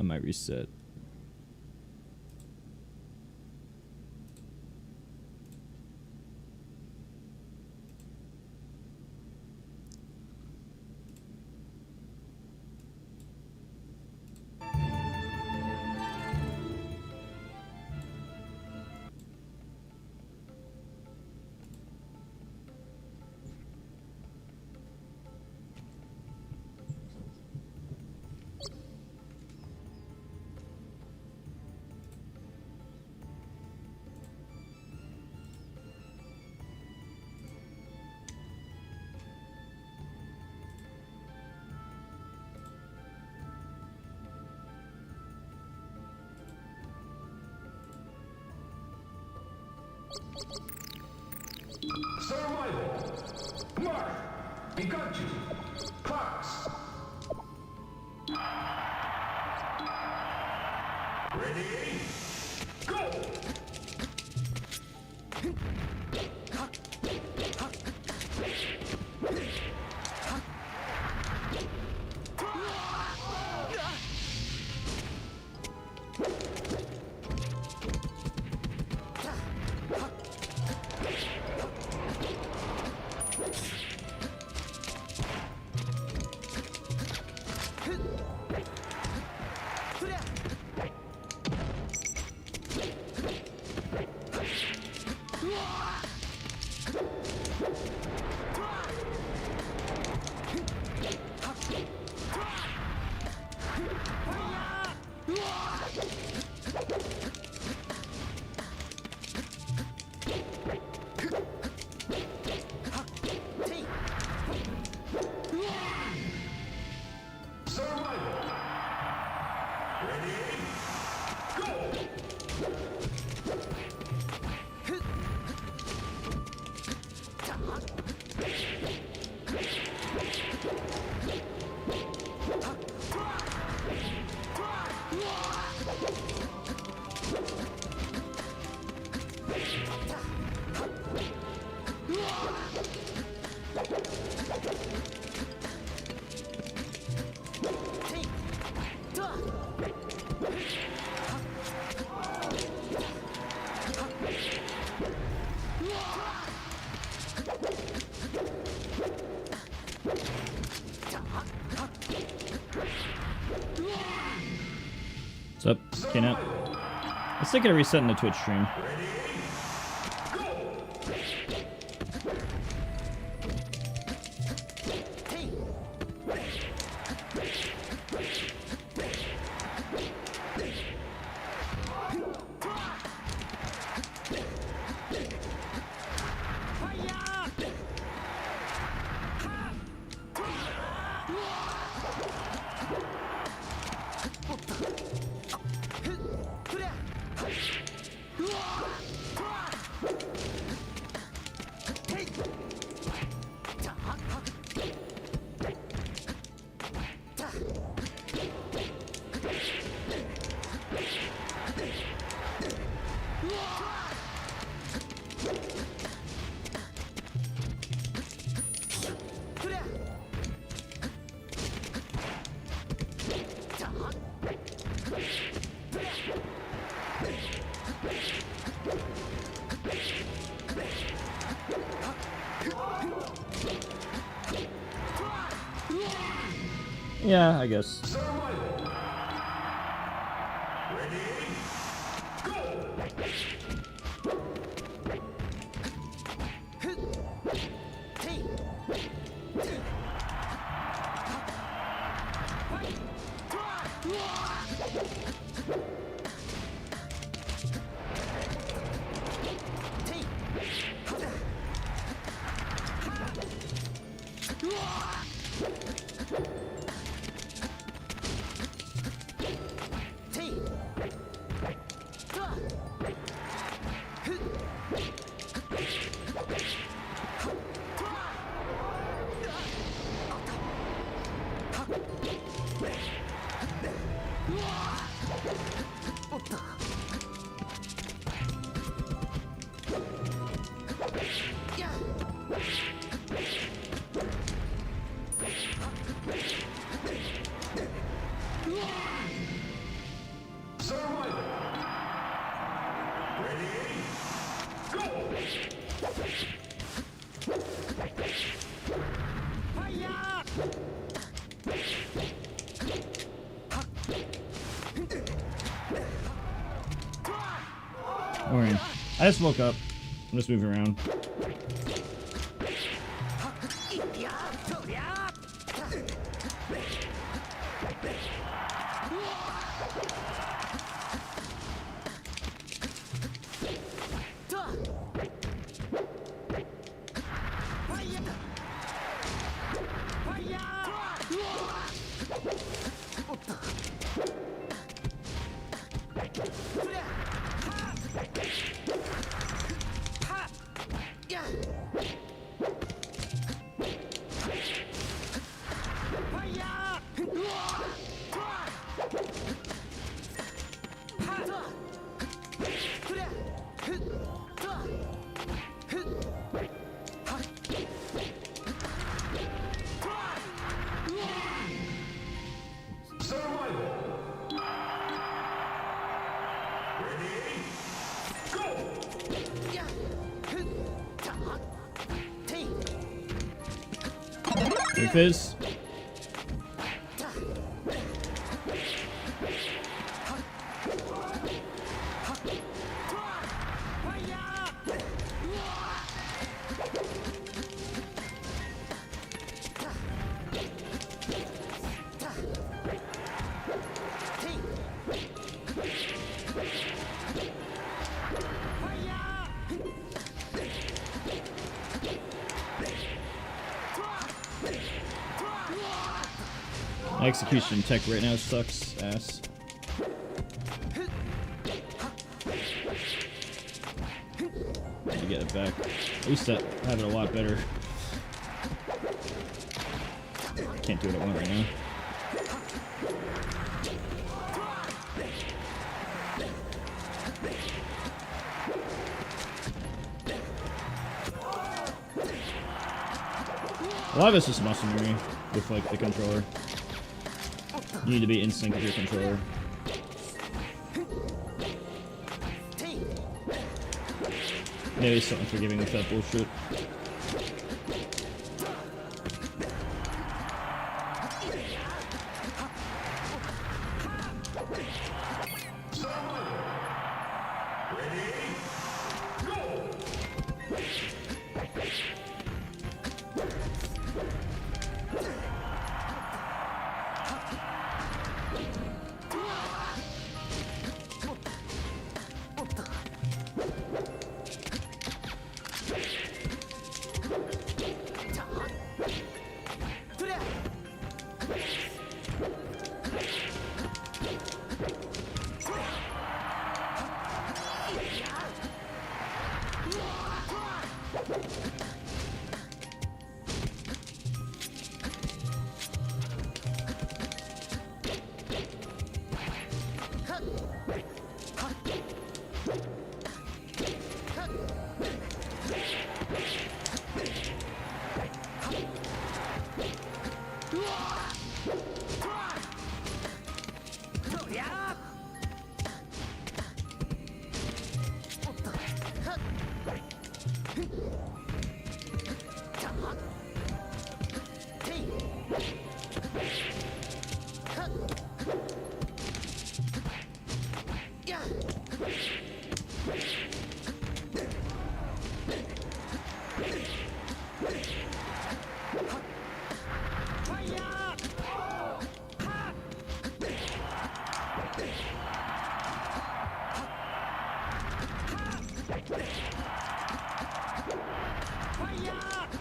I might reset. Survival. Mark. Pikachu. Class. Ready? Go! What's up? Can out. Let's take it a reset in the Twitch stream. Yeah, I guess. Alright. I just woke up. I'm just moving around. Big fizz. My execution tech right now sucks ass. Need to get it back. I used to have it a lot better. Can't do what I want right now. A lot of it's just muscle memory with like the controller. You need to be in sync with your controller. Maybe something forgiving with that bullshit.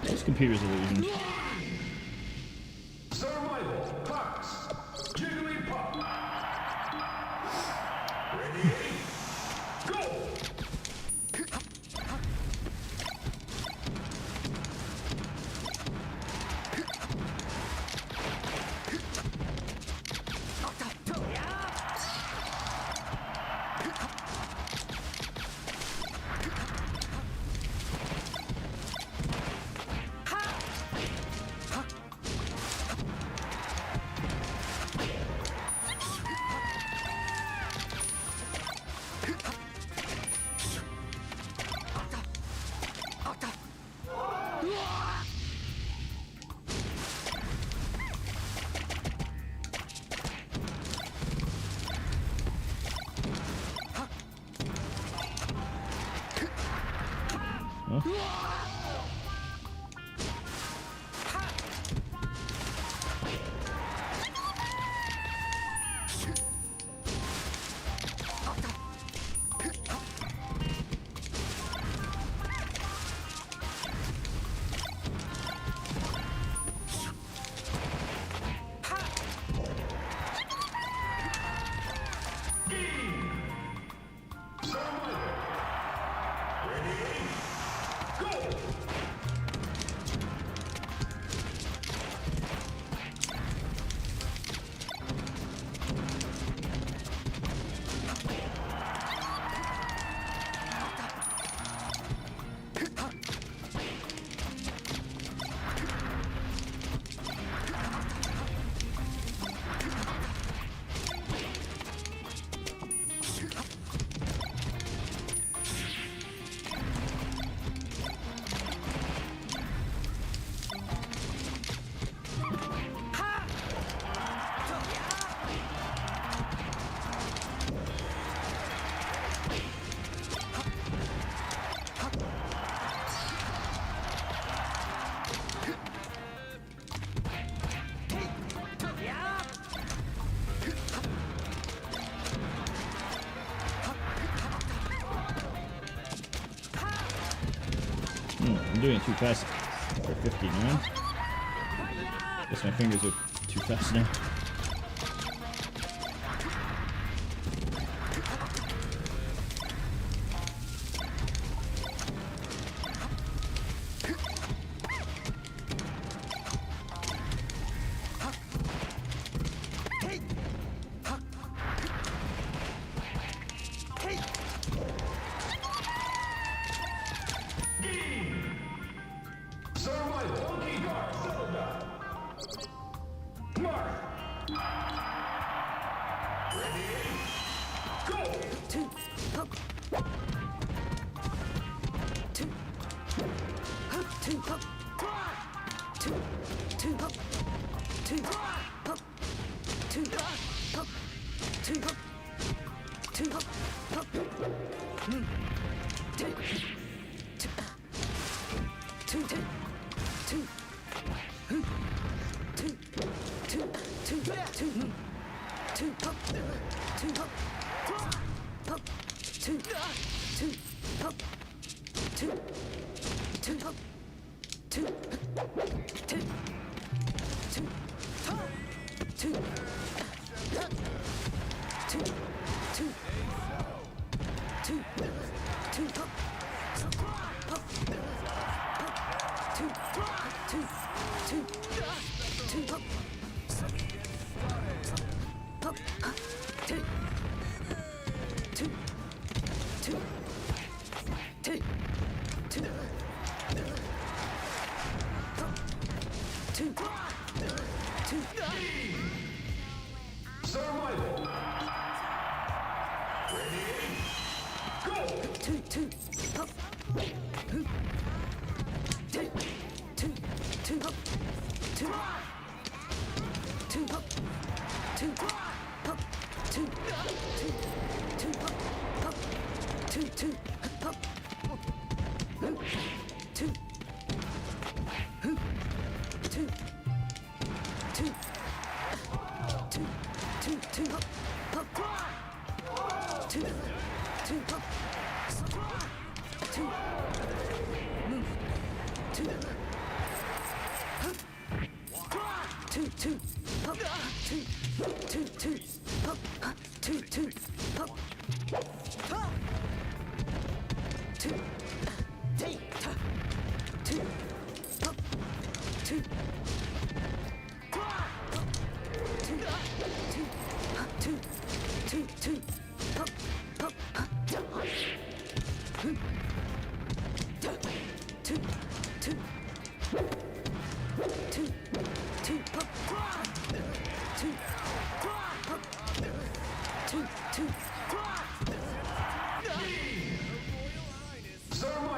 This computer's illusion. Survival clocks. Jigglypuff. Ready? Go! know. I'm doing it too fast for 59. Guess my fingers are too fast now. Sir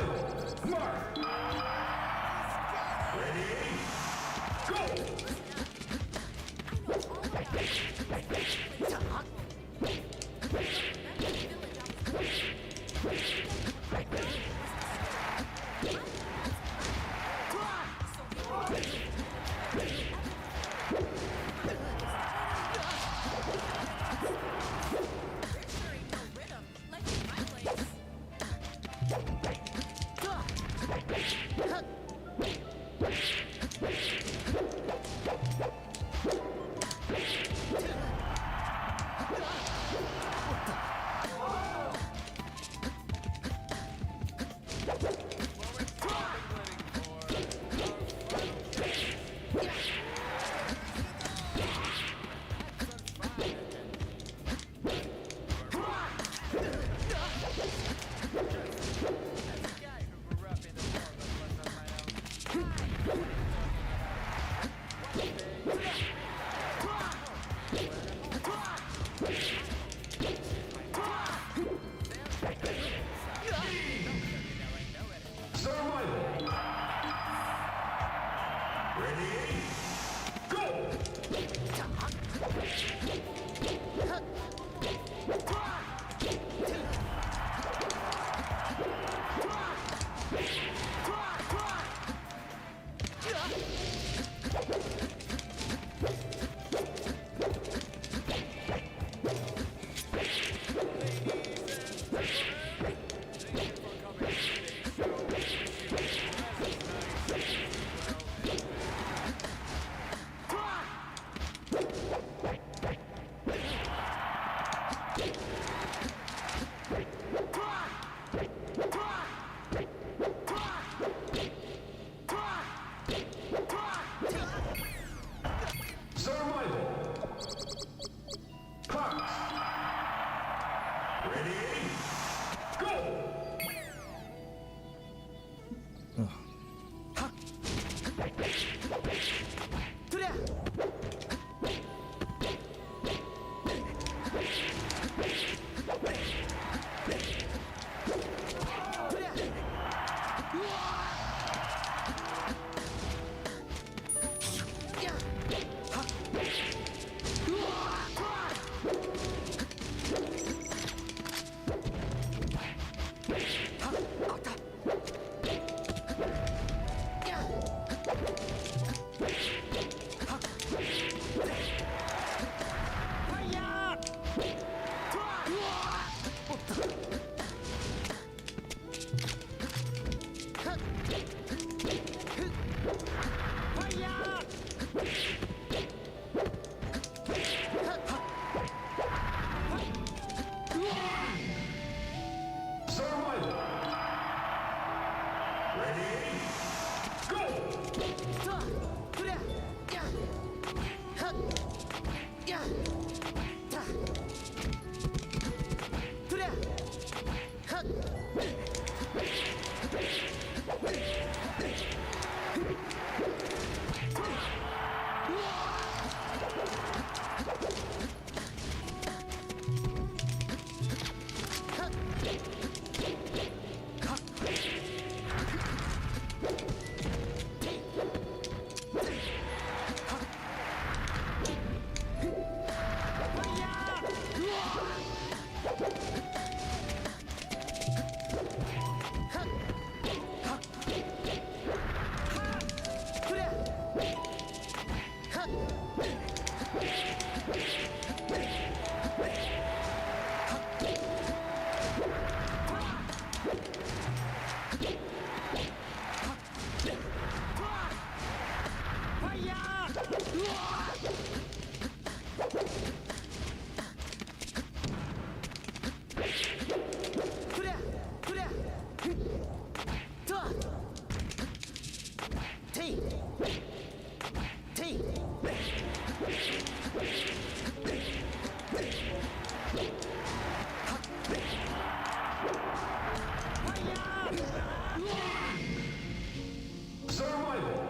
Survival.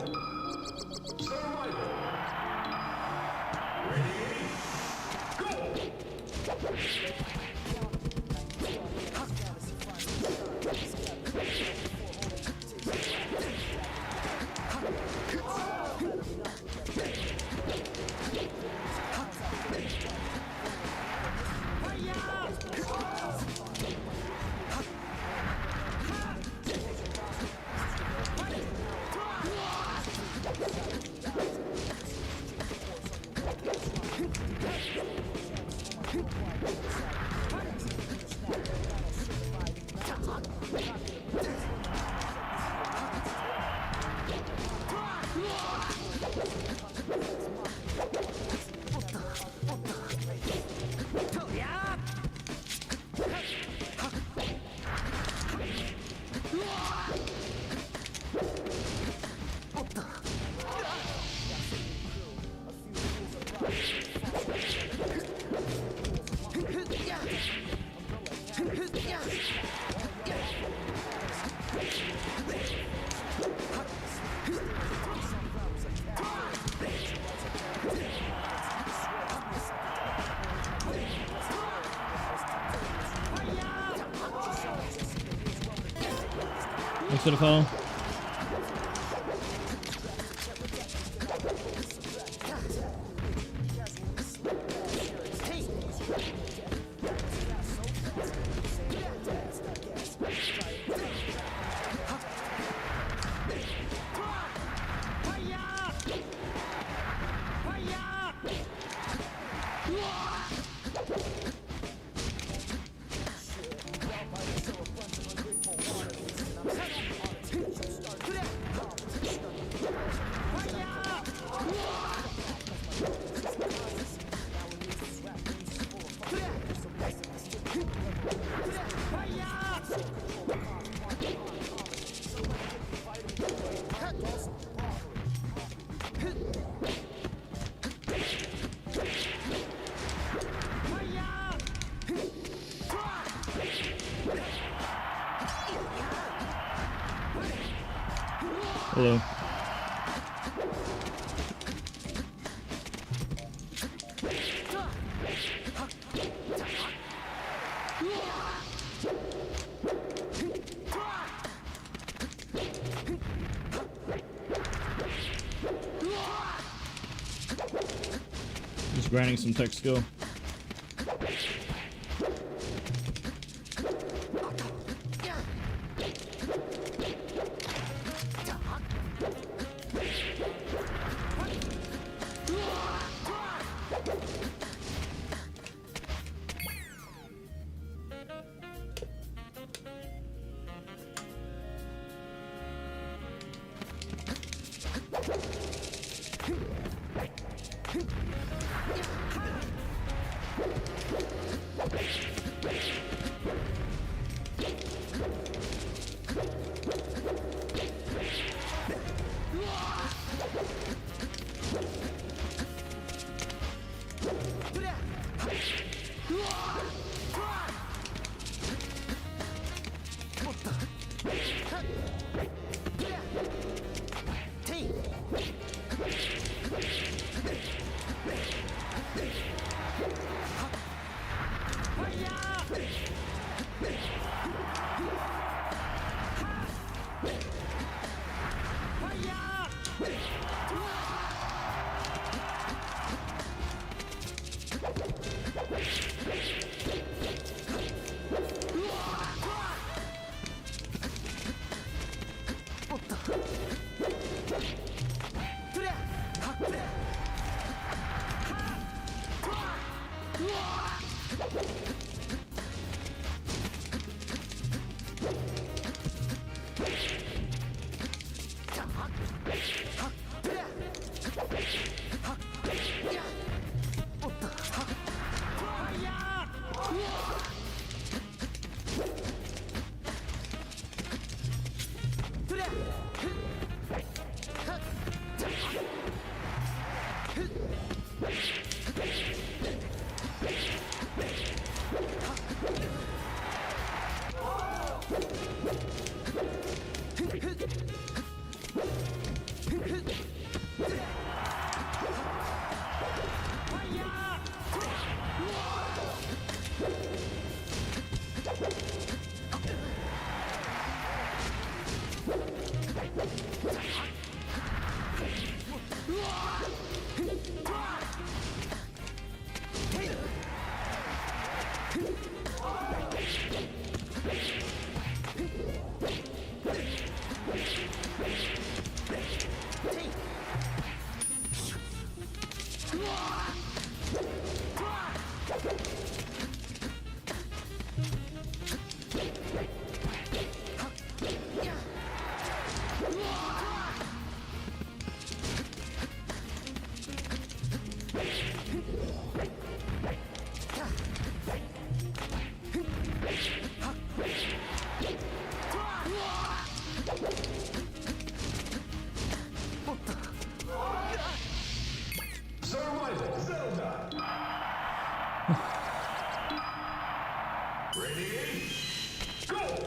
Survival. Ready? Go! Thanks for the follow. Hello. Just grinding some tech skill. Survival Zelda. Ready? Go!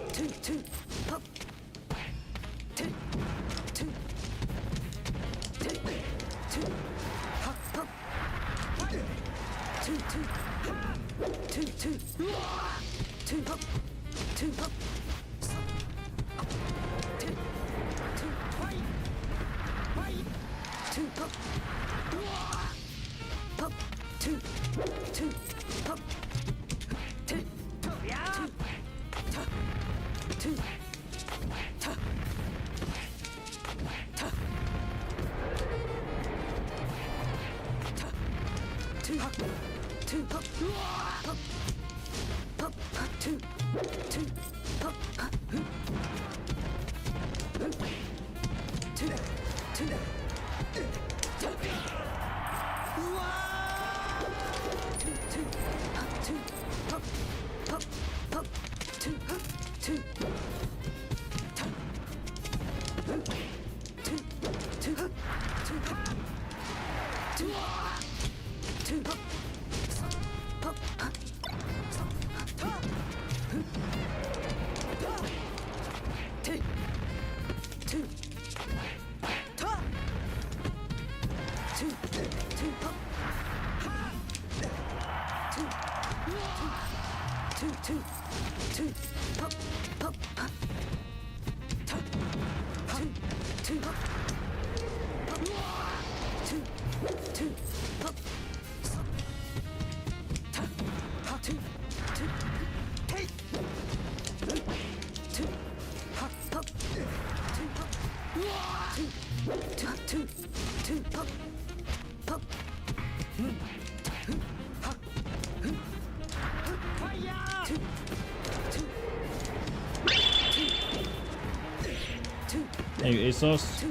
Hey, ASOS.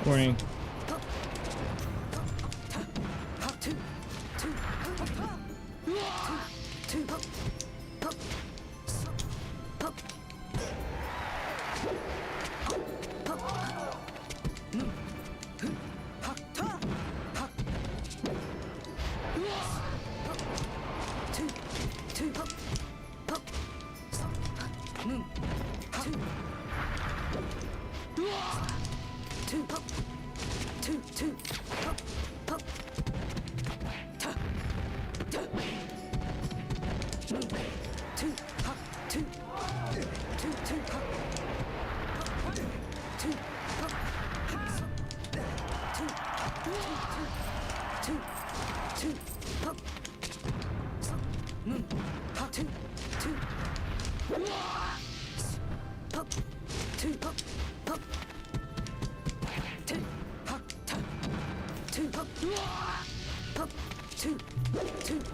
Warning.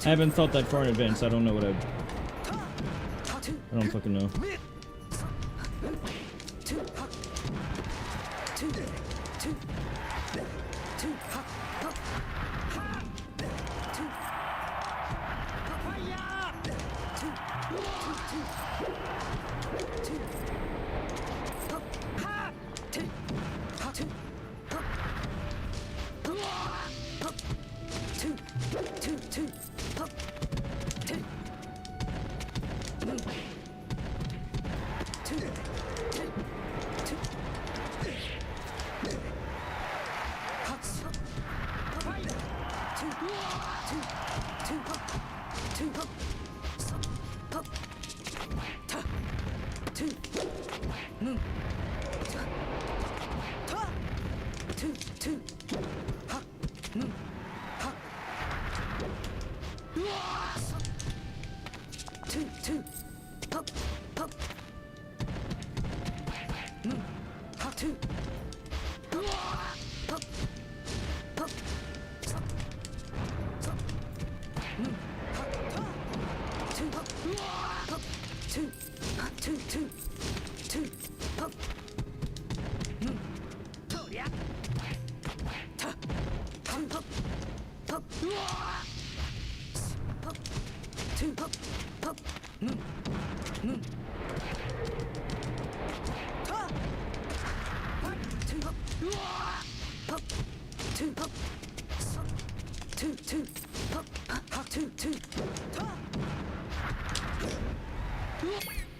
I haven't thought that far in advance. I don't know what I don't fucking know.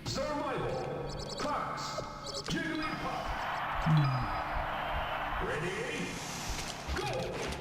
Survival. Clocks. Jigglypuff. Ready? Go!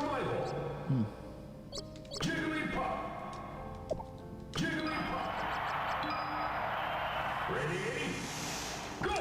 Survival. Jigglypuff. Jigglypuff. Ready? Go!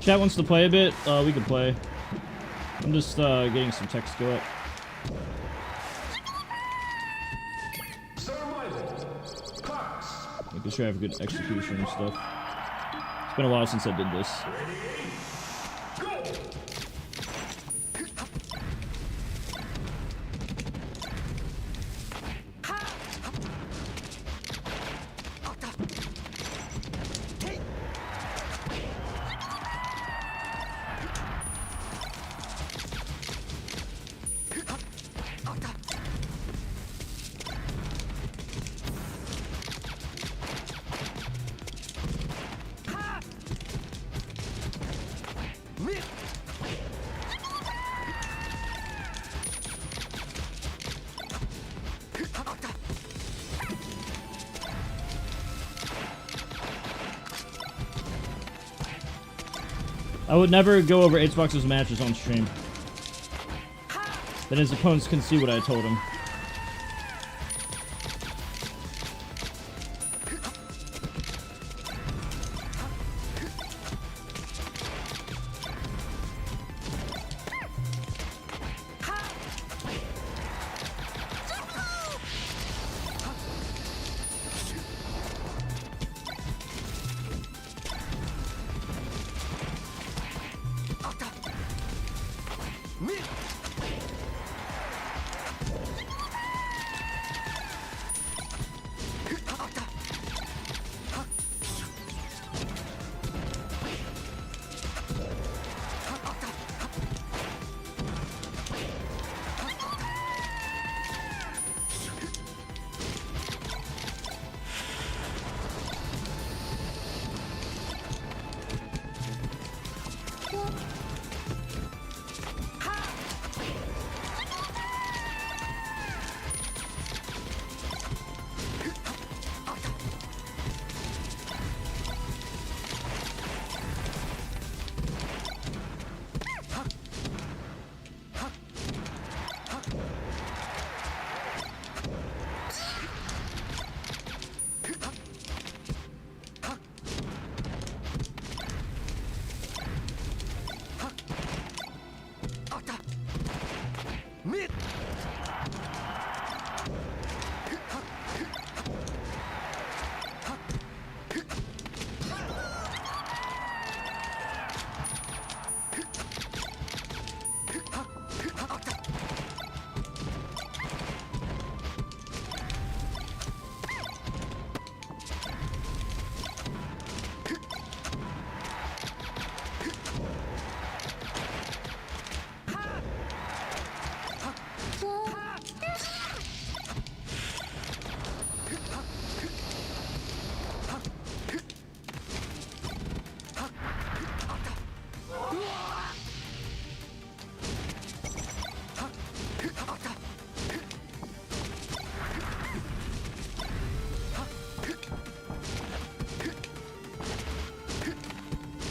Chat wants to play a bit. We can play. I'm just getting some text go up. Making sure I have good execution and stuff. It's been a while since I did this. I would never go over Xbox's matches on stream. Then his opponents can see what I told him.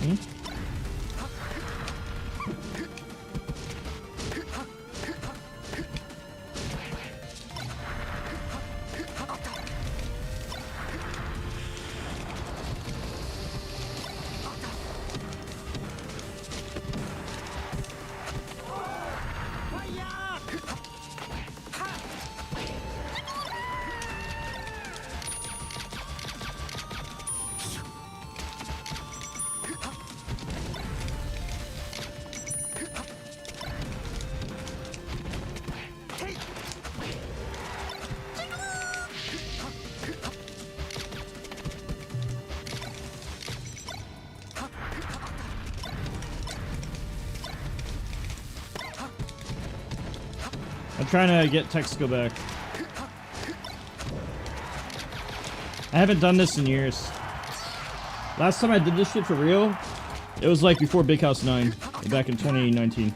Hmm? I'm trying to get tech skill back. I haven't done this in years. Last time I did this shit for real, it was like before Big House 9, back in 2019.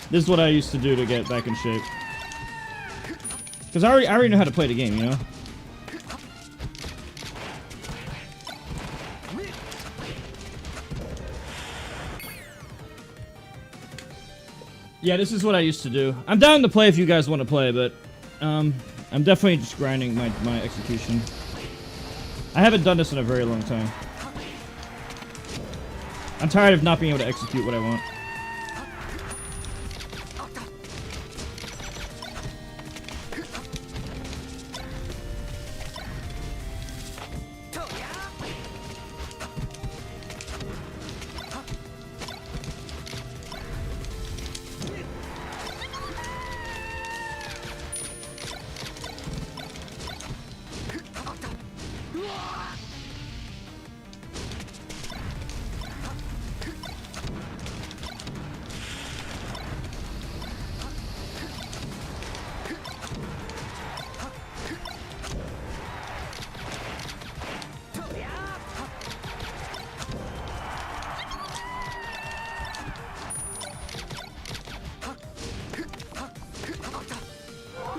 This is what I used to do to get back in shape. Because I already know how to play the game, you know? Yeah, this is what I used to do. I'm down to play if you guys want to play, but I'm definitely just grinding my execution. I haven't done this in a very long time. I'm tired of not being able to execute what I want.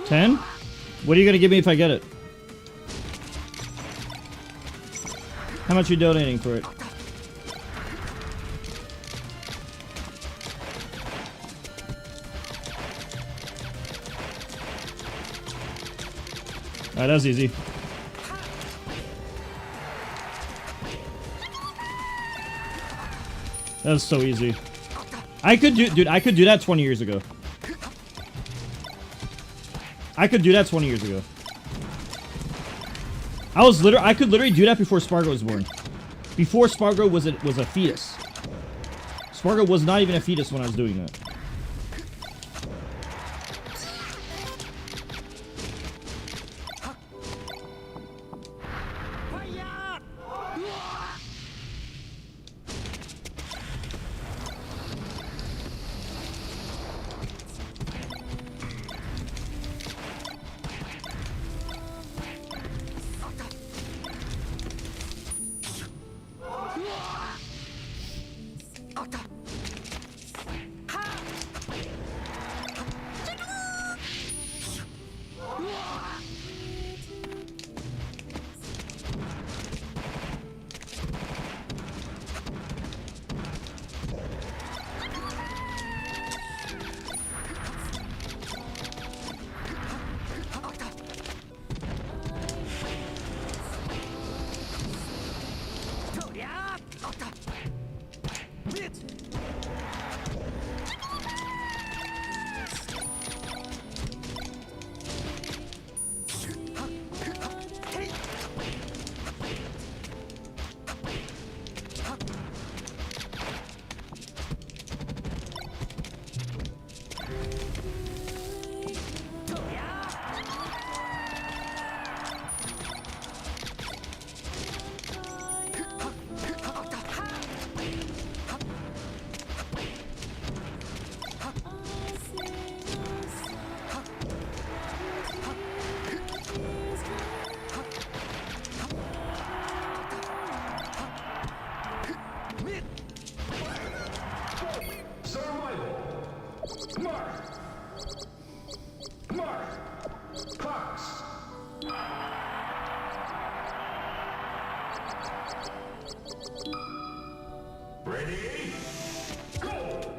$10? What are you gonna give me if I get it? How much are you donating for it? Alright, that was easy. That was so easy. I could do, dude, I could do that 20 years ago. I could do that 20 years ago. I could literally do that before Spargo was born. Before Spargo was a fetus. Spargo was not even a fetus when I was doing that. Mark! Mark! Clock! Ready? Go!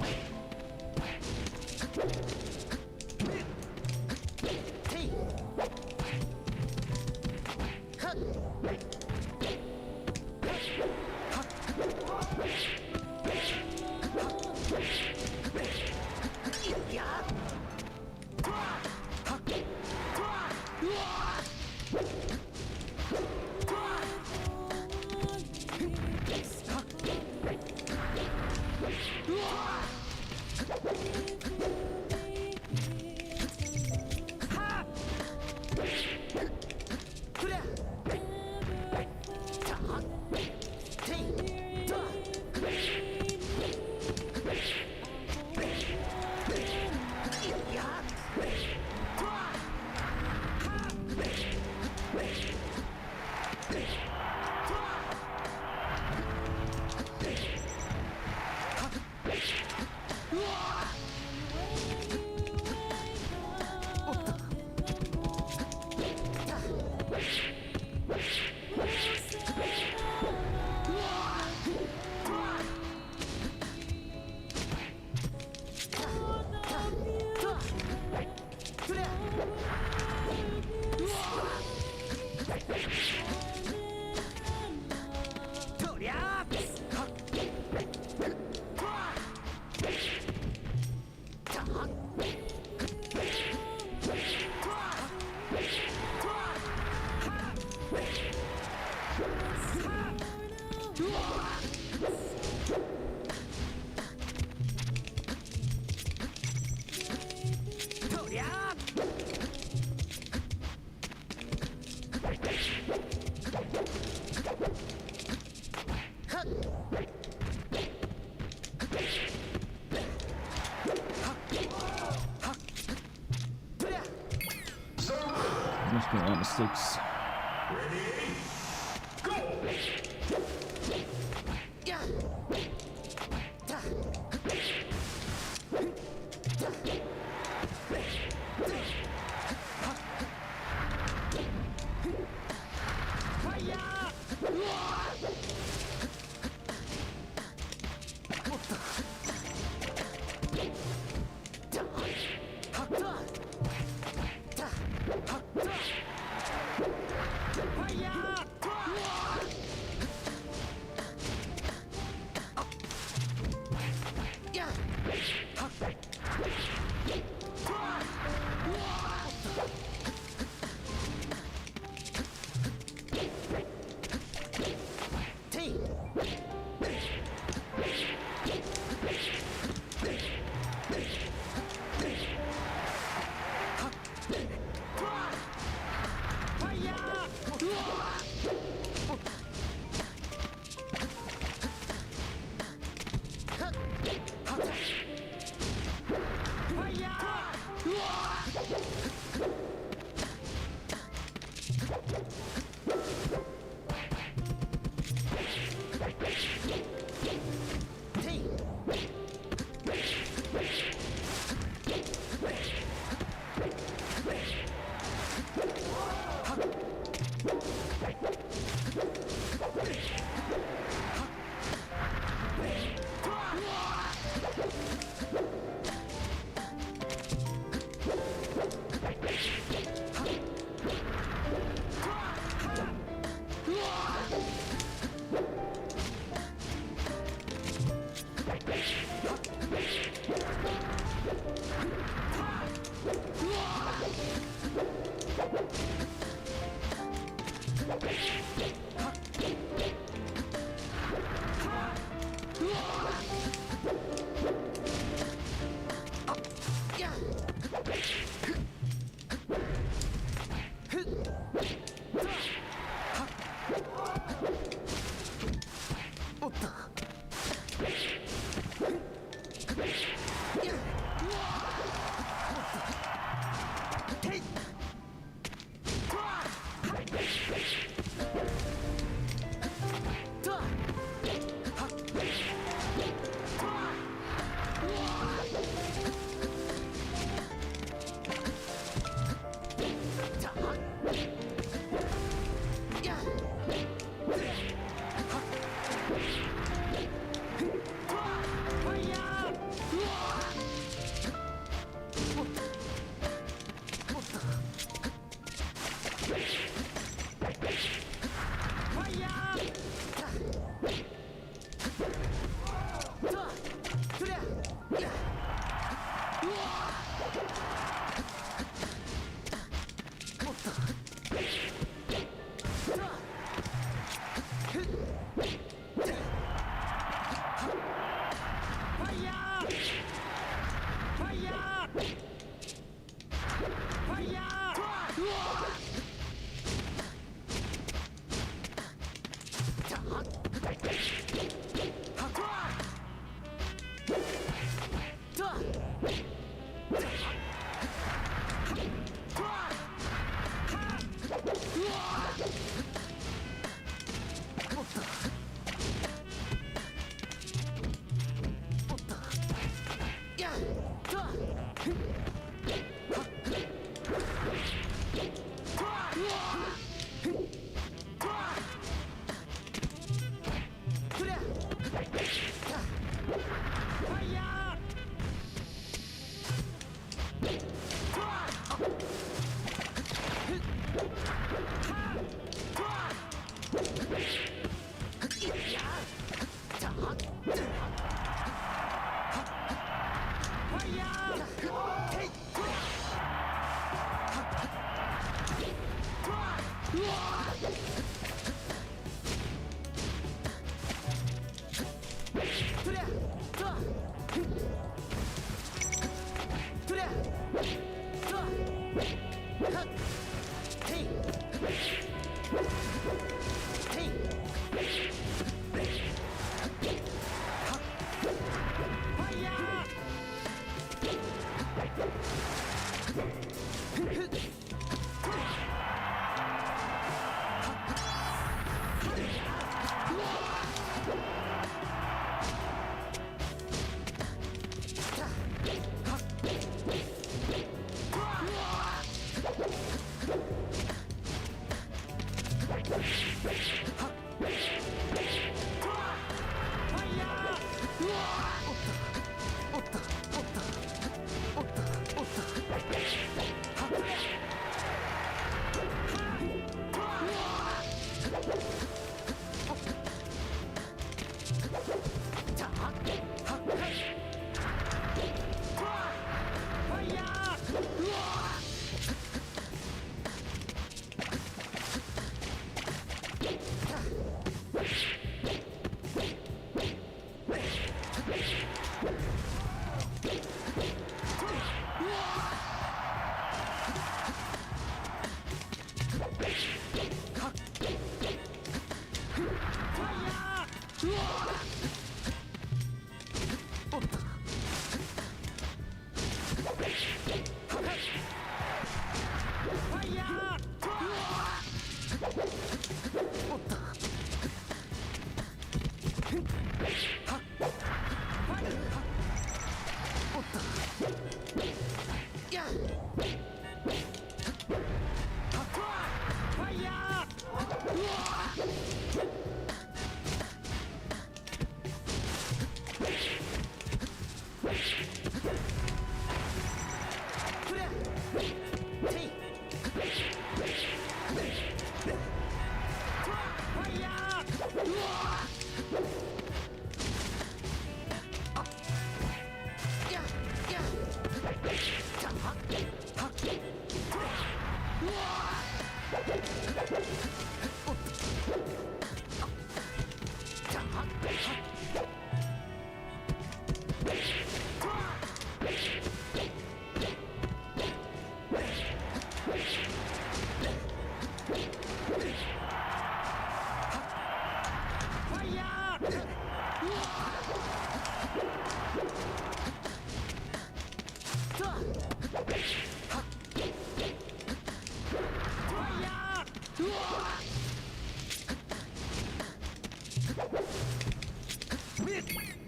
I'm just making a lot of mistakes. Ready? Go!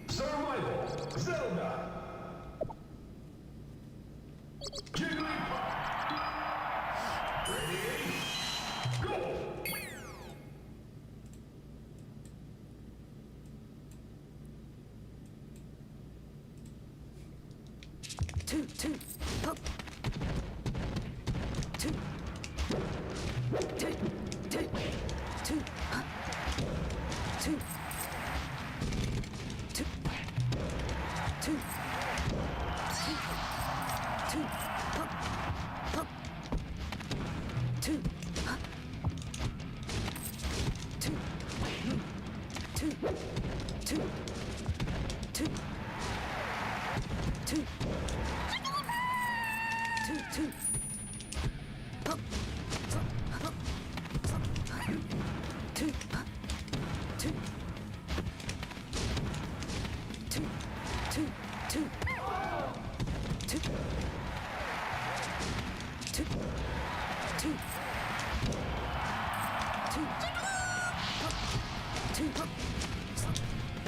Survival Zelda. Jigglypuff. Ready? Go. Two, up. Two, up. Two, up. Two, up. Two.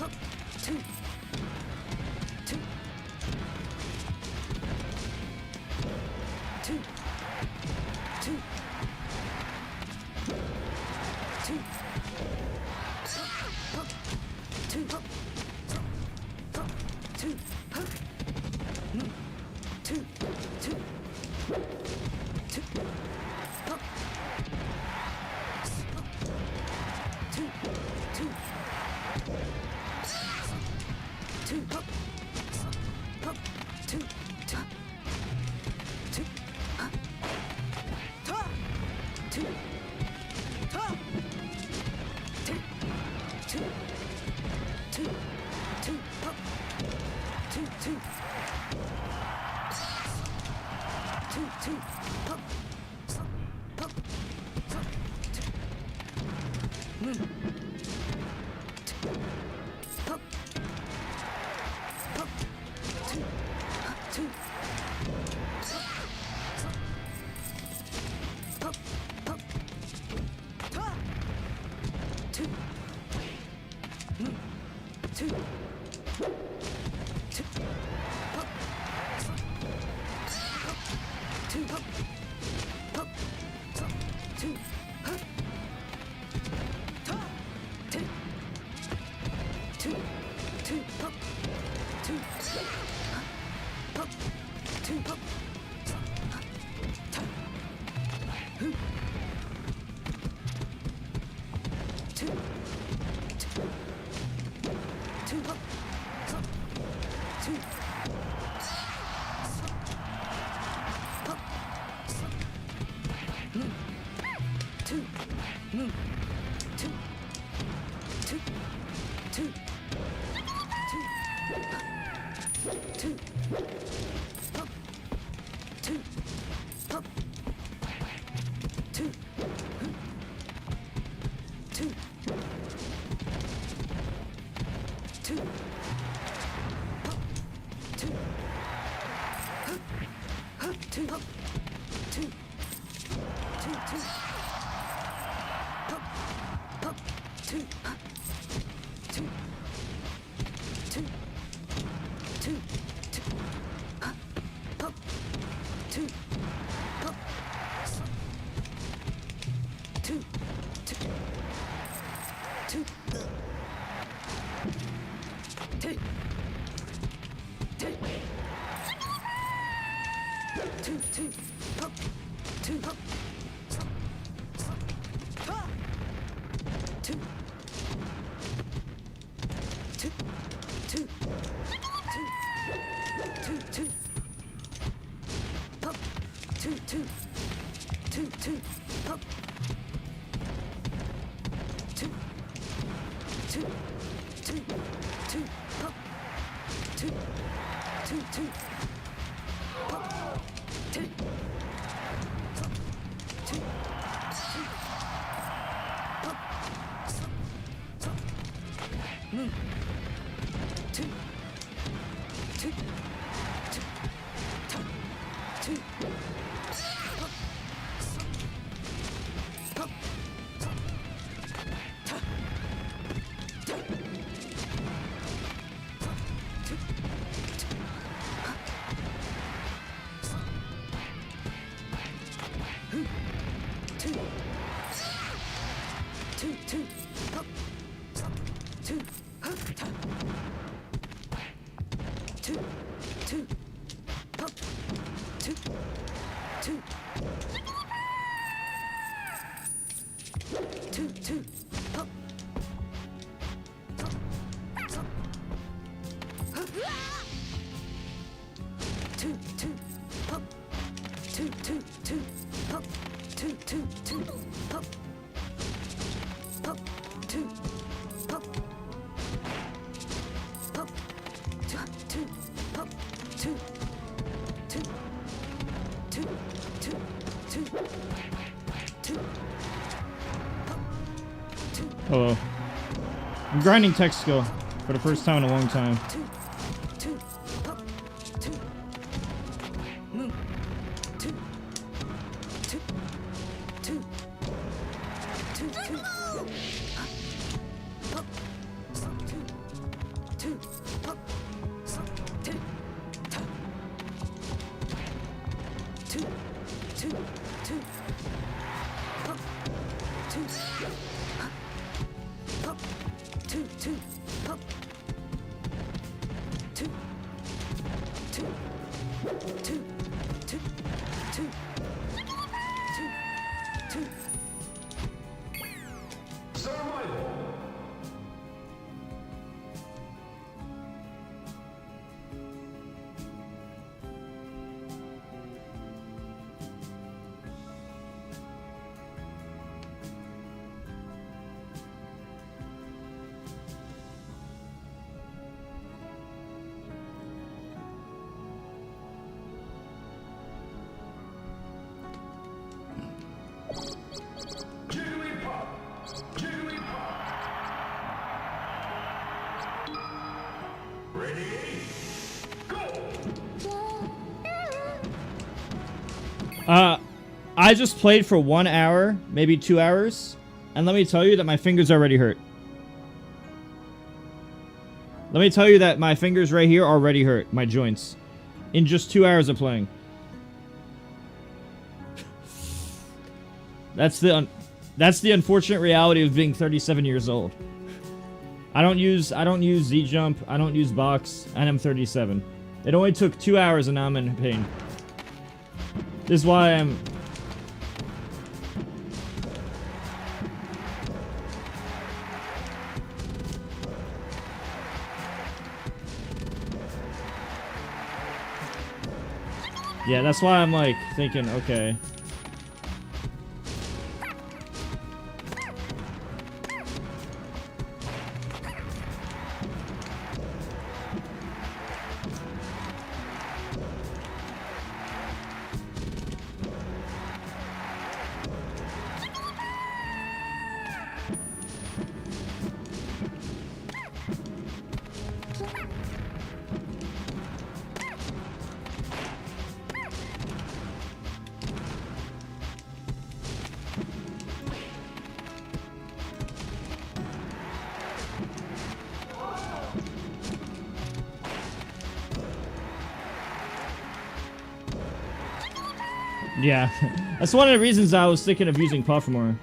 Up. Two. Hello. I'm grinding tech skill for the first time in a long time. two, two, two, two, two. Survival. Jigglypuff. Jigglypuff. Ready? Go. I just played for 1 hour, maybe 2 hours, and let me tell you that my fingers already hurt. Let me tell you that my fingers right here already hurt, my joints, in just 2 hours of playing. That's the unfortunate reality of being 37 years old. I don't use Z jump, I don't use box, and I'm 37. It only took 2 hours and now I'm in pain. This is why I'm... Yeah, that's why I'm like thinking, okay. Yeah, that's one of the reasons I was thinking of using Puff more.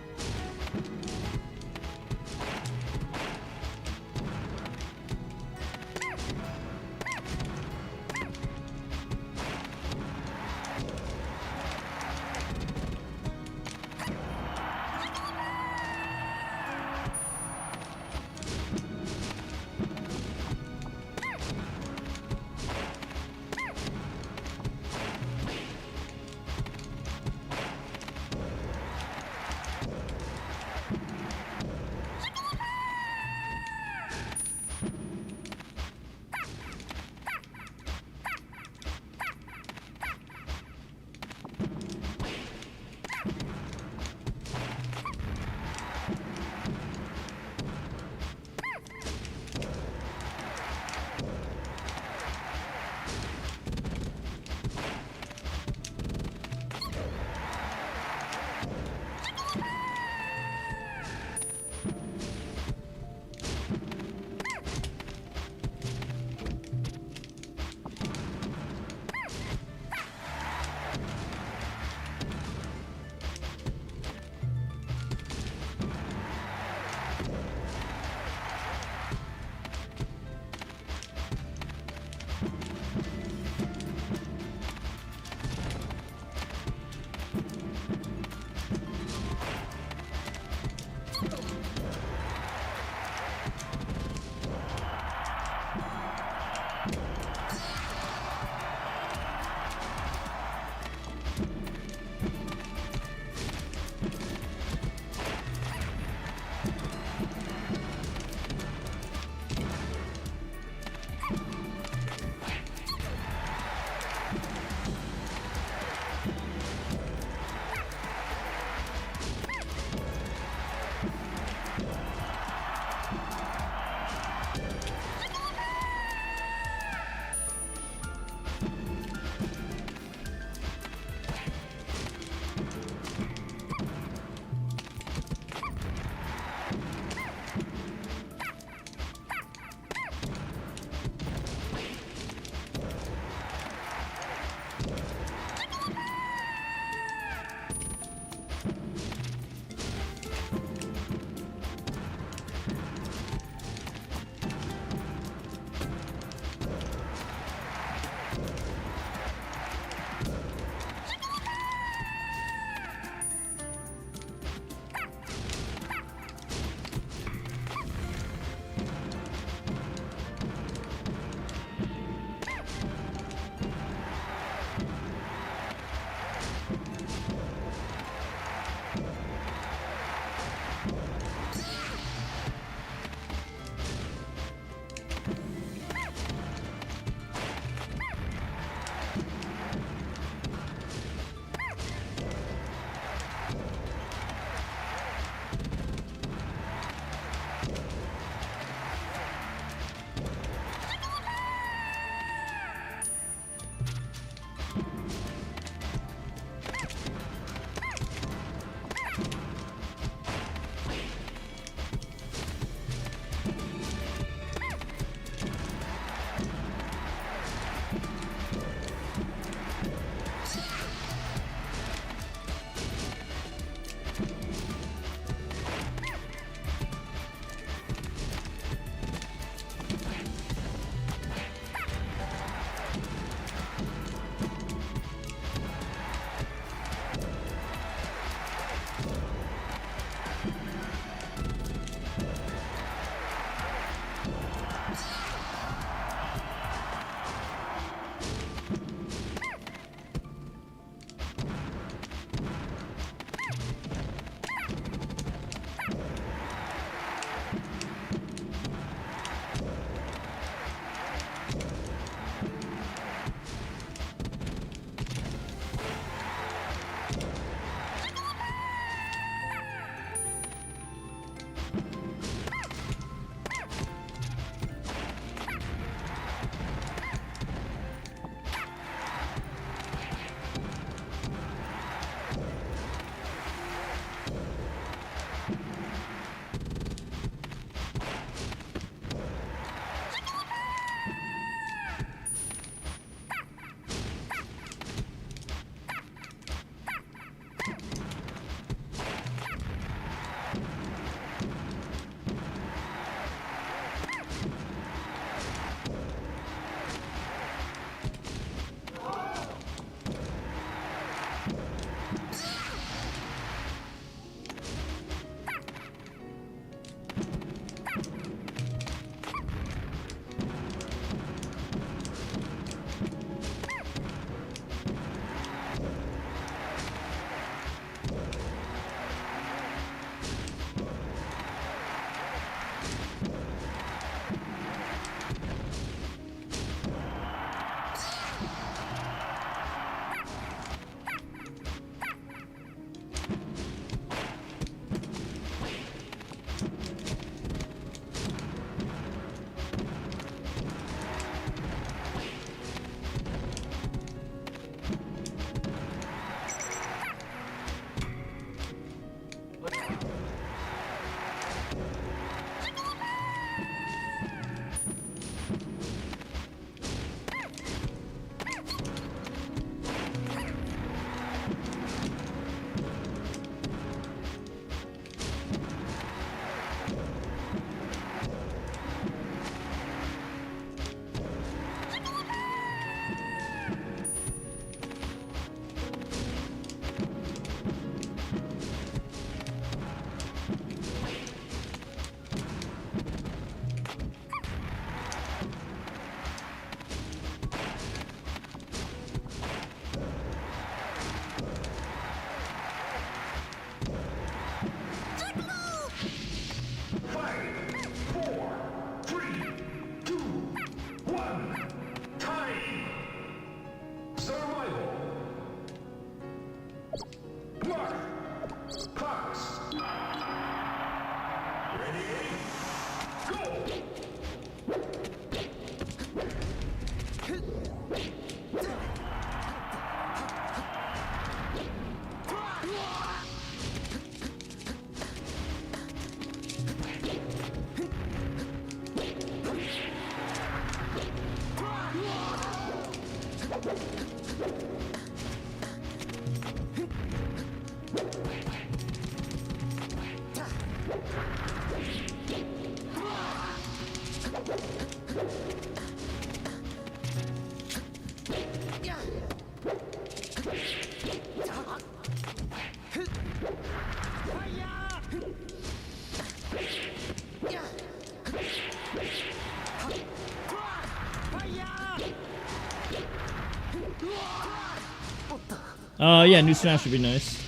Yeah, new smash would be nice.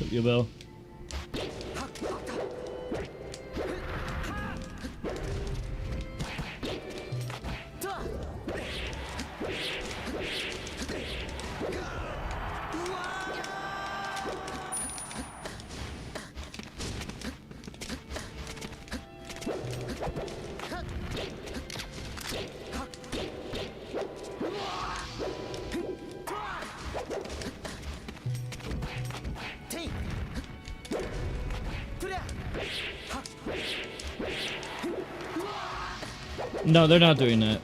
What's up, Yo-Bell? No, they're not doing that.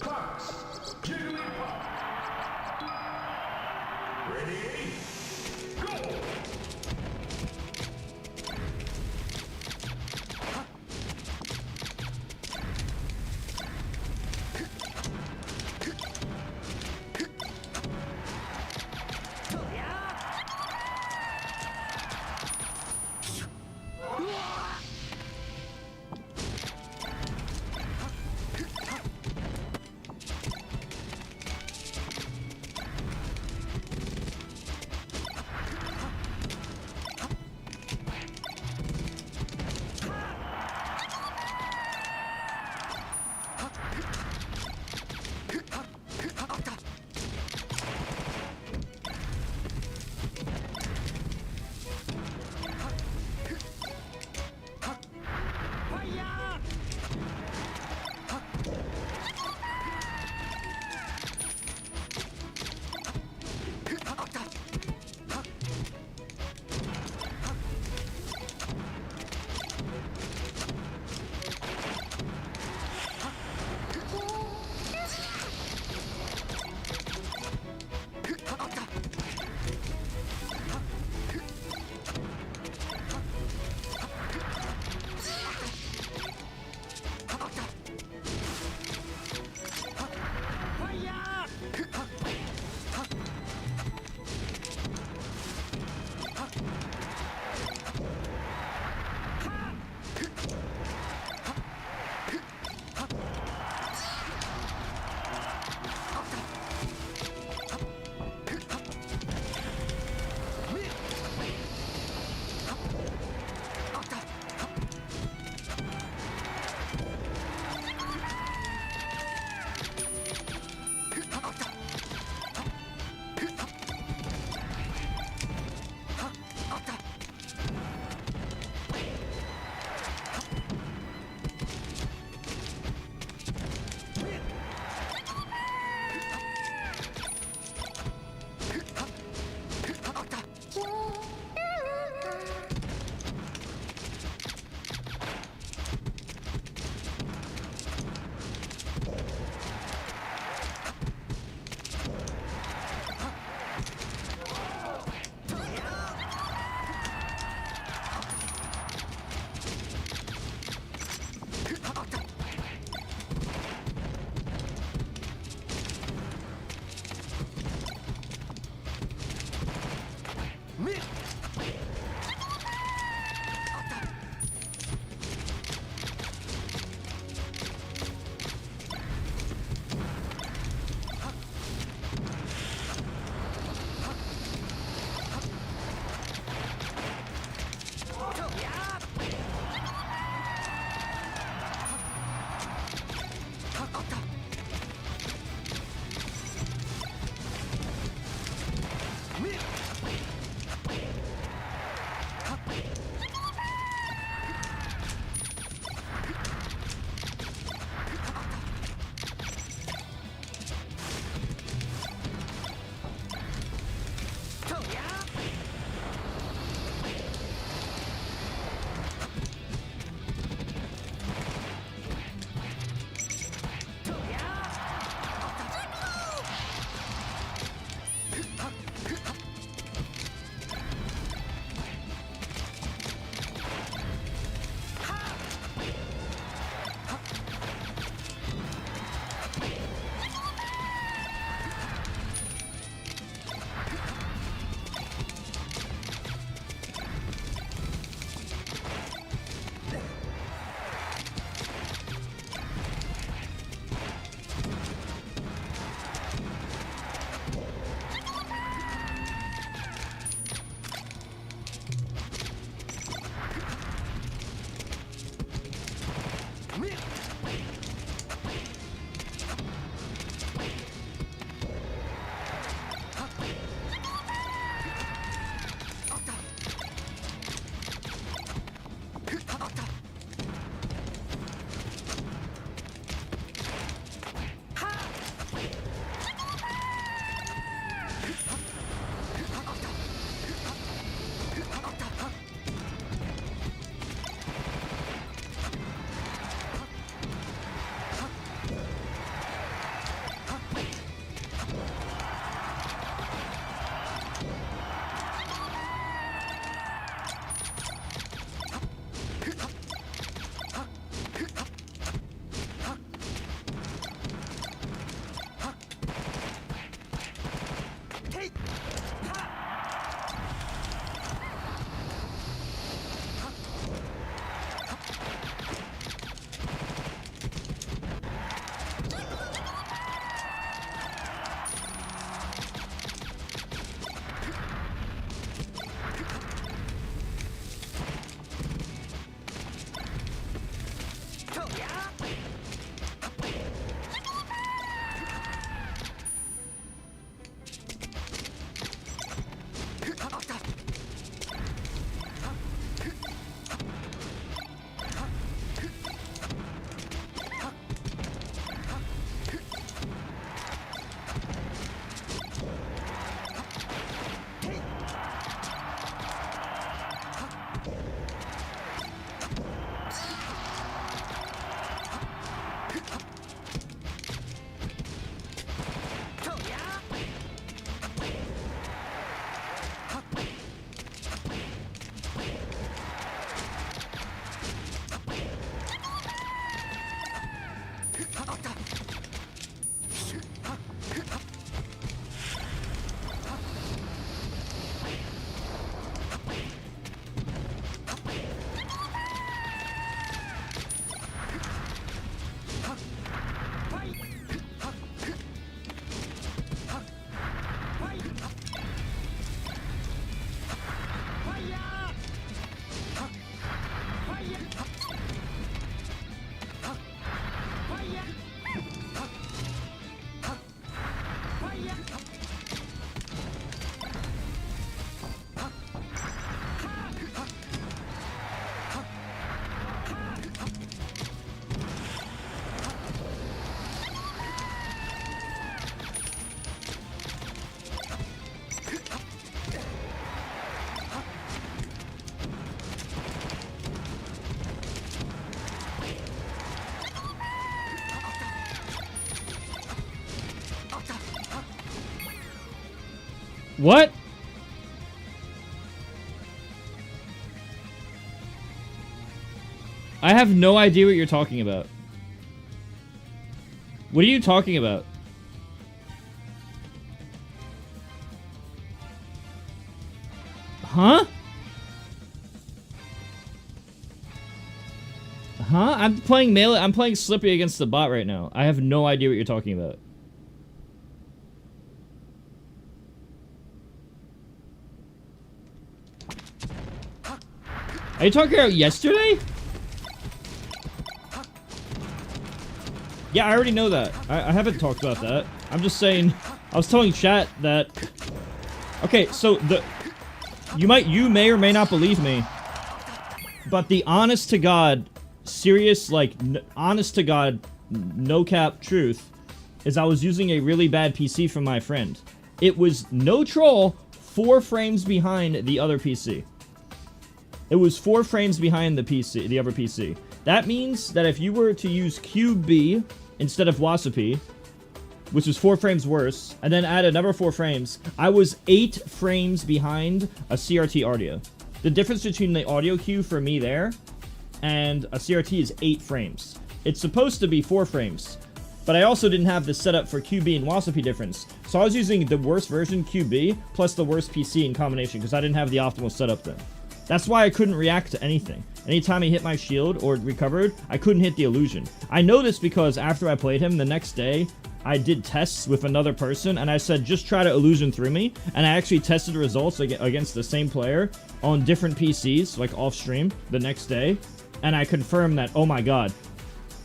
Clocks. Jigglypuff. Ready? Go! What? I have no idea what you're talking about. What are you talking about? Huh? Huh? I'm playing melee. I'm playing Slippy against the bot right now. I have no idea what you're talking about. Are you talking about yesterday? Yeah, I already know that. I haven't talked about that. I'm just saying. I was telling chat that. Okay, so you may or may not believe me, but the honest to God, serious, like, honest to God, no cap truth, is I was using a really bad PC from my friend. It was, no troll, 4 frames behind the other PC. It was 4 frames behind the other PC. That means that if you were to use QB instead of Wasapi, which is 4 frames worse, and then add another 4 frames, I was 8 frames behind a CRT audio. The difference between the audio queue for me there and a CRT is 8 frames. It's supposed to be 4 frames, but I also didn't have the setup for QB and Wasapi difference. So I was using the worst version QB plus the worst PC in combination because I didn't have the optimal setup then. That's why I couldn't react to anything. Anytime he hit my shield or recovered, I couldn't hit the illusion. I know this because after I played him the next day, I did tests with another person, and I said, just try to illusion through me. And I actually tested the results against the same player on different PCs, like off stream, the next day. And I confirmed that, oh my god,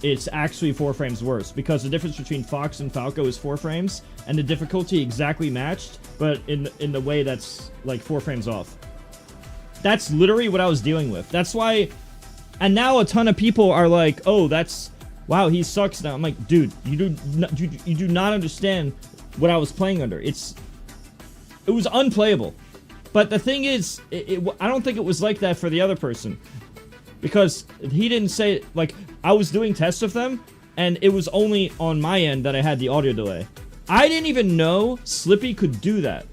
it's actually 4 frames worse. Because the difference between Fox and Falco is 4 frames, and the difficulty exactly matched, but in the way that's like 4 frames off. That's literally what I was dealing with. That's why, and now a ton of people are like, oh, wow, he sucks now. I'm like, dude, you do not understand what I was playing under. It was unplayable. But the thing is, I don't think it was like that for the other person. Because he didn't say, like, I was doing tests with them, and it was only on my end that I had the audio delay. I didn't even know Slippy could do that.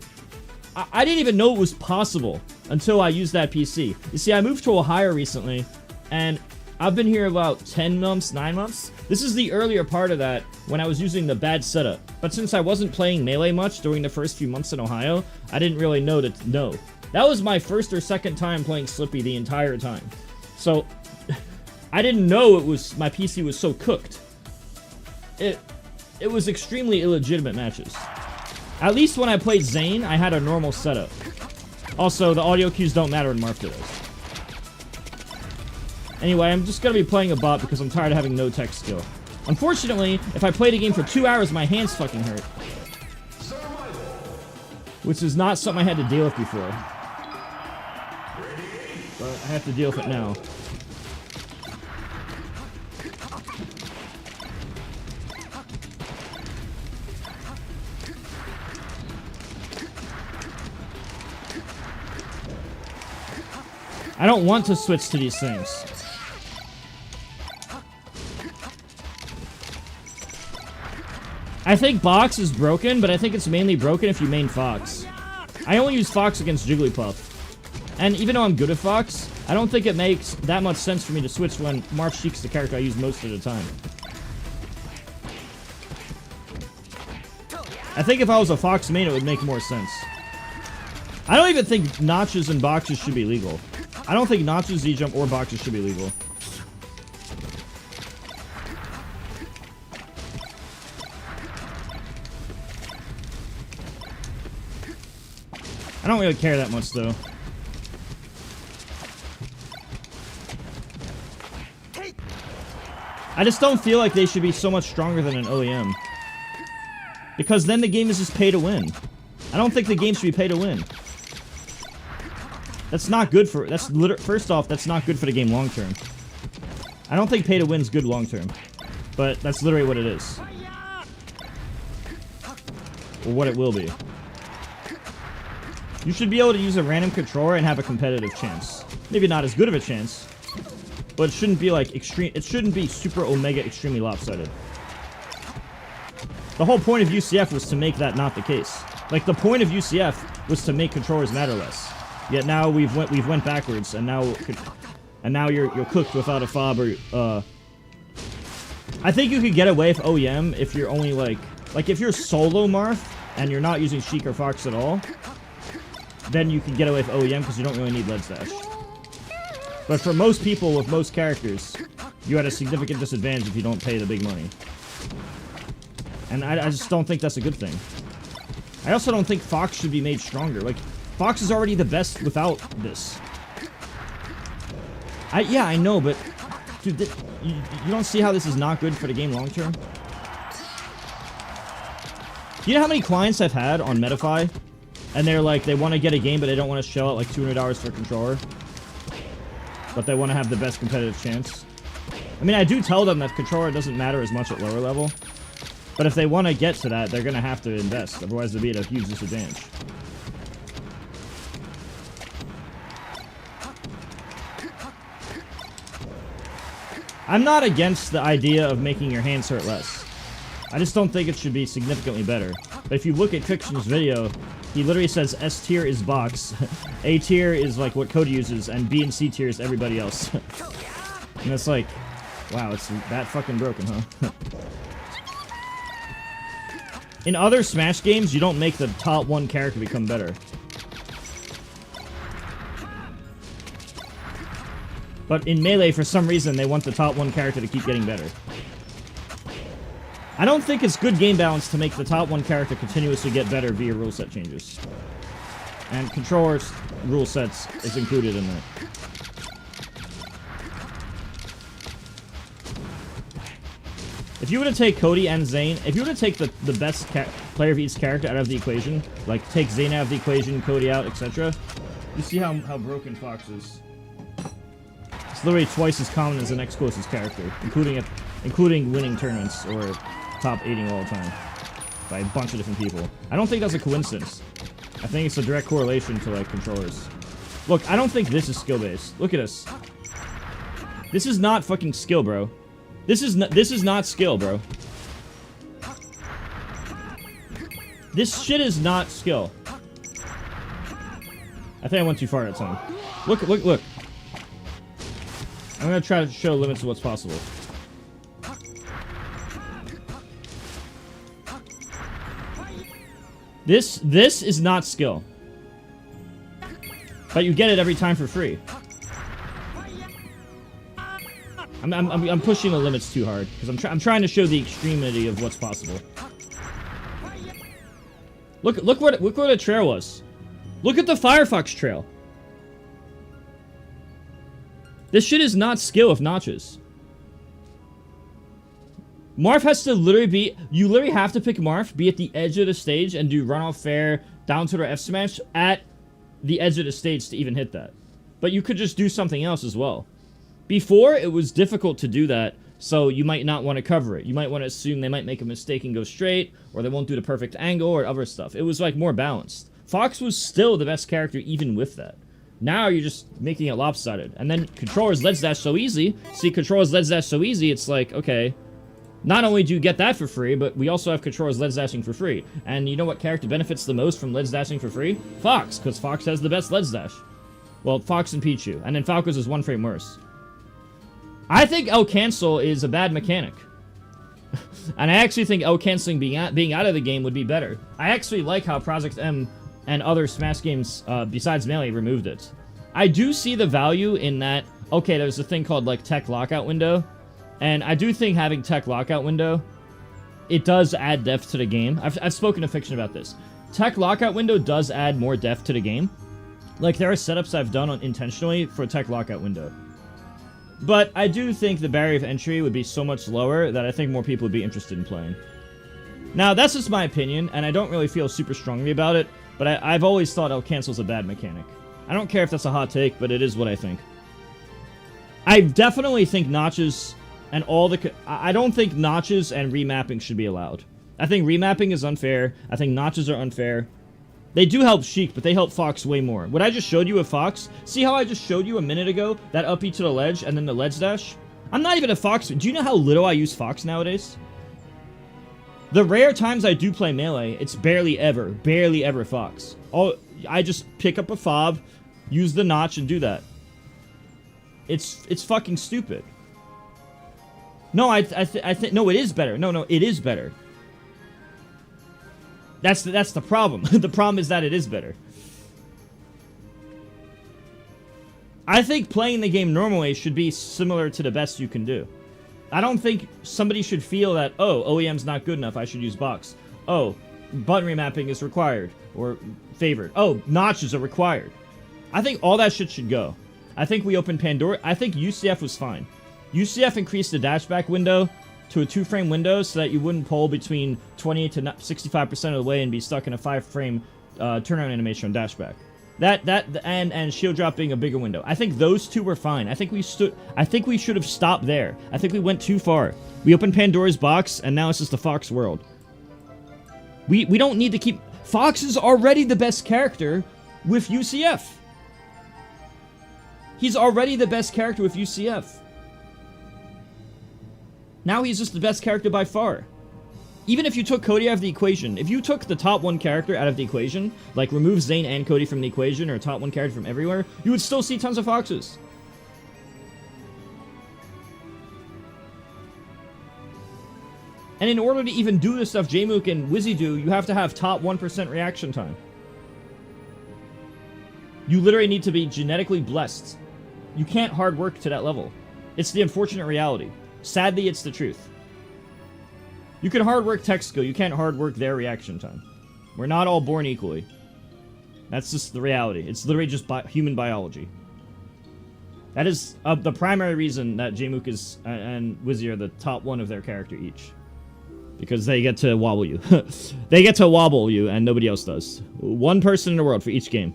I didn't even know it was possible until I used that PC. You see, I moved to Ohio recently, and I've been here about 10 months, 9 months. This is the earlier part of that when I was using the bad setup. But since I wasn't playing Melee much during the first few months in Ohio, I didn't really know to know. That was my first or second time playing Slippy the entire time. So, I didn't know my PC was so cooked. It was extremely illegitimate matches. At least when I played Zane, I had a normal setup. Also, the audio cues don't matter in Mark Does. Anyway, I'm just gonna be playing a bot because I'm tired of having no tech skill. Unfortunately, if I played a game for 2 hours, my hands fucking hurt. Which is not something I had to deal with before. But I have to deal with it now. I don't want to switch to these things. I think Box is broken, but I think it's mainly broken if you main Fox. I only use Fox against Jigglypuff. And even though I'm good at Fox, I don't think it makes that much sense for me to switch when Marth Sheik's the character I use most of the time. I think if I was a Fox main, it would make more sense. I don't even think notches and boxes should be legal. I don't think notches, Z-jump, or boxes should be legal. I don't really care that much, though. I just don't feel like they should be so much stronger than an OEM. Because then the game is just pay to win. I don't think the game should be pay to win. That's not good for... First off, that's not good for the game long term. I don't think pay to win's good long term. But that's literally what it is. Or what it will be. You should be able to use a random controller and have a competitive chance. Maybe not as good of a chance. But it shouldn't be like extreme... It shouldn't be super omega extremely lopsided. The whole point of UCF was to make that not the case. Like, the point of UCF was to make controllers matter less. Yet now we've went backwards, and now you're cooked without a fob or I think you could get away with OEM if you're only like if you're solo Marth and you're not using Sheik or Fox at all, then you can get away with OEM because you don't really need Ledge Dash. But for most people with most characters, you're at a significant disadvantage if you don't pay the big money. And I just don't think that's a good thing. I also don't think Fox should be made stronger. Like, Fox is already the best without this. Yeah, I know, but dude, you don't see how this is not good for the game long term? You know how many clients I've had on Metafy, and they're like, they want to get a game, but they don't want to shell out like $200 for a controller, but they want to have the best competitive chance. I mean, I do tell them that controller doesn't matter as much at lower level, but if they want to get to that, they're going to have to invest, otherwise they'll be at a huge disadvantage. I'm not against the idea of making your hands hurt less. I just don't think it should be significantly better. But if you look at Fiction's video, he literally says S tier is box, A tier is like what Cody uses, and B and C tier is everybody else. And it's like, wow, it's that fucking broken, huh? In other Smash games, you don't make the top one character become better. But in Melee, for some reason, they want the top one character to keep getting better. I don't think it's good game balance to make the top one character continuously get better via rule set changes. And controllers rule sets is included in that. If you were to take Cody and Zane, if you were to take the best player of each character out of the equation, like take Zane out of the equation, Cody out, etc., you see how broken Fox is. It's literally twice as common as the next closest character, including winning tournaments or top 8ing all the time by a bunch of different people. I don't think that's a coincidence. I think it's a direct correlation to like controllers. Look, I don't think this is skill based. Look at us. This is not fucking skill, bro. This is not skill, bro. This shit is not skill. I think I went too far that time. Look. I'm gonna try to show limits of what's possible. This is not skill. But you get it every time for free. I'm pushing the limits too hard because I'm trying to show the extremity of what's possible. Look what a trail was. Look at the Firefox trail. This shit is not skill with notches. Marth has to literally be... You literally have to pick Marth, be at the edge of the stage, and do runoff fair, down to the F smash at the edge of the stage to even hit that. But you could just do something else as well. Before, it was difficult to do that, so you might not want to cover it. You might want to assume they might make a mistake and go straight, or they won't do the perfect angle, or other stuff. It was, like, more balanced. Fox was still the best character even with that. Now you're just making it lopsided. And then controllers ledge dash so easy. See, controllers ledge dash so easy, it's like, okay, not only do you get that for free, but we also have controllers ledge dashing for free. And you know what character benefits the most from ledge dashing for free? Fox, because Fox has the best ledge dash. Well, Fox and Pichu. And then Falco's is one frame worse. I think L cancel is a bad mechanic. And I actually think L canceling being out of the game would be better. I actually like how Project M and other Smash games, besides Melee, removed it. I do see the value in that, okay, there's a thing called, like, Tech Lockout Window, and I do think having Tech Lockout Window, it does add depth to the game. I've spoken to Fiction about this. Tech Lockout Window does add more depth to the game. Like, there are setups I've done intentionally for Tech Lockout Window. But I do think the barrier of entry would be so much lower that I think more people would be interested in playing. Now, that's just my opinion, and I don't really feel super strongly about it, but I've always thought L cancel's a bad mechanic. I don't care if that's a hot take, but it is what I think. I definitely think notches and I don't think notches and remapping should be allowed. I think remapping is unfair. I think notches are unfair. They do help Sheik, but they help Fox way more. What I just showed you with Fox, see how I just showed you a minute ago? That up E to the ledge and then the ledge dash? I'm not even a Fox. Do you know how little I use Fox nowadays? The rare times I do play melee, it's barely ever Fox. I just pick up a fob, use the notch, and do that. It's fucking stupid. No, I think no, it is better. No, it is better. That's the problem. The problem is that it is better. I think playing the game normally should be similar to the best you can do. I don't think somebody should feel that, oh, OEM's not good enough, I should use box. Oh, button remapping is required, or favored. Oh, notches are required. I think all that shit should go. I think we opened Pandora. I think UCF was fine. UCF increased the dashback window to a 2-frame window so that you wouldn't pull between 20 to 65% of the way and be stuck in a 5-frame turnaround animation on dashback. And shield drop being a bigger window. I think those two were fine. I think we should have stopped there. I think we went too far. We opened Pandora's box, and now it's just the Fox world. We don't need to keep... Fox is already the best character with UCF. He's already the best character with UCF. Now he's just the best character by far. Even if you took Cody out of the equation, if you took the top 1 character out of the equation, like remove Zane and Cody from the equation, or top 1 character from everywhere, you would still see tons of Foxes. And in order to even do the stuff Jmook and Wizzy do, you have to have top 1% reaction time. You literally need to be genetically blessed. You can't hard work to that level. It's the unfortunate reality. Sadly, it's the truth. You can hard work tech skill, you can't hard work their reaction time. We're not all born equally. That's just the reality. It's literally just human biology. That is the primary reason that Jmook is and Wizzy are the top 1 of their character each. Because they get to wobble you. They get to wobble you, and nobody else does. 1 person in the world for each game.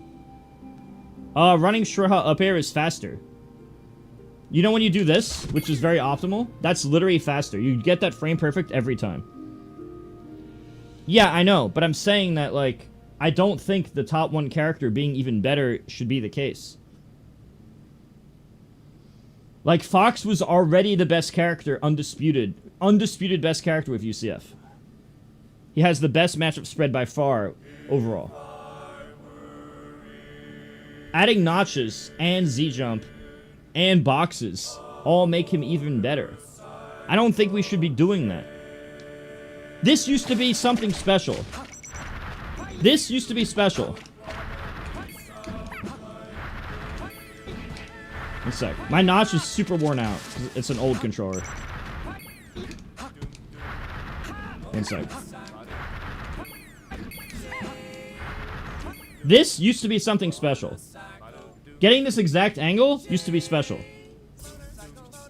Running Shroha up air is faster. You know when you do this, which is very optimal? That's literally faster. You get that frame perfect every time. Yeah, I know, but I'm saying that, like, I don't think the top 1 character being even better should be the case. Like, Fox was already the best character, undisputed best character with UCF. He has the best matchup spread by far, overall. Adding notches and Z-jump and boxes all make him even better. I don't think we should be doing that. This used to be something special. This used to be special. One sec. My notch is super worn out. It's an old controller. One sec. This used to be something special. Getting this exact angle used to be special.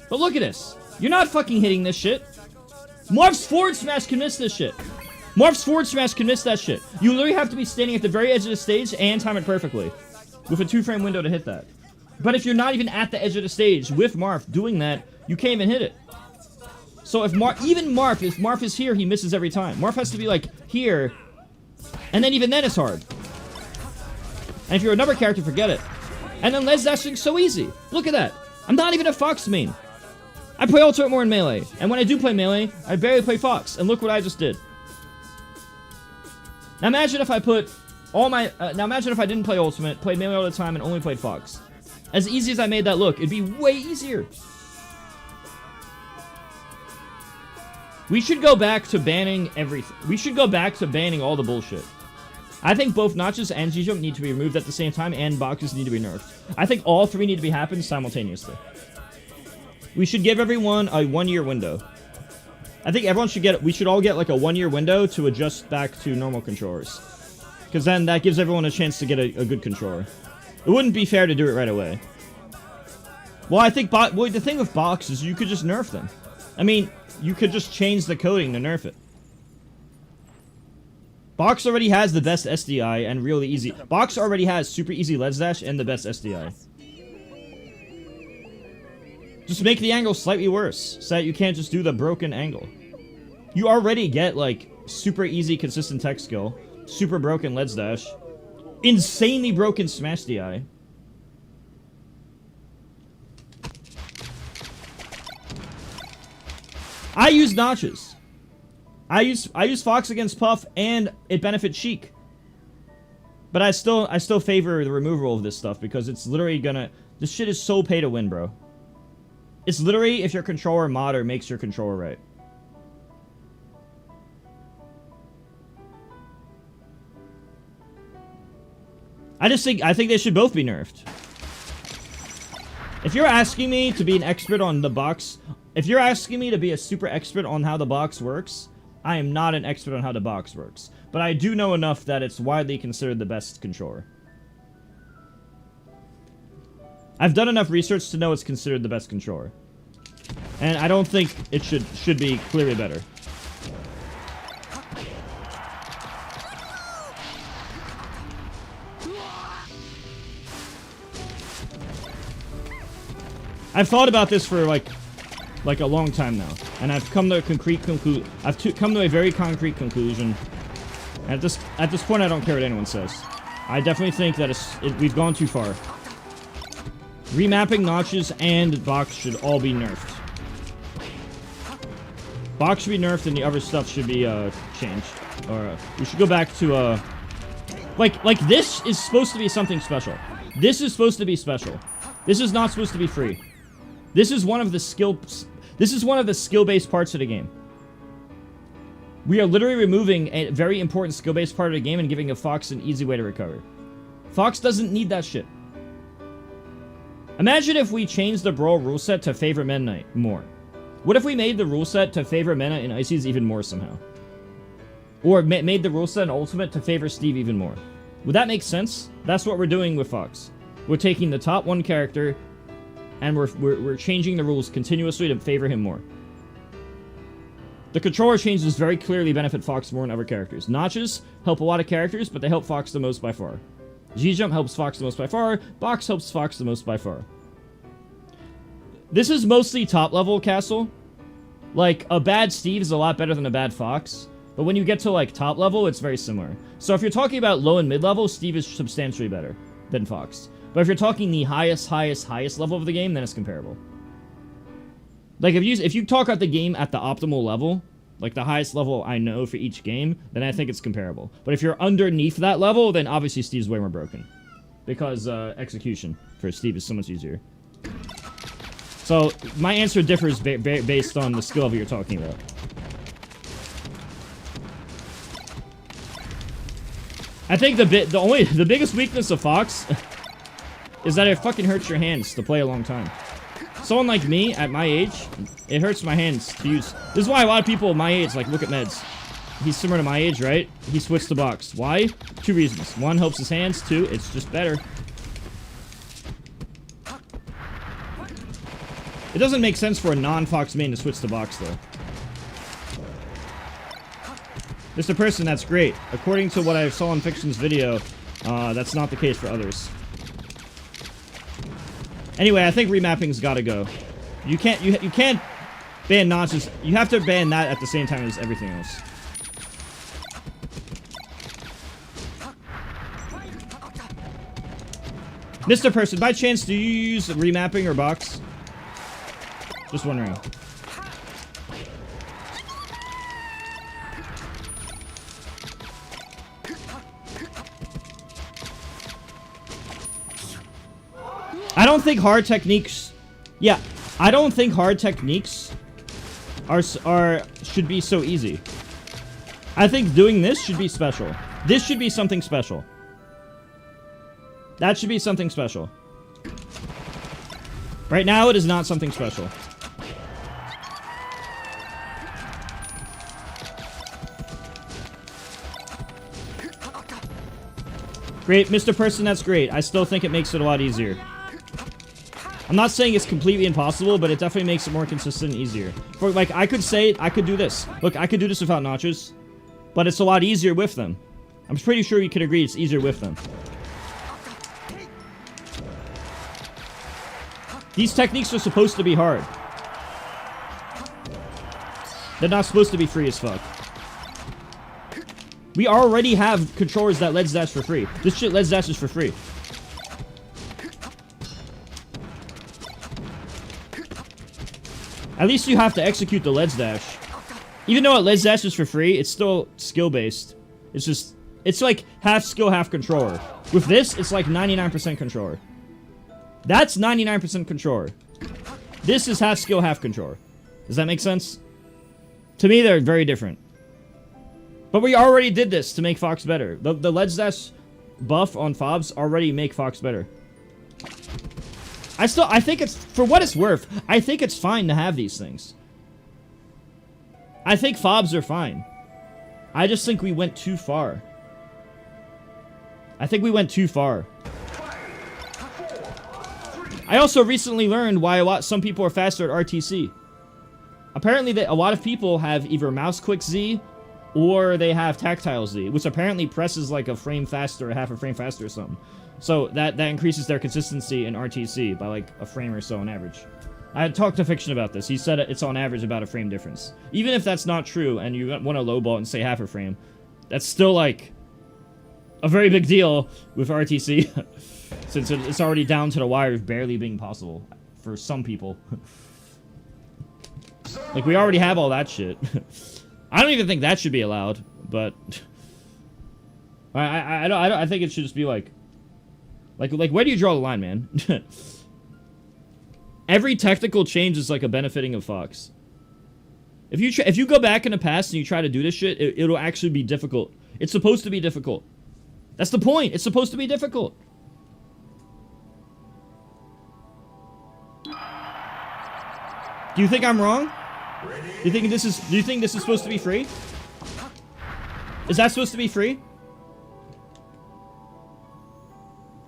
But look at this. You're not fucking hitting this shit. Morph's forward smash can miss this shit. Morph's forward smash can miss that shit. You literally have to be standing at the very edge of the stage and time it perfectly. With a 2-frame window to hit that. But if you're not even at the edge of the stage with Morph doing that, you can't even hit it. So if if Morph is here, he misses every time. Morph has to be like here, and then even then it's hard. And if you're another character, forget it. And then Les dashing's so easy. Look at that. I'm not even a Fox main. I play Ultimate more in Melee. And when I do play Melee, I barely play Fox. And look what I just did. Now imagine if I put all my... now imagine if I didn't play Ultimate, played Melee all the time, and only played Fox. As easy as I made that look, it'd be way easier. We should go back to banning everything. We should go back to banning all the bullshit. I think both notches and Z-jump need to be removed at the same time, and boxes need to be nerfed. I think all 3 need to be happening simultaneously. We should give everyone a 1-year window. I think everyone should get... We should all get like a 1-year window to adjust back to normal controllers. Because then that gives everyone a chance to get a good controller. It wouldn't be fair to do it right away. Well, I think... Well, the thing with box is you could just nerf them. I mean, you could just change the coding to nerf it. Box already has the best SDI and really easy... Box already has super easy ledge dash and the best SDI. Just make the angle slightly worse, so that you can't just do the broken angle. You already get, like, super easy consistent tech skill, super broken ledge dash, insanely broken smash DI. I use notches. I use Fox against Puff, and it benefits Sheik. But I still favor the removal of this stuff because it's literally gonna. This shit is so pay to win, bro. It's literally if your controller modder makes your controller right. I think they should both be nerfed. If you're asking me to be an expert on the box, if you're asking me to be a super expert on how the box works, I am not an expert on how the box works. But I do know enough that it's widely considered the best controller. I've done enough research to know it's considered the best controller. And I don't think it should be clearly better. I've thought about this for like a long time now, and I've come to a come to a very concrete conclusion. And at this point, I don't care what anyone says. I definitely think that we've gone too far. Remapping notches and box should all be nerfed. Box should be nerfed, and the other stuff should be changed. Or we should go back to like this is supposed to be something special. This is supposed to be special. This is not supposed to be free. This is one of the skill-based parts of the game. We are literally removing a very important skill-based part of the game and giving a Fox an easy way to recover. Fox doesn't need that shit. Imagine if we changed the Brawl rule set to favor Meta Knight more. What if we made the rule set to favor Meta and Ices even more somehow? Or made the rule set and Ultimate to favor Steve even more? Would that make sense? That's what we're doing with Fox. We're taking the top one character, and we're changing the rules continuously to favor him more. The controller changes very clearly benefit Fox more than other characters. Notches help a lot of characters, but they help Fox the most by far. G-Jump helps Fox the most by far. Box helps Fox the most by far. This is mostly top level Castle. Like, a bad Steve is a lot better than a bad Fox. But when you get to, like, top level, it's very similar. So if you're talking about low and mid level, Steve is substantially better than Fox. But if you're talking the highest level of the game, then it's comparable. Like, if you talk about the game at the optimal level, like the highest level I know for each game, then I think it's comparable. But if you're underneath that level, then obviously Steve's way more broken. Because execution for Steve is so much easier. So, my answer differs based on the skill level you're talking about. I think the biggest weakness of Fox is that it fucking hurts your hands to play a long time. Someone like me, at my age, it hurts my hands to use. This is why a lot of people my age, like, look at Meds. He's similar to my age, right? He switched to box. Why? 2 reasons. 1, helps his hands. 2, it's just better. It doesn't make sense for a non-Fox main to switch to box, though. Mr. Person, that's great. According to what I saw in Fiction's video, that's not the case for others. Anyway, I think remapping's gotta go. You can't ban notches. You have to ban that at the same time as everything else. Mr. Person, by chance, do you use remapping or box? Just wondering. I don't think hard techniques... Yeah, I don't think hard techniques should be so easy. I think doing this should be special. This should be something special. That should be something special. Right now, it is not something special. Great, Mr. Person, that's great. I still think it makes it a lot easier. I'm not saying it's completely impossible, but it definitely makes it more consistent and easier. For, like, I could do this. Look, I could do this without notches, but it's a lot easier with them. I'm pretty sure you can agree it's easier with them. These techniques are supposed to be hard. They're not supposed to be free as fuck. We already have controllers that Let's Dash for free. This shit Let's Dash is for free. At least you have to execute the Let's Dash. Even though it Let's Dash is for free, it's still skill-based. It's just... It's like half skill, half controller. With this, it's like 99% controller. That's 99% controller. This is half skill, half controller. Does that make sense? To me, they're very different. But we already did this to make Fox better. The Let's Dash buff on fobs already make Fox better. I think it's... For what it's worth, I think it's fine to have these things. I think fobs are fine. I just think we went too far. I think we went too far. I also recently learned why some people are faster at RTC. Apparently, a lot of people have either mouse click Z or they have tactile Z, which apparently presses like a frame faster, or half a frame faster or something. So that increases their consistency in RTC by like a frame or so on average. I had talked to Fiction about this. He said it's on average about a frame difference. Even if that's not true and you want to lowball it and say half a frame, that's still like a very big deal with RTC. Since it's already down to the wire barely being possible for some people. Like, we already have all that shit. I don't even think that should be allowed, but... I think it should just be like, where do you draw the line, man? Every technical change is like a benefiting of Fox. If you go back in the past and you try to do this shit, it'll actually be difficult. It's supposed to be difficult. That's the point. It's supposed to be difficult. Do you think I'm wrong? Do you think this is supposed to be free? Is that supposed to be free?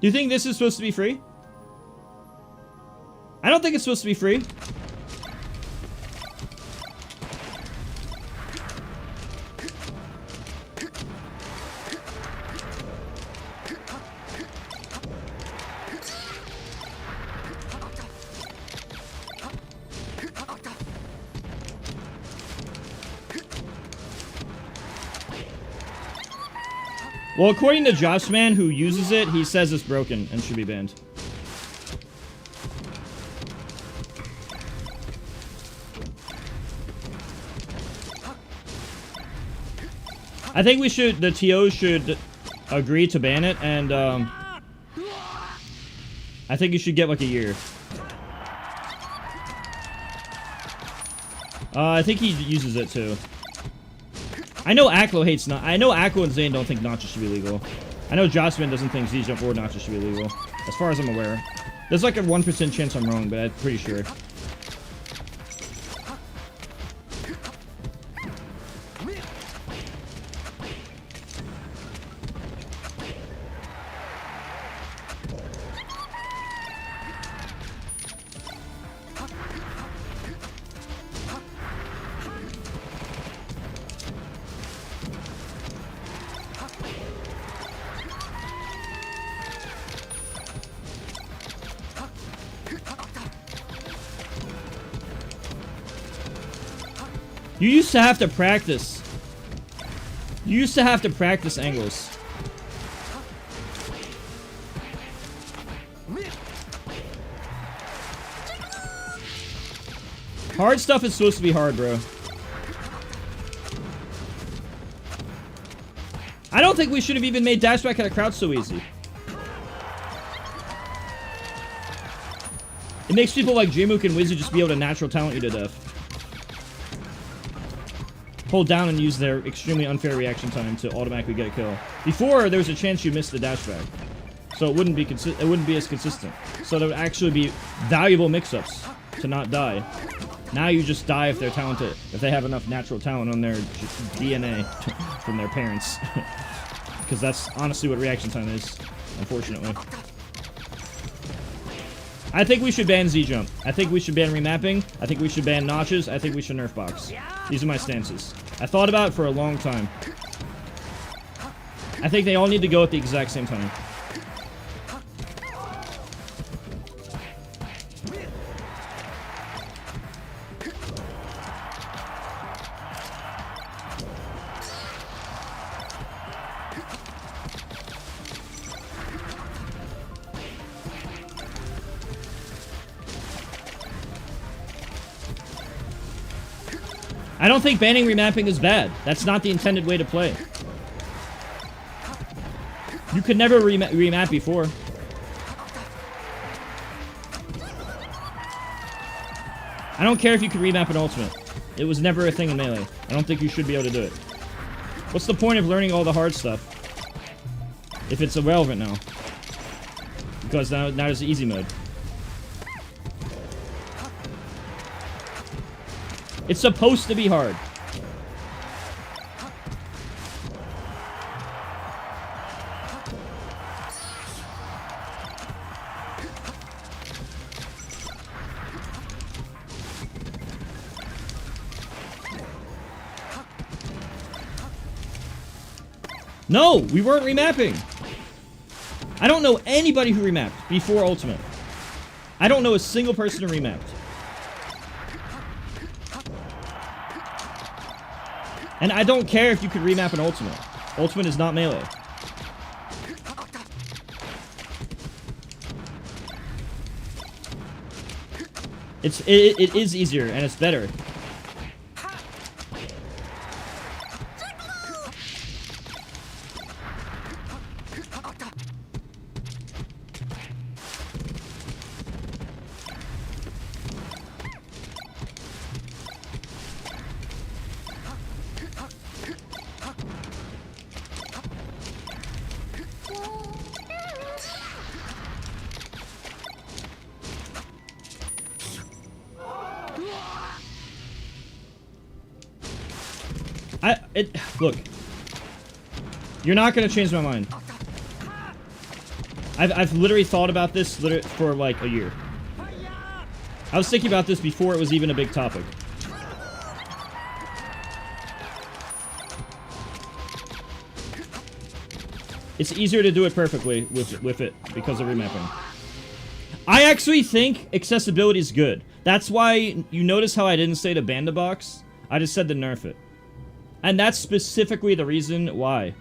Do you think this is supposed to be free? I don't think it's supposed to be free. Well, according to Josh Man, who uses it, he says it's broken and should be banned. I think the TOs should agree to ban it, and, I think you should get, like, a year. I think he uses it, too. I know Aklo hates I know Aklo and Zane don't think notches should be legal. I know Jossman doesn't think Z-Jump or notches should be legal. As far as I'm aware. There's like a 1% chance I'm wrong, but I'm pretty sure. You used to have to practice. You used to have to practice angles. Hard stuff is supposed to be hard, bro. I don't think we should have even made dash back at a crouch so easy. It makes people like Jmook and Wizzy just be able to natural talent you to death. Hold down and use their extremely unfair reaction time to automatically get a kill. Before, there was a chance you missed the dash back. So it wouldn't be as consistent. So there would actually be valuable mix-ups to not die. Now you just die if they're talented, if they have enough natural talent on their DNA from their parents. Because that's honestly what reaction time is, unfortunately. I think we should ban Z-Jump. I think we should ban remapping. I think we should ban notches. I think we should nerf box. These are my stances. I thought about it for a long time. I think they all need to go at the exact same time. I don't think banning remapping is bad. That's not the intended way to play. You could never remap before. I don't care if you could remap an ultimate. It was never a thing in Melee. I don't think you should be able to do it. What's the point of learning all the hard stuff if it's irrelevant now? Because now there's easy mode. It's supposed to be hard. No, we weren't remapping. I don't know anybody who remapped before Ultimate. I don't know a single person who remapped. And I don't care if you could remap an Ultimate. Ultimate is not Melee. It is easier and it's better. Look, you're not gonna change my mind. I've literally thought about this for like a year. I was thinking about this before it was even a big topic. It's easier to do it perfectly with it because of remapping. I actually think accessibility is good. That's why you notice how I didn't say to ban the box. I just said to nerf it. And that's specifically the reason why.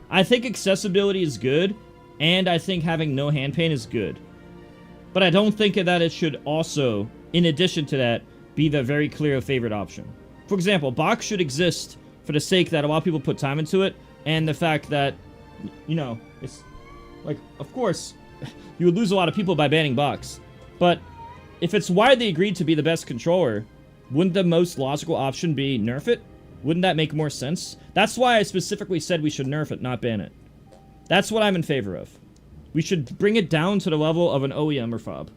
I think accessibility is good, and I think having no hand pain is good. But I don't think that it should also, in addition to that, be the very clear favorite option. For example, box should exist for the sake that a lot of people put time into it, and the fact that, you know, it's like, of course, you would lose a lot of people by banning box. But if it's widely agreed to be the best controller, wouldn't the most logical option be nerf it? Wouldn't that make more sense? That's why I specifically said we should nerf it, not ban it. That's what I'm in favor of. We should bring it down to the level of an OEM or FOB.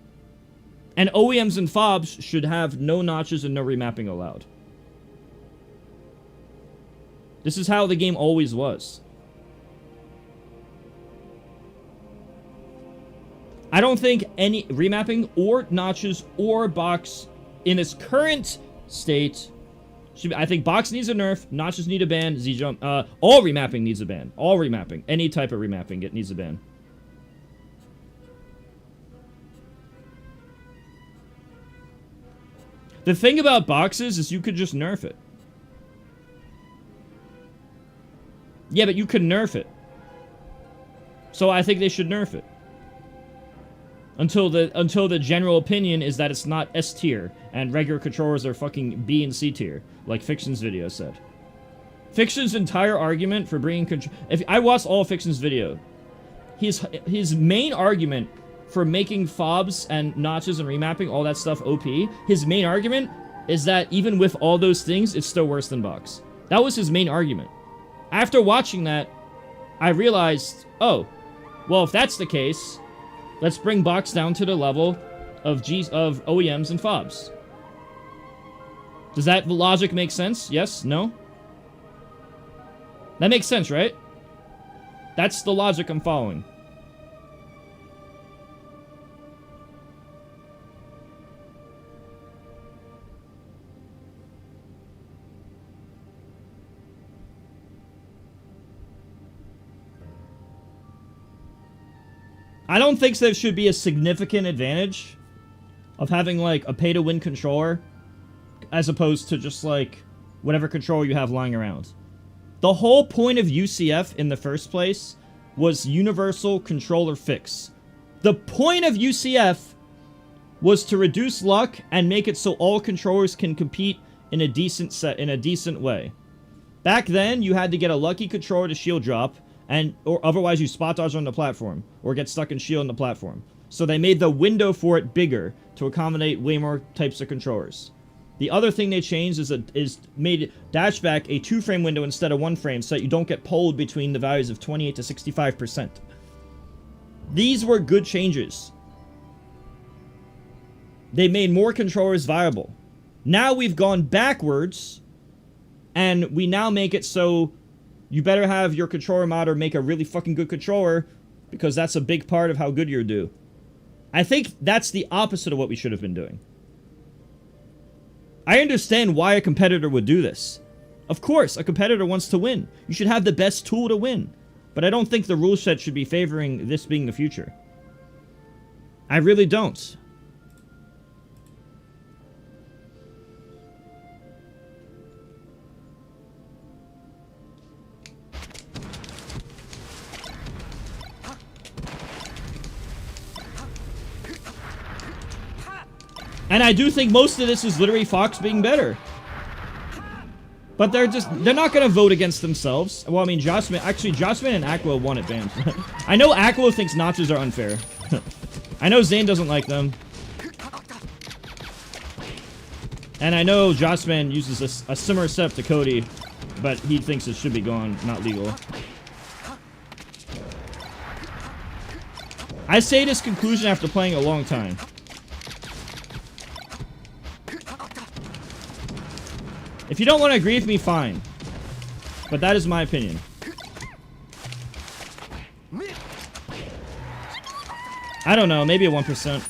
And OEMs and FOBs should have no notches and no remapping allowed. This is how the game always was. I don't think any remapping or notches or box in its current state should be. I think box needs a nerf, notches need a ban, Z-jump, all remapping needs a ban. All remapping. Any type of remapping, it needs a ban. The thing about boxes is you could just nerf it. Yeah, but you could nerf it. So I think they should nerf it. Until the general opinion is that it's not S tier and regular controllers are fucking B and C tier, like Fiction's video said. Fiction's entire argument for bringing control. If I watched all Fiction's video, his main argument for making fobs and notches and remapping all that stuff OP, his main argument is that even with all those things, it's still worse than box. That was his main argument. After watching that, I realized, oh, well, if that's the case, let's bring box down to the level of OEMs and FOBs. Does that logic make sense? Yes? No? That makes sense, right? That's the logic I'm following. I don't think there should be a significant advantage of having, like, a pay-to-win controller as opposed to just, like, whatever controller you have lying around. The whole point of UCF in the first place was universal controller fix. The point of UCF was to reduce luck and make it so all controllers can compete in a decent way. Back then, you had to get a lucky controller to shield drop, or otherwise you spot dodge on the platform, or get stuck in shield on the platform. So they made the window for it bigger to accommodate way more types of controllers. The other thing they changed is made dashback a 2-frame window instead of 1 frame, so that you don't get pulled between the values of 28 to 65%. These were good changes. They made more controllers viable. Now we've gone backwards, and we now make it so you better have your controller modder make a really fucking good controller, because that's a big part of how good you're due. I think that's the opposite of what we should have been doing. I understand why a competitor would do this. Of course, a competitor wants to win. You should have the best tool to win. But I don't think the rule set should be favoring this being the future. I really don't. And I do think most of this is literally Fox being better. But they're not going to vote against themselves. Well, I mean, Jossman and Aqua won it, banned. I know Aqua thinks notches are unfair. I know Zane doesn't like them. And I know Jossman uses a similar setup to Cody, but he thinks it should be gone, not legal. I say this conclusion after playing a long time. If you don't want to agree with me, fine. But that is my opinion. I don't know, maybe a 1%.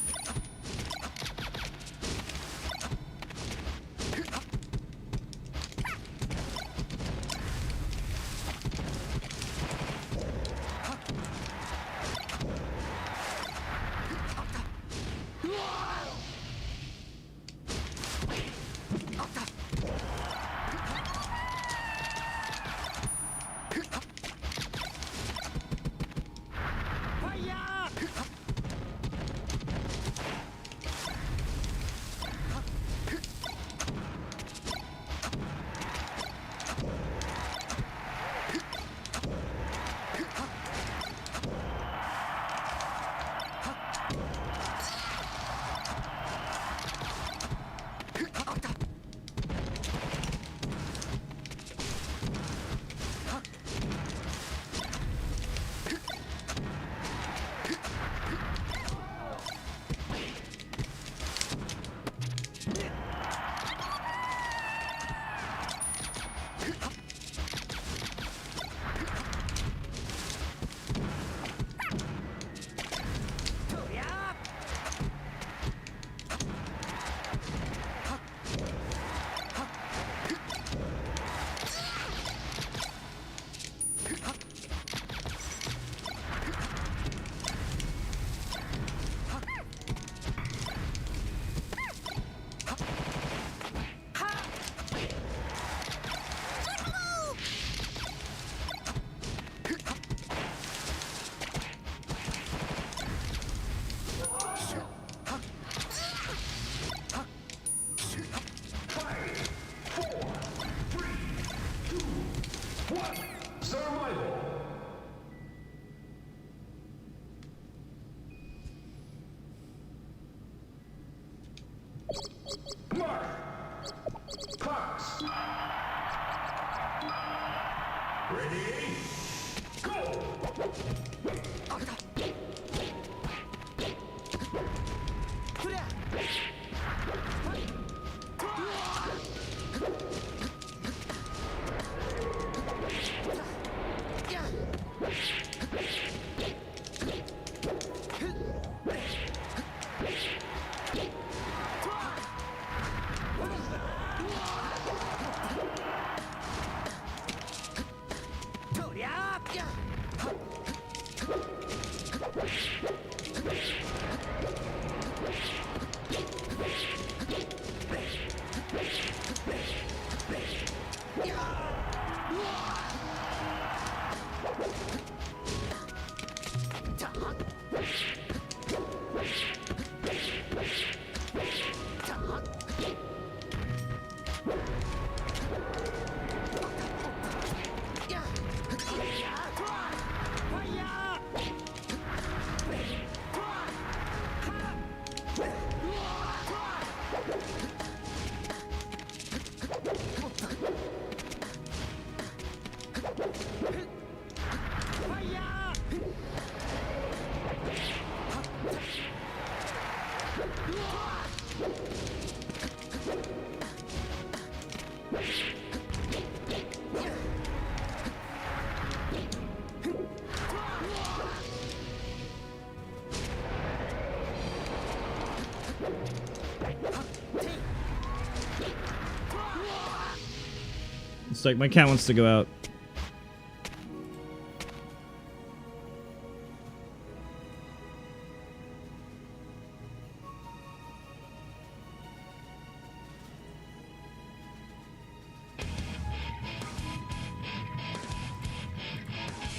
It's like my cat wants to go out.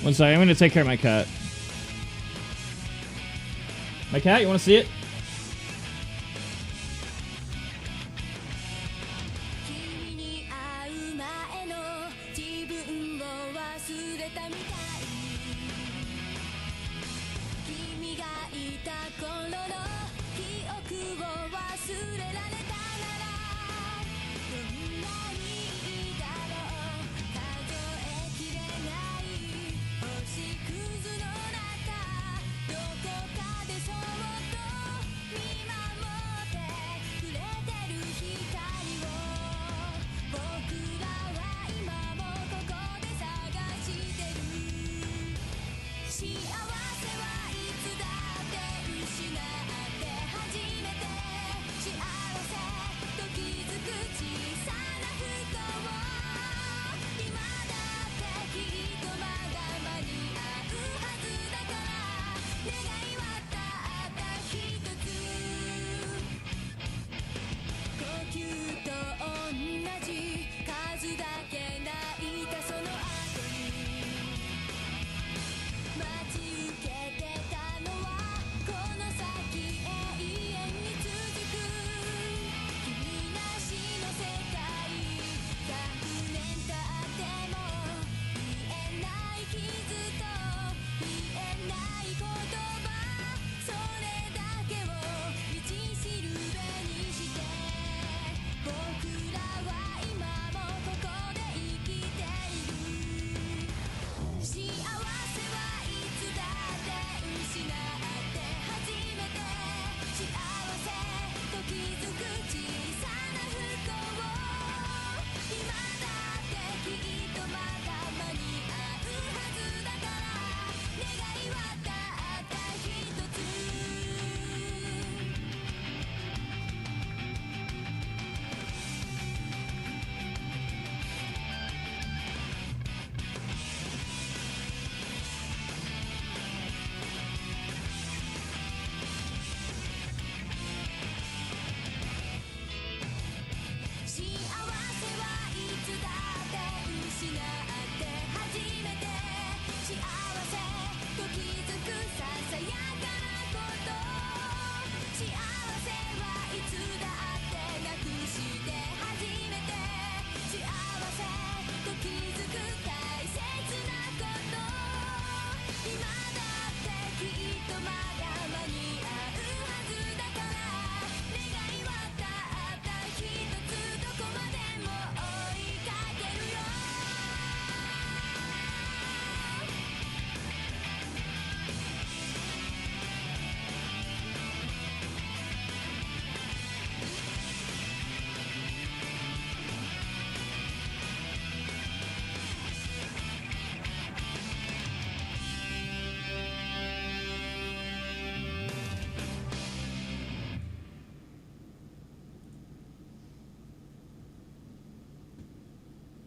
One second, I'm gonna take care of my cat. My cat, you wanna see it?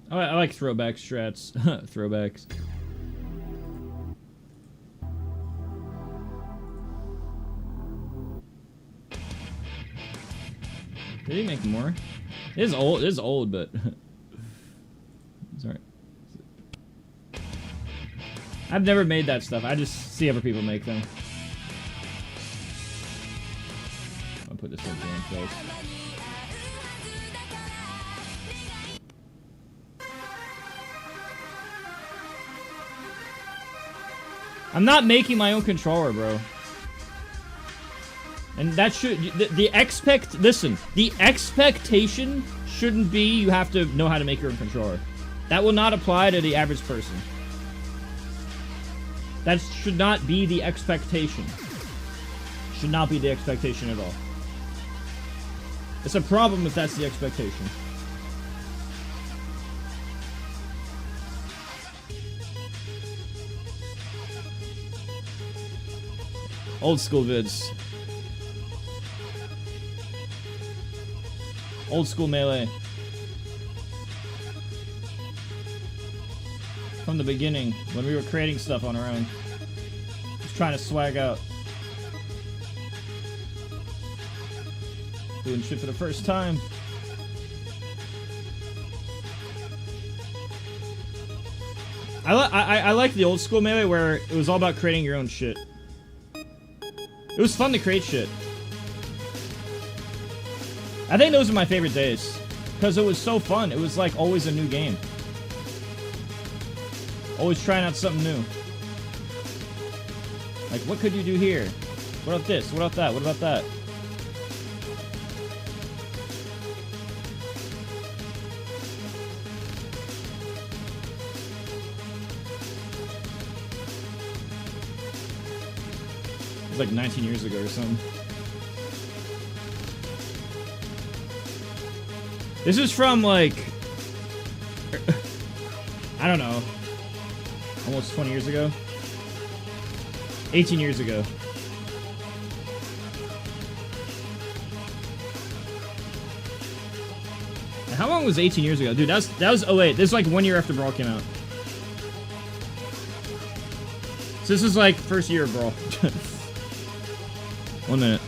I like throwback strats. Throwbacks. Did he make more? It is old. It is old, but sorry. I've never made that stuff. I just see other people make them. I'll put this in place. I'm not making my own controller, bro. And that should the expectation shouldn't be you have to know how to make your own controller. That will not apply to the average person. That should not be the expectation. Should not be the expectation at all. It's a problem if that's the expectation. Old school vids. Old school melee. From the beginning, when we were creating stuff on our own. Just trying to swag out. Doing shit for the first time. I like the old school melee where it was all about creating your own shit. It was fun to create shit. I think those are my favorite days. Because it was so fun. It was like always a new game. Always trying out something new. Like, what could you do here? What about this? What about that? What about that? It was like 19 years ago or something. This is from like I don't know, almost 20 years ago, 18 years ago. Now, how long was 18 years ago, dude? That was oh wait, this is like 1 year after Brawl came out. So this is like first year of Brawl. 1 minute.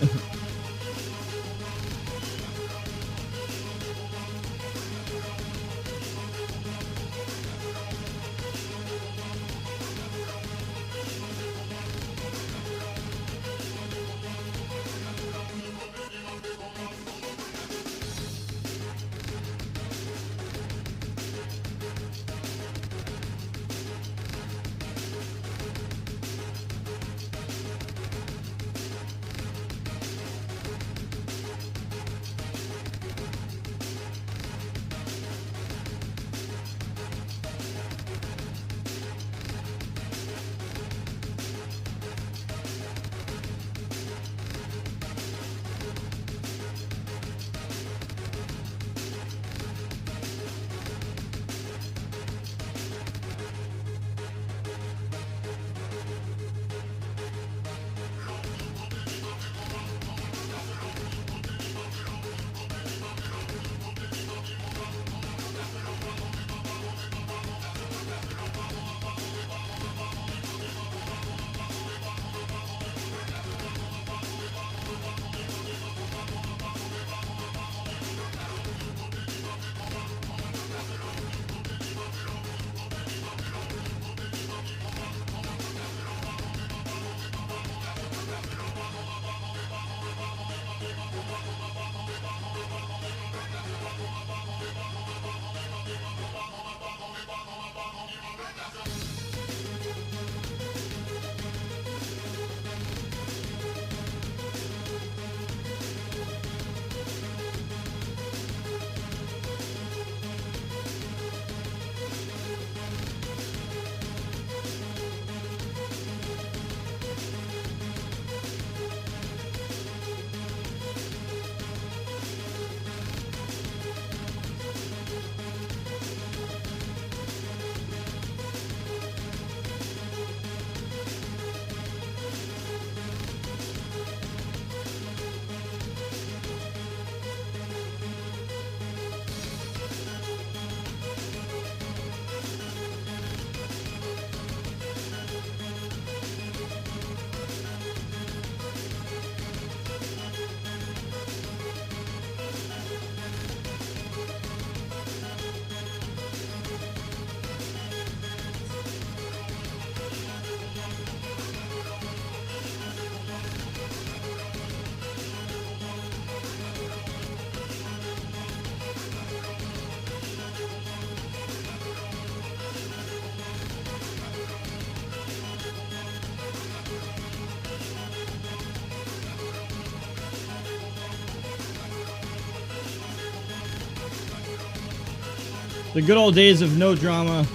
The good old days of no drama.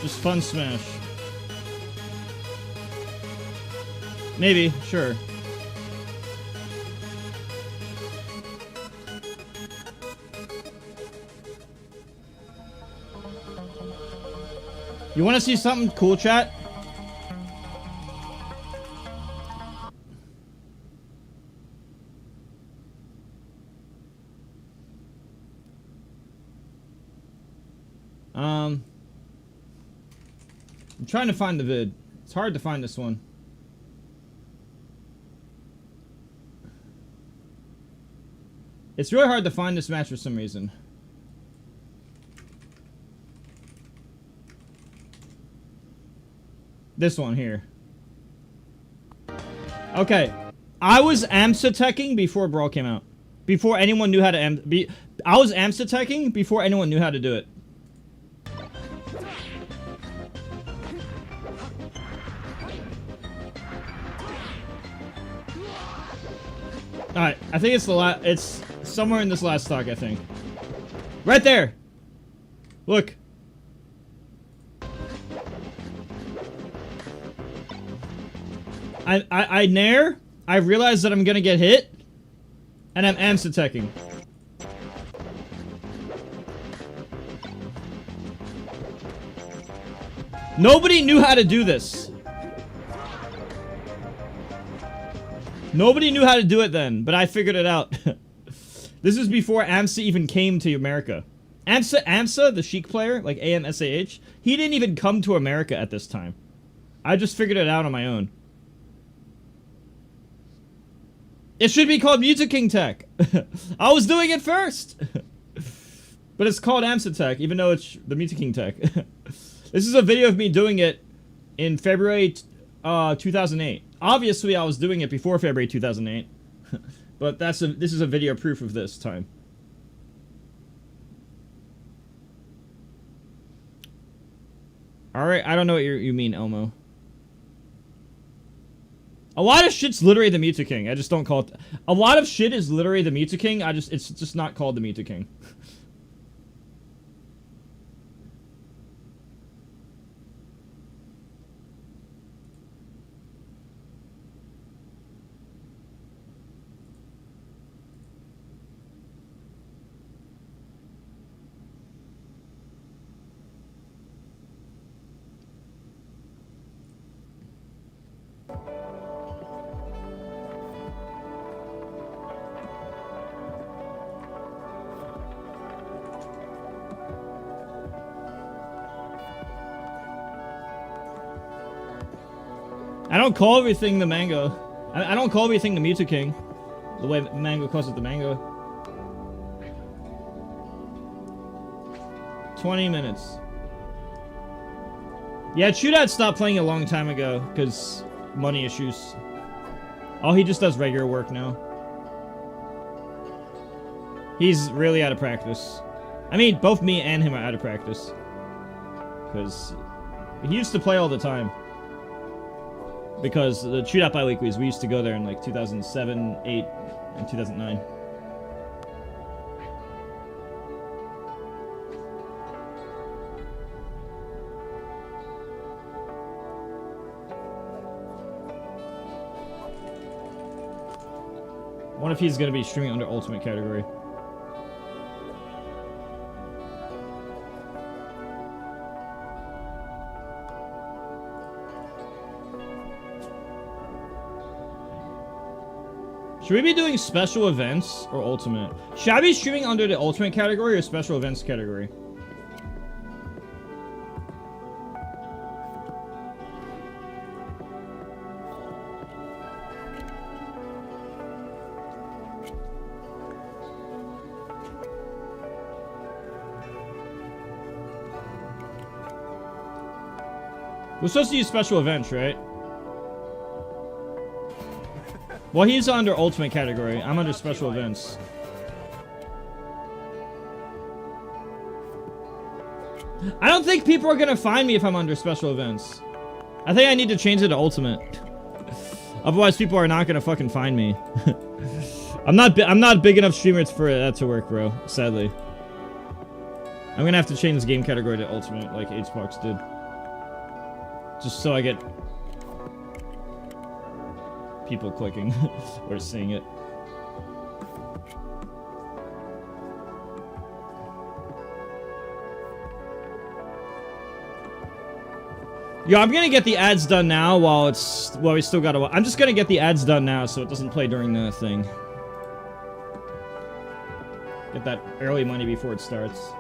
Just fun smash. Maybe, sure. You want to see something cool, chat? I'm trying to find the vid. It's hard to find this one. It's really hard to find this match for some reason. This one here. Okay. I was AMSA-teching before Brawl came out. Before anyone knew how to I was AMSA-teching before anyone knew how to do it. Alright, I think it's the it's somewhere in this last stock, I think. Right there! Look. I nair, I realize that I'm gonna get hit, and I'm AMSA-teching. Nobody knew how to do this. Nobody knew how to do it then, but I figured it out. This is before AMSA even came to America. AMSA, the Sheik player, like AMSAH, he didn't even come to America at this time. I just figured it out on my own. It should be called Music King Tech. I was doing it first. But it's called AMSA Tech, even though it's the Music King Tech. This is a video of me doing it in February 2008. Obviously, I was doing it before February 2008. But this is a video proof of this time. Alright, I don't know what you mean, Elmo. A lot of shit's literally the Mewtwo King. I just don't call it... A lot of shit is literally the Mewtwo King. It's just not called the Mewtwo King. I don't call everything the mango. I don't call everything the Mewtwo King. The way mango calls it the mango. 20 minutes. Yeah, Shootout stopped playing a long time ago because money issues. Oh, he just does regular work now. He's really out of practice. I mean, both me and him are out of practice. Because he used to play all the time. Because the Shootout Bi-Weeklies, we used to go there in like 2007, 8, and 2009. I wonder if he's going to be streaming under Ultimate category. Should we be doing special events or ultimate? Should I be streaming under the ultimate category or special events category? We're supposed to use special events, right? Well, he's under ultimate category. I'm under special events. I don't think people are gonna find me if I'm under special events. I think I need to change it to ultimate. Otherwise, people are not gonna fucking find me. I'm not big enough streamer for that to work, bro. Sadly. I'm gonna have to change this game category to Ultimate, like HBox did. Just so I get people clicking or seeing it. Yo, I'm gonna get the ads done now while we still gotta. I'm just gonna get the ads done now so it doesn't play during the thing. Get that early money before it starts.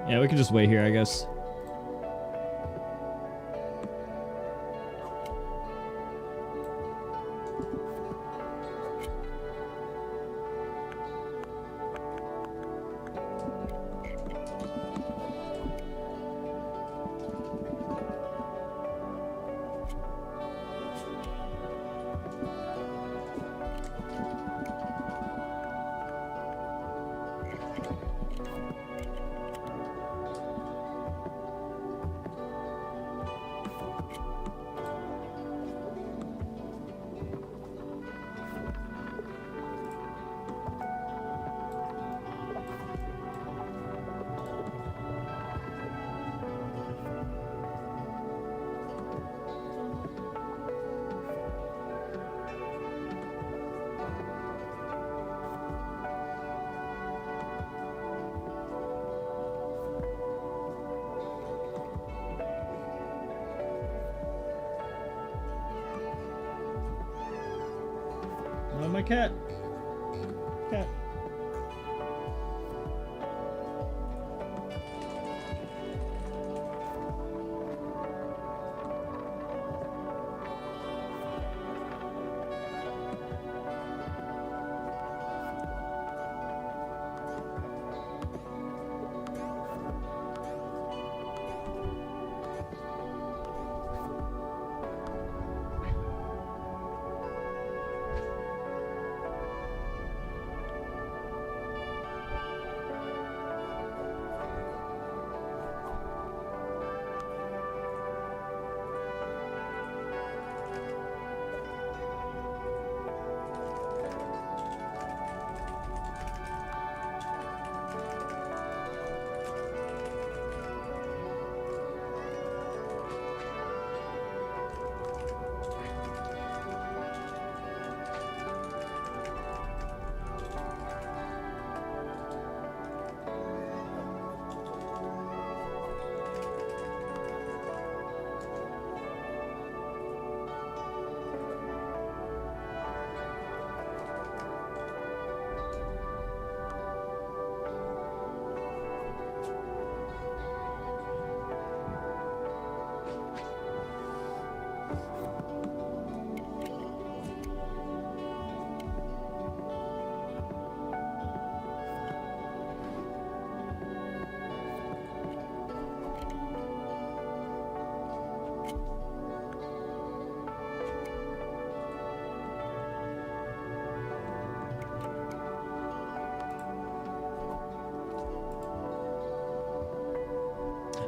Yeah, we can just wait here, I guess. Oh, my cat. Cat.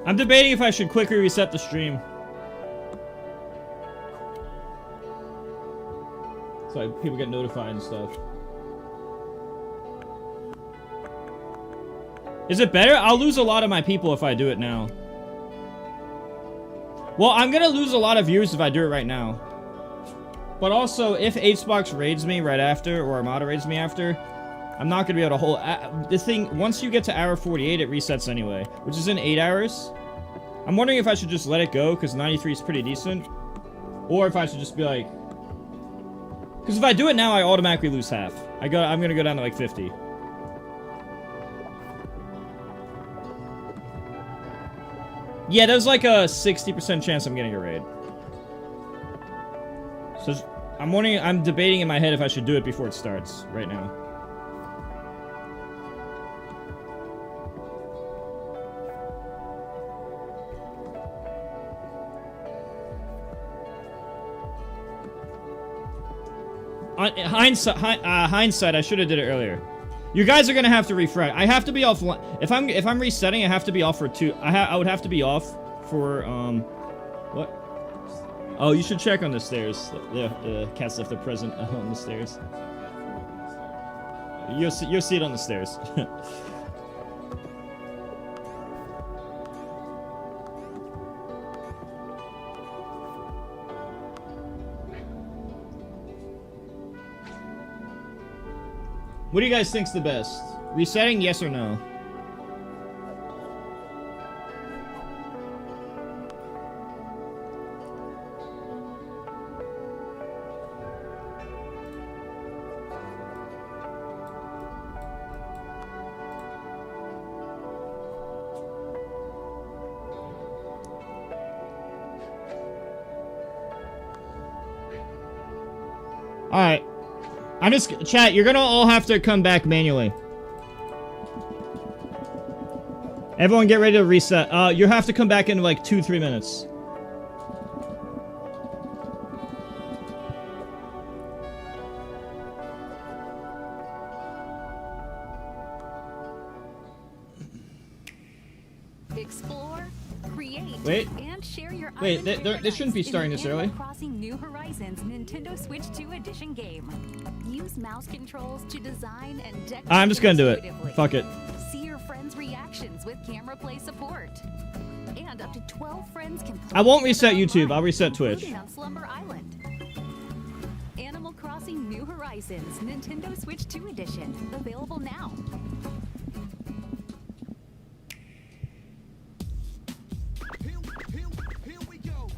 I'm debating if I should quickly reset the stream. So people get notified and stuff. Is it better? I'll lose a lot of my people if I do it now. Well, I'm gonna lose a lot of viewers if I do it right now. But also, if HBox raids me right after, or Armada raids me after, I'm not gonna be able to hold... this thing, once you get to hour 48, it resets anyway, which is in 8 hours. I'm wondering if I should just let it go, because 93 is pretty decent. Or if I should just be like... Because if I do it now, I automatically lose half. I'm gonna go down to like 50. Yeah, there's like a 60% chance I'm getting a raid. So I'm debating in my head if I should do it before it starts right now. Hindsight, I should have did it earlier. You guys are gonna have to refresh. I have to be off. If I'm resetting, I have to be off for 2. I would have to be off for what? Oh, you should check on the stairs. The cats left the present on the stairs. You'll see it on the stairs. What do you guys think's the best? Resetting, yes or no? Alright. I'm just... Chat, you're gonna all have to come back manually. Everyone get ready to reset. You have to come back in like 2-3 minutes. Explore, create, Wait. and share your Wait, they shouldn't be starting this early. Crossing New Horizons Nintendo Switch 2 Edition game. Use mouse controls to design and decorate. I'm just gonna do it. intuitively. Fuck it. See your friends' reactions with camera play support. And up to 12 friends can play I won't reset online, YouTube. I'll reset Twitch. including on Slumber Island. Animal Crossing New Horizons Nintendo Switch 2 Edition. Available now. Here we go.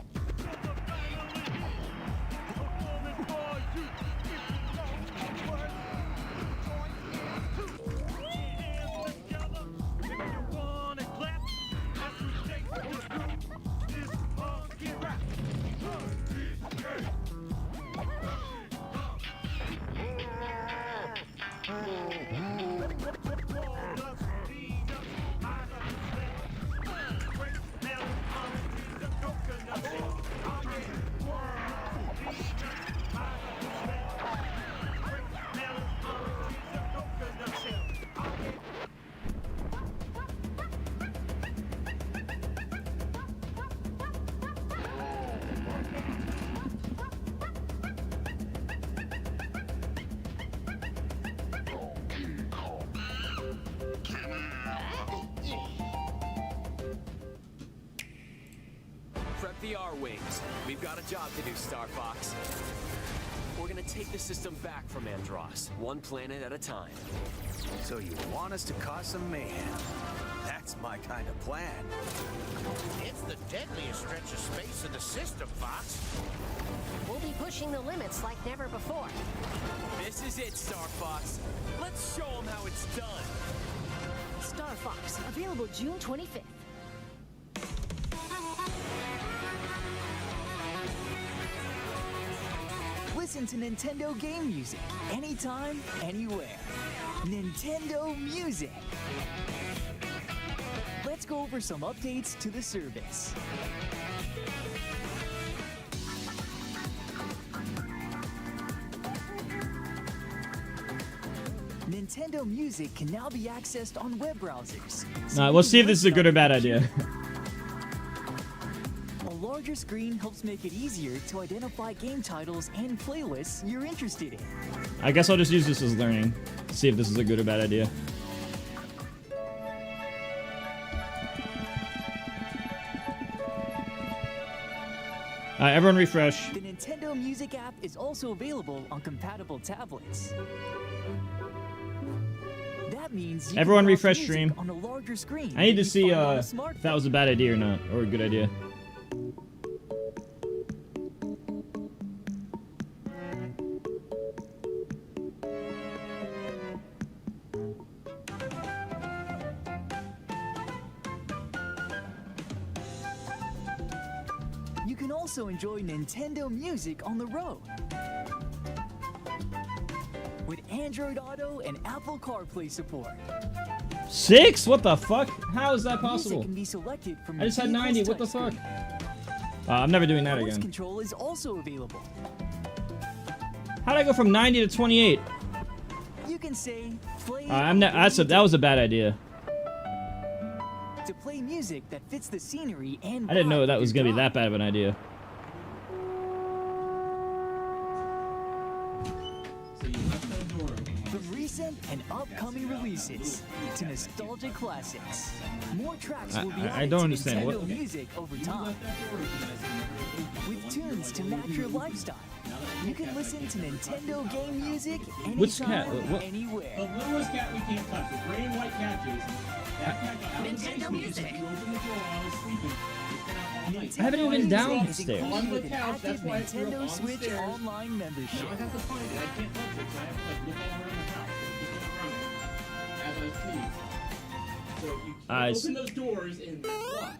Prep the R-Wings. We've got a job to do, Star Fox. We're gonna take the system back from Andross, one planet at a time. So you want us to cause some mayhem? That's my kind of plan. It's the deadliest stretch of space in the system, Fox. We'll be pushing the limits like never before. This is it, Star Fox. Let's show them how it's done. Star Fox, available June 25th. Listen to Nintendo game music anytime, anywhere. Nintendo Music. Let's go over some updates to the service. Nintendo Music can now be accessed on web browsers. Alright, we'll see if this is a good or bad idea. larger screen helps make it easier to identify game titles and playlists you're interested in. I guess I'll just use this as learning. See if this is a good or bad idea. Everyone refresh. The Nintendo Music app is also available on compatible tablets. That means you Everyone can watch refresh music stream. on a larger screen I need than to you see find on a if smartphone. that was a bad idea or not, or a good idea. You can also enjoy Nintendo Music on the road. With Android Auto and Apple CarPlay support. 6? What the fuck? How is that possible? Music can be selected from I just had the 90. What the fuck? I'm never doing that Voice again. control is also available. How'd I go from 90 to 28? You can say play. That was a bad idea. To play music that fits the scenery and I didn't know vibe that of was your gonna be that drive. bad of an idea. From recent and upcoming releases to nostalgic classics, more tracks will be I added don't to understand. Nintendo What- Music over time. With tunes to match your lifestyle, you can listen to Nintendo game music anytime, Which cat? What- anywhere. The littlest cat we can't touch, the gray and white cat, Jason. That cat got out of the Nintendo basement. Music. You opened the door while I was sleeping. It's been out all night. I haven't even been Music down is the stairs. included On the with an couch, active that's why I threw up Nintendo on the Switch stairs. online membership. Now I have to find it. I can't touch it, so I have to like look all around the house, like, looking around it as I sneeze. So you I open those doors and that's why.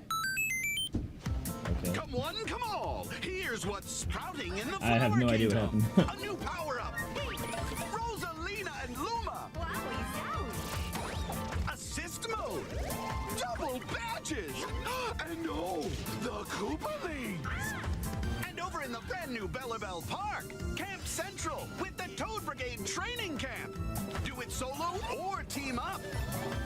Okay. Come one, come all. Here's what's sprouting in the I have no Flower idea what Kingdom. happened. A new power-up. Rosalina and Luma. Wowie zowie. Assist mode. Double badges. And oh, the Koopalings. And over in the brand new Bellabelle Park, Camp Central with the Toad Brigade training camp. Do it solo or team up.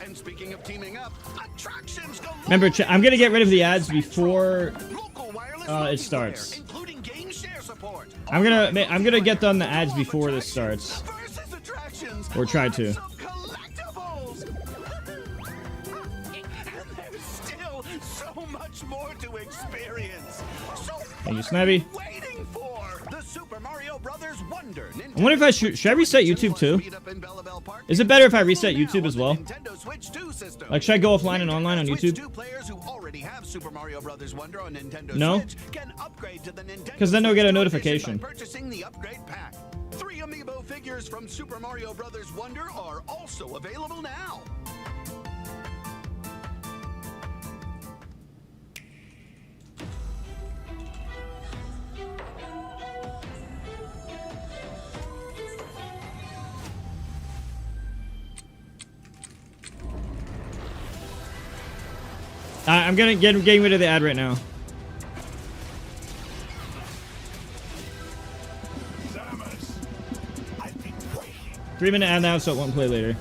And speaking of teaming up, attractions galore. Remember, I'm gonna get rid of the ads before Local wireless it starts. including game share support. I'm gonna get done the ads before this starts, Versus attractions. or try to. Some collectibles. And there's still so much more to experience. So Thank you, what Snabby. are you waiting for? The Super Mario Brothers Wonder. I wonder if I should I reset YouTube too? Is it better if I reset YouTube as well? Like, should I go offline and online on YouTube? Players who already have Super Mario Brothers Wonder on Nintendo No. Switch can upgrade to the Nintendo 'Cause then they'll get a Switch notification. by purchasing the upgrade pack. 3 amiibo figures from Super Mario Brothers Wonder are also available now. I'm gonna getting rid of the ad right now. Samus, I've been waiting. 3-minute ad now, so it won't play later.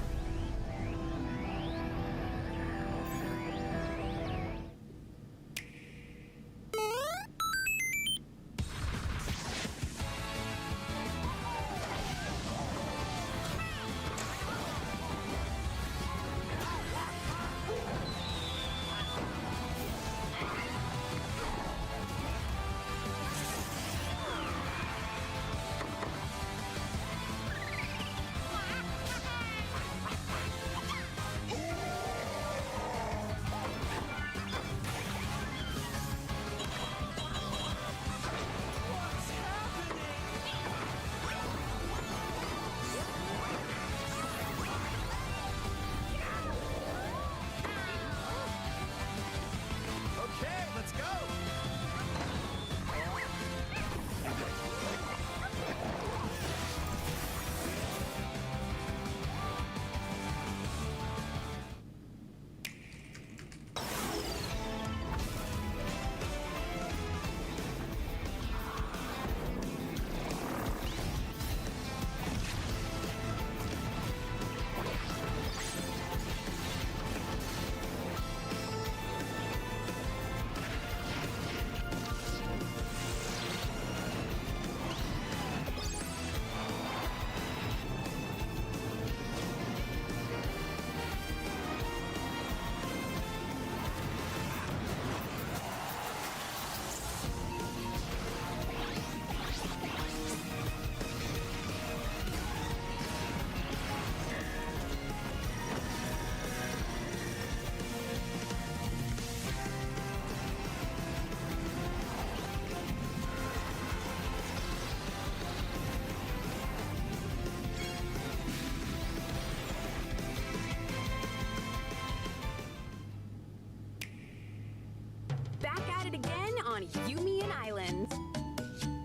on Yumian Island.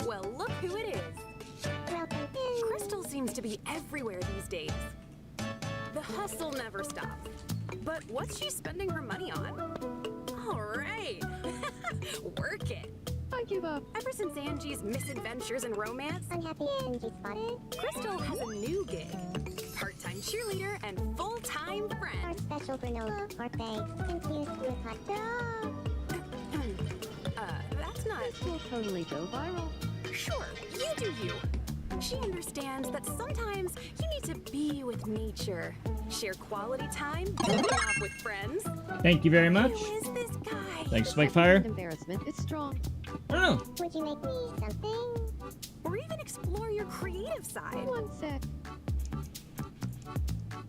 Well, look who it is. Crystal seems to be everywhere these days. The hustle never stops. But what's she spending her money on? All right. Work it. I give up. Ever since Angie's misadventures and romance, Unhappy Angie spotted. Crystal has a new gig. Part-time cheerleader and full-time Our friend. special granola or bags infused with hot dog. That's not... This will totally go viral. Sure, you do you. She understands that sometimes you need to be with nature. Share quality time, hang out with friends. Thank you very much. Who is this guy? Thanks, Spikefire. Embarrassment. It's strong. I don't know. Would you make me something? Or even explore your creative side. One sec.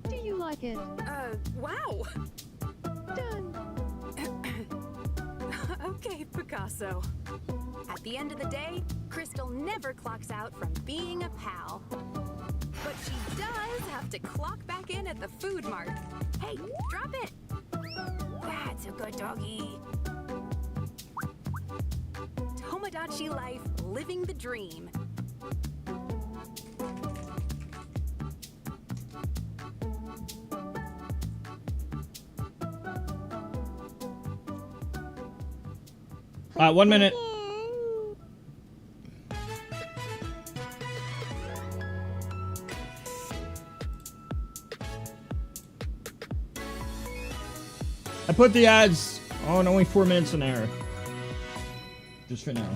Do you like it? Wow. Done. Okay, Picasso. At the end of the day, Crystal never clocks out from being a pal. But she does have to clock back in at the food mart. Hey, drop it! That's a good doggy. Tomodachi life, living the dream. Alright, 1 minute. I put the ads on only 4 minutes an hour. Just for now.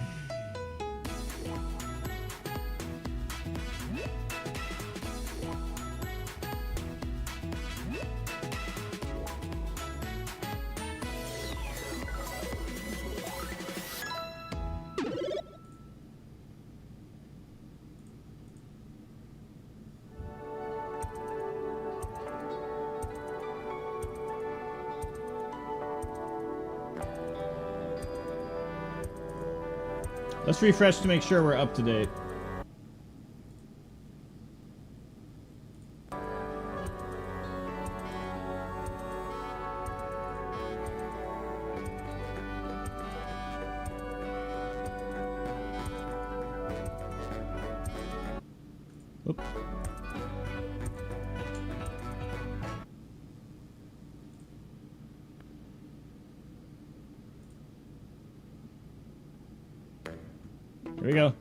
Let's refresh to make sure we're up to date. Oop. Here we go.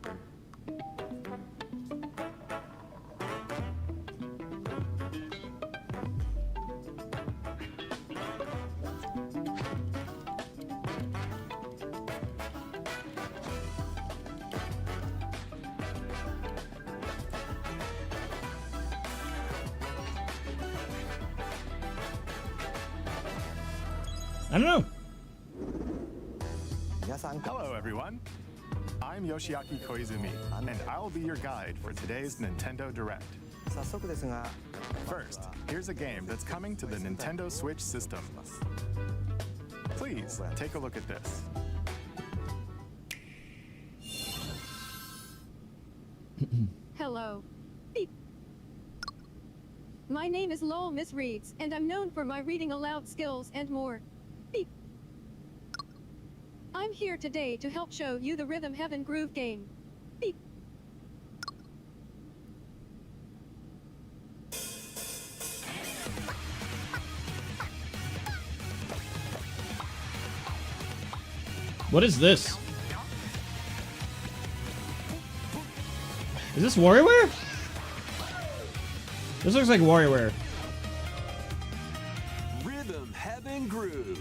I don't know. Hello, everyone. I'm Yoshiaki Koizumi, and I'll be your guide for today's Nintendo Direct. First, here's a game that's coming to the Nintendo Switch system. Please, take a look at this. Hello. Beep. My name is Lowell Miss Reeds, and I'm known for my reading aloud skills and more. Beep. I'm here today to help show you the Rhythm Heaven Groove game. Beep. What is this? Is this WarioWare? This looks like WarioWare. Rhythm Heaven Groove.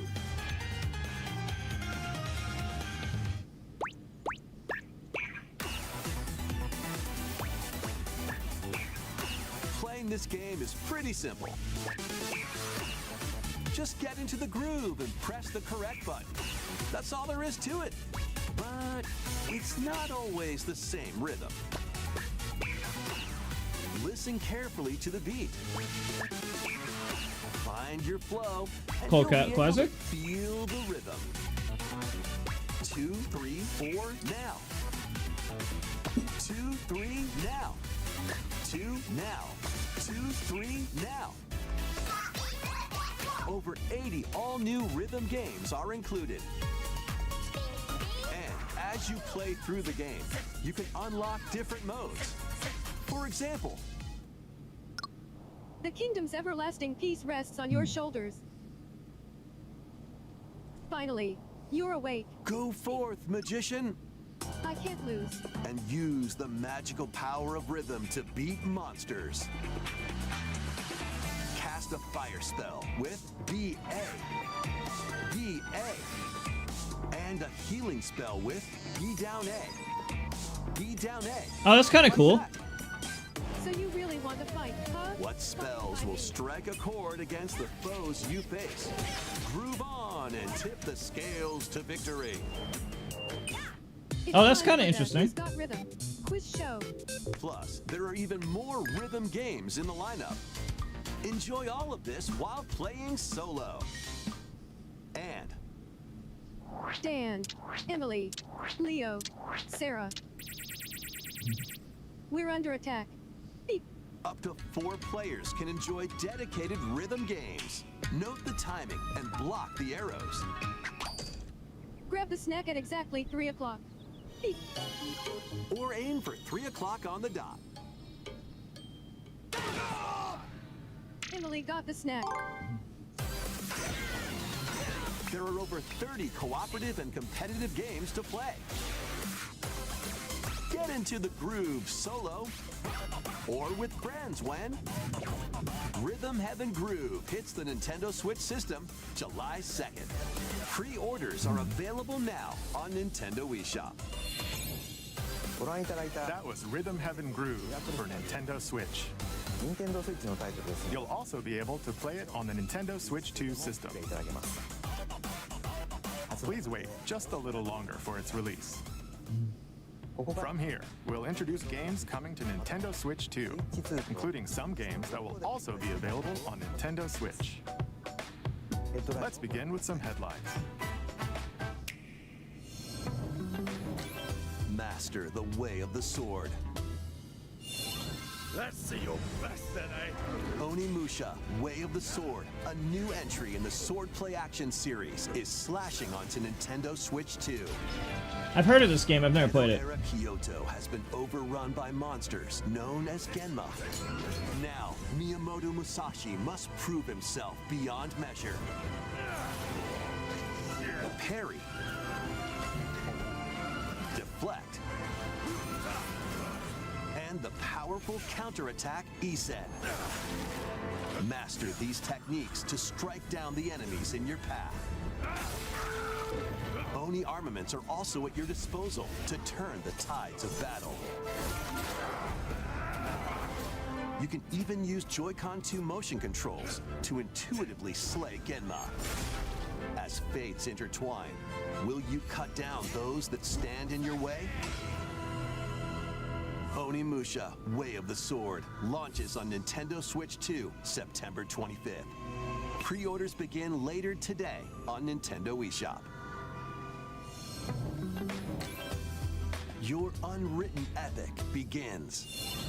Playing this game is pretty simple. Just get into the groove and press the correct button. That's all there is to it. But it's not always the same rhythm. Listen carefully to the beat. Find your flow and Cold you'll be Cat able Classic? to feel the rhythm. 2, 3, 4, now. 2, 3, now. 2, now. 2, 3, now. Over 80 all-new rhythm games are included. And As you play through the game, you can unlock different modes. For example, The kingdom's everlasting peace rests on your shoulders. Finally, you're awake. go forth, magician, I can't lose. and use the magical power of rhythm to beat monsters. Cast a fire spell with BA, and a healing spell with B down A, B down A. Oh, that's kind of Like cool. that. So you really want to fight, huh? What spells will strike a chord against the foes you face? Groove on and tip the scales to victory. It's Oh, that's time kinda for the interesting. Who's Got Rhythm quiz show. Plus, there are even more rhythm games in the lineup. Enjoy all of this while playing solo. And Dan, Emily, Leo, Sarah. We're under attack. Beep. up to 4 players can enjoy dedicated rhythm games. Note the timing and block the arrows. Grab the snack at exactly 3 o'clock. Beep. Or aim for 3 o'clock on the dot. Emily got the snack. There are over 30 cooperative and competitive games to play. Get into the groove solo or with friends when Rhythm Heaven Groove hits the Nintendo Switch system July 2nd. Pre-orders are available now on Nintendo eShop. That was Rhythm Heaven Groove for Nintendo Switch. You'll also be able to play it on the Nintendo Switch 2 system. Please wait just a little longer for its release. From here, we'll introduce games coming to Nintendo Switch 2, including some games that will also be available on Nintendo Switch. Let's begin with some headlines. Master the way of the sword. Let's see your best then, eh? Onimusha, Way of the Sword, a new entry in the Sword Play Action series, is slashing onto Nintendo Switch 2. I've heard of this game. I've never played it. Era Kyoto has been overrun by monsters known as Genma. Now, Miyamoto Musashi must prove himself beyond measure. Parry. Deflect. And the powerful counterattack Isen. Master these techniques to strike down the enemies in your path. Oni armaments are also at your disposal to turn the tides of battle. You can even use Joy-Con 2 motion controls to intuitively slay Genma. As fates intertwine, will you cut down those that stand in your way? Onimusha, Way of the Sword, launches on Nintendo Switch 2, September 25th. Pre-orders begin later today on Nintendo eShop. Your unwritten epic begins.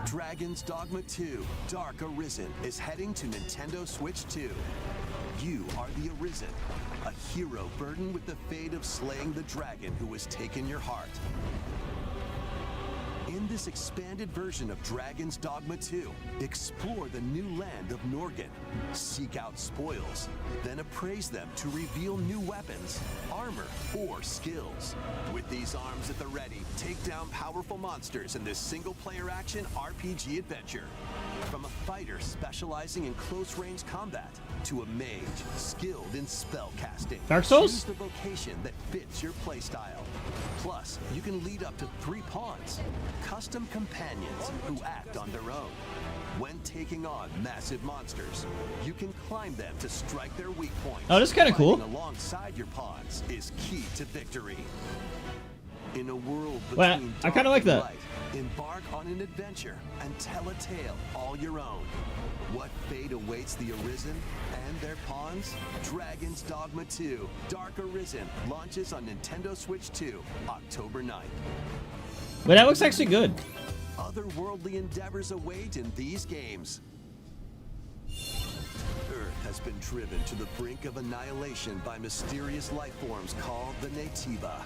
Dragon's Dogma 2, Dark Arisen is heading to Nintendo Switch 2. You are the Arisen, a hero burdened with the fate of slaying the dragon who has taken your heart. In this expanded version of Dragon's Dogma 2, explore the new land of Norgan, seek out spoils, then appraise them to reveal new weapons, armor, or skills. With these arms at the ready, take down powerful monsters in this single-player action RPG adventure. From a fighter specializing in close-range combat to a mage skilled in spell casting. Dark Souls? Choose the vocation that fits your playstyle. Plus, you can lead up to 3 pawns, custom companions who act on their own. When taking on massive monsters, you can climb them to strike their weak points. Oh, that's kinda cool. Fighting alongside your pawns is key to victory. In a world Well, between I kinda dark like and that. light, embark on an adventure and tell a tale all your own. What fate awaits the Arisen and their pawns? Dragon's Dogma 2, Dark Arisen, launches on Nintendo Switch 2, October 9th. But that looks actually good. Otherworldly endeavors await in these games. Earth Earth has been driven to the brink of annihilation by mysterious life forms called the Nativa.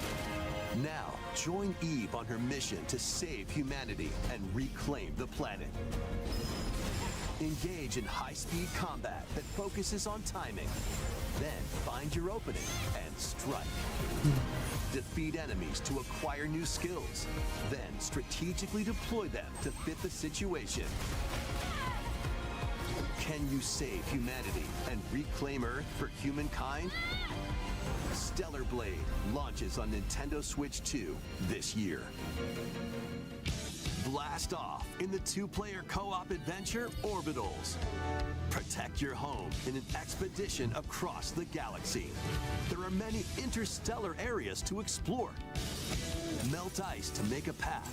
Now, join Eve on her mission to save humanity and reclaim the planet. Engage in high-speed combat that focuses on timing. Then find your opening and strike. Defeat enemies to acquire new skills. Then strategically deploy them to fit the situation. Can you save humanity and reclaim Earth for humankind? Stellar Blade launches on Nintendo Switch 2 this year. Blast off in the two-player co-op adventure Orbitals. Protect your home in an expedition across the galaxy. There are many interstellar areas to explore. Melt ice to make a path.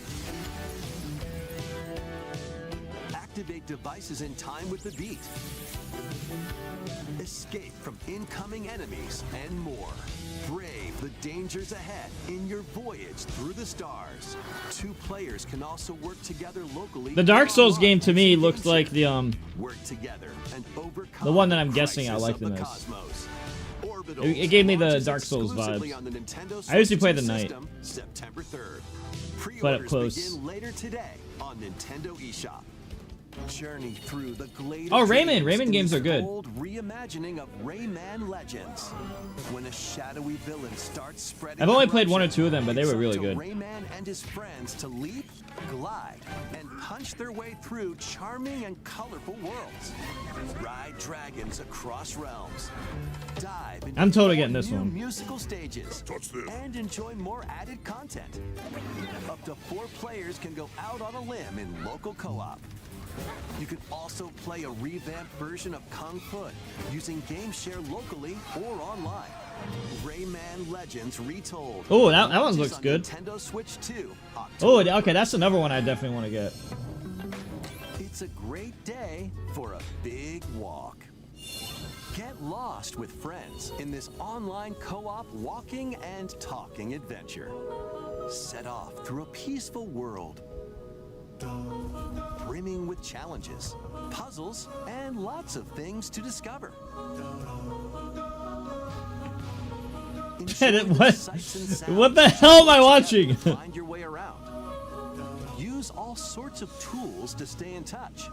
Activate devices in time with the beat. Escape from incoming enemies and more. Brave the dangers ahead in your voyage through the stars. Two players can also work together locally. The Dark Souls game to me looks like the work together and overcome the one that I'm guessing I like the most. It gave me the Dark Souls vibes. I usually play the night. September 3rd. Play it close. Begin later today on Nintendo eShop. Journey through the glade. Oh, Rayman! Rayman games are good. Old reimagining of Rayman Legends. When a shadowy villain starts spreading. I've only played one or two of them, but they were really good. Rayman and his friends to leap, glide, and punch their way through charming and colorful worlds. Ride dragons across realms. Dive into I'm totally getting this new one. musical stages. And enjoy more added content. Up to 4 players can go out on a limb in local co-op. You can also play a revamped version of Kung Fu using game share locally or online. Rayman Legends Retold. Oh, that one looks good. Nintendo Switch 2. Oh, okay, that's another one I definitely want to get. It's a great day for a big walk. Get lost with friends in this online co-op walking and talking adventure. Set off through a peaceful world, brimming with challenges, puzzles, and lots of things to discover. What the hell am I watching? Find your way around. Use all sorts of tools to stay in touch.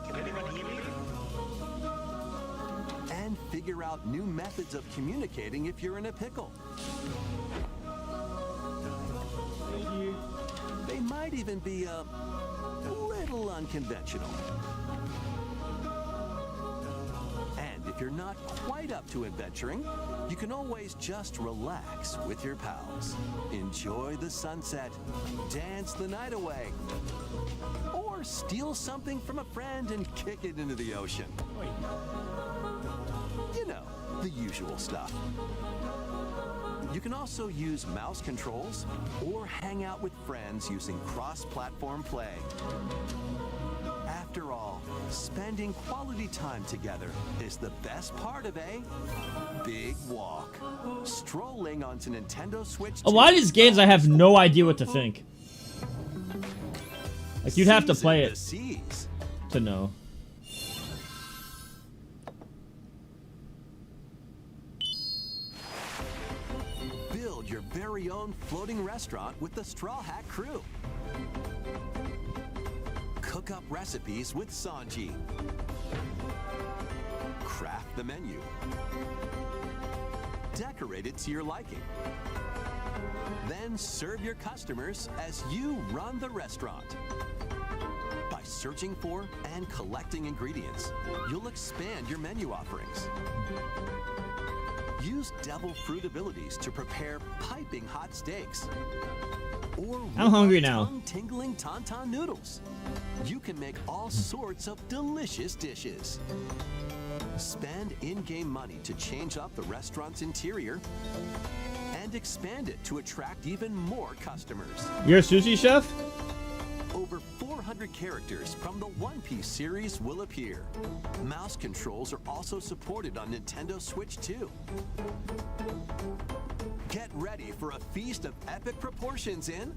And figure out new methods of communicating if you're in a pickle. They might even be a little unconventional. And if you're not quite up to adventuring, you can always just relax with your pals. Enjoy the sunset, dance the night away, or steal something from a friend and kick it into the ocean. You know, the usual stuff. You can also use mouse controls or hang out with friends using cross-platform play. After all, spending quality time together is the best part of a big walk. Strolling onto Nintendo Switch 2. A lot of these games I have no idea what to think. Like, you'd have to play it to know. Build your very own floating restaurant with the Straw Hat crew. Cook up recipes with Sanji. Craft the menu. Decorate it to your liking. Then serve your customers as you run the restaurant. By searching for and collecting ingredients, you'll expand your menu offerings. Use devil fruit abilities to prepare piping hot steaks. Or I'm hungry now. Tongue-tingling tauntaun noodles. You can make all sorts of delicious dishes. Spend in-game money to change up the restaurant's interior and expand it to attract even more customers. You're a sushi chef? Over 400 characters from the One Piece series will appear. Mouse controls are also supported on Nintendo Switch 2. Get ready for a feast of epic proportions in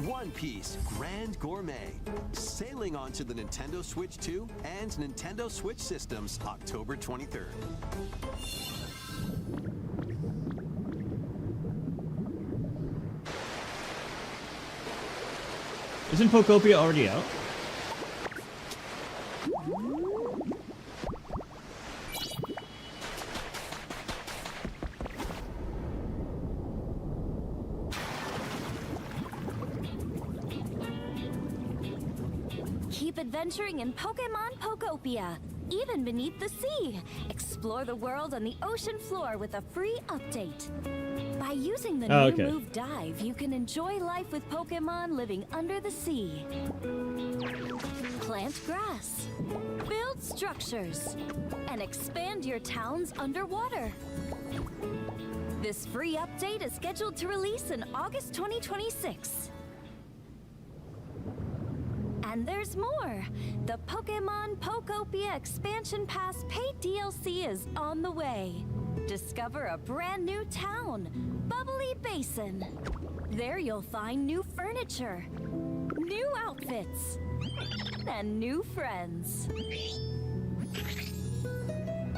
One Piece Grand Gourmet, sailing onto the Nintendo Switch 2 and Nintendo Switch systems October 23rd. Isn't Pokopia already out? Keep adventuring in Pokemon Pokopia, even beneath the sea. Explore the world on the ocean floor with a free update. By using the new move Dive, you can enjoy life with Pokemon living under the sea. Plant grass, build structures, and expand your towns underwater. This free update is scheduled to release in August 2026. And there's more! The Pokemon Pokopia Expansion Pass paid DLC is on the way. Discover a brand new town, Bubbly Basin. There you'll find new furniture, new outfits, and new friends.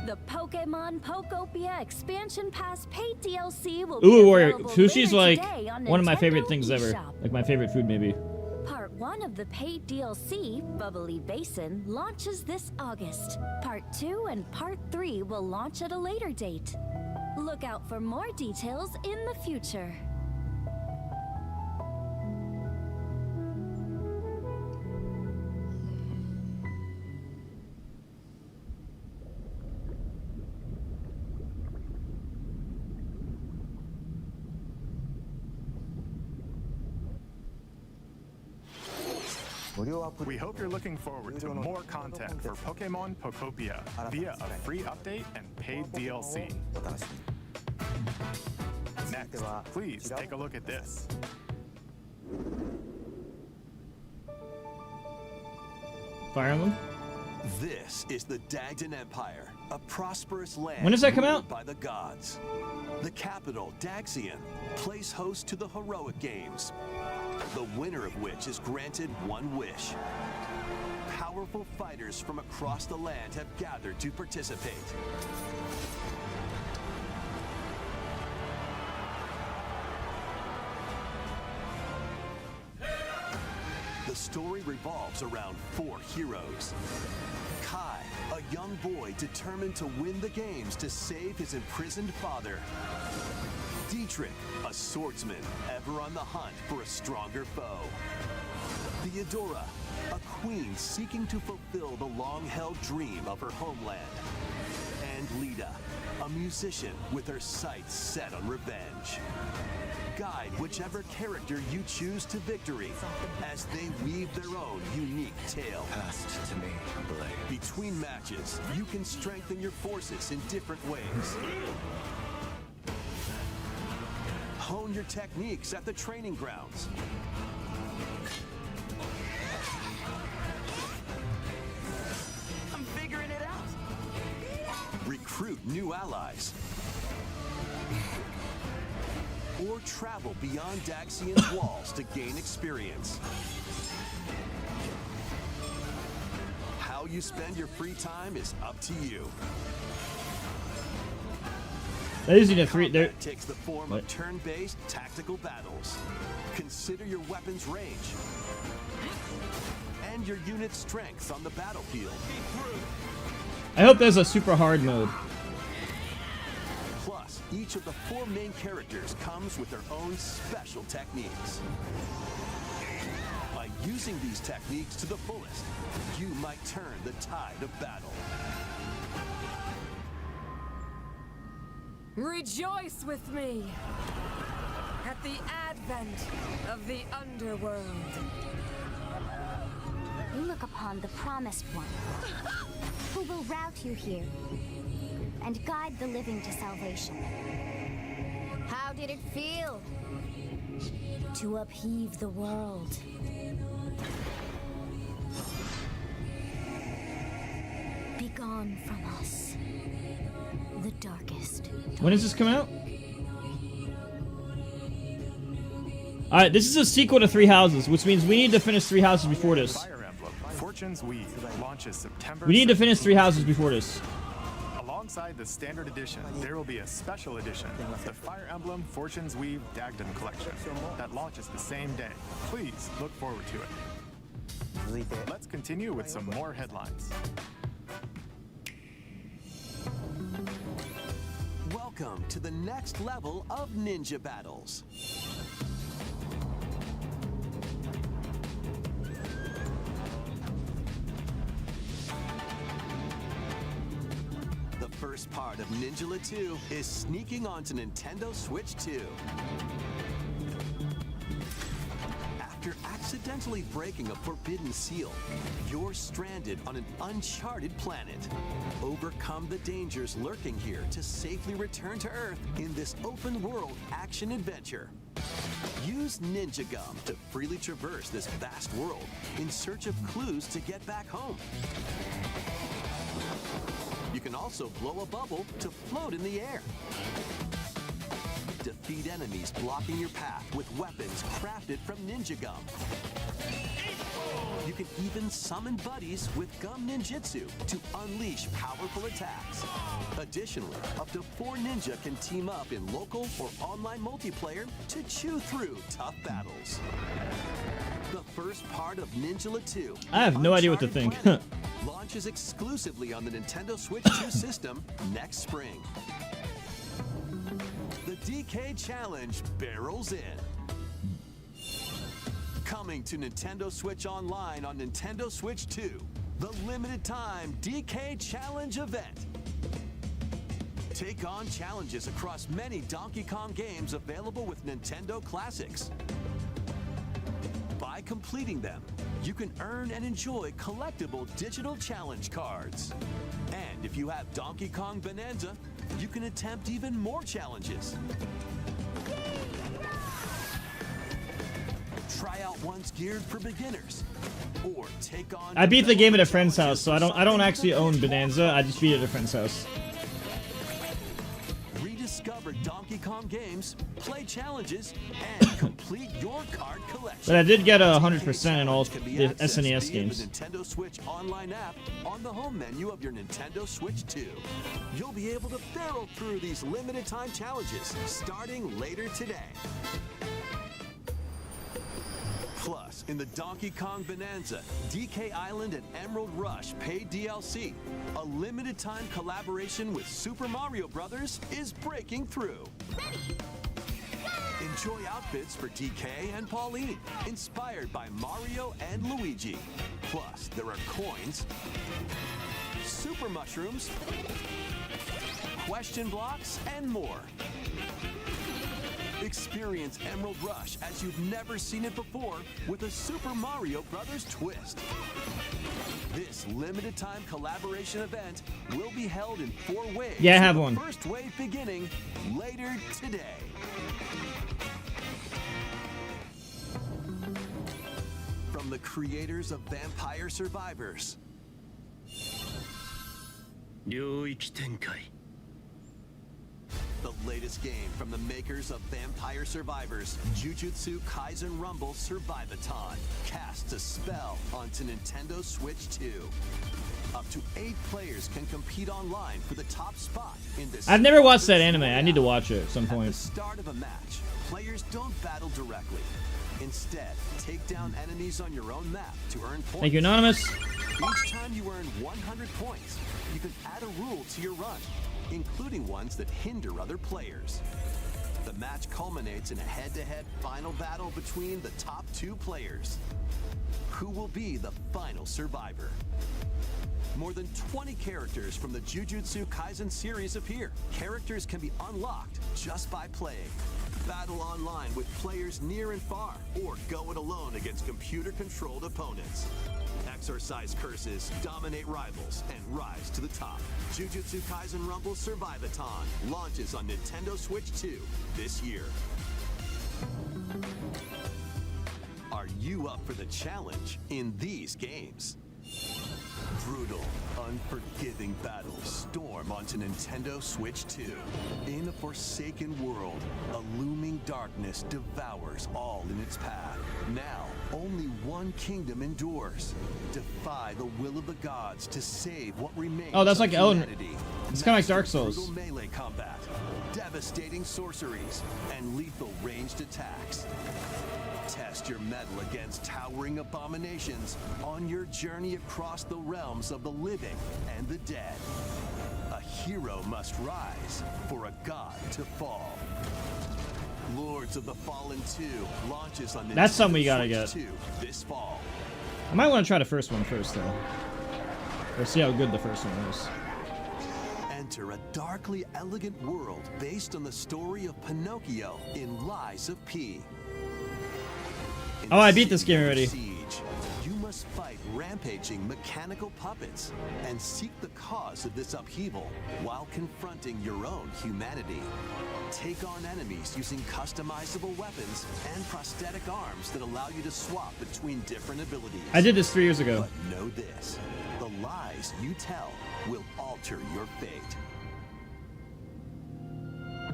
The Pokemon Pokopia Expansion Pass paid DLC will be available Sushi's like today on one of my Nintendo favorite things ever. eShop. Like my favorite food, maybe. Part 1 of the paid DLC, Bubbly Basin, launches this August. Part 2 and Part 3 will launch at a later date. Look out for more details in the future. We hope you're looking forward to more content for Pokemon Pokopia via a free update and paid DLC. Next, please take a look at this. Fire Emblem? This is the Dagdan Empire, a prosperous land When does that come ruled out? by the gods. The capital, Daxian, plays host to the heroic games, the winner of which is granted one wish. Powerful fighters from across the land have gathered to participate. The story revolves around 4 heroes. Kai, a young boy determined to win the games to save his imprisoned father. Dietrich, a swordsman ever on the hunt for a stronger foe. Theodora, a queen seeking to fulfill the long-held dream of her homeland. And Lita, a musician with her sights set on revenge. Guide whichever character you choose to victory as they weave their own unique tale. Passed to me, Blade. Between matches, you can strengthen your forces in different ways. Hone your techniques at the training grounds. I'm figuring it out. Recruit new allies. Or travel beyond Daxian's walls to gain experience. How you spend your free time is up to you. That is in a three. There Combat takes the form of turn-based tactical battles. Consider your weapon's range and your unit's strengths on the battlefield. I hope there's a super hard mode. Plus, each of the 4 main characters comes with their own special techniques. By using these techniques to the fullest, you might turn the tide of battle. Rejoice with me at the advent of the underworld. You look upon the promised one, who will route you here and guide the living to salvation. How did it feel to upheave the world? gone from us. The darkest. When does this come out? Alright, this is a sequel to Three Houses, which means we need to finish Three Houses before this. Fire Emblem Fortune's Weave launches September. We need to finish Three Houses before this. Alongside the standard edition, there will be a special edition, the Fire Emblem Fortune's Weave Dagden Collection, that launches the same day. Please look forward to it. Let's continue with some more headlines. Welcome to the next level of ninja battles. The first part of Ninja 2 is sneaking onto Nintendo Switch 2. After accidentally breaking a forbidden seal, you're stranded on an uncharted planet. Overcome the dangers lurking here to safely return to Earth in this open-world action-adventure. Use Ninja Gum to freely traverse this vast world in search of clues to get back home. You can also blow a bubble to float in the air. Defeat enemies blocking your path with weapons crafted from Ninja Gum. You can even summon buddies with Gum Ninjutsu to unleash powerful attacks. Additionally, up to 4 ninja can team up in local or online multiplayer to chew through tough battles. The first part of Ninja 2, I have no idea what to think. launches exclusively on the Nintendo Switch 2 system next spring. The DK Challenge barrels in. Coming to Nintendo Switch Online on Nintendo Switch 2, the limited time DK Challenge event. Take on challenges across many Donkey Kong games available with Nintendo Classics. By completing them, you can earn and enjoy collectible digital challenge cards. And if you have Donkey Kong Bonanza, you can attempt even more challenges. Try out ones geared for beginners, or take on. I beat the game at a friend's house, so I don't actually own Bonanza. I just beat it at a friend's house. Rediscover Donkey Kong games, play challenges, and complete your card collection. But I did get 100% in all the SNES games. The Nintendo Switch Online app on the home menu of your Nintendo Switch 2. You'll be able to barrel through these limited time challenges starting later today. Plus, in the Donkey Kong Bonanza, DK Island and Emerald Rush paid DLC, a limited time collaboration with Super Mario Bros. Is breaking through. Enjoy outfits for DK and Pauline, inspired by Mario and Luigi. Plus, there are coins, super mushrooms, question blocks, and more. Experience Emerald Rush as you've never seen it before with a Super Mario Bros. Twist. This limited time collaboration event will be held in 4 waves. Yeah, I have one. First wave beginning later today. From the creators of Vampire Survivors. 領域展開 The latest game from the makers of Vampire Survivors, Jujutsu Kaisen Rumble Survivathon, casts a spell onto Nintendo Switch 2. Up to 8 players can compete online for the top spot in this. I've never watched that anime. I need to watch it at some point. At the start of a match, players don't battle directly. Instead, take down enemies on your own map to earn points. Thank you, Anonymous. Each time you earn 100 points, you can add a rule to your run, including ones that hinder other players. The match culminates in a head-to-head final battle between the top 2 players. Who will be the final survivor? More than 20 characters from the Jujutsu Kaisen series appear. Characters can be unlocked just by playing. Battle online with players near and far, or go it alone against computer-controlled opponents. Exorcise curses, dominate rivals, and rise to the top. Jujutsu Kaisen Rumble Survivathon launches on Nintendo Switch 2 this year. Are you up for the challenge in these games? Brutal, unforgiving battles storm onto Nintendo Switch 2. In a forsaken world, a looming darkness devours all in its path. Now, only one kingdom endures. Defy the will of the gods to save what remains. Oh, that's like Elden. humanity. It's kind of like Dark Souls. Brutal melee combat, devastating sorceries, and lethal ranged attacks. Test your mettle against towering abominations on your journey across the realms of the living and the dead. A hero must rise for a god to fall. Lords of the Fallen 2 launches on That's Nintendo something you gotta Switch get. 2 this fall. I might want to try the first one first, though. Or see how good the first one is. Enter a darkly elegant world based on the story of Pinocchio in Lies of P. In Oh, I the beat this city game under already. Siege, you must fight rampaging mechanical puppets and seek the cause of this upheaval while confronting your own humanity. Take on enemies using customizable weapons and prosthetic arms that allow you to swap between different abilities. I did this 3 years ago. But know this, the lies you tell will alter your fate.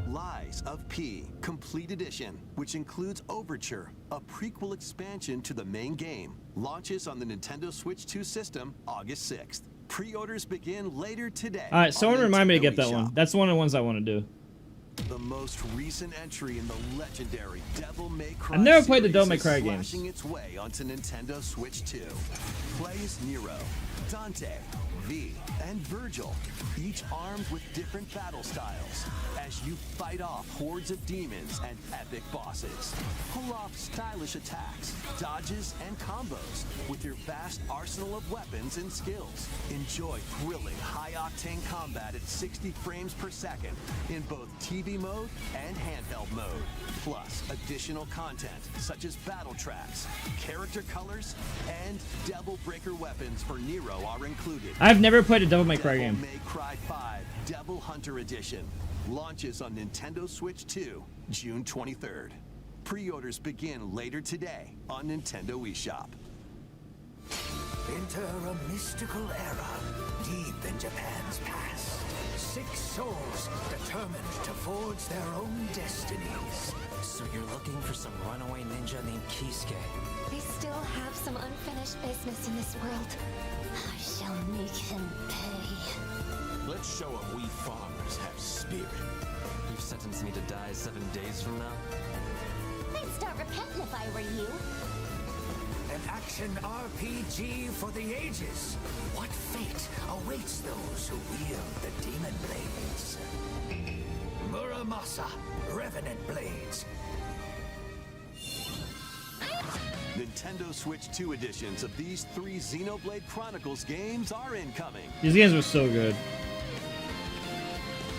Lies of P Complete Edition, which includes Overture, a prequel expansion to the main game, launches on the Nintendo Switch 2 system August 6th. Pre-orders begin later today. All right, someone on remind me to Nintendo get that eShop. one. That's one of the ones I want to do. The most recent entry in the legendary Devil May Cry I've never played the series Devil May is Cry games. slashing its way onto Nintendo Switch 2. Play as Nero, Dante, V, and Virgil, each armed with different battle styles, as you fight off hordes of demons and epic bosses. Pull off stylish attacks, dodges, and combos with your vast arsenal of weapons and skills. Enjoy thrilling, high-octane combat at 60 frames per second in both TV mode and handheld mode. Plus, additional content such as battle tracks, character colors, and Devil Breaker weapons for Nero are included. I've never played a Devil May Cry game. Devil May Cry 5 Devil Hunter Edition launches on Nintendo Switch 2 June 23rd. Pre-orders begin later today on Nintendo eShop. Enter a mystical era deep in Japan's past. 6 souls determined to forge their own destinies. So you're looking for some runaway ninja named Kisuke. I still have some unfinished business in this world. I shall make him pay. Let's show them we farmers have spirit. You've sentenced me to die 7 days from now? I'd start repenting if I were you. An action RPG for the ages. What fate awaits those who wield the demon blades? Muramasa, Revenant Blades. Nintendo Switch 2 editions of these 3 Xenoblade Chronicles games are incoming. These games were so good.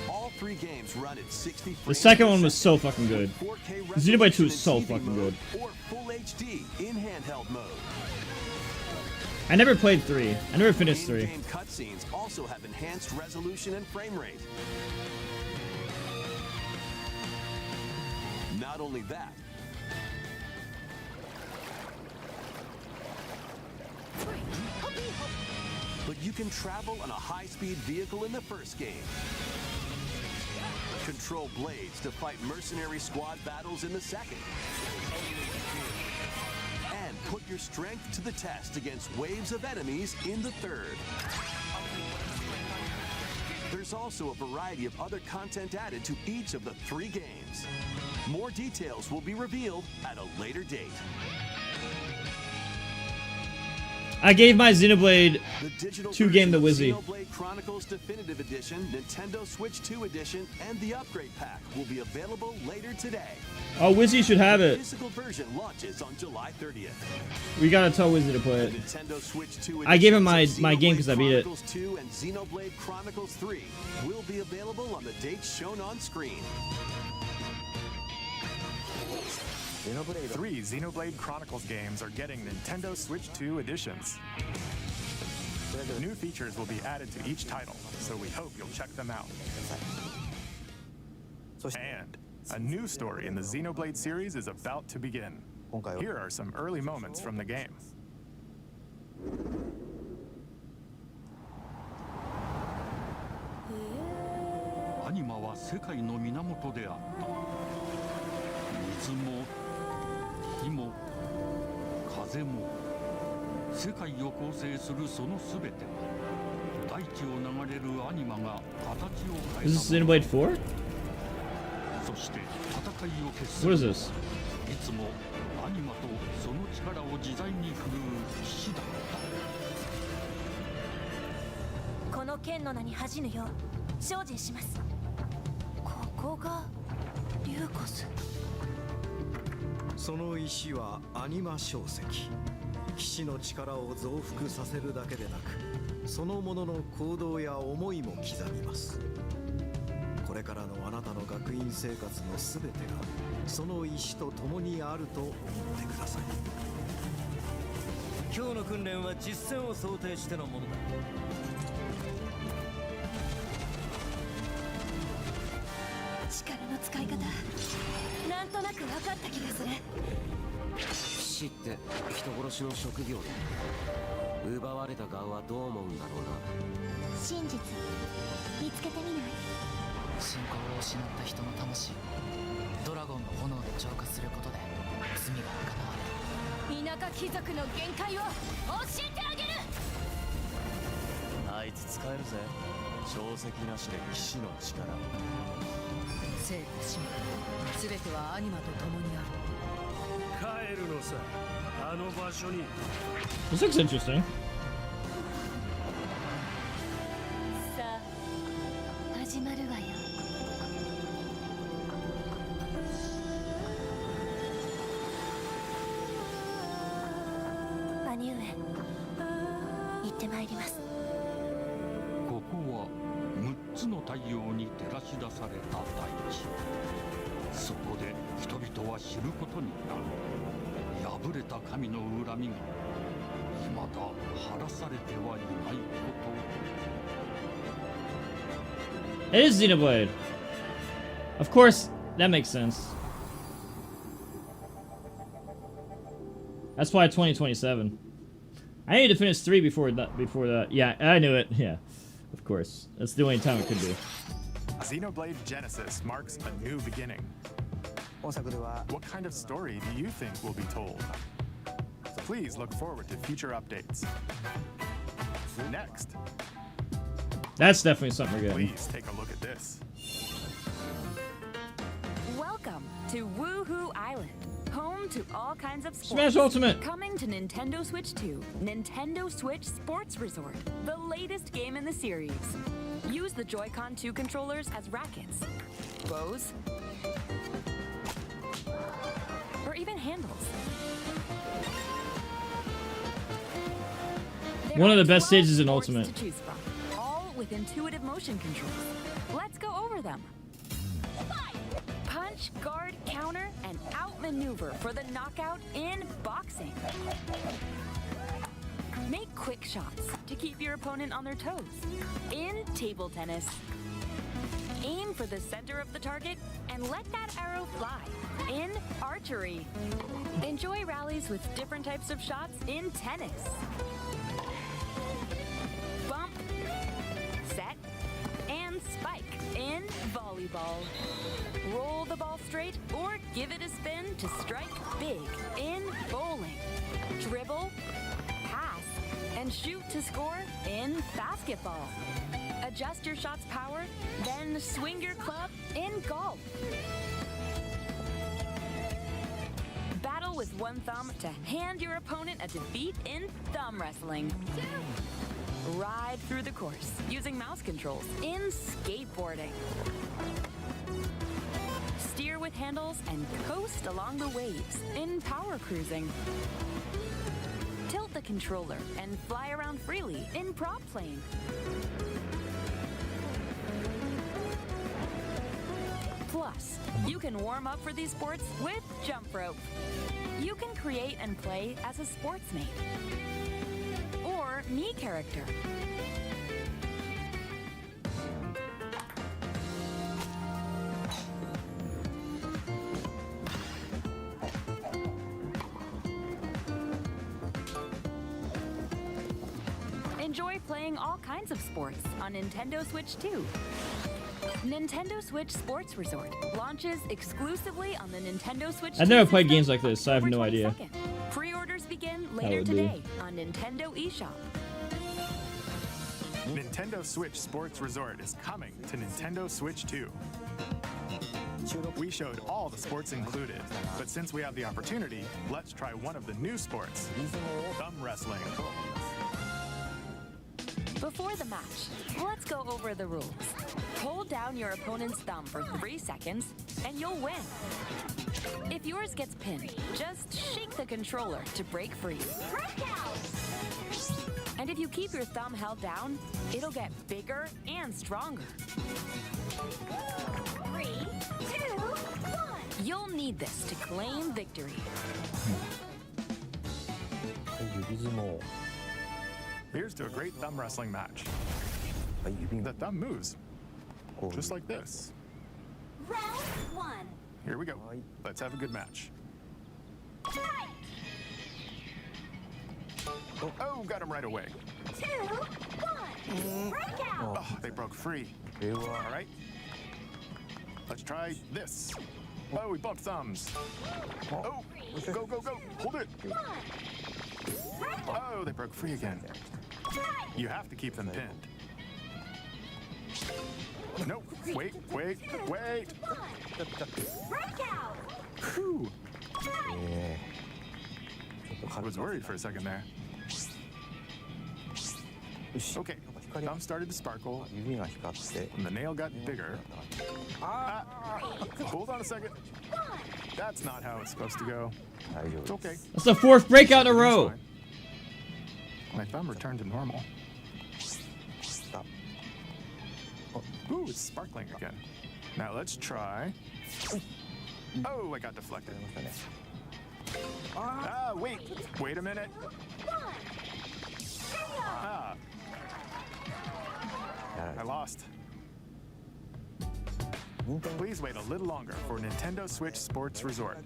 All 3 games run at 60 frames The second per one was second so fucking good. with 4K Xenoblade 2 resolution is so in TV fucking mode good. Or Full HD in handheld mode. I never played 3. I never finished 3. In-game cutscenes also have enhanced resolution and frame rate. Not only that, but you can travel on a high-speed vehicle in the first game. Control blades to fight mercenary squad battles in the second. And put your strength to the test against waves of enemies in the third. There's also a variety of other content added to each of the 3 games. More details will be revealed at a later date. I gave my Xenoblade The digital 2 game to version Wizzy. of Xenoblade Chronicles Definitive Edition, Nintendo Switch 2 Edition, and the Upgrade Pack will be available later today. Oh, Wizzy should have The it. physical version launches on July 30th. We gotta tell Wizzy to play The it. Nintendo Switch 2 I gave him editions of my game Xenoblade 'cause I beat it. Chronicles 2 and Xenoblade Chronicles 3 will be available on the dates shown on screen. 3 Xenoblade Chronicles games are getting Nintendo Switch 2 editions. New features will be added to each title, so we hope you'll check them out. And a new story in the Xenoblade series is about to begin. Here are some early moments from the game. アニマは世界の源であった。水も火も風も世界を構成するそのすべては大地を流れるアニマが形を変えた。 Is this Xenoblade 4? そして戦いを決す What る is this? いつもアニマとその力を自在に振るう騎士だった。この剣の名に恥じぬよう精進します。ここがリューコス。その石はアニマ小石。騎士の力を増幅させるだけでなく、そのものの行動や思いも刻みます。これからのあなたの学院生活のすべてがその石と共にあると思ってください。今日の訓練は実戦を想定してのものだ。力の使い方なんとなく分かった気がする。騎士って人殺しの職業で、奪われた側はどう思うんだろうな。真実見つけてみない？信仰を失った人の魂をドラゴンの炎で浄化することで罪が贖われ、田舎貴族の限界を教えてあげる。あいつ使えるぜ。小石なしで騎士の力。生と死すべてはアニマと共にある。帰るのさ、あの場所に。 This looks interesting. さあ始まるわよ。兄上、行ってまいります。ここは6つの太陽に照らし出された大地。そこで人々は知ることになる。破れた神の恨みが未だ晴らされてはいないこと。 It is Xenoblade. Of course, that makes sense. That's why 2027. I need to finish 3 before that. Yeah, I knew it. Yeah, of course. That's the only time it could be. Xenoblade Genesis marks a new beginning. What kind of story do you think will be told? Please look forward to future updates. Next. That's definitely something we're getting. Please take a look at this. Welcome to Woohoo Island, home to all kinds of sports. Smash Ultimate. Coming to Nintendo Switch 2, Nintendo Switch Sports Resort, the latest game in the series. Use the Joy-Con 2 controllers as rackets, bows, or even handles. One of the best stages in Ultimate. To choose from, all with intuitive motion controls. Let's go over them. Punch, guard, counter, and outmaneuver for the knockout in boxing. Make quick shots to keep your opponent on their toes. In table tennis, aim for the center of the target and let that arrow fly. In archery, enjoy rallies with different types of shots in tennis. Bump, set, and spike in volleyball. Roll the ball straight or give it a spin to strike big in bowling. Dribble, pass, and shoot to score in basketball. Adjust your shot's power, then swing your club in golf. Battle with one thumb to hand your opponent a defeat in thumb wrestling. Ride through the course using mouse controls in skateboarding. Steer with handles and coast along the waves in power cruising. Tilt the controller and fly around freely in prop plane. Plus, you can warm up for these sports with jump rope. You can create and play as a sportsmate or me character. Enjoy playing all kinds of sports on Nintendo Switch 2. Nintendo Switch Sports Resort launches exclusively on the Nintendo Switch. I've never played games like this, so I have no idea. Pre-orders begin How later would be. today on Nintendo eShop. Nintendo Switch Sports Resort is coming to Nintendo Switch 2. We showed all the sports included, but since we have the opportunity, let's try one of the new sports, thumb wrestling. Before the match, let's go over the rules. Hold down your opponent's thumb for 3 seconds, and you'll win. If yours gets pinned, just shake the controller to break free. And if you keep your thumb held down, it'll get bigger and stronger. 3, 2, 1. You'll need this to claim victory. Here's to a great thumb wrestling match. The thumb moves, just like this. Round 1. Here we go. Let's have a good match. Oh, got him right away. 2, 1. Breakout. Oh, they broke free. All right. Let's try this. Oh, we bumped thumbs. Oh, go, go, go. Hold it. Oh, they broke free again. You have to keep them pinned. Nope. Wait, wait, wait. Breakout. Whew. I was worried for a second there. Okay, thumb started to sparkle, and the nail got bigger. Ah, hold on a second. That's not how it's supposed to go. It's okay. That's the 4th breakout in a row. My thumb returned to normal. Ooh, it's sparkling again. Now let's try. Oh, I got deflected. Ah, wait a minute. Ah, I lost. Please wait a little longer for Nintendo Switch Sports Resort.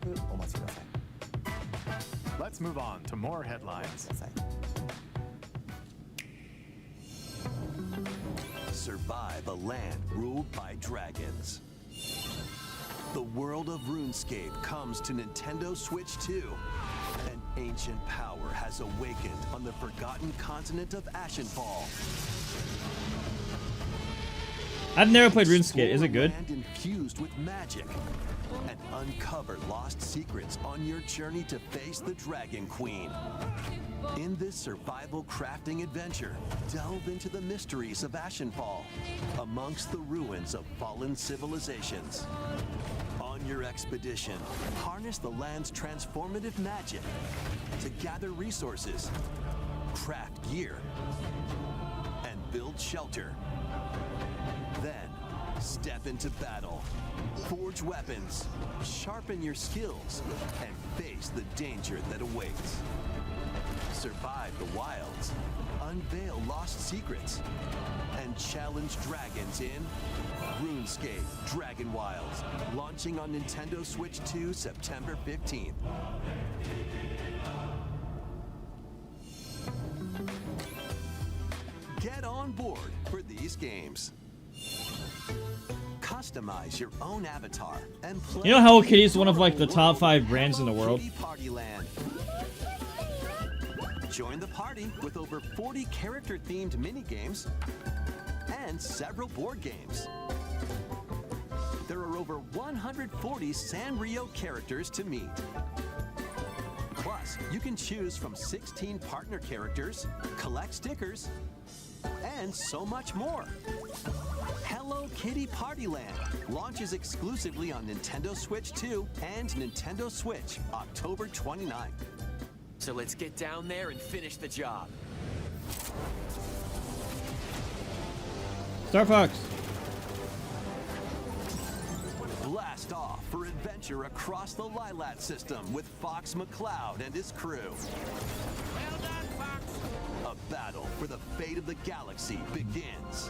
Let's move on to more headlines. Survive a land ruled by dragons. The world of RuneScape comes to Nintendo Switch 2. An ancient power has awakened on the forgotten continent of Ashenfall. I've never played RuneScape. Is it good? Land infused with magic. And uncover lost secrets on your journey to face the Dragon Queen. In this survival crafting adventure, delve into the mysteries of Ashenfall, amongst the ruins of fallen civilizations. On your expedition, harness the land's transformative magic to gather resources, craft gear, and build shelter. Then, step into battle, forge weapons, sharpen your skills, and face the danger that awaits. Survive the wilds, unveil lost secrets, and challenge dragons in RuneScape Dragon Wilds, launching on Nintendo Switch 2 September 15th. Get on board for these games. Customize your own avatar and play. You know Hello Kitty is one of like the top 5 brands in the world? Partyland. Join the party with over 40 character-themed mini-games and several board games. There are over 140 Sanrio characters to meet. Plus, you can choose from 16 partner characters, collect stickers, and so much more. Hello Kitty Partyland launches exclusively on Nintendo Switch 2 and Nintendo Switch October 29th. So let's get down there and finish the job. Star Fox. Blast off for adventure across the Lilat system with Fox McCloud and his crew. Well done, Fox. A battle for the fate of the galaxy begins.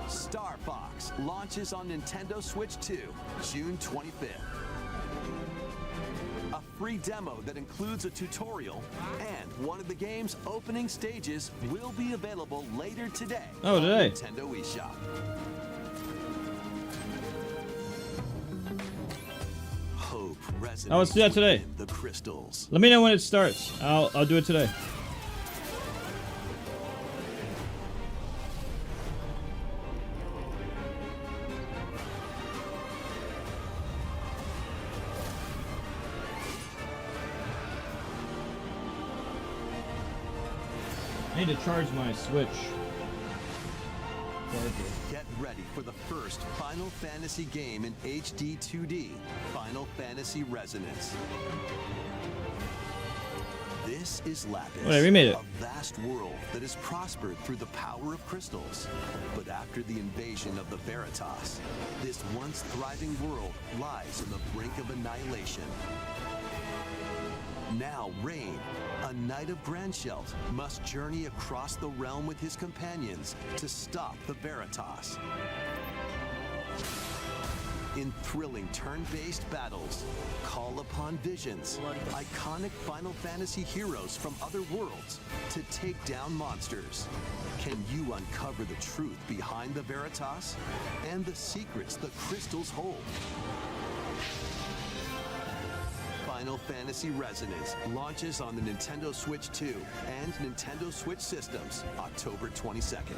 Star Fox launches on Nintendo Switch 2, June 25th. A free demo that includes a tutorial and one of the game's opening stages will be available later today. Oh, today. On Nintendo eShop. resonate. Oh, let's do that today. The crystals. Let me know when it starts. I'll do it today. I need to charge my Switch. Get ready for the first Final Fantasy game in HD 2D, Final Fantasy Resonance. This is Lapis, Wait, we made it. a vast world that has prospered through the power of crystals. But after the invasion of the Veritas, this once thriving world lies on the brink of annihilation. Now Rain, a knight of Grandshelt, must journey across the realm with his companions to stop the Veritas. In thrilling turn-based battles, call upon visions, iconic Final Fantasy heroes from other worlds to take down monsters. Can you uncover the truth behind the Veritas and the secrets the crystals hold? Final Fantasy Resonance launches on the Nintendo Switch 2 and Nintendo Switch systems October 22nd.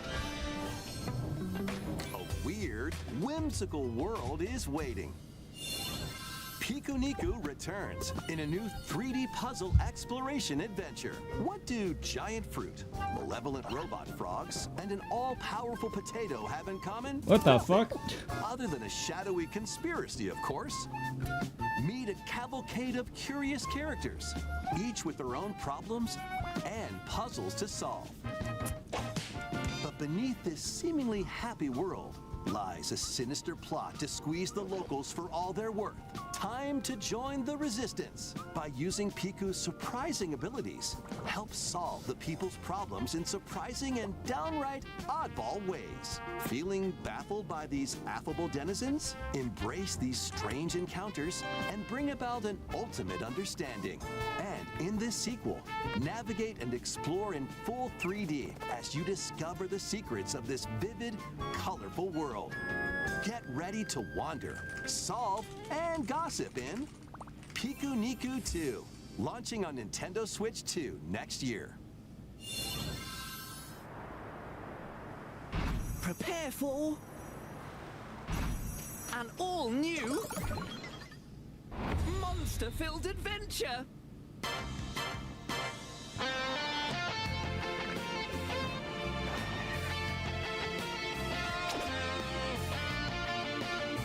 A weird, whimsical world is waiting. Piku Niku returns in a new 3D puzzle exploration adventure. What do giant fruit, malevolent robot frogs, and an all-powerful potato have in common? What the fuck? Other than a shadowy conspiracy, of course. Meet a cavalcade of curious characters, each with their own problems and puzzles to solve. But beneath this seemingly happy world lies a sinister plot to squeeze the locals for all they're worth. Time to join the resistance. By using Piku's surprising abilities, help solve the people's problems in surprising and downright oddball ways. Feeling baffled by these affable denizens? Embrace these strange encounters and bring about an ultimate understanding. And in this sequel, navigate and explore in full 3D as you discover the secrets of this vivid, colorful world. Get ready to wander, solve, and gossip in Piku Niku 2, launching on Nintendo Switch 2 next year. Prepare for an all-new monster-filled adventure.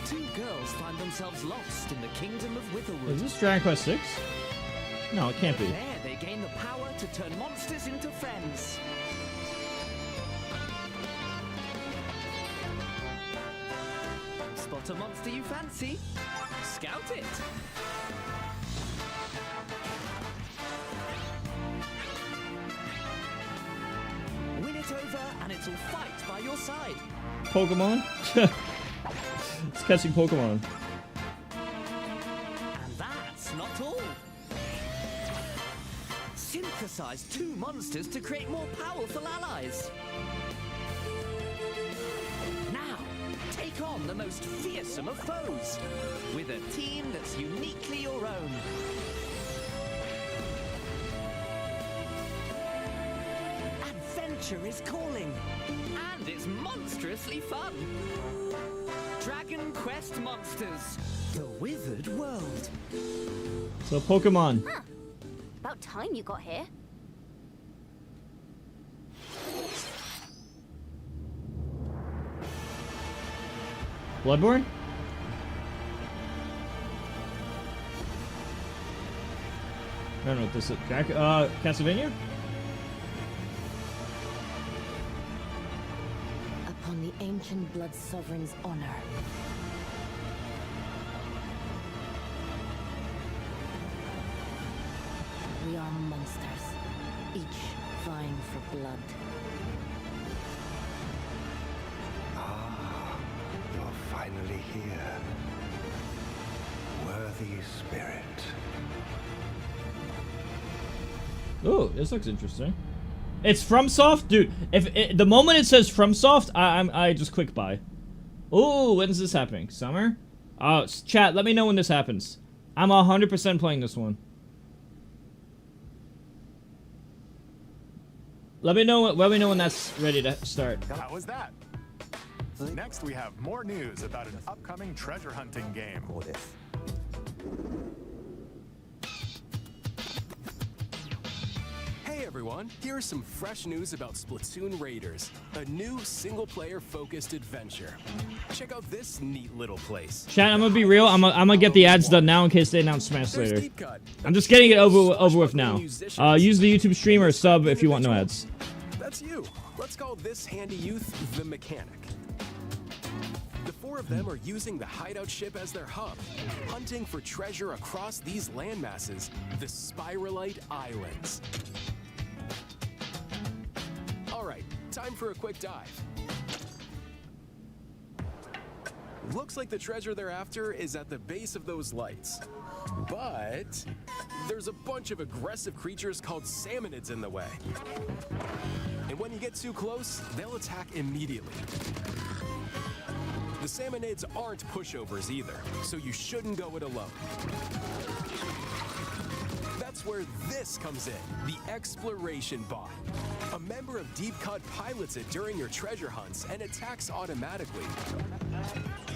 Two girls find themselves lost in the kingdom of Witherwood. Is this Dragon Quest 6? No, it can't be. There they gain the power to turn monsters into friends. Spot a monster you fancy? Scout it. Win it over and it'll fight by your side. Pokemon? It's catching Pokemon. And that's not all. Synthesize two monsters to create more powerful allies. Now, take on the most fearsome of foes with a team that's uniquely your own. Adventure is calling, and it's monstrously fun. Dragon Quest Monsters, the Withered World. So Pokemon. Huh. About time you got here. Bloodborne? I don't know what this is. Castlevania? Upon the ancient blood sovereign's honor. We are monsters, each vying for blood. Ah, you're finally here. Worthy spirit. Ooh, this looks interesting. It's FromSoft? Dude, the moment it says FromSoft, I just click buy. Ooh, when's this happening? Summer? Chat, let me know when this happens. I'm 100% playing this one. Let me know when that's ready to start. How was that? Next, we have more news about an upcoming treasure hunting game. Hey everyone, here's some fresh news about Splatoon Raiders, a new single-player focused adventure. Check out this neat little place. Chat, I'm gonna be real. I'm gonna get the ads done now in case they announce Smash later. I'm just getting it over with now. Use the YouTube stream or sub if you want no ads. That's you. Let's call this handy youth the Mechanic. The four of them are using the hideout ship as their hub, hunting for treasure across these landmasses, the Spiralite Islands. Alright, time for a quick dive. Looks like the treasure they're after is at the base of those lights. But there's a bunch of aggressive creatures called salmonids in the way. And when you get too close, they'll attack immediately. The salmonids aren't pushovers either, so you shouldn't go it alone. That's where this comes in, the Exploration Bot. A member of Deep Cut pilots it during your treasure hunts and attacks automatically.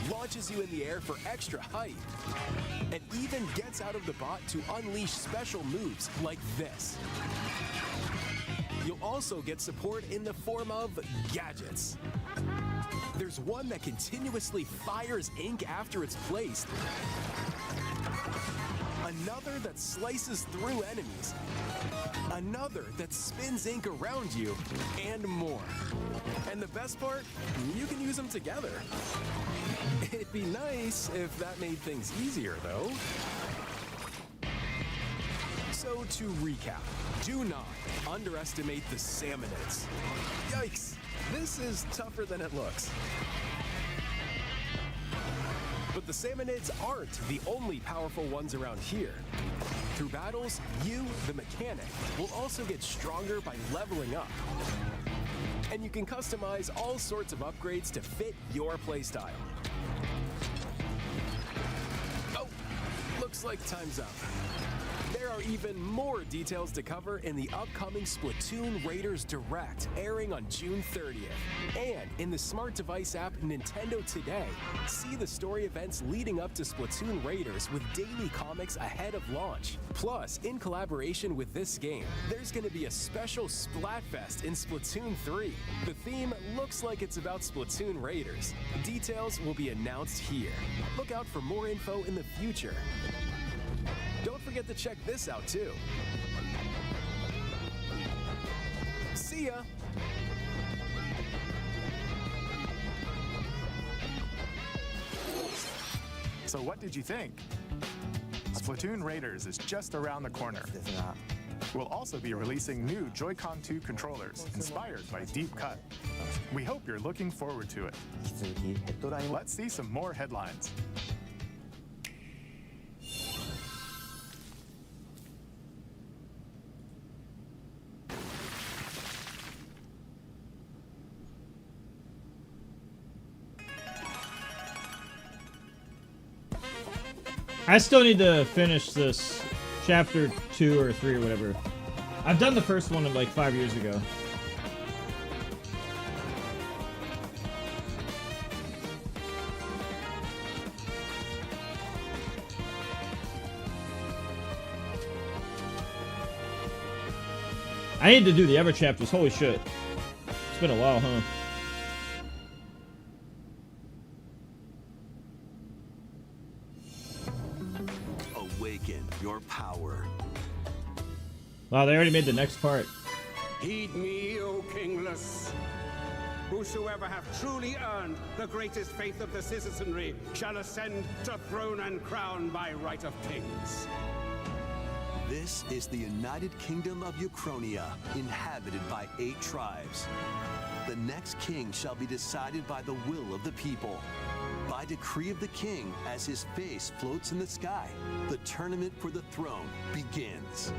Launches you in the air for extra height. And even gets out of the bot to unleash special moves like this. You'll also get support in the form of gadgets. There's one that continuously fires ink after it's placed. Another that slices through enemies. Another that spins ink around you, and more. And the best part, you can use them together. It'd be nice if that made things easier, though. So to recap, do not underestimate the salmonids. Yikes, this is tougher than it looks. But the salmonids aren't the only powerful ones around here. Through battles, you, the Mechanic, will also get stronger by leveling up. And you can customize all sorts of upgrades to fit your playstyle. Oh, looks like time's up. There are even more details to cover in the upcoming Splatoon Raiders Direct, airing on June 30th. And in the smart device app Nintendo Today, see the story events leading up to Splatoon Raiders with daily comics ahead of launch. Plus, in collaboration with this game, there's going to be a special Splatfest in Splatoon 3. The theme looks like it's about Splatoon Raiders. Details will be announced here. Look out for more info in the future. Don't forget to check this out, too. See ya! So what did you think? Splatoon Raiders is just around the corner. We'll also be releasing new Joy-Con 2 controllers inspired by Deep Cut. We hope you're looking forward to it. Let's see some more headlines. I still need to finish this chapter 2 or 3 or whatever. I've done the first one like 5 years ago. I need to do the other chapters. Holy shit. It's been a while, huh? Awaken your power. Wow, they already made the next part. Heed me, O kingless. Whosoever hath truly earned the greatest faith of the citizenry shall ascend to throne and crown by right of kings. This is the United Kingdom of Uchronia, inhabited by 8 tribes. The next king shall be decided by the will of the people. By decree of the king, as his face floats in the sky, the tournament for the throne begins.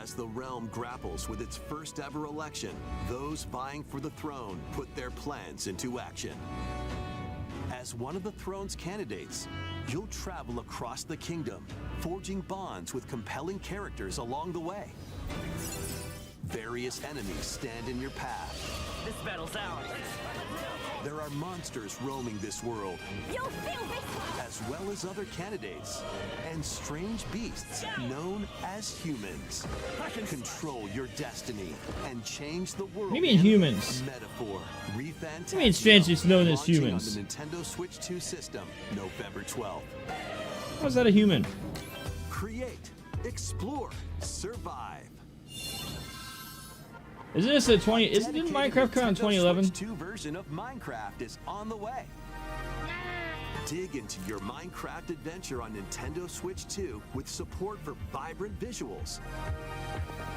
As the realm grapples with its first ever election, those vying for the throne put their plans into action. As As one of the throne's candidates, you'll travel across the kingdom, forging bonds with compelling characters along the way. Various enemies stand in your path. This battle's ours. There are monsters roaming this world, You'll feel this! as well as other candidates, and strange beasts known as humans. Control your destiny and change the world. What do you mean humans? Metaphor. What do you mean strange beasts known as humans? On the Nintendo Switch 2 system, November 12th. How's that a human? Create, explore, survive. Isn't this a 20? Isn't Minecraft come out in 2011? Switch 2 version of Minecraft is on the way. Dig into your Minecraft adventure on Nintendo Switch 2 with support for vibrant visuals.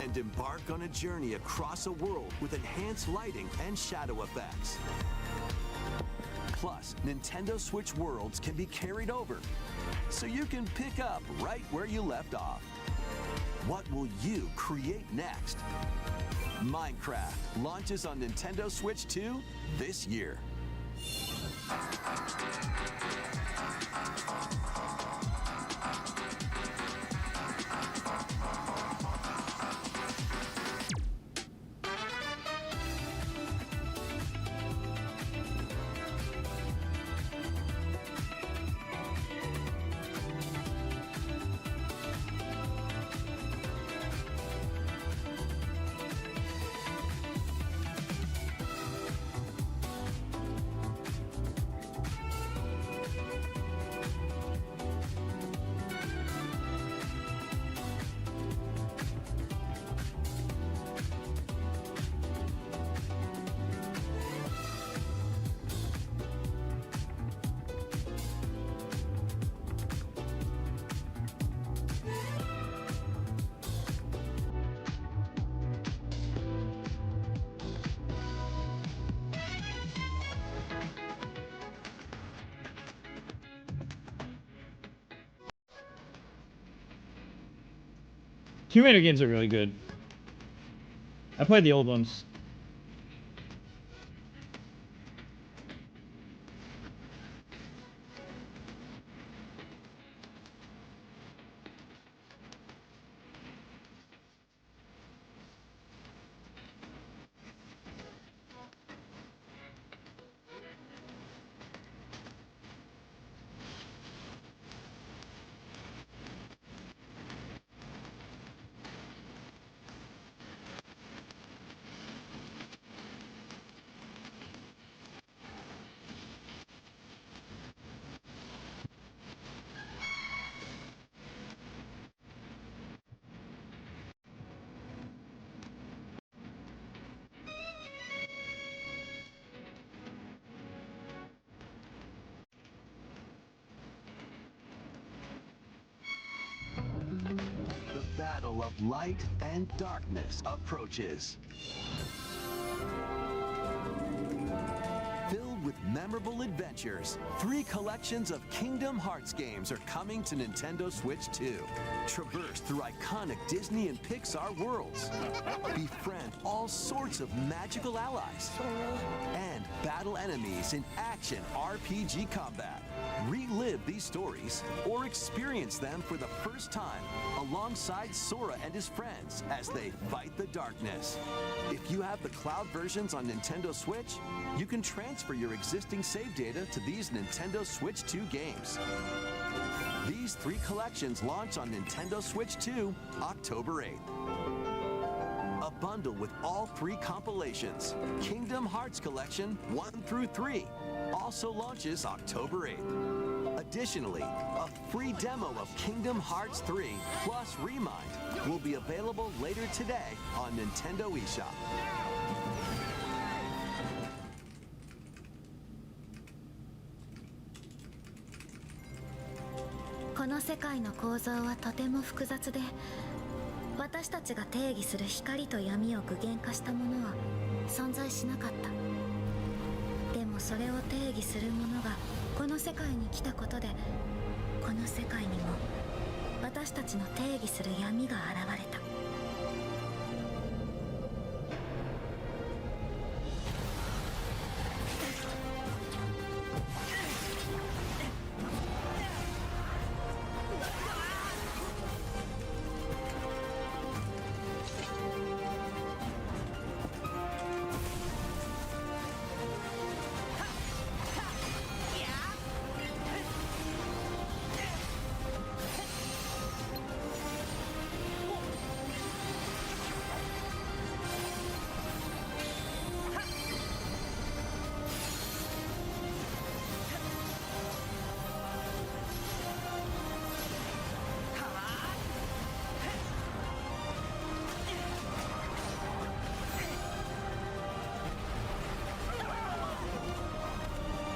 And embark on a journey across a world with enhanced lighting and shadow effects. Plus, Nintendo Switch worlds can be carried over, so you can pick up right where you left off. What will you create next? Minecraft launches on Nintendo Switch 2 this year. Tomb Raider games are really good. I played the old ones. The battle of light and darkness approaches. Filled with memorable adventures, 3 collections of Kingdom Hearts games are coming to Nintendo Switch 2. Traverse through iconic Disney and Pixar worlds. Befriend all sorts of magical allies. And battle enemies in action RPG combat. Relive these stories or experience them for the first time alongside Sora and his friends as they fight the darkness. If you have the cloud versions on Nintendo Switch, you can transfer your existing save data to these Nintendo Switch 2 games. These 3 collections launch on Nintendo Switch 2 October 8th. A bundle with all 3 compilations, Kingdom Hearts Collection 1 through 3, also launches October 8th. Additionally, a free demo of Kingdom Hearts 3 plus Remind will be available later today on Nintendo eShop.この世界の構造はとても複雑で、私たちが定義する光と闇を具現化したものは存在しなかった。でもそれを定義するものがこの世界に来たことで、この世界にも私たちの定義する闇が現れた。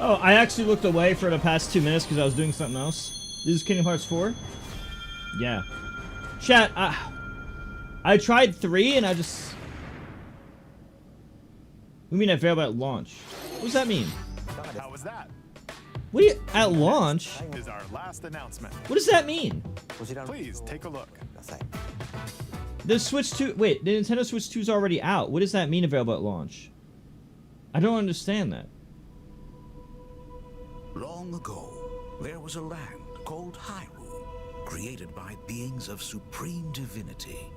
Oh, I actually looked away for the past 2 minutes because I was doing something else. This is Kingdom Hearts 4? Yeah. Chat, I tried 3 and I just... We mean I failed at launch. What does that mean? How was that? What do you... At launch? Is our last announcement. What does that mean? Please take a look. The Switch 2... Wait, the Nintendo Switch 2 is already out. What does that mean available at launch? I don't understand that. Long ago, there was a land called Hyrule, created by beings of supreme divinity.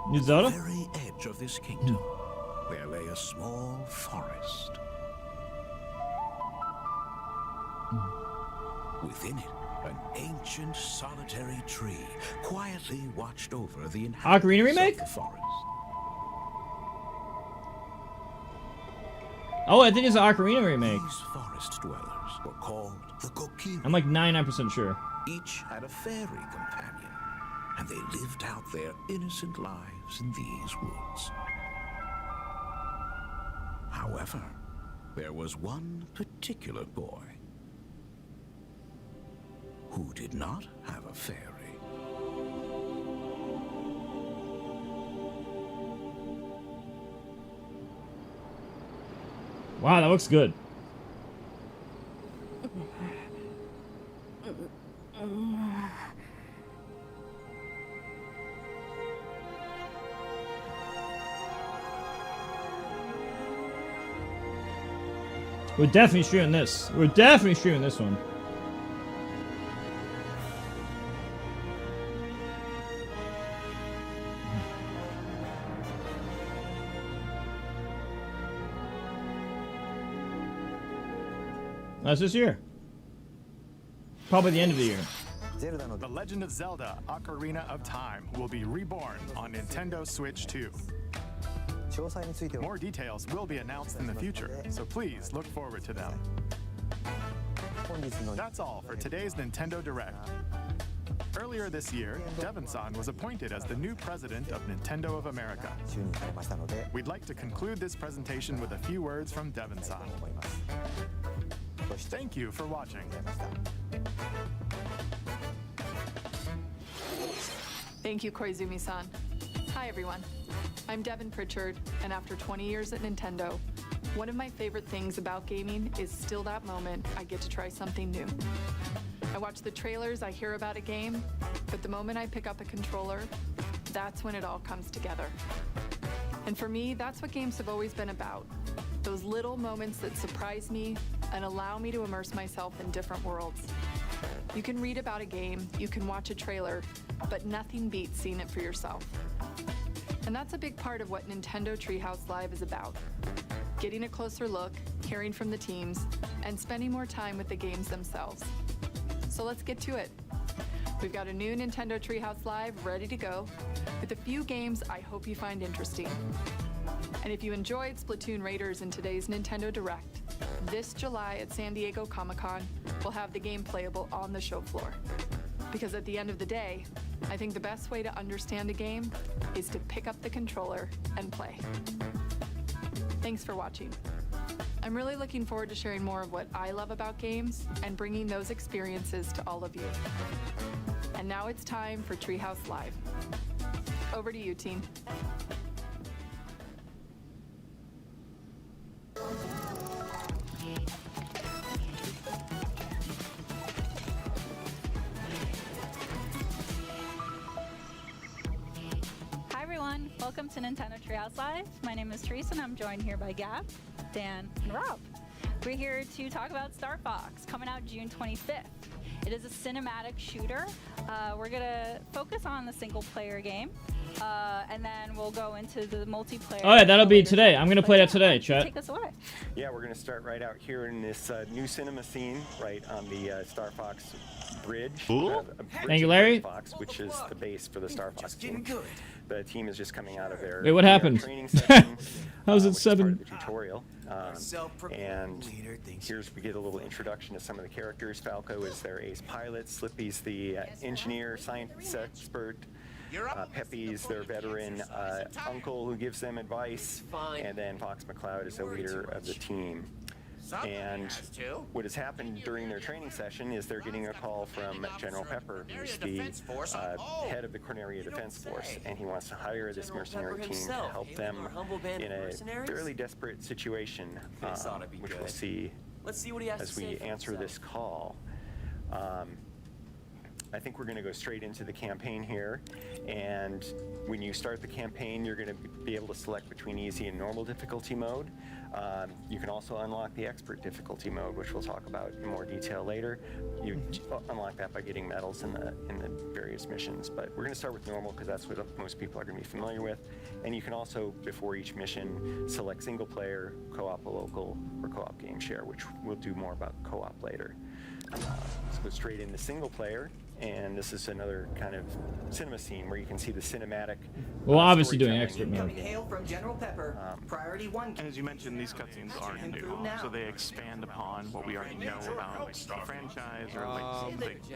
New Zelda? At the very edge of this kingdom, there lay a small forest. Within it, an ancient solitary tree quietly watched over the inhabitants Ocarina remake? of the forest. Oh, I think it's an Ocarina remake. These forest dwellers were called the Kokiri. I'm like 99% sure. Each had a fairy companion, and they lived out their innocent lives in these woods. However, there was one particular boy who did not have a fairy. Wow, that looks good. We're definitely streaming this. We're definitely streaming this one. That's this year. Probably the end of the year. The Legend of Zelda Ocarina of Time will be reborn on Nintendo Switch 2. More details will be announced in the future, so please look forward to them. That's all for today's Nintendo Direct. Earlier this year, Devon-san was appointed as the new president of Nintendo of America. We'd like to conclude this presentation with a few words from Devon-san. Thank you for watching. Thank you, Koizumi-san. Hi, everyone. I'm Devin Pritchard, and after 20 years at Nintendo, one of my favorite things about gaming is still that moment I get to try something new. I watch the trailers, I hear about a game, but the moment I pick up a controller, that's when it all comes together. And for me, that's what games have always been about. Those little moments that surprise me and allow me to immerse myself in different worlds. You can read about a game, you can watch a trailer, but nothing beats seeing it for yourself. And that's a big part of what Nintendo Treehouse Live is about. Getting a closer look, hearing from the teams, and spending more time with the games themselves. So let's get to it. We've got a new Nintendo Treehouse Live ready to go, with a few games I hope you find interesting. And if you enjoyed Splatoon Raiders in today's Nintendo Direct, this July at San Diego Comic-Con, we'll have the game playable on the show floor. Because at the end of the day, I think the best way to understand a game is to pick up the controller and play. Thanks for watching. I'm really looking forward to sharing more of what I love about games and bringing those experiences to all of you. And now it's time for Treehouse Live. Over to you, team. Hi everyone, welcome to Nintendo Treehouse Live. My name is Teresa and I'm joined here by Gab, Dan, and Rob. We're here to talk about Star Fox, coming out June 25th. It is a cinematic shooter. We're gonna focus on the single player game, and then we'll go into the multiplayer. Oh yeah, that'll be today. I'm gonna play that today, chat. Take us away. Yeah, we're going to start right out here in this new cinema scene, right on the Star Fox bridge. Cool. Bridge Thank you, of Larry. Star Fox, which is the base for the Star Fox team. The team is just coming out of their Wait, what happened? training session. How's it which is part 7? of the tutorial. And here's we get a little introduction to some of the characters. Falco is their ace pilot. Slippy's the engineer, science expert. Peppy's their veteran uncle who gives them advice. And then Fox McCloud is the leader of the team. And what has happened during their training session is they're getting a call from General Pepper, who's the head of the Corneria Defense Force, and he wants to hire this mercenary team to help them in a fairly desperate situation, which we'll see as we answer this call. I think we're going to go straight into the campaign here, and when you start the campaign, you're going to be able to select between easy and normal difficulty mode. You can also unlock the expert difficulty mode, which we'll talk about in more detail later. You unlock that by getting medals in the various missions, but we're going to start with normal because that's what most people are going to be familiar with. And you can also, before each mission, select single player, co-op local, or co-op game share, which we'll do more about co-op later. Let's go straight into single player, and this is another kind of cinema scene where you can see the cinematic. Well, obviously doing expert mode. Hail from General Pepper. Priority 1. And as you mentioned, these cutscenes are new, so they expand upon what we already know about the franchise or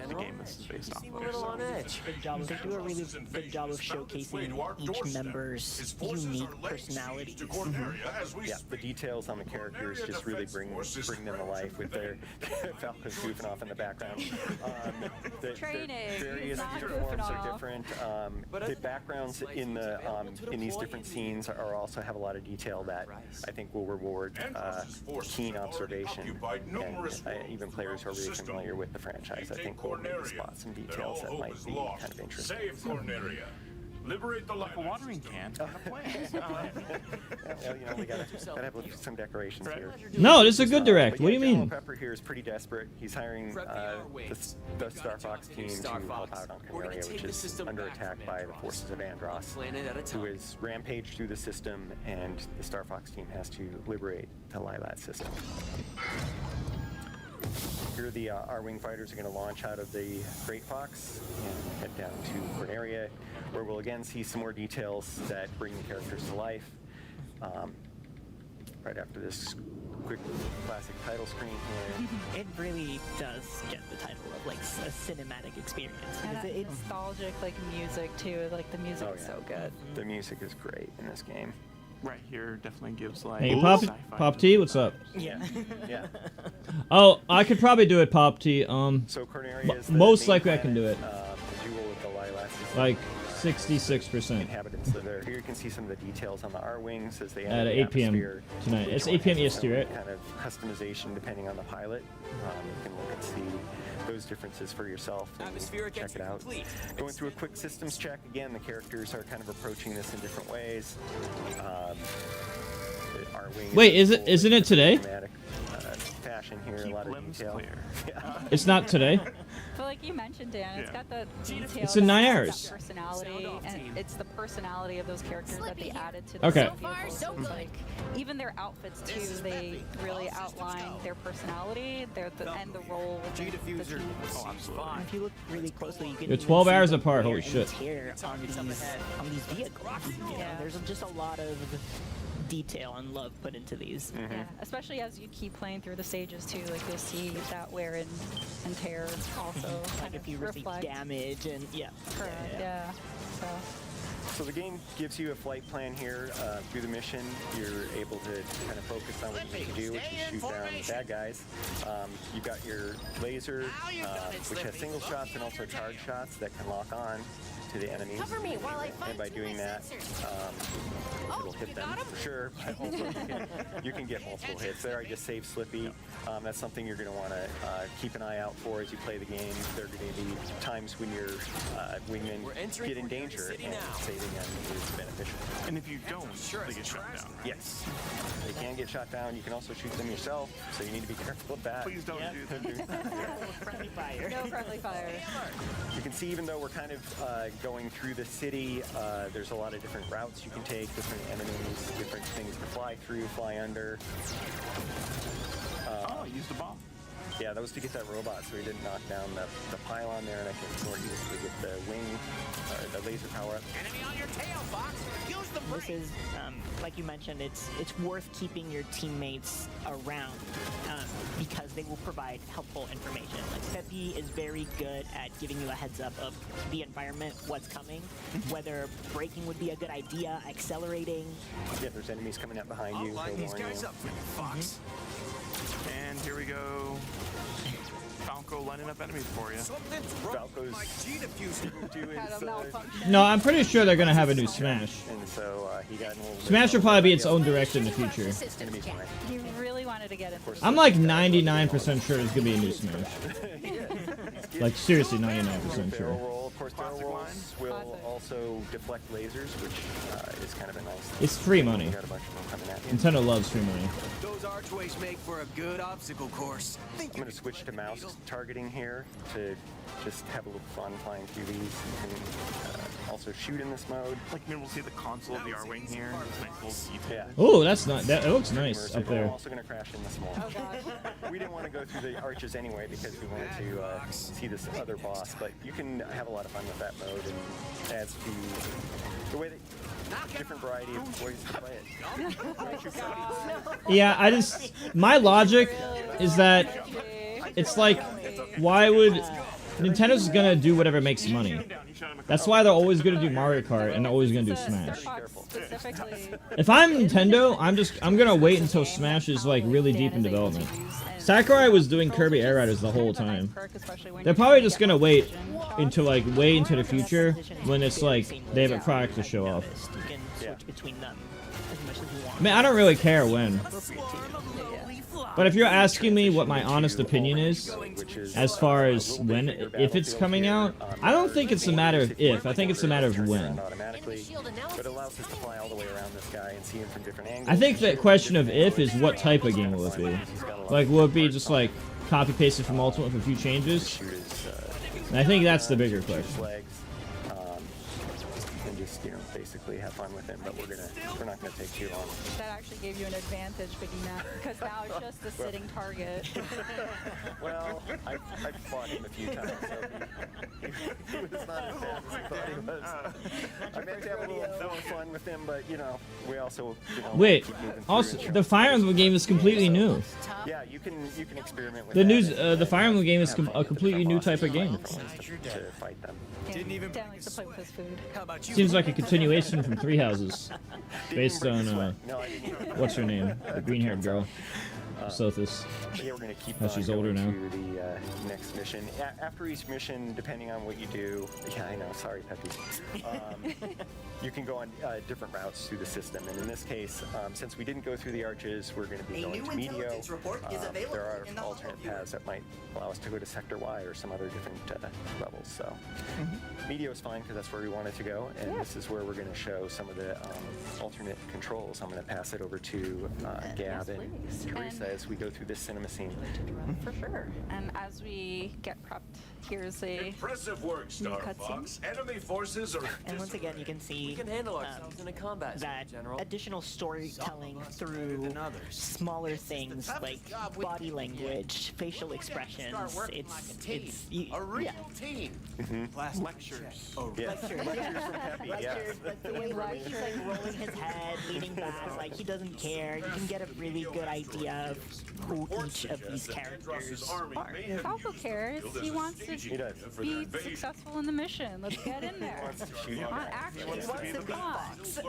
the game this is based off of. They do a really good job of showcasing each member's unique personalities. Yeah, the details on the characters just really bring them to life with their Falco's goofing off in the background. The various uniforms are different. The backgrounds in these different scenes are also have a lot of detail that I think will reward keen observation, and even players who are really familiar with the franchise, I think will maybe spot some details that might be kind of interesting. Liberate the like a watering can. Well, you know, we gotta have some decorations here. No, this is a good direct. What do you mean? General Pepper here is pretty desperate. He's hiring the Star Fox team to help out on Corneria, which is under attack by the forces of Andros, who is rampaged through the system, and the Star Fox team has to liberate the Lilat system. Here the R-Wing fighters are going to launch out of the Great Fox and head down to Corneria, where we'll again see some more details that bring the characters to life. Right after this quick classic title screen here. It really does get the title of like a cinematic experience. And it's nostalgic, like music too. Like the music is so good. The music is great in this game. Right here definitely gives like. Hey, Pop T, what's up? Yeah. Yeah. Oh, I could probably do it, Pop T. So Corneria is most likely I can do it. The duel with the Lilat system. Like 66%. Inhabitants live there. Here you can see some of the details on the R-Wings as they At enter 8 the p.m. atmosphere. tonight. It's 8 p.m. EST, right? Kind of customization depending on the pilot. You can look and see those differences for yourself and check it out. Going through a quick systems check. Again, the characters are kind of approaching this in different ways. Wait, isn't it today? Fashion here, a lot of detail. It's not today. But like you mentioned, Dan, it's got the detail. It's in 9 hours. Personality, and it's the personality of those characters that they added to the Okay. vehicles. Like even their outfits too, they really outline their personality, and the role within the team. Oh, absolutely. If you look really closely, you can. They're even 12 see hours the apart. wear Holy shit. and tear on these vehicles. You know, there's just a lot of detail and love put into these. Yeah, especially as you keep playing through the stages too, like you'll see that wear and tear also. Like if you receive damage and Correct. Yeah. So the game gives you a flight plan here through the mission. You're able to kind of focus on what you need to do, which is shoot down bad guys. You've got your laser, which has single shots and also charge shots that can lock on to the enemies. Cover me while I find and by doing that, it'll hit them for sure. But also you can get multiple hits. There I just saved Slippy. That's something you're going to want to keep an eye out for as you play the game. There are going to be times when your wingmen get in danger, and saving them is beneficial. And if you don't, they get shot down. Right? Yes, they can get shot down. You can also shoot them yourself, so you need to be careful of that. Please don't do that. Friendly fire. No friendly fire. You can see, even though we're kind of going through the city, there's a lot of different routes you can take, different enemies, different things to fly through, fly under. Oh, use the bomb. Yeah, that was to get that robot so he didn't knock down the pylon there, and I can more easily get the wing, or the laser power up. Enemy on your tail, Fox. Use the This is, like you mentioned, it's worth keeping your teammates around because they will provide helpful information. Like Pepe is very good at giving you a heads up of the environment, what's coming, whether braking would be a good idea, accelerating. Yeah, if there's enemies coming up behind you, Line he'll these warn guys you. up for you, Fox. here we go. Falco lining up enemies for you. Falco's doing No, I'm pretty sure they're gonna have a new Smash. and so he got in a little bit Smash will probably be its own direction in the future. He really wanted to get into this. I'm like 99% sure there's gonna be a new Smash. Like seriously, 99% sure. Of course, barrel rolls will also deflect lasers, which is kind of a nice. It's free money. We got a bunch of them coming at you. Nintendo loves free money. Those archways make for a good obstacle course. I'm going to switch to mouse targeting here to just have a little fun flying through these. You can also shoot in this mode. Like, maybe we'll see the console of the R-Wing here. This nice little detail. Oh, that's not. That looks nice up there. I'm also going to crash in this mall. We didn't want to go through the arches anyway because we wanted to see this other boss, but you can have a lot of fun with that mode and adds to the way that different variety of ways to play it. Yeah, my logic is that it's like, why would Nintendo's gonna do whatever makes money? That's why they're always gonna do Mario Kart and they're always gonna do Smash. If I'm Nintendo, I'm gonna wait until Smash is like really deep in development. Sakurai was doing Kirby Air Riders the whole time. They're probably just gonna wait until like way into the future when it's like they have a product to show off. I mean, I don't really care when. But if you're asking me what my honest opinion is, as far as when, if it's coming out, I don't think it's a matter of if. I think it's a matter of when. I think the question of if is what type of game will it be? Like, will it be just like copy pasted from Ultimate with a few changes? And I think that's the bigger question. And just, basically have fun with it, but we're not gonna take too long. That actually gave you an advantage, Biggie Mac, because now it's just a sitting target. Well, I've fought him a few times, so he was not as bad as I thought he was. I meant to have a little more fun with him, but we also Wait, keep moving also through and the Fire Emblem game is completely new. yeah, you can experiment with The that news, and, the Fire Emblem game is a completely new type of game. to fight them. Didn't even likes to play with his food. Seems like a continuation from Three Houses, based on what's her name, the green-haired girl, Sothis. Yeah, we're gonna keep How she's going older now. to the next mission. After each mission, depending on what you do, yeah, I know. Sorry, Peppy. You can go on different routes through the system, and in this case, since we didn't go through the arches, we're going to be going to Medio. There are alternate paths that might allow us to go to Sector Y or some other different levels. So Medio is fine because that's where we wanted to go, and this is where we're going to show some of the alternate controls. I'm going to pass it over to Gab and Teresa as we go through this cinema scene. For sure. And as we get prepped, here's a impressive work, Star Fox. Enemy forces are. And once again, you can see We can handle ourselves in a combat that General. additional storytelling through smaller things like body language, facial expressions. It's A real team. Lectures. Lectures from Peppy, lectures, like the way he's like rolling his head, leaning back, like he doesn't care. You can get a really good idea of who each of these characters are. Falco cares. He wants to be successful in the mission. Let's get in there. On action. He wants to be Fox.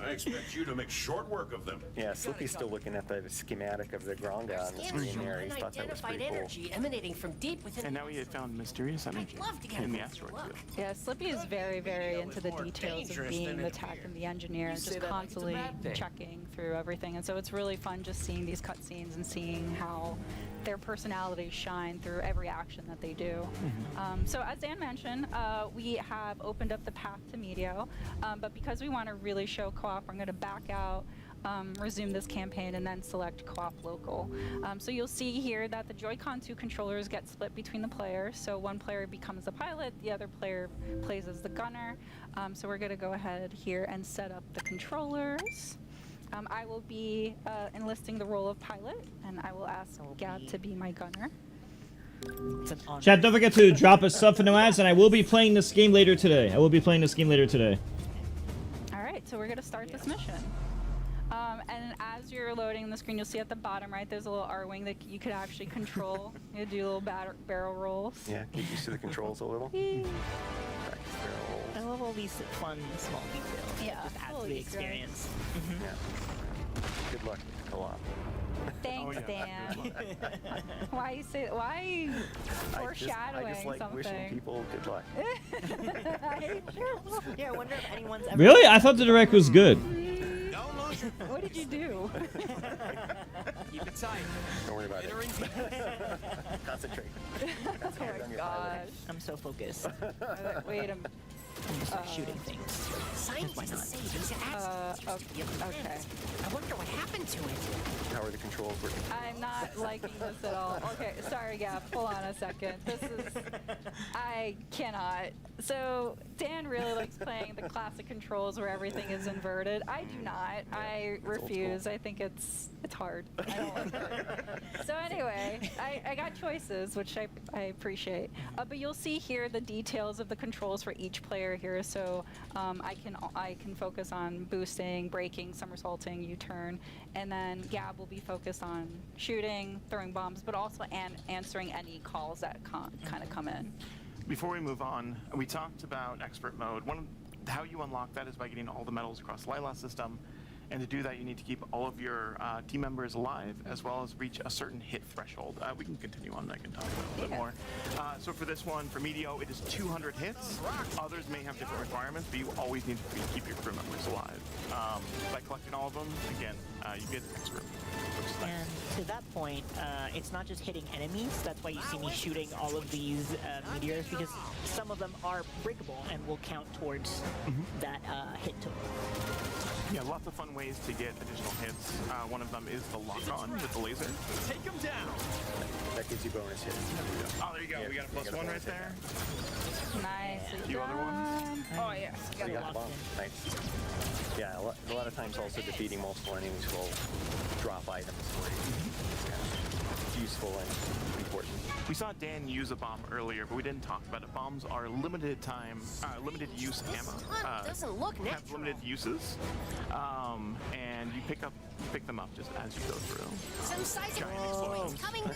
I expect you to make short work of them. Yeah, Slippy's still looking at the schematic of the Gronga on the screen there. He thought that was pretty cool. Energy emanating from deep within. And now he had found mysterious energy in the asteroid field. Yeah, Slippy is very, very into the details of being the tech and the engineer and just constantly checking through everything. And so it's really fun just seeing these cutscenes and seeing how their personalities shine through every action that they do. So as Dan mentioned, we have opened up the path to Medio, but because we want to really show co-op, we're going to back out, resume this campaign, and then select co-op local. So you'll see here that the Joy-Con 2 controllers get split between the players. So one player becomes the pilot, the other player plays as the gunner. So we're going to go ahead here and set up the controllers. I will be enlisting the role of pilot, and I will ask Gab to be my gunner. Chat, don't forget to drop a sub for no ads, and I will be playing this game later today. All right, so we're going to start this mission. And as you're loading the screen, you'll see at the bottom right, there's a little R-wing that you could actually control. You do little barrel rolls. Yeah, get used to the controls a little. I love all these fun, small details. Yeah, just adds to the experience. Yeah. Good luck with the co-op. Thanks, Oh, yeah. Dan. Why you say? Why foreshadowing I just like something? wishing people good luck. Yeah, I wonder if anyone's ever. Really? I thought the direct was good. What did you do? Keep it tight. Don't worry about it. Concentrate. Oh my gosh. I'm so focused. Wait a I'm gonna start shooting things. Scientists say these okay. I wonder what happened to it. How are the controls working? I'm not liking this at all. Okay, sorry, Gap. Hold on a second. This is... I cannot. So, Dan really likes playing the classic controls where everything is inverted. I do not. I refuse. I think it's hard. I don't like it. So anyway, I got choices, which I appreciate. But you'll see here the details of the controls for each player here. So I can focus on boosting, braking, somersaulting, U-turn, and then Gab will be focused on shooting, throwing bombs, but also answering any calls that kind of come in. Before we move on, we talked about expert mode. How you unlock that is by getting all the medals across the Lila system. And to do that, you need to keep all of your team members alive, as well as reach a certain hit threshold. We can continue on, and I can talk about it a little bit more. So for this one, for Medio, it is 200 hits. Others may have different requirements, but you always need to keep your crew members alive. By collecting all of them, again, you get expert. And to that point, it's not just hitting enemies. That's why you see me shooting all of these meteors, because some of them are breakable and will count towards that hit total. Yeah, lots of fun ways to get additional hits. One of them is the lock-on with the laser. Take him down. That gives you bonus hits. Oh, there you go. Yeah, we got a plus one right there. Nice. A few other ones. Oh, yes. So you got the bomb. Nice. Yeah, a lot of times also defeating multiple enemies will drop items for you. It's useful and important. We saw Dan use a bomb earlier, but we didn't talk about it. Bombs are limited limited use ammo. Doesn't look have natural. limited uses, and you pick them up just as you go through. Some seismic explosions coming. I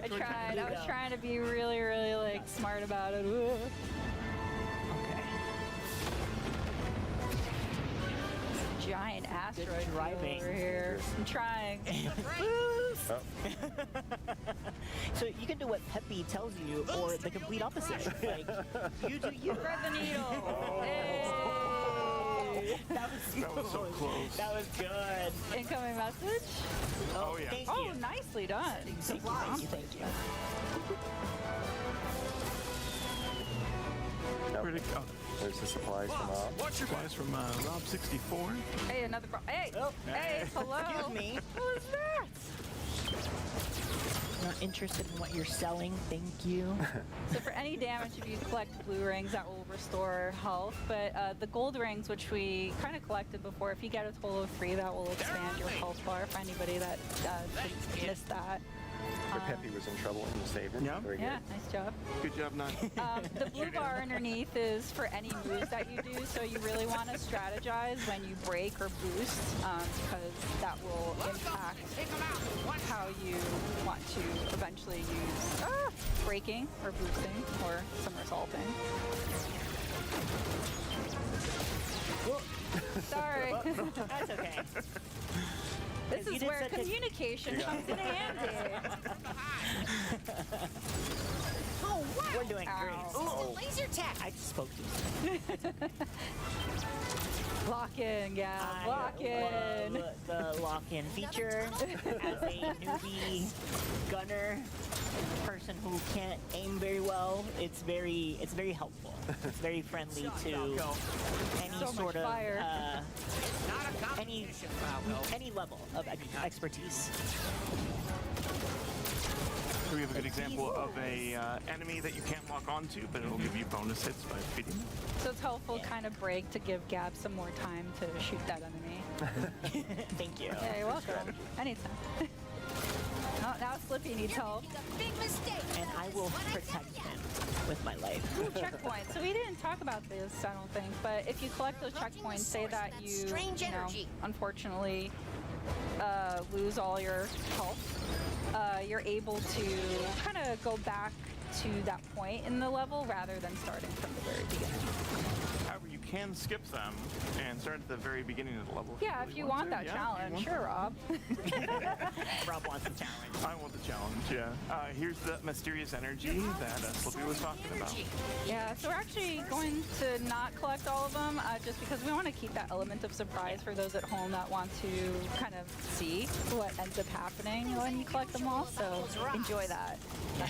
tried. I was trying to be really, really like smart about it. Okay. Giant asteroid driving over here. I'm trying. So you can do what Peppy tells you, or the complete opposite. Like, you do you. Thread the needle. Hey. That was so close. That was good. Incoming message. Oh yeah. Thank Oh, you. nicely done. Thank you. Thank you. Where'd it go? There's the supplies from What's your supplies from Rob64? Hey, another Hey, hey, hello. Excuse me. What is that? Not interested in what you're selling, thank you. So for any damage, if you collect blue rings, that will restore health. But the gold rings, which we kind of collected before, if you get a total of 3, that will expand your health bar for anybody that missed that. Peppy was in trouble and you saved him. Yeah. Very Yeah, good. nice job. Good job, Nut. The blue bar underneath is for any moves that you do, so you really want to strategize when you break or boost, because that will impact how you want to eventually use breaking or boosting or somersaulting. Sorry. That's okay. This is where communication comes in handy. Oh, wow. We're doing great. Ooh, laser tag. I just spoke to you. Lock in, Gab. Lock in. Love the lock-in feature. As a newbie gunner, person who can't aim very well, it's very helpful. It's very friendly to any So sort much of fire. any level of expertise. So we have a good example of a enemy that you can't lock onto, but it'll give you bonus hits by defeating them. So it's helpful kind of break to give Gab some more time to shoot that enemy. Thank you. Yeah, you're welcome. Anytime. Oh, now Slippy needs help. Big mistake. And I will protect him with my life. Ooh, checkpoints. So we didn't talk about this, I don't think, but if you collect those checkpoints, say that you know, unfortunately lose all your health, you're able to kind of go back to that point in the level rather than starting from the very beginning. However, you can skip them and start at the very beginning of the level. Yeah, if you want that Yeah, challenge, sure, Rob. Rob wants the challenge. I want the challenge, yeah. Here's the mysterious energy that Slippy was talking about. Yeah, so we're actually going to not collect all of them just because we want to keep that element of surprise for those at home that want to kind of see what ends up happening when you collect them all. So enjoy that.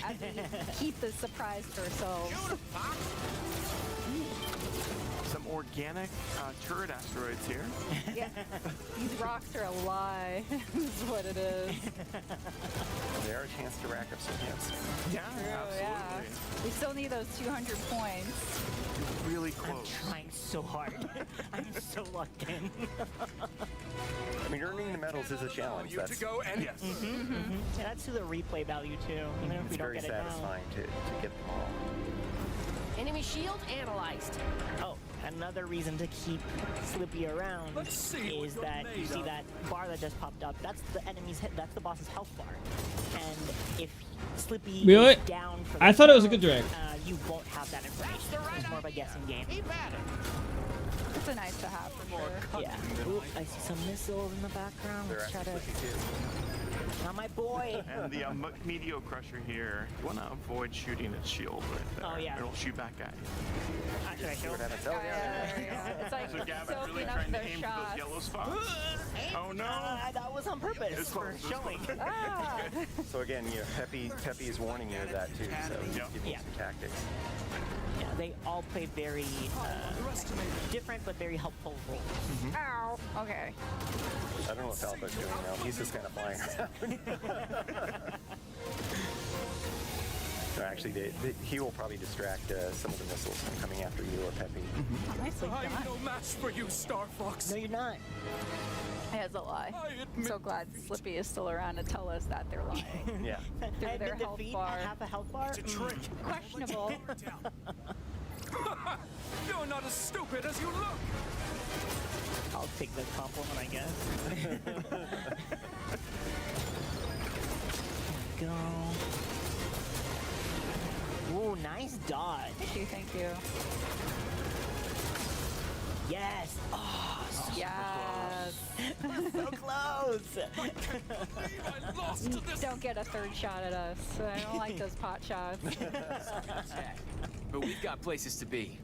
As we keep the surprise to ourselves. Some organic turret asteroids here. Yeah, these rocks are a lie. Is what it is. They are a chance to rack up some hits. Yeah, True, absolutely. yeah. We still need those 200 points. Really close. I'm trying so hard. I'm so locked in. I mean, earning the medals is a challenge. You to go and yes. Yeah, that's to the replay value too. Even if It's we don't very get it now. satisfying to get them all. Enemy shield analyzed. Oh, another reason to keep Slippy around is that you see that bar that just popped up. That's the enemy's hit. That's the boss's health bar. And if Slippy Really? is down for the I thought it was a good count, direct. you won't have that information. It's more of a guessing game. It's a nice to have for sure. Yeah. Ooh, I see some missiles in the background. They're Let's try to. actually Slippy too. Not my boy. And the Meteor Crusher here, you want to avoid shooting its shield right there. Oh, yeah. It'll shoot back at you. Should I show? What happens? Oh, yeah. It's like So Gavin's really soaking up trying to their aim for shots. those yellow spots. Oh no! That was on purpose It's for close, it's showing. close. Ah. So again, Peppy is warning you of that too. So he's giving you Yeah. some tactics. Yeah, they all play very different but very helpful roles. Ow. Okay. I don't know what Falco's doing now. He's just kind of flying around. So actually, he will probably distract some of the missiles from coming after you or Peppy. Nicely done. I'm no match for you, Star Fox. No, you're not. It's a lie. I'm so glad Slippy is still around to tell us that they're lying. Yeah. Through And their the health defeat bar. at half a health bar? It's a trick. Questionable. You're not as stupid as you look. I'll take the compliment, I guess. Go. Ooh, nice dodge. Thank you. Yes. Oh, so Yes. so close. I lost to this. Don't get a third shot at us. I don't like those pot shots. But we've got places to be.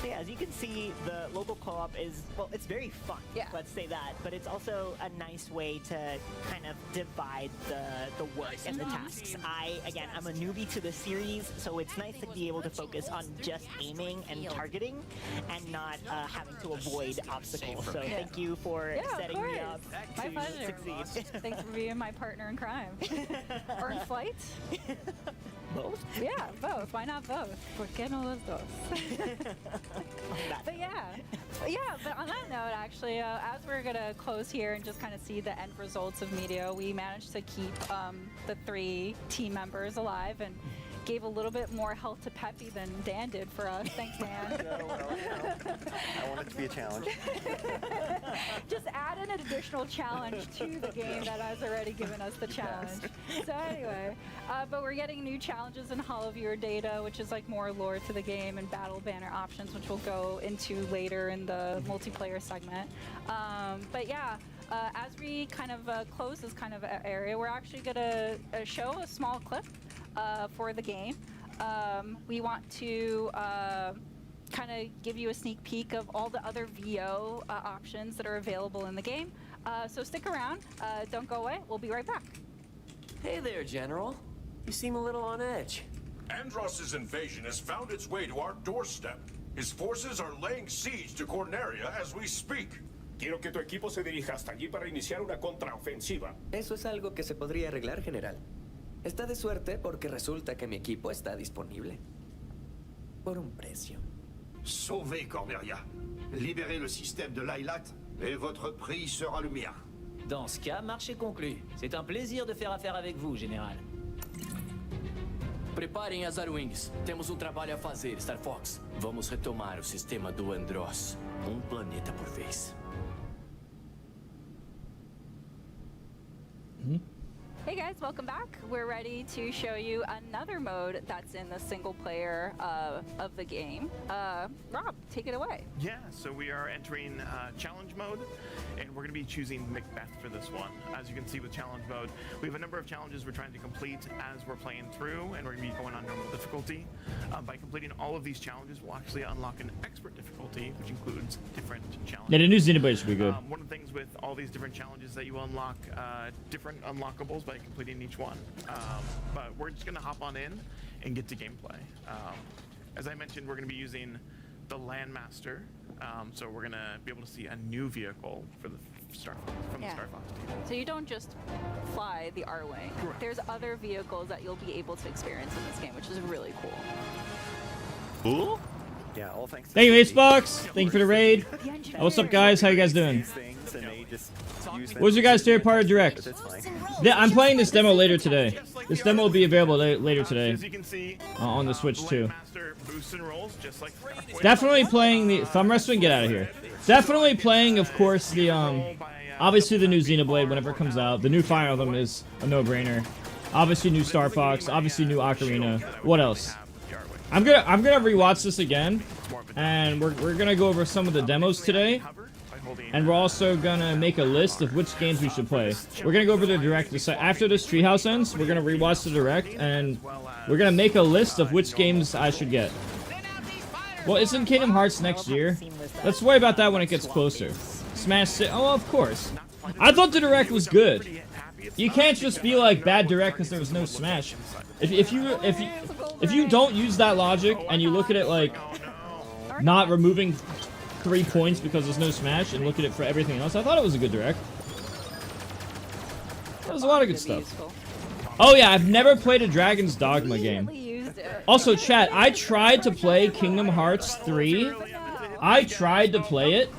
So yeah, as you can see, the local co-op is, well, it's very fun, Yeah. let's say that, but it's also a nice way to kind of divide the work and the tasks. I'm a newbie to the series, so it's nice to be able to focus on just aiming and targeting and not having to avoid obstacles. So thank you for setting me up My to pleasure. succeed. Thanks for being my partner in crime. Or in flight? Both? Yeah, both. Why not both? ¿Por qué no los dos? But but on that note, actually, as we're gonna close here and just kind of see the end results of Meteor, we managed to keep the 3 team members alive and gave a little bit more health to Peppy than Dan did for us. Thanks, Dan. I want it to be a challenge. Just add an additional challenge to the game that has already given us the challenge. So anyway, but we're getting new challenges in Hollow Viewer data, which is like more lore to the game, and battle banner options, which we'll go into later in the multiplayer segment. But yeah, as we kind of close this kind of area, we're actually gonna show a small clip for the game. We want to kind of give you a sneak peek of all the other VO options that are available in the game. So stick around, don't go away, we'll be right back. Hey there, General. You seem a little on edge. Andross's invasion has found its way to our doorstep. His forces are laying siege to Corneria as we speak. Quiero que tu equipo se dirija hasta allí para iniciar una contraofensiva. Eso es algo que se podría arreglar, General. Está de suerte porque resulta que mi equipo está disponible. Por un precio. Sauvez Corneria. Libérez le système de Lilat et votre prix sera le mien. Dans ce cas, marché conclu. C'est un plaisir de faire affaire avec vous, Général. Preparem as Arwings. Temos um trabalho a fazer, Star Fox. Vamos retomar o sistema do Andross. Um planeta por vez. Hey guys, welcome back. We're ready to show you another mode that's in the single player of the game. Rob, take it away. Yeah, so we are entering challenge mode, and we're going to be choosing Macbeth for this one. As you can see with challenge mode, we have a number of challenges we're trying to complete as we're playing through, and we're going to be going on normal difficulty. By completing all of these challenges, we'll actually unlock an expert difficulty, which includes different challenges. Yeah, the new Xenoblade should be good. One of the things with all these different challenges that you unlock different unlockables by completing each one. But we're just going to hop on in and get to gameplay. As I mentioned, we're going to be using the Landmaster, so we're going to be able to see a new vehicle for the Star Fox, from the Star Fox team. So you don't just fly the R-Wing. There's other vehicles that you'll be able to experience in this game, which is really cool. Cool? Yeah, all thanks to Thank you, Steve. Acebox. Thank you for the raid. What's up, guys? How you guys doing? Things, and they just use them. What was your guys' favorite part of Direct? Yeah, I'm playing this demo later today. This demo will be available later today on the Switch too. Definitely playing the thumb wrestling. Get out of here. Definitely playing, of course, the obviously the new Xenoblade whenever it comes out. The new Fire Emblem is a no-brainer. Obviously new Star Fox. Obviously new Ocarina. What else? I'm gonna rewatch this again, and we're gonna go over some of the demos today. And we're also gonna make a list of which games we should play. We're gonna go over the Direct. After this Treehouse ends, we're gonna rewatch the Direct, and we're gonna make a list of which games I should get. Well, isn't Kingdom Hearts next year? Let's worry about that when it gets closer. Smash City. Oh, of course. I thought the Direct was good. You can't just be like bad Direct because there was no Smash. If you don't use that logic and you look at it like not removing 3 points because there's no Smash and look at it for everything else, I thought it was a good Direct. There was a lot of good stuff. Oh yeah, I've never played a Dragon's Dogma game. Also, chat, I tried to play Kingdom Hearts 3. I tried to play it,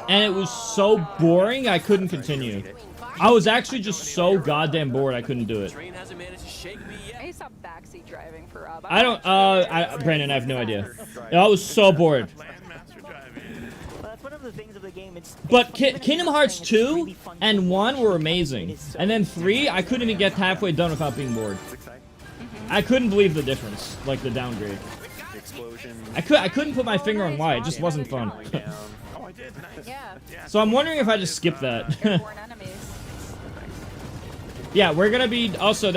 and it was so boring I couldn't continue. I was actually just so goddamn bored I couldn't do it. I used to stop backseat driving for Rob. I don't, Brandon, I have no idea. I was so bored. But Kingdom Hearts 2 and 1 were amazing. And then 3, I couldn't even get halfway done without being bored. I couldn't believe the difference, like the downgrade. I couldn't put my finger on why, it just wasn't fun. So I'm wondering if I just skip that. Yeah, we're gonna be, also,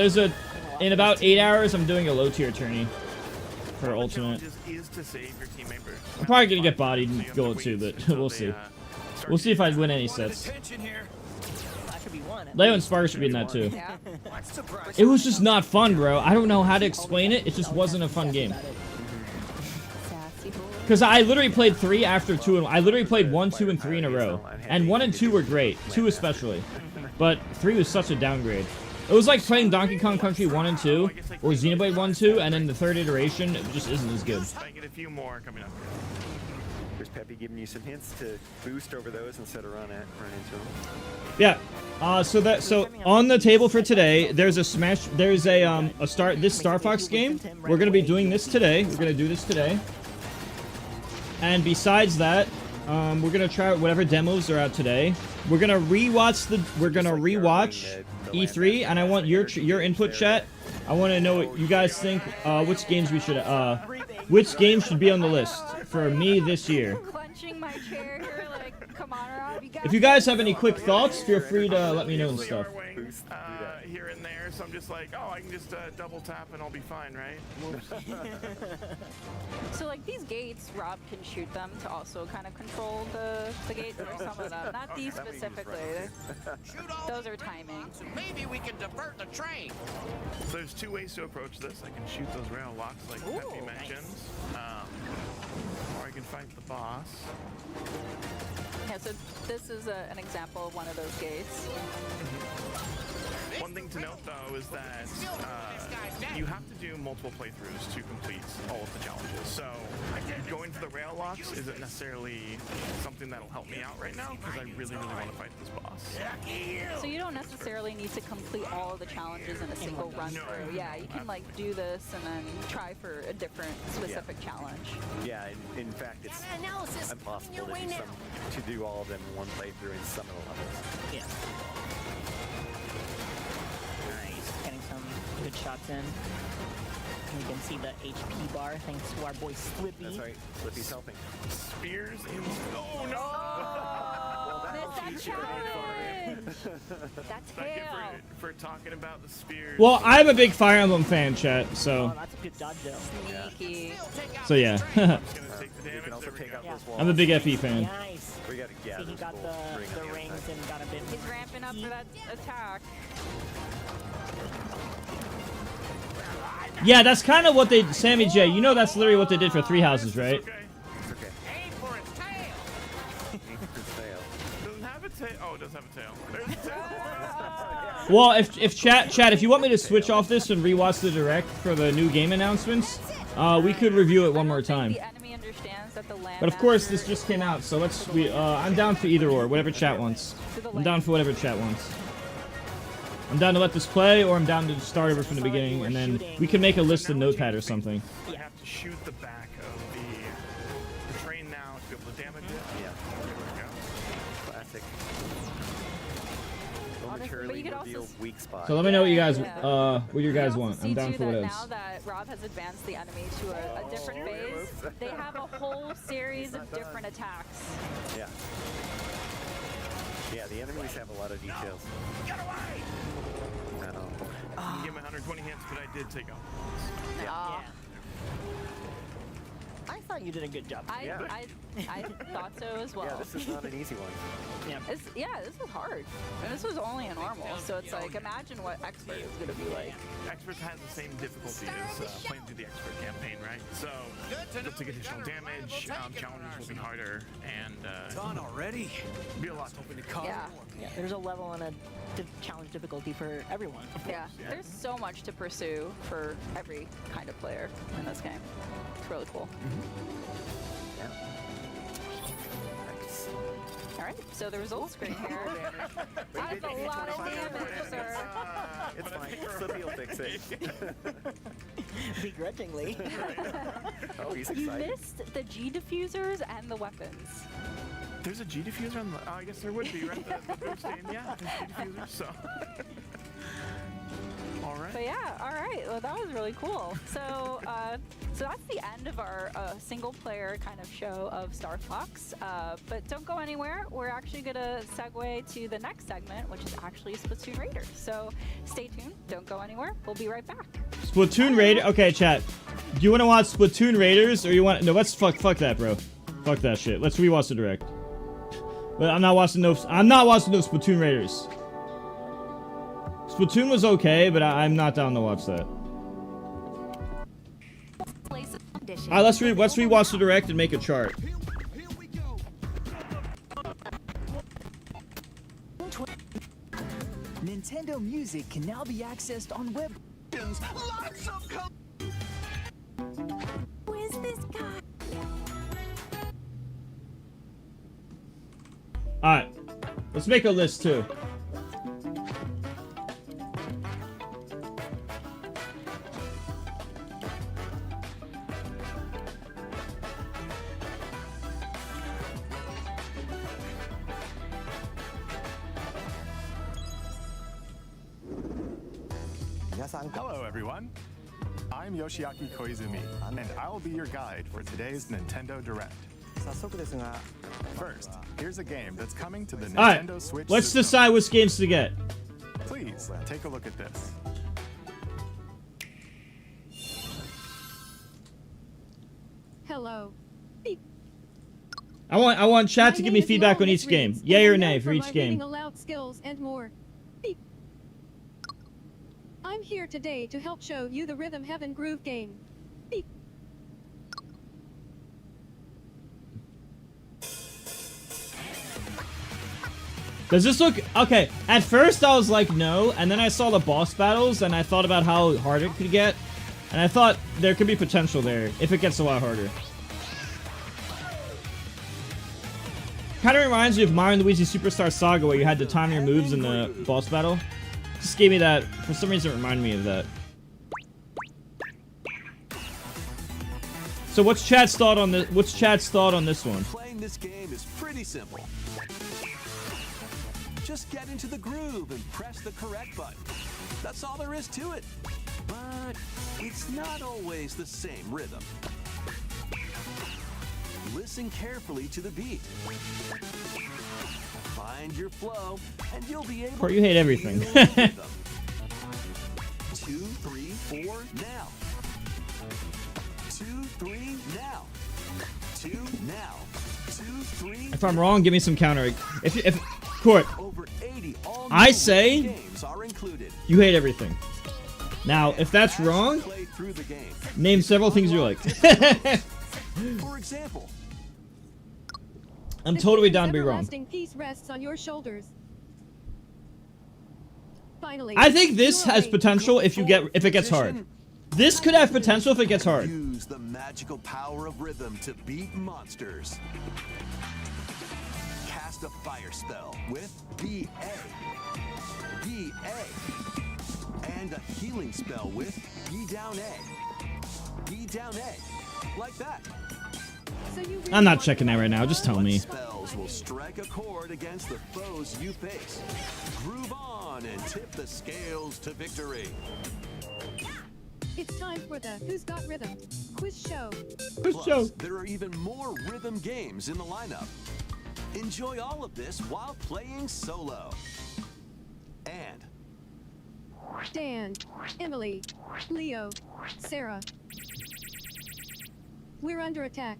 in about 8 hours, I'm doing a low tier tourney for Ultimate. I'm probably gonna get bodied and go too, but we'll see. We'll see if I win any sets. Leo and Spark should be in that too. It was just not fun, bro. I don't know how to explain it. It just wasn't a fun game. Because I literally played 3 after 2, and I literally played 1, 2, and 3 in a row. And 1 and 2 were great, 2 especially. But 3 was such a downgrade. It was like playing Donkey Kong Country 1 and 2, or Xenoblade 1 2, and then the third iteration, it just isn't as good. I get a few more coming up. There's Peppy giving you some hints to boost over those instead of run into them. Yeah. So on the table for today, there's a Smash. There's this Star Fox game. We're gonna be doing this today. We're gonna do this today. And besides that, we're gonna try whatever demos are out today. We're gonna rewatch E3, and I want your input, chat. I want to know what you guys think. Which games we should which games should be on the list for me this year. If you guys have any quick thoughts, feel free to let me know and stuff. Here and there, so I'm just like, oh, I can just double tap and I'll be fine, right? So like these gates, Rob can shoot them to also kind of control the gates or some of them. Not these specifically. Those are timing. Maybe we can divert the train. So there's 2 ways to approach this. I can shoot those rail locks like Peppy mentioned. Or I can fight the boss. Yeah, so this is an example of one of those gates. One thing to note, though, is that you have to do multiple playthroughs to complete all of the challenges. So going for the rail locks isn't necessarily something that'll help me out right now, because I really, really want to fight this boss. So you don't necessarily need to complete all of the challenges in a single run through. Yeah, you can like do this and then try for a different specific challenge. Yeah, in fact, it's impossible to do all of them in one playthrough in some of the levels. Yeah. get shots in. And you can see the HP bar thanks to our boy Slippy. That's right. Slippy's helping. Spears in. Oh no! Missed that challenge. That's Thank you tail. for talking about the spears. Well, I'm a big Fire Emblem fan, chat. So. Oh, that's a good dodge though. Sneaky. So yeah. I'm a big FE fan. Nice. We gotta See, he got the rings and got a bit. He's ramping up for that attack. Yeah, that's kind of what they, Sammy J. You know that's literally what they did for Three Houses, right? It's okay. Aim for its tail. Doesn't have a tail. Oh, it does have a tail. There's a tail. Well, if chat, if you want me to switch off this and rewatch the direct for the new game announcements, we could review it one more time. The enemy understands that the land. But of course, this just came out, so I'm down for either or, whatever chat wants. I'm down for whatever chat wants. I'm down to let this play, or I'm down to start over from the beginning, and then we can make a list in Notepad or something. You have to shoot the back of the train now to be able to damage it. Yeah. There we go. Classic. But Momentarily you could also reveal weak spot. So let me know what you guys, Yeah. what you guys want. I'm See down too for what that else. now that Rob has advanced the enemy to a different phase, they have a whole series of different attacks. Yeah. Yeah, the enemies have a lot of details. Get away! I know. You give me 120 hits, but I did take off. Aw. I thought you did a good job. I thought so as well. Yeah, this is not an easy one. Yeah. This is hard. And this was only a normal, so it's like, imagine what expert is going to be like. Expert has the same difficulty as playing through the expert campaign, right? So they'll take additional damage, challenges will be harder, and Done already? be a lot tougher. Yeah. There's a level and a challenge difficulty for everyone. Yeah. There's so much to pursue for every kind of player in this game. It's really cool. All right, so the results screen here. That's a lot of damage, sir. It's fine. Slippy will fix it. Begrudgingly. Oh, he's You excited. missed the G diffusers and the weapons. There's a G diffuser on the. Oh, I guess there would be, right? The boost aim. Yeah, there's G diffusers. So. All right. But yeah, all right. Well, that was really cool. So, so that's the end of our single-player kind of show of Star Fox. But don't go anywhere. We're actually gonna segue to the next segment, which is actually Splatoon Raiders. So stay tuned. Don't go anywhere. We'll be right back. Splatoon Raider. Okay, chat. Do you want to watch Splatoon Raiders, or you want? No, let's fuck that, bro. Fuck that shit. Let's rewatch the direct. But I'm not watching no Splatoon Raiders. Splatoon was okay, but I'm not down to watch that. Alright, let's rewatch the direct and make a chart. Nintendo Music can now be accessed on web. Lots of Who is this guy? Alright, let's make a list too. Hello, everyone. I'm Yoshiaki Koizumi, and I'll be your guide for today's Nintendo Direct. First, here's a game that's coming to the Alright, Nintendo Switch let's system. decide which games to get. Please, take a look at this. Hello. I want chat to give me feedback on each game. Yay or nay for each Reading game. aloud skills and more. Beep. I'm here today to help show you the Rhythm Heaven Groove game. Beep. Does this look... Okay, at first I was like, no, and then I saw the boss battles, and I thought about how hard it could get, and I thought there could be potential there, if it gets a lot harder. Kind of reminds me of Mario & Luigi Superstar Saga, where you had to time your moves in the boss battle. Just gave me that... For some reason, it reminded me of that. So what's Chad's thought on this? What's Chad's thought on this one? Playing this game is pretty simple. Just get into the groove and press the correct button. That's all there is to it. But it's not always the same rhythm. Listen carefully to the beat. Find your flow, and you'll be able Court, you hate everything. to feel the rhythm. 2, 3, 4, now. 2, 3, now. 2, now. 2, 3. If I'm wrong, give me some counter. If Court, Over 80 all I new say games are included. you hate everything. Now, if that's wrong, Play through the game. name several things you like. For example, I'm totally down to be wrong. Everlasting peace rests on your shoulders. Finally. I think this you are has awake. potential if it gets hard. This could have potential if it gets hard. use the magical power of rhythm to beat monsters. Cast a fire spell with BA. BA. And a healing spell with B down A. B down A. Like that. So you really I'm not want checking that right now. Just tell me. Spells will strike a chord against the foes you face. Groove on and tip the scales to victory. It's time for the Who's Got Rhythm quiz show. Plus, there are even more rhythm games in the lineup. Enjoy all of this while playing solo. And Dan, Emily, Leo, Sarah. We're under attack.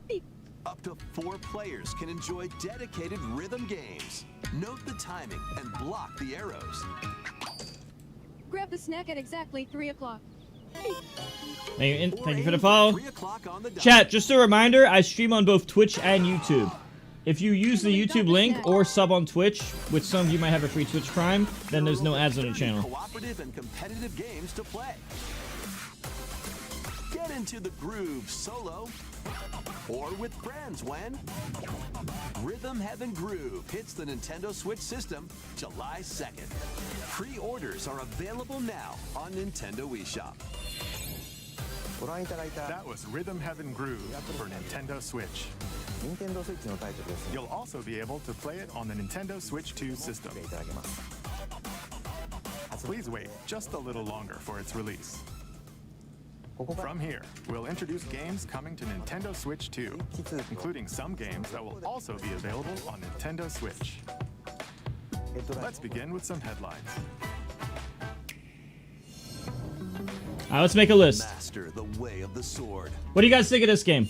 Beep. up to 4 players can enjoy dedicated rhythm games. Note the timing and block the arrows. Grab the snack at exactly 3 o'clock. Thank you for the follow. 3 o'clock on the dot. Chat, just a reminder, I stream on both Twitch and YouTube. If you use the YouTube link or sub on Twitch, which some of you might have a free Twitch Prime, then there's no ads on the channel. Cooperative and competitive games to play. Get into the groove solo or with friends when Rhythm Heaven Groove hits the Nintendo Switch system July 2nd. Pre-orders are available now on Nintendo eShop. That was Rhythm Heaven Groove for Nintendo Switch. You'll also be able to play it on the Nintendo Switch 2 system. Please wait just a little longer for its release. From here, we'll introduce games coming to Nintendo Switch 2, including some games that will also be available on Nintendo Switch. Let's begin with some headlines. Alright, let's make a list. Master the way of the sword. What do you guys think of this game?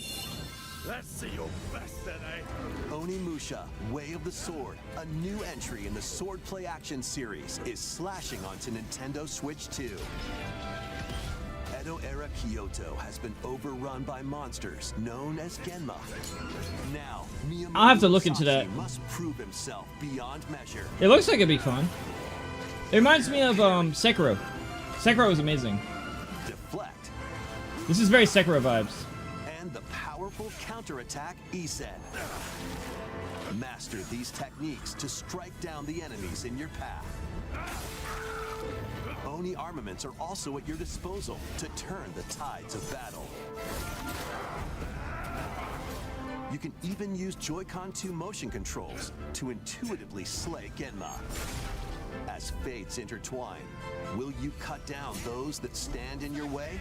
Let's see your best today. Onimusha, Way of the Sword, a new entry in the Sword Play Action series, is slashing onto Nintendo Switch 2. Edo-era Kyoto has been overrun by monsters known as Genma. Now, Miyamoto I'll have to look into that. must prove himself beyond measure. It looks like it'd be fun. It reminds me of Sekiro. Sekiro was amazing. Deflect. This is very Sekiro vibes. And the powerful counterattack Isen. Master these techniques to strike down the enemies in your path. Oni armaments are also at your disposal to turn the tides of battle. You can even use Joy-Con 2 motion controls to intuitively slay Genma. As fates intertwine, will you cut down those that stand in your way?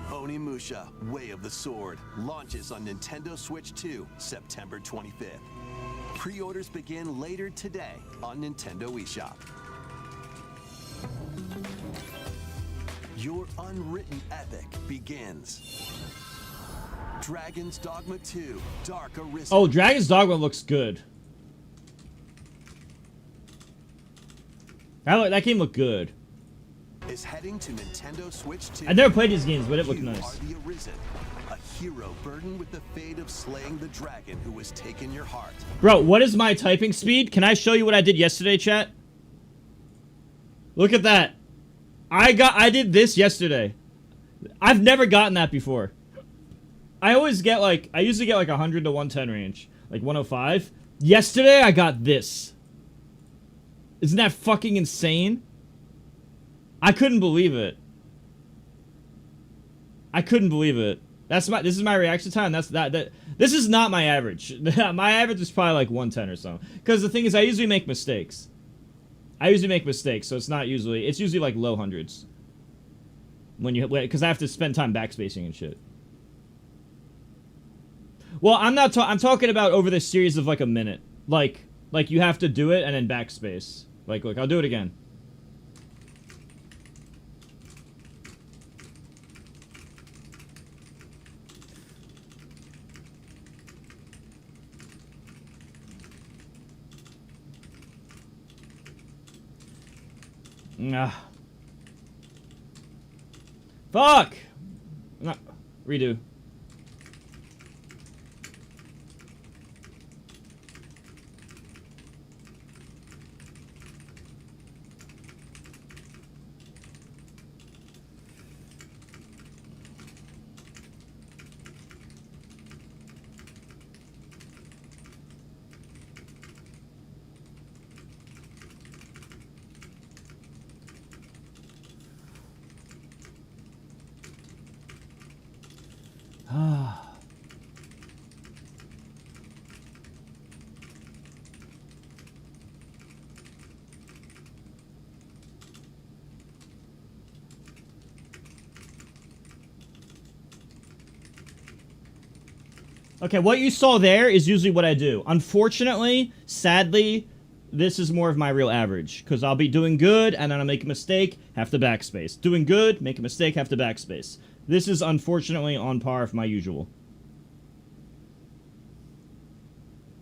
Onimusha, Way of the Sword, launches on Nintendo Switch 2, September 25th. Pre-orders begin later today on Nintendo eShop. Your unwritten epic begins. Dragon's Dogma 2, Dark Arisen. Oh, Dragon's Dogma looks good. That game looked good. Is heading to Nintendo Switch 2. I've never played these games, but it looked nice. You are the Arisen, a hero burdened with the fate of slaying the dragon who has taken your heart. Bro, what is my typing speed? Can I show you what I did yesterday, chat? Look at that. I did this yesterday. I've never gotten that before. I usually get like 100 to 110 range. Like 105. Yesterday, I got this. Isn't that fucking insane? I couldn't believe it. I couldn't believe it. This is my reaction time. This is not my average. My average is probably like 110 or so. Because the thing is, I usually make mistakes. I usually make mistakes, so it's usually like low hundreds. When you, because I have to spend time backspacing and shit. Well, I'm talking about over this series of like a minute. Like you have to do it and then backspace. Like, look, I'll do it again. Ah. Fuck! No. Redo. Okay, what you saw there is usually what I do. Unfortunately, sadly, this is more of my real average. Because I'll be doing good, and then I'll make a mistake, have to backspace. Doing good, make a mistake, have to backspace. This is unfortunately on par with my usual.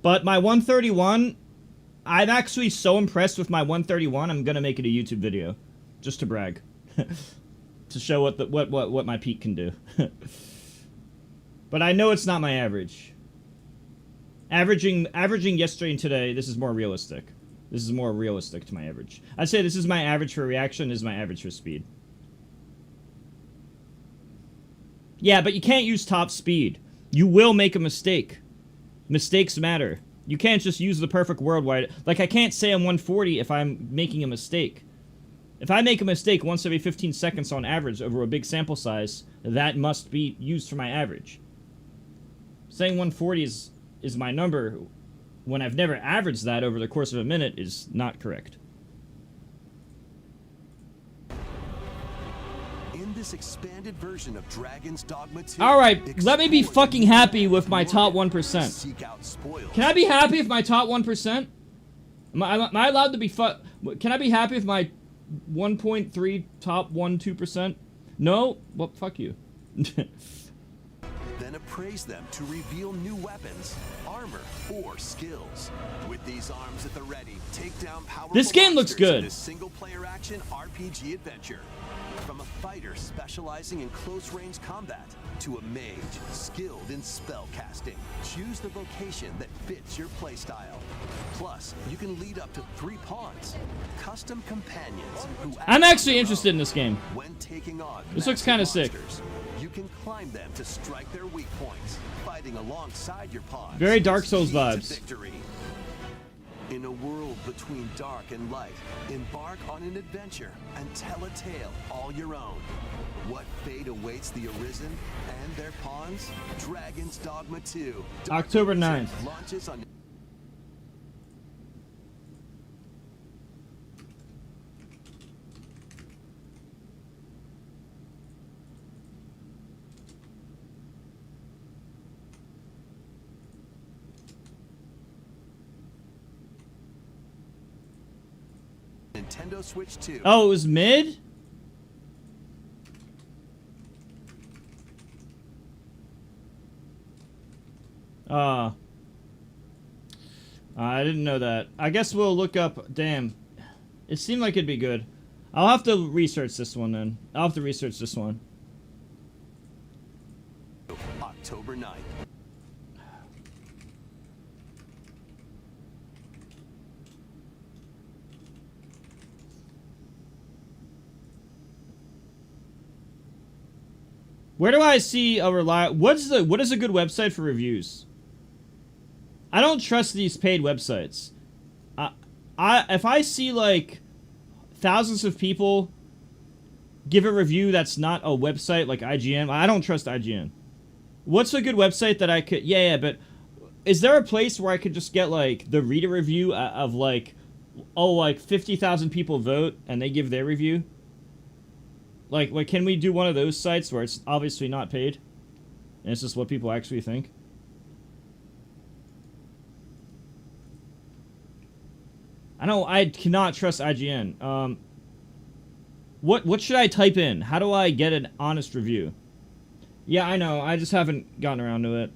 But my 131, I'm actually so impressed with my 131, I'm gonna make it a YouTube video. Just to brag. To show what my peak can do. But I know it's not my average. Averaging yesterday and today, this is more realistic. This is more realistic to my average. I'd say this is my average for reaction, this is my average for speed. Yeah, but you can't use top speed. You will make a mistake. Mistakes matter. You can't just use the perfect worldwide. Like, I can't say I'm 140 if I'm making a mistake. If I make a mistake once every 15 seconds on average over a big sample size, that must be used for my average. Saying 140 is my number when I've never averaged that over the course of a minute is not correct. In this expanded version of Dragon's Dogma 2, Alright, let me be fucking happy with my top 1%. Seek out spoils. Can I be happy with my top 1%? Am I allowed to be Can I be happy with my 1.3 top 2%? No? Well, fuck you. Then appraise them to reveal new weapons, armor, or skills. With these arms at the ready, take down powerful This game looks monsters in good. this single-player action RPG adventure. From a fighter specializing in close-range combat to a mage skilled in spell casting, choose the vocation that fits your playstyle. Plus, you can lead up to 3 pawns, custom companions who I'm actually interested in this game. when taking on This looks kind of massive sick. monsters. You can climb them to strike their weak points, fighting alongside your pawns. Very Dark Souls Key to vibes. victory. In a world between dark and light, embark on an adventure and tell a tale all your own. What fate awaits the Arisen and their pawns? Dragon's Dogma 2. October 9th. Launches on Nintendo Switch 2. Oh, it was mid? I didn't know that. I guess we'll look up... Damn. It seemed like it'd be good. I'll have to research this one then. I'll have to research this one. October 9th. Where do I see a what is a good website for reviews? I don't trust these paid websites. If I see like thousands of people give a review that's not a website like IGN, I don't trust IGN. What's a good website that I could... Yeah, but is there a place where I could just get like the reader review of like oh, like 50,000 people vote and they give their review. Like, can we do one of those sites where it's obviously not paid? And it's just what people actually think? I cannot trust IGN. What should I type in? How do I get an honest review? Yeah, I know. I just haven't gotten around to it.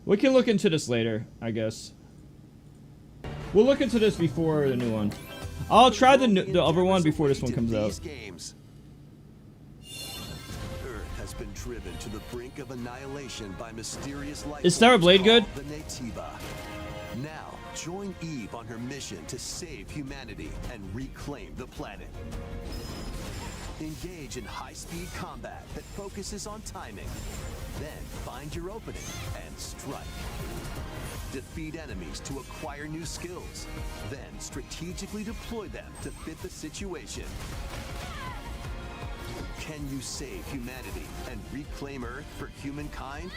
We can look into this later, I guess. We'll look into this before the new one. I'll try the other one before this one comes out. Earth has been driven to the brink of annihilation by mysterious life. Is Stellar Blade good? The Naytiba. Now, join Eve on her mission to save humanity and reclaim the planet. Engage in high-speed combat that focuses on timing. Then find your opening and strike. Defeat enemies to acquire new skills. Then strategically deploy them to fit the situation. Can you save humanity and reclaim Earth for humankind?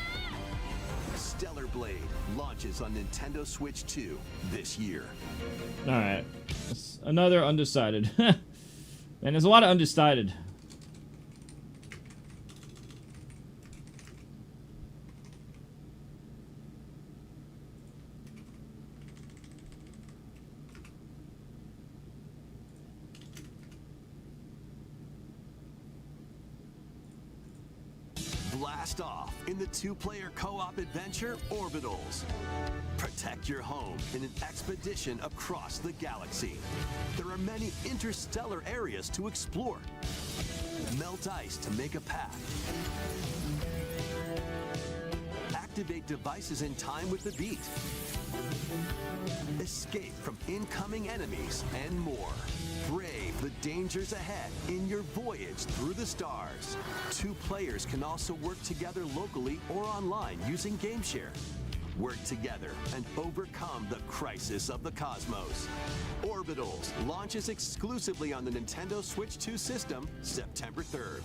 Stellar Blade launches on Nintendo Switch 2 this year. Alright. Another undecided. And there's a lot of undecided. Blast off in the two-player co-op adventure Orbitals. Protect your home in an expedition across the galaxy. There are many interstellar areas to explore. Melt ice to make a path. Activate devices in time with the beat. Escape from incoming enemies and more. Brave the dangers ahead in your voyage through the stars. Two players can also work together locally or online using GameShare. Work together and overcome the crisis of the cosmos. Orbitals launches exclusively on the Nintendo Switch 2 system September 3rd.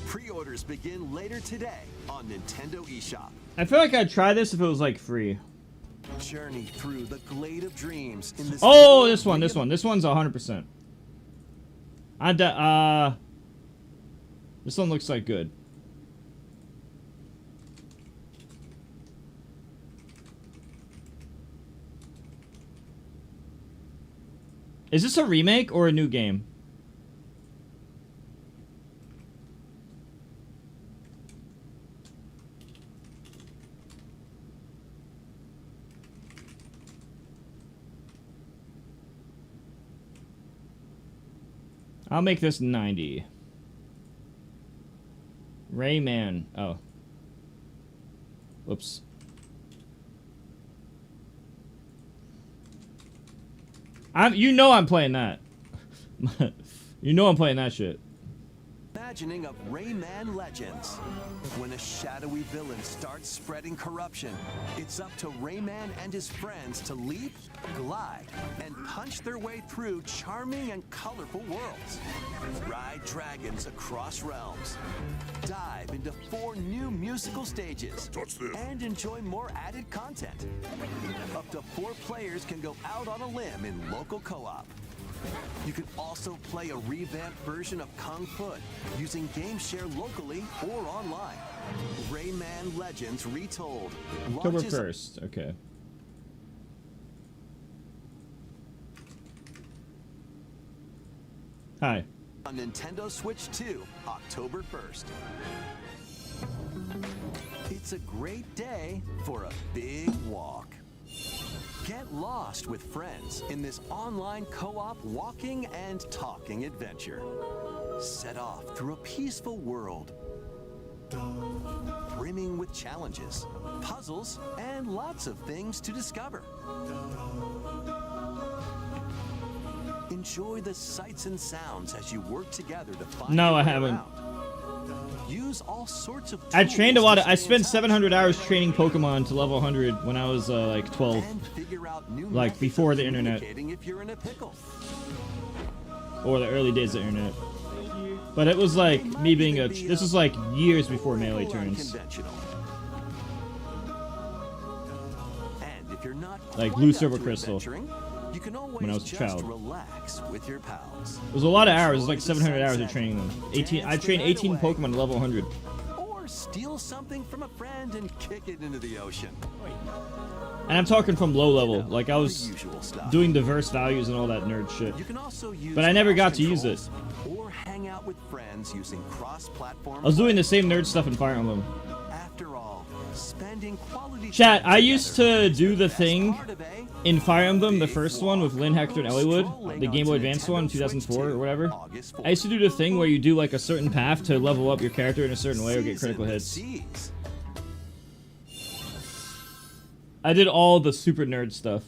Pre-orders begin later today on Nintendo eShop. I feel like I'd try this if it was like free. Journey through the glade of dreams in this. Oh, this one. This one's 100%. This one looks like good. Is this a remake or a new game? I'll make this 90. Rayman. Oh. Whoops. You know I'm playing that. You know I'm playing that shit. Imagining of Rayman Legends. When a shadowy villain starts spreading corruption, it's up to Rayman and his friends to leap, glide, and punch their way through charming and colorful worlds. Ride dragons across realms. Dive into 4 new musical stages. And enjoy more added content. Up to 4 players can go out on a limb in local co-op. You can also play a revamped version of Kung Fu using GameShare locally or online. Rayman Legends Retold. October 1st. Okay. Hi. On Nintendo Switch 2, October 1st. It's a great day for a big walk. Get lost with friends in this online co-op walking and talking adventure. Set off through a peaceful world, brimming with challenges, puzzles, and lots of things to discover. Enjoy the sights and sounds as you work together to find No, your I way haven't. around. Use all sorts of I trained a tools lot to of. I stay in spent touch. 700 hours training Pokemon to level 100 when I was like 12. Figure out new Like methods before of the internet. communicating if you're in a pickle. Or the early days of the internet. But it was like me being a. This is like years before melee turns. Unconventional. And if If you're not Like quite Blue up Silver to Crystal. adventuring, you can always when I was a just child. relax with your pals. It was a lot of hours. It was like 700 hours of training them. 18. I trained 18 Pokemon to level 100. Or steal something from a friend and kick it into the ocean. And I'm talking from low level. Like I was usual stuff. doing diverse values and all that nerd shit. You can also use But I never got cross to use it. controls or hang out with friends using cross-platform. I was doing the same nerd stuff in Fire Emblem. After all, spending quality Chat, I used to do the thing in Fire Emblem, the first one with Lynn, Hector, and Eliwood, the Game Boy Advance one, 2004 or whatever. I used to do the thing where you do like a certain path to level up your character in a certain way or get critical hits. I did all the super nerd stuff.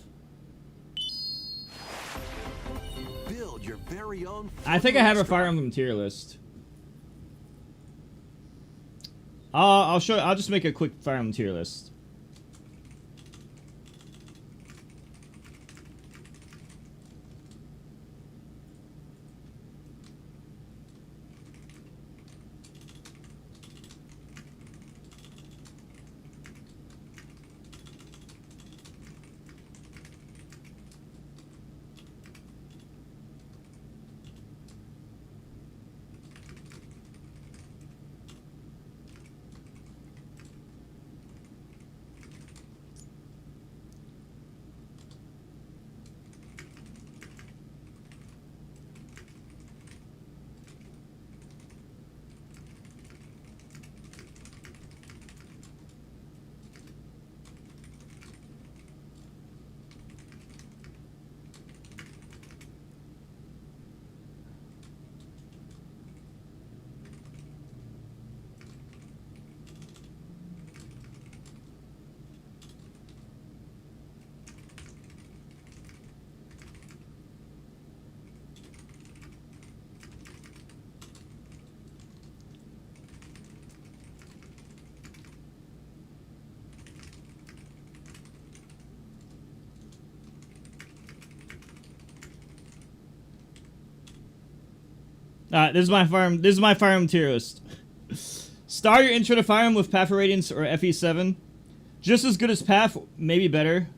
Build your very own. I think I have a Fire Emblem tier list. I'll show. I'll just make a quick Fire Emblem tier list. This is my Fire Emblem tier list. Start your intro to Fire Emblem with Path of Radiance or FE7. Just as good as Path, maybe better.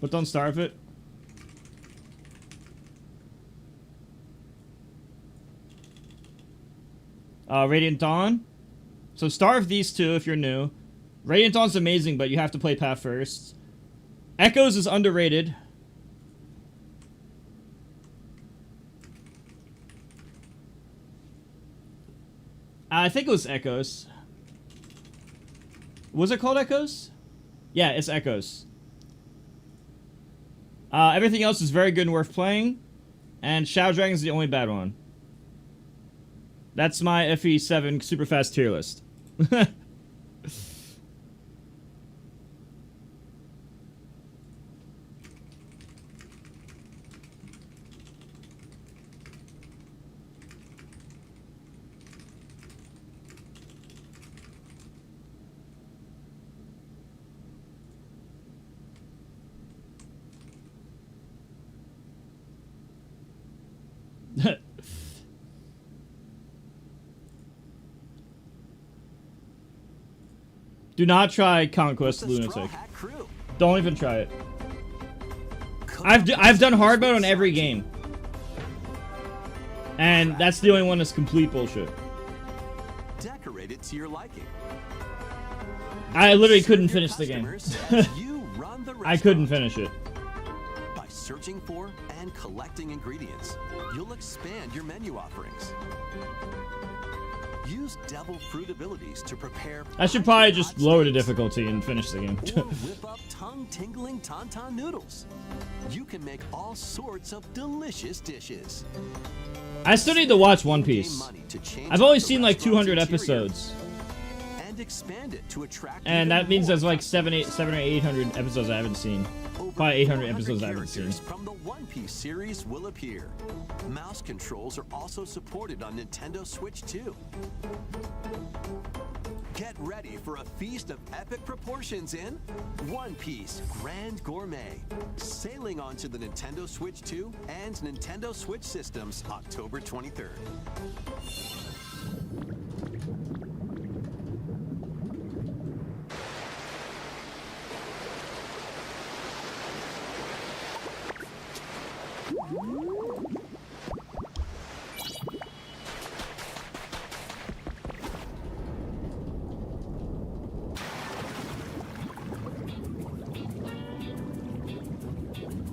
But don't starve it. Radiant Dawn. So starve these two if you're new. Radiant Dawn's amazing, but you have to play Path first. Echoes is underrated. I think it was Echoes. Was it called Echoes? Yeah, it's Echoes. Everything else is very good and worth playing. And Shadow Dragon is the only bad one. That's my FE7 super fast tier list. Do not try Conquest Lunatic. Don't even try it. I've done hard mode on every game. And that's the only one that's complete bullshit. Decorate it to your liking. I literally couldn't finish the game. I couldn't finish it. By searching for and collecting ingredients, you'll expand your menu offerings. Use devil fruit abilities to prepare. I should probably just lower the difficulty and finish the game. Or whip up tongue-tingling tauntaun noodles. You can make all sorts of delicious dishes. I still need to watch One Piece. I've only seen like 200 episodes. And expand it to attract. And that means there's like 700 or 800 episodes I haven't seen. Probably 800 episodes I haven't seen. From the One Piece series will appear. Mouse controls are also supported on Nintendo Switch 2. Get ready for a feast of epic proportions in One Piece Grand Gourmet. Sailing onto the Nintendo Switch 2 and Nintendo Switch systems October 23rd.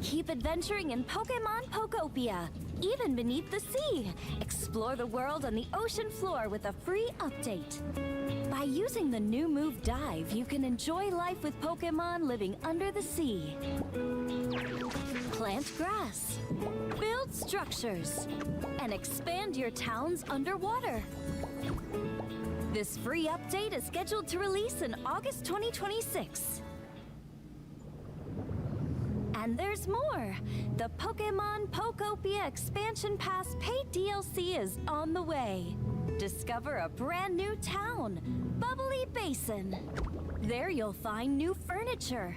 Keep adventuring in Pokemon Pokopia, even beneath the sea. Explore the world on the ocean floor with a free update. By using the new move Dive, you can enjoy life with Pokemon living under the sea. Plant grass, build structures, and expand your towns underwater. This free update is scheduled to release in August 2026. And there's more! The Pokemon Pokopia Expansion Pass paid DLC is on the way. Discover a brand new town, Bubbly Basin. There you'll find new furniture,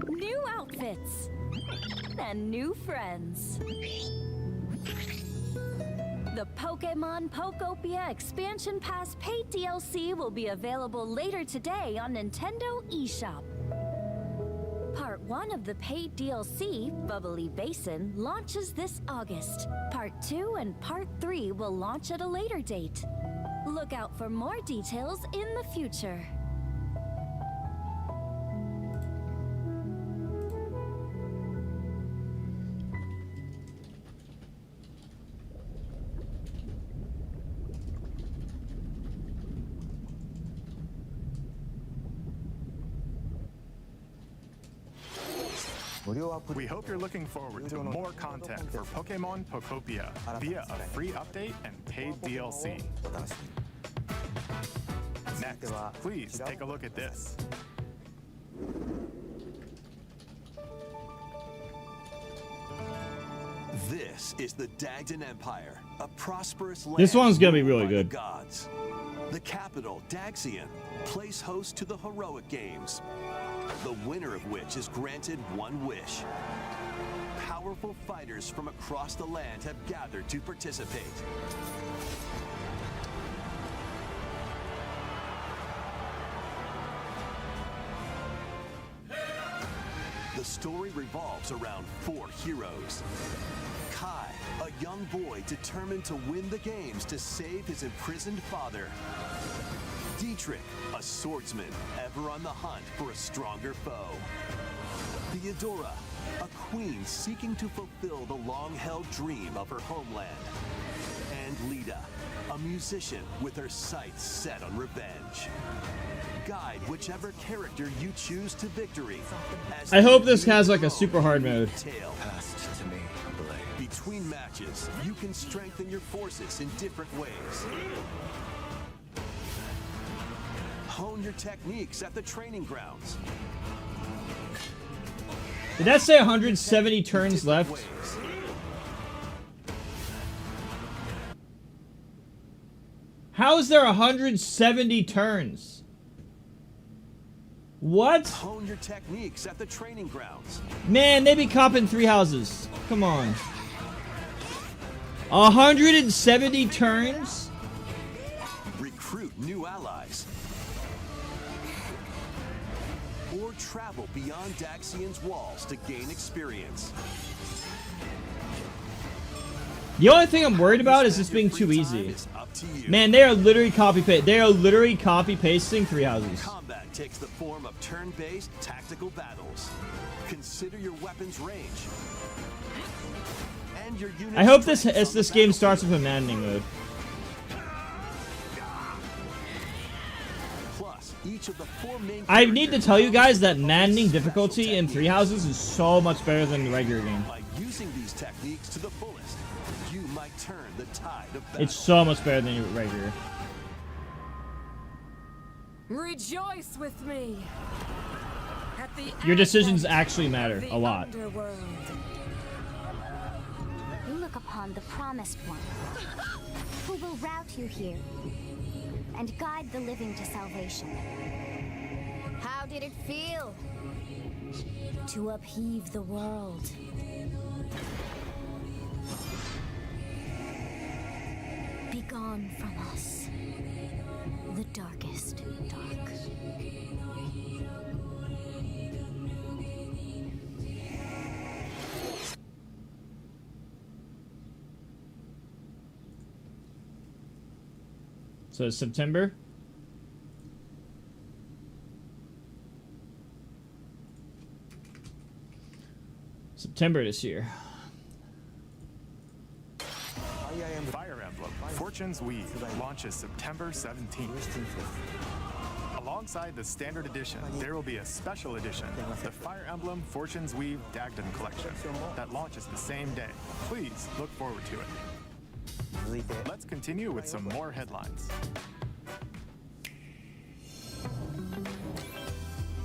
new outfits, and new friends. The Pokemon Pokopia Expansion Pass paid DLC will be available later today on Nintendo eShop. Part 1 of the paid DLC, Bubbly Basin, launches this August. Part 2 and Part 3 will launch at a later date. Look out for more details in the future. We hope you're looking forward to more content for Pokemon Pokopia via a free update and paid DLC. Next, please take a look at this. This is the Dagdan Empire, a prosperous land. This one's gonna be ruled really by good. The gods. The capital, Daxian, plays host to the heroic games, the winner of which is granted one wish. Powerful fighters from across the land have gathered to participate. The story revolves around 4 heroes. Kai, a young boy determined to win the games to save his imprisoned father. Dietrich, a swordsman ever on the hunt for a stronger foe. Theodora, a queen seeking to fulfill the long-held dream of her homeland. And Lita, a musician with her sights set on revenge. Guide whichever character you choose to victory. As I hope this has like a super hard mode. Passed to me, Blade. Between matches, you can strengthen your forces in different ways. Hone your techniques at the training grounds. Did that say 170 turns left? How is there 170 turns? What? Hone your techniques at the training grounds. Man, they be copping 3 houses. Come on. 170 turns? Recruit new allies. Or travel beyond Daxian's walls to gain experience. The only thing I'm worried about is this being too easy. Man, they are literally copy pasting 3 houses. Combat takes the form of turn-based tactical battles. Consider your weapon's range. And your unit's I hope this game starts with a maddening mode. Plus, each of the 4 main I need to tell you guys that maddening difficulty in 3 houses is so much better than the regular game. By using these techniques to the fullest, you might turn the tide of battle. It's so much better than regular. Rejoice with me. At the Your decisions actually matter a lot. underworld. You look upon the Promised One, who will route you here and guide the living to salvation. How did it feel to upheave the world? Begone from us, the darkest dark. So it's September. September this year. Fire Emblem Fortune's Weave launches September 17th. Alongside the standard edition, there will be a special edition, the Fire Emblem Fortune's Weave Dagden Collection, that launches the same day. Please look forward to it. Let's continue with some more headlines.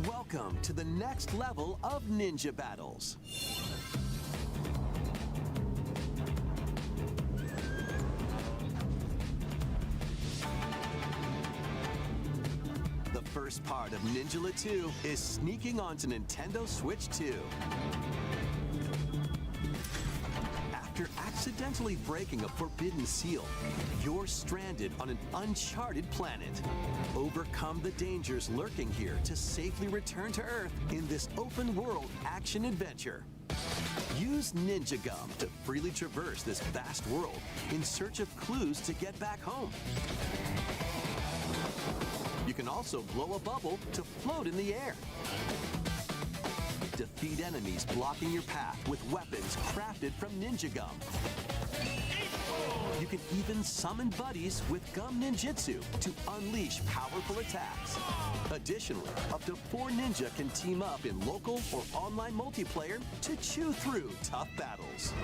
Welcome to the next level of ninja battles. The first part of Ninja 2 is sneaking onto Nintendo Switch 2. After accidentally breaking a forbidden seal, you're stranded on an uncharted planet. Overcome the dangers lurking here to safely return to Earth in this open-world action-adventure. Use Ninja Gum to freely traverse this vast world in search of clues to get back home. You can also blow a bubble to float in the air. Defeat enemies blocking your path with weapons crafted from Ninja Gum. You can even summon buddies with Gum Ninjutsu to unleash powerful attacks. Additionally, up to 4 ninja can team up in local or online multiplayer to chew through tough battles.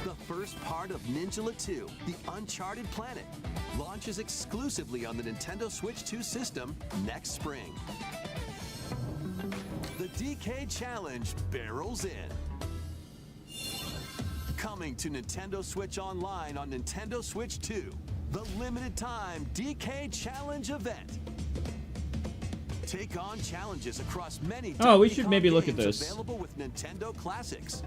The first part of Ninja 2, The Uncharted Planet, launches exclusively on the Nintendo Switch 2 system next spring. The DK Challenge barrels in. Coming to Nintendo Switch Online on Nintendo Switch 2, the limited time DK Challenge event. Take on challenges across many we should maybe look at this. Available with Nintendo Classics.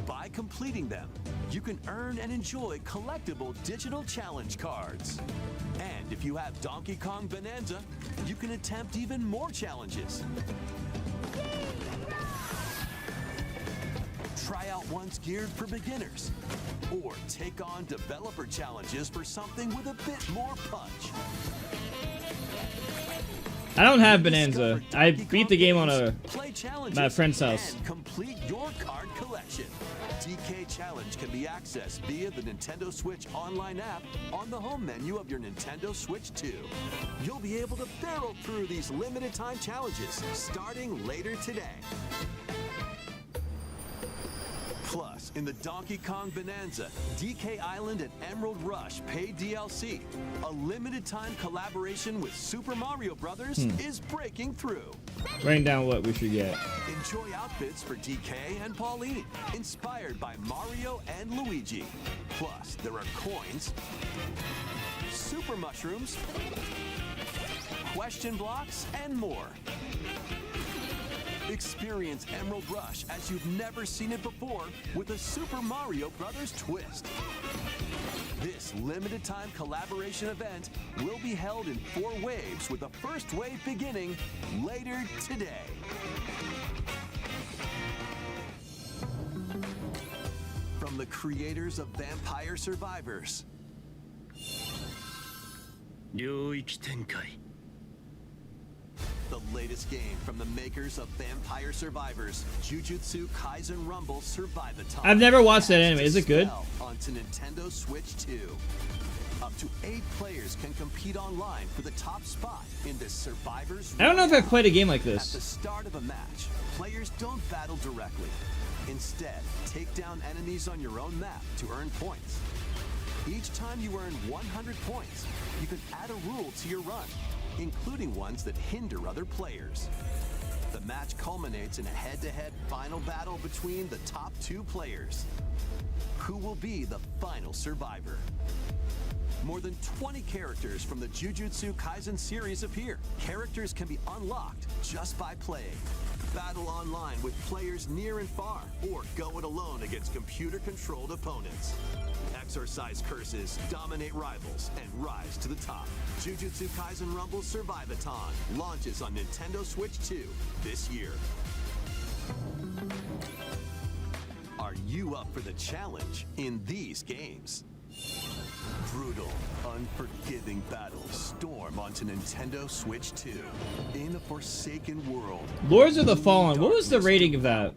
By completing them, you can earn and enjoy collectible digital challenge cards. And if you have Donkey Kong Bonanza, you can attempt even more challenges. Try out ones geared for beginners, or take on developer challenges for something with a bit more punch. I don't have Bonanza. I beat the game on my friend's house. And complete your card collection. DK Challenge can be accessed via the Nintendo Switch Online app on the home menu of your Nintendo Switch 2. You'll be able to barrel through these limited time challenges starting later today. Plus, in the Donkey Kong Bonanza, DK Island and Emerald Rush paid DLC, a limited time collaboration with Super Mario Brothers is breaking through. Writing down what we should get. Enjoy outfits for DK and Pauline, inspired by Mario and Luigi. Plus, there are coins, super mushrooms, question blocks, and more. Experience Emerald Rush as you've never seen it before with a Super Mario Brothers twist. This limited time collaboration event will be held in 4 waves, with the first wave beginning later today. From the creators of Vampire Survivors, the latest game from the makers of Vampire Survivors, Jujutsu Kaisen Rumble Survivathon. I've never watched that anime. Is it good? Onto Nintendo Switch 2. Up to 8 players can compete online for the top spot in this Survivors. I don't know if I've played a game like this. At the start of a match, players don't battle directly. Instead, take down enemies on your own map to earn points. Each time you earn 100 points, you can add a rule to your run, including ones that hinder other players. The match culminates in a head-to-head final battle between the top 2 players. Who will be the final survivor? More than 20 characters from the Jujutsu Kaisen series appear. Characters can be unlocked just by playing. Battle online with players near and far, or go it alone against computer-controlled opponents. Exorcise curses, dominate rivals, and rise to the top. Jujutsu Kaisen Rumble Survivathon launches on Nintendo Switch 2 this year. Are you up for the challenge in these games? Brutal, unforgiving battles storm onto Nintendo Switch 2. In a forsaken world. Lords of the Fallen. What was the rating of that?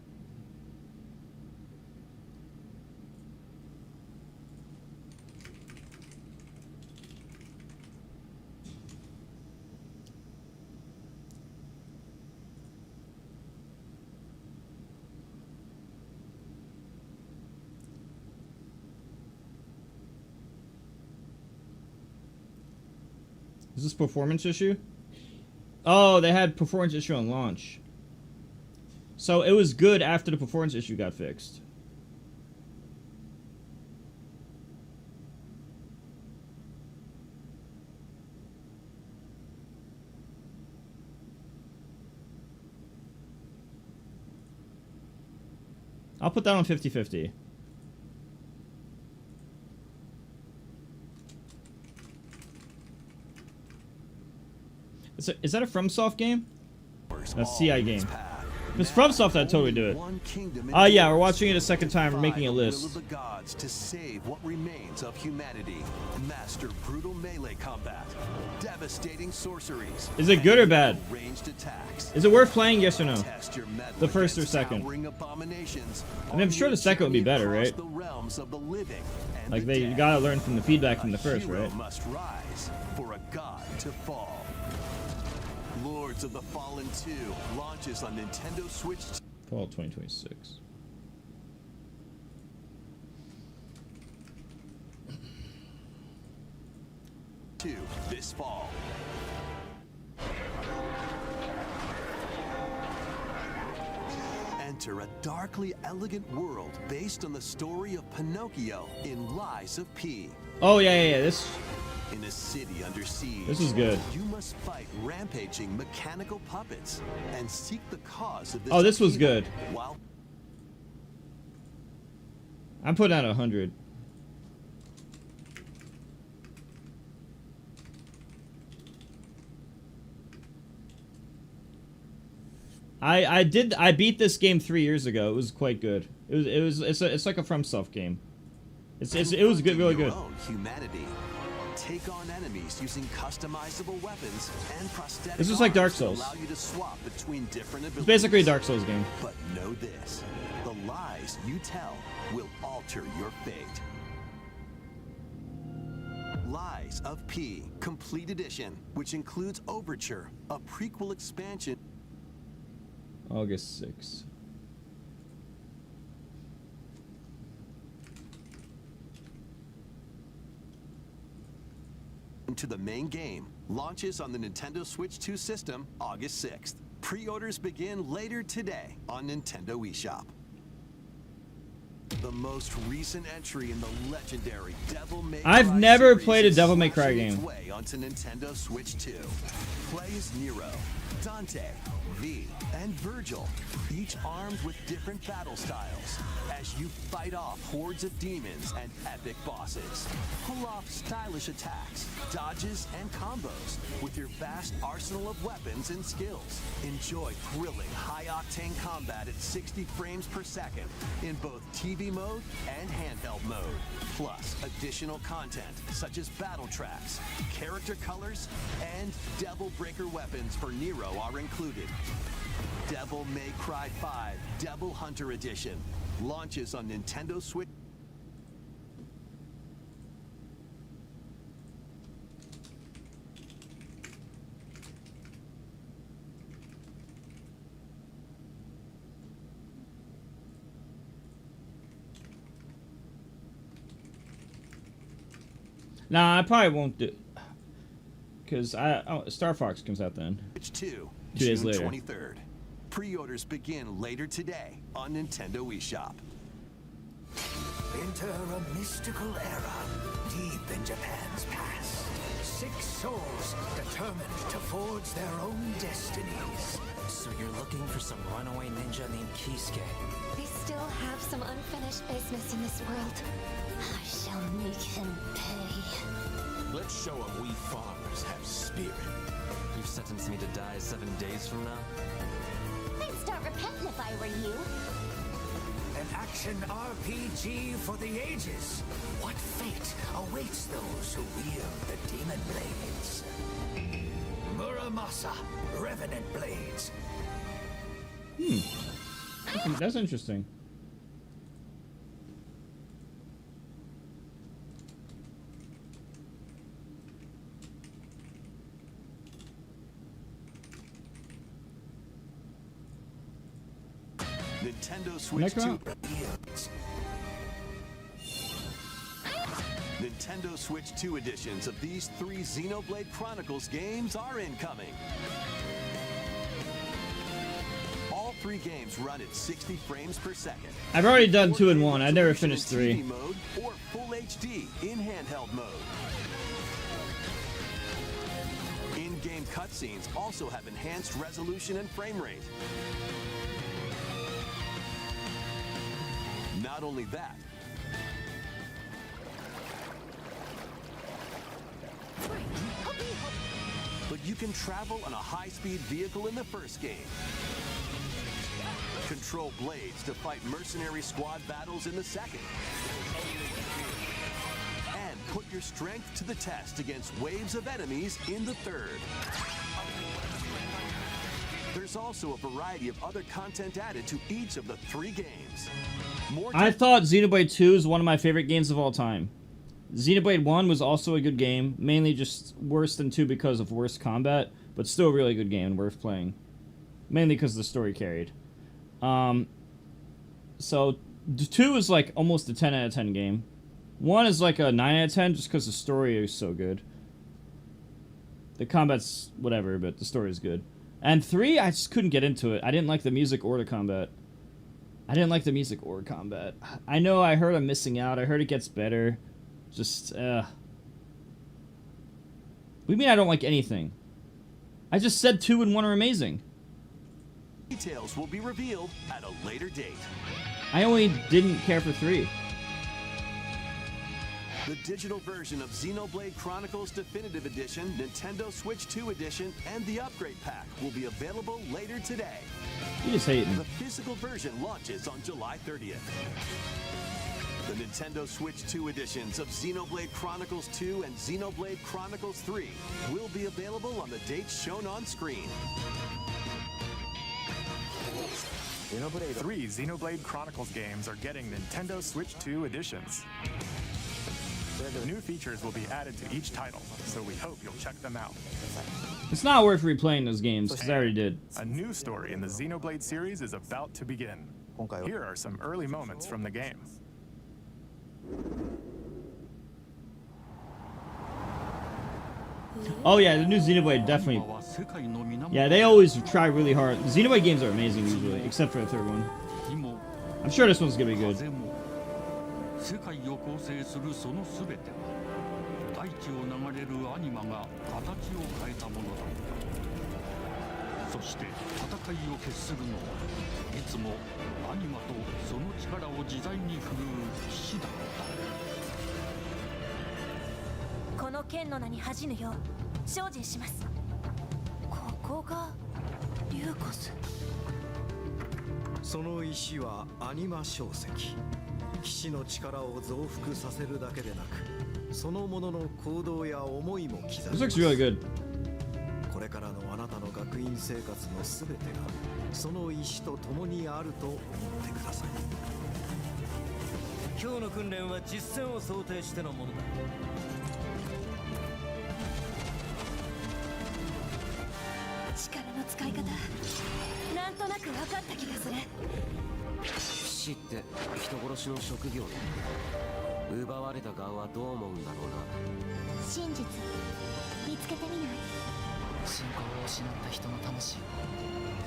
Is this performance issue? Oh, they had performance issue on launch. So it was good after the performance issue got fixed. I'll put that on 50-50. Is that a FromSoft game? That's CI game. If it's FromSoft, I'd totally do it. Oh yeah, we're watching it a second time. We're making a list. The gods to save what remains of humanity. Master brutal melee combat, devastating sorceries. Is it good or bad? Ranged attacks. Is it worth playing? Yes or no? Test your mettle The first or against second? towering abominations. I mean, I'm sure the second would be better, right? The realms of the living and Like the they dead. gotta learn from the feedback from the first, Hero right? must rise for a god to fall. Lords of the Fallen 2 launches on Nintendo Switch Fall 2026. this fall. Enter a darkly elegant world based on the story of Pinocchio in Lies of P. Oh yeah. This In a city under siege, This is good. You must fight rampaging mechanical puppets and seek the cause of this. Oh, this was upheaval good. While I'm putting out 100. I beat this game 3 years ago. It was quite good. It's like a FromSoft game. It was good, really good. your own humanity. Take on enemies using customizable weapons and prosthetic This is like Dark arms to Souls. allow you to swap between different abilities. It's basically a Dark Souls game. But know this: the lies you tell will alter your fate. Lies of P Complete Edition, which includes Overture, a prequel expansion. August 6th. To the main game, launches on the Nintendo Switch 2 system August 6th. Pre-orders begin later today on Nintendo eShop. The most recent entry in the legendary Devil May Cry I've never series played a is Devil May Cry slashing its game. way onto Nintendo Switch 2. Play as Nero, Dante, V, and Virgil, each armed with different battle styles, as you fight off hordes of demons and epic bosses. Pull off stylish attacks, dodges, and combos with your vast arsenal of weapons and skills. Enjoy thrilling, high-octane combat at 60 frames per second in both TV mode and handheld mode. Plus, additional content such as battle tracks, character colors, and Devil Breaker weapons for Nero are included. Devil May Cry 5 Devil Hunter Edition launches on Nintendo Switch. Nah, I probably won't do, because Star Fox comes out then. Switch 2, 2 days June later. 23rd. Pre-orders begin later today on Nintendo eShop. Enter a mystical era deep in Japan's past. 6 souls determined to forge their own destinies. So you're looking for some runaway ninja named Kisuke? We still have some unfinished business in this world. I shall make him pay. Let's show him we farmers have spirit. You've sentenced me to die 7 days from now? I'd start repenting if I were you. An action action RPG for the ages. What fate awaits those who wield the demon blades? Muramasa, Revenant Blades. That's interesting. Nintendo Switch 2. Nintendo Switch 2 editions of these 3 Xenoblade Chronicles games are incoming. All 3 games run at 60 frames per second. I've already done 2 and 1. I never finished 3. TV mode or full HD in handheld mode. In-game cutscenes also have enhanced resolution and frame rate. Not only that, but you can travel on a high-speed vehicle in the first game, control blades to fight mercenary squad battles in the second, and put your strength to the test against waves of enemies in the third. There's also a variety of other content added to each of the 3 games. I thought Xenoblade 2 is one of my favorite games of all time. Xenoblade 1 was also a good game, mainly just worse than 2 because of worse combat, but still a really good game and worth playing. Mainly because the story carried. So 2 is like almost a 10 out of 10 game. 1 is like a 9 out of 10 just because the story is so good. The combat's whatever, but the story is good. And 3, I just couldn't get into it. I didn't like the music or the combat. I know I heard I'm missing out. I heard it gets better. Just, What do you mean I don't like anything? I just said 2 and 1 are amazing. Details will be revealed at a later date. I only didn't care for 3. The digital version of Xenoblade Chronicles Definitive Edition, Nintendo Switch 2 Edition, and the Upgrade Pack will be available later today. You just hating. The physical version launches on July 30th. The Nintendo Switch 2 editions of Xenoblade Chronicles 2 and Xenoblade Chronicles 3 will be available on the dates shown on screen. 3 Xenoblade Chronicles games are getting Nintendo Switch 2 editions. New features will be added to each title, so we hope you'll check them out. It's not worth replaying those games, because I already did. A new story in the Xenoblade series is about to begin. Here are some early moments from the game. Oh yeah, the new Xenoblade definitely. Yeah, they always try really hard. The Xenoblade games are amazing usually, except for the 3rd one. I'm sure this one's gonna be good. 世界を構成するその全ては大地を流れるアニマが形を変えたものだった。そして戦いを決するのはいつもアニマとその力を自在に振るう騎士だった。この剣の名に恥じぬよう精進します。ここがリューコス。その石はアニマ晶石。騎士の力を増幅させるだけでなく、そのものの行動や思いも刻みます。This looks really good. これからのあなたの学院生活のすべてがその石と共にあると思ってください。今日の訓練は実戦を想定してのものだ。力の使い方、なんとなく分かった気がする。騎士って人殺しの職業だ。奪われた側はどう思うんだろうな。真実見つけてみない？信仰を失った人の魂を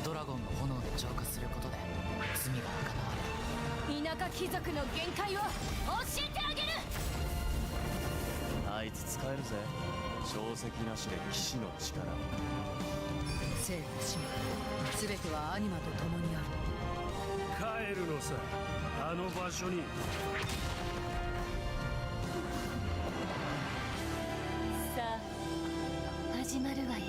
ドラゴンの炎で浄化することで罪が贖われる。田舎貴族の限界を教えてあげる。あいつ使えるぜ。小石なしで騎士の力。生と死も全てはアニマと共にある。帰るのさ、あの場所に。さあ始まるわよ。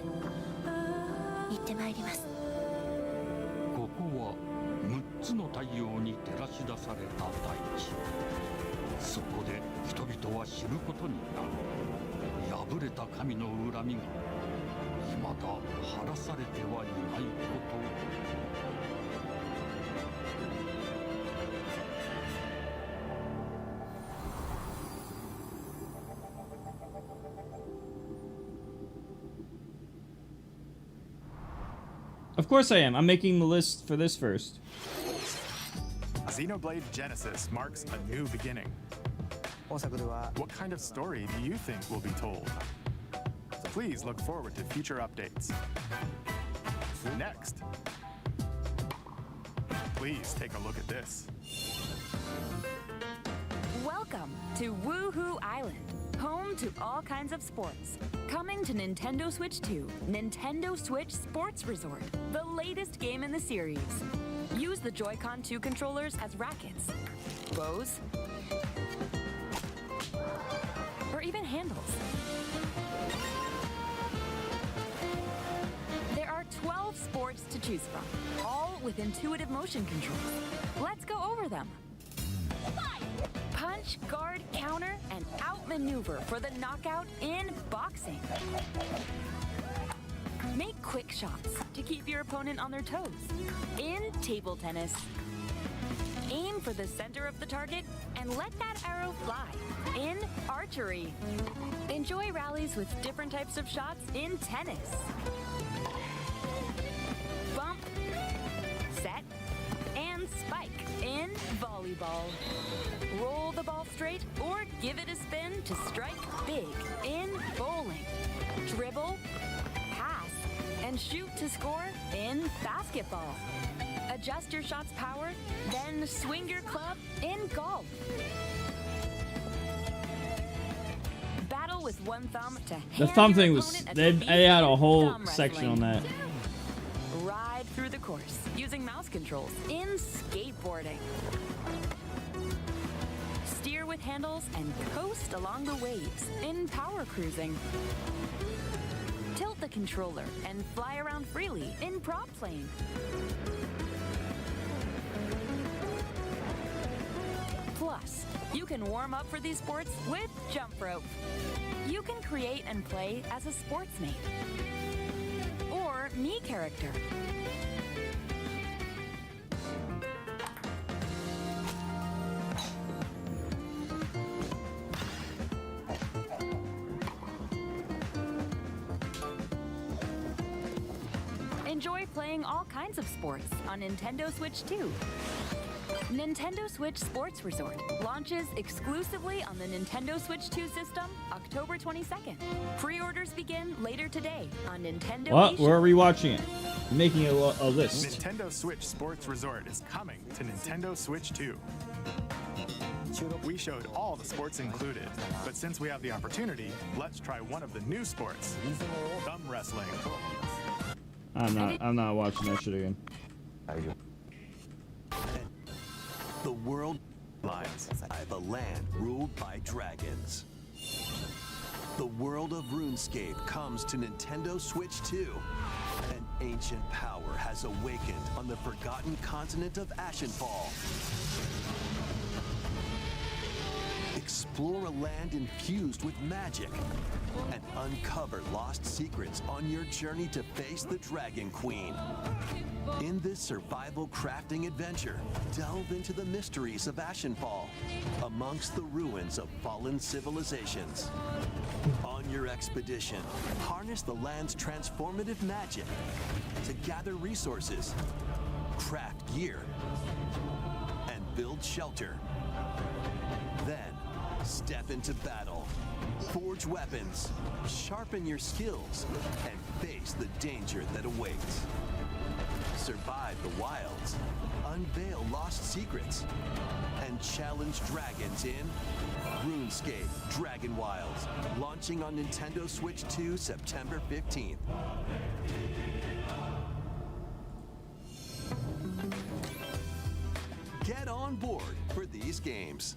行ってまいります。ここは6つの太陽に照らし出された大地。そこで人々は知ることになる。破れた神の恨みが未だ晴らされてはいないことを。Of course I am. I'm making the list for this first. Xenoblade Genesis marks a new beginning. What kind of story do you think will be told? Please look forward to future updates. Next, please take a look at this. Welcome to Woohoo Island, home to all kinds of sports. Coming to Nintendo Switch 2, Nintendo Switch Sports Resort, the latest game in the series. Use the Joy-Con 2 controllers as rackets, bows, or even handles. There are 12 sports to choose from, all with intuitive motion controls. Let's go over them. Punch, guard, counter, and outmaneuver for the knockout in boxing. Make quick shots to keep your opponent on their toes. In table tennis, aim for the center of the target and let that arrow fly. In archery, enjoy rallies with different types of shots in tennis. Bump, set, and spike in volleyball. Roll the ball straight or give it a spin to strike big in bowling. Dribble, pass, and shoot to score in basketball. Adjust your shot's power, then swing your club in golf. Battle with one thumb to The hand thumb your thing was opponent they had a whole thumb section on wrestling. that. Ride through the course using mouse controls in skateboarding. Steer with handles and coast along the waves in power cruising. Tilt the controller and fly around freely in prop plane. Plus, you can warm up for these sports with jump rope. You can create and play as a sportsmate or me character. Enjoy playing all kinds of sports on Nintendo Switch 2. Nintendo Switch Sports Resort launches exclusively on the Nintendo Switch 2 system October 22nd. Pre-orders begin later today on Nintendo What? eShop. We're rewatching it. I'm making a list. Nintendo Switch Sports Resort is coming to Nintendo Switch 2. We showed all the sports included, but since we have the opportunity, let's try one of the new sports, thumb wrestling. I'm not watching that shit again. The world lies by the land ruled by dragons. The world of RuneScape comes to Nintendo Switch 2. An ancient power has awakened on the forgotten continent of Ashenfall. Explore a land infused with magic and uncover lost secrets on your journey to face the Dragon Queen. In this survival crafting adventure, delve into the mysteries of Ashenfall amongst the ruins of fallen civilizations. On your expedition, harness the land's transformative magic to gather resources, craft gear, and build shelter. Then, step into battle, forge weapons, sharpen your skills, and face the danger that awaits. Survive the wilds, unveil lost secrets, and challenge dragons in RuneScape Dragon Wilds, launching on Nintendo Switch 2 September 15th. Get on board for these games.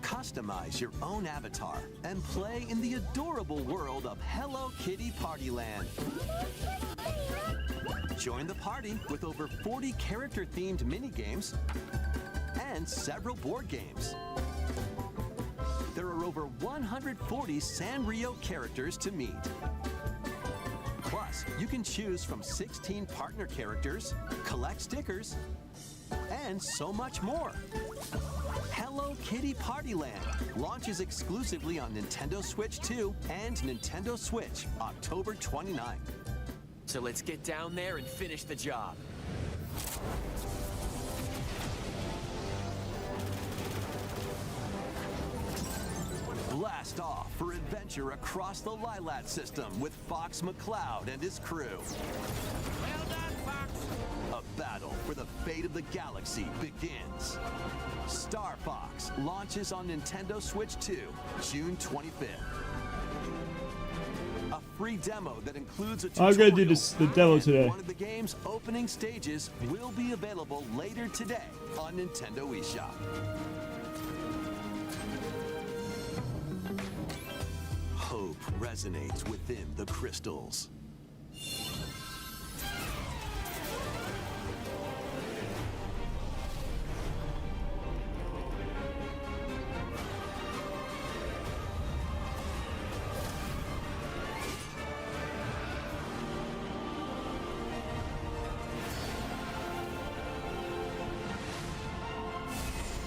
Customize your own avatar and play in the adorable world of Hello Kitty Partyland. Join the party with over 40 character-themed mini-games and several board games. There are over 140 Sanrio characters to meet. Plus, you can choose from 16 partner characters, collect stickers, and so much more. Hello Kitty Partyland launches exclusively on Nintendo Switch 2 and Nintendo Switch October 29th. So let's get down there and finish the job. Blast off for adventure across the Lilat system with Fox McCloud and his crew. Well done, Fox! A battle for the fate of the galaxy begins. Star Fox launches on Nintendo Switch 2, June 25th. A free demo that includes a tutorial. I'm gonna do the demo today. One of the game's opening stages will be available later today on Nintendo eShop. Hope resonates within the crystals.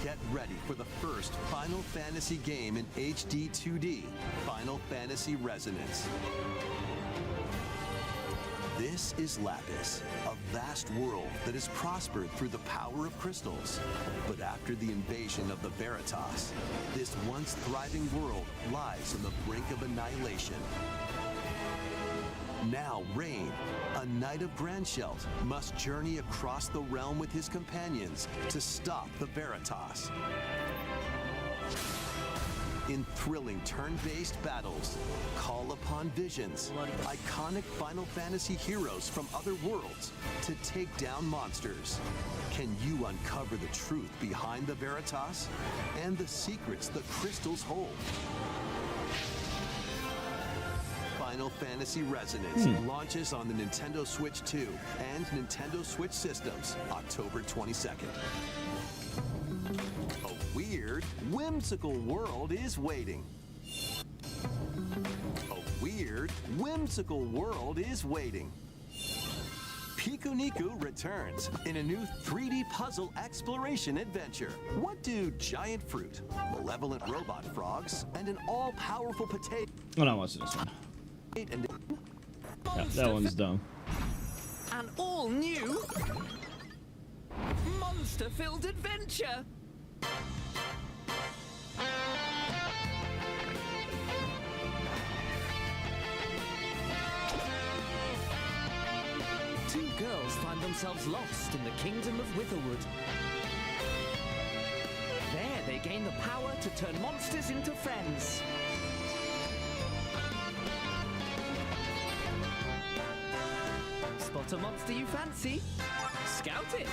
Get ready for the first Final Fantasy game in HD 2D, Final Fantasy Resonance. This is Lapis, a vast world that has prospered through the power of crystals. But after the invasion of the Veritas, this once thriving world lies on the brink of annihilation. Now Rain, a knight of Grandshelt, must journey across the realm with his companions to stop the Veritas. In thrilling turn-based battles, call upon visions, iconic Final Fantasy heroes from other worlds to take down monsters. Can you uncover the truth behind the Veritas and the secrets the crystals hold? Final Fantasy Resonance launches on the Nintendo Switch 2 and Nintendo Switch systems October 22nd. A weird, whimsical world is waiting. A weird, whimsical world is waiting. Pikuniku returns in a new 3D puzzle exploration adventure. What do giant fruit, malevolent robot frogs, and an all-powerful potato... Oh, no, watch this one. Yeah, that one's dumb. An all-new monster-filled adventure! Two girls find themselves lost in the kingdom of Witherwood. There they gain the power to turn monsters into friends. Spot a monster you fancy? Scout it!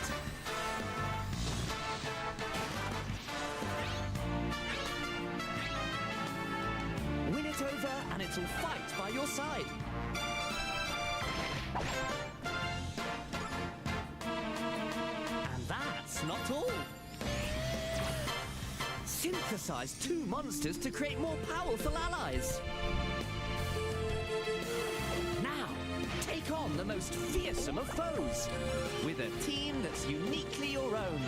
Win it over and it'll fight by your side. And that's not all. Synthesize two monsters to create more powerful allies. Now, take on the most fearsome of foes with a team that's uniquely your own.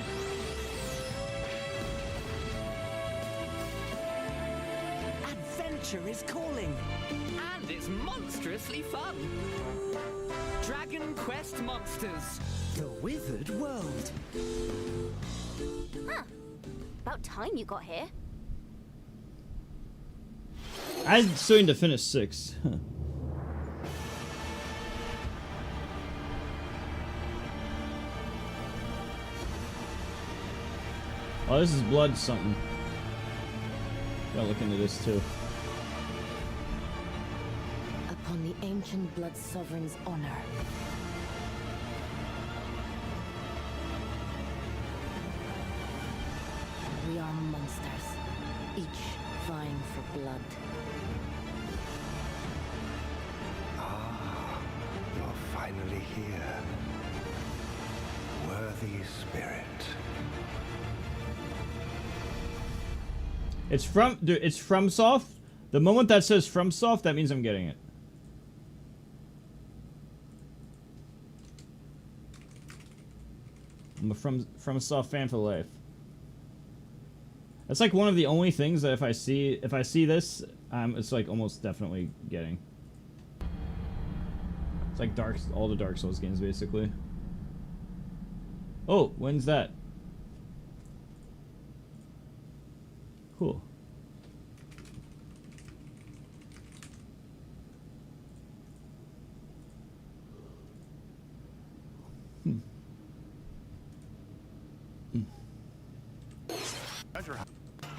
Adventure is calling, and it's monstrously fun. Dragon Quest Monsters, the Withered World. Huh. About time you got here. I still need to finish 6. Huh. Oh, this is blood something. Gotta look into this too. Upon the ancient blood sovereign's honor. We are monsters. monsters, each vying for blood. Ah, you're finally here. Worthy spirit. It's from, dude, it's FromSoft. The moment that says FromSoft, that means I'm getting it. I'm a FromSoft fan for life. That's like one of the only things that if I see this, it's like almost definitely getting. It's like all the Dark Souls games basically. Oh, when's that? Cool.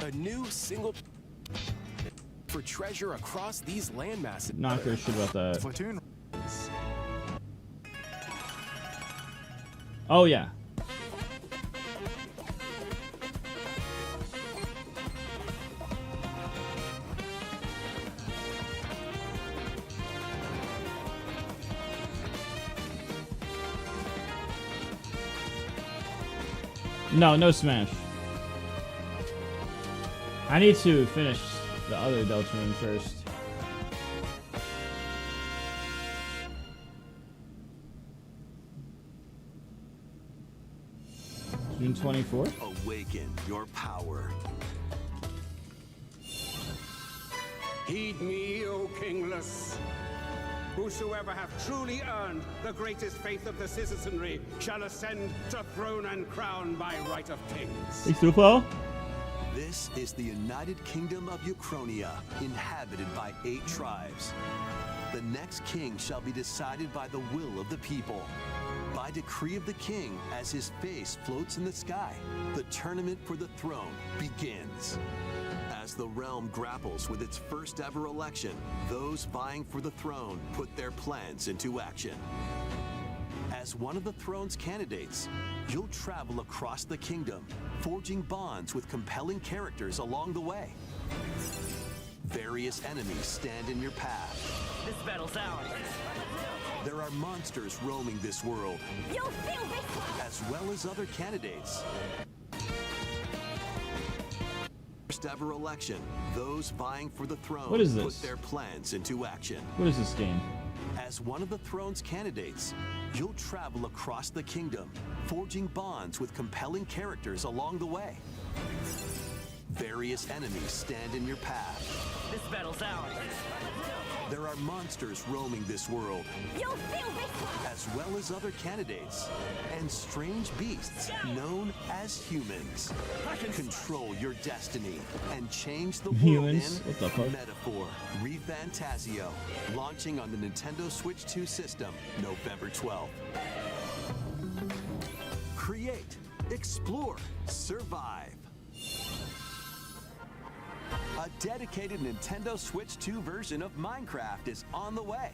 A new single for treasure across these landmasses. Not very sure about that. Platoon. Oh yeah. No Smash. I need to finish the other Deltarune first. June 24th? Awaken your power. Heed me, O kingless. Whosoever hath truly earned the greatest faith of the citizenry shall ascend to throne and crown by right of kings. Hey, Super. This is the United Kingdom of Uchronia, inhabited by 8 tribes. The next king shall be decided by the will of the people. By decree of the king, as his face floats in the sky, the tournament for the throne begins. As the realm grapples with its first ever election, those vying for the throne put their plans into action. As one of the throne's candidates, you'll travel across the kingdom, forging bonds with compelling characters along the way. Various enemies stand in your path. This battle's ours. There are monsters roaming this world, You'll feel this! as well as other candidates. First ever election, those vying for the throne What is this? put their plans into action. What is this game? As one of the throne's candidates, you'll travel across the kingdom, forging bonds with compelling characters along the way. Various enemies stand in your path. This battle's ours. There are monsters roaming this world, You'll feel this! as well as other candidates, and strange beasts known as humans. Control your destiny and change the world Humans? in What the fuck? Metaphor ReFantasio, launching on the Nintendo Switch 2 system November 12th. Create, explore, survive. A dedicated Nintendo Switch 2 version of Minecraft is on the way.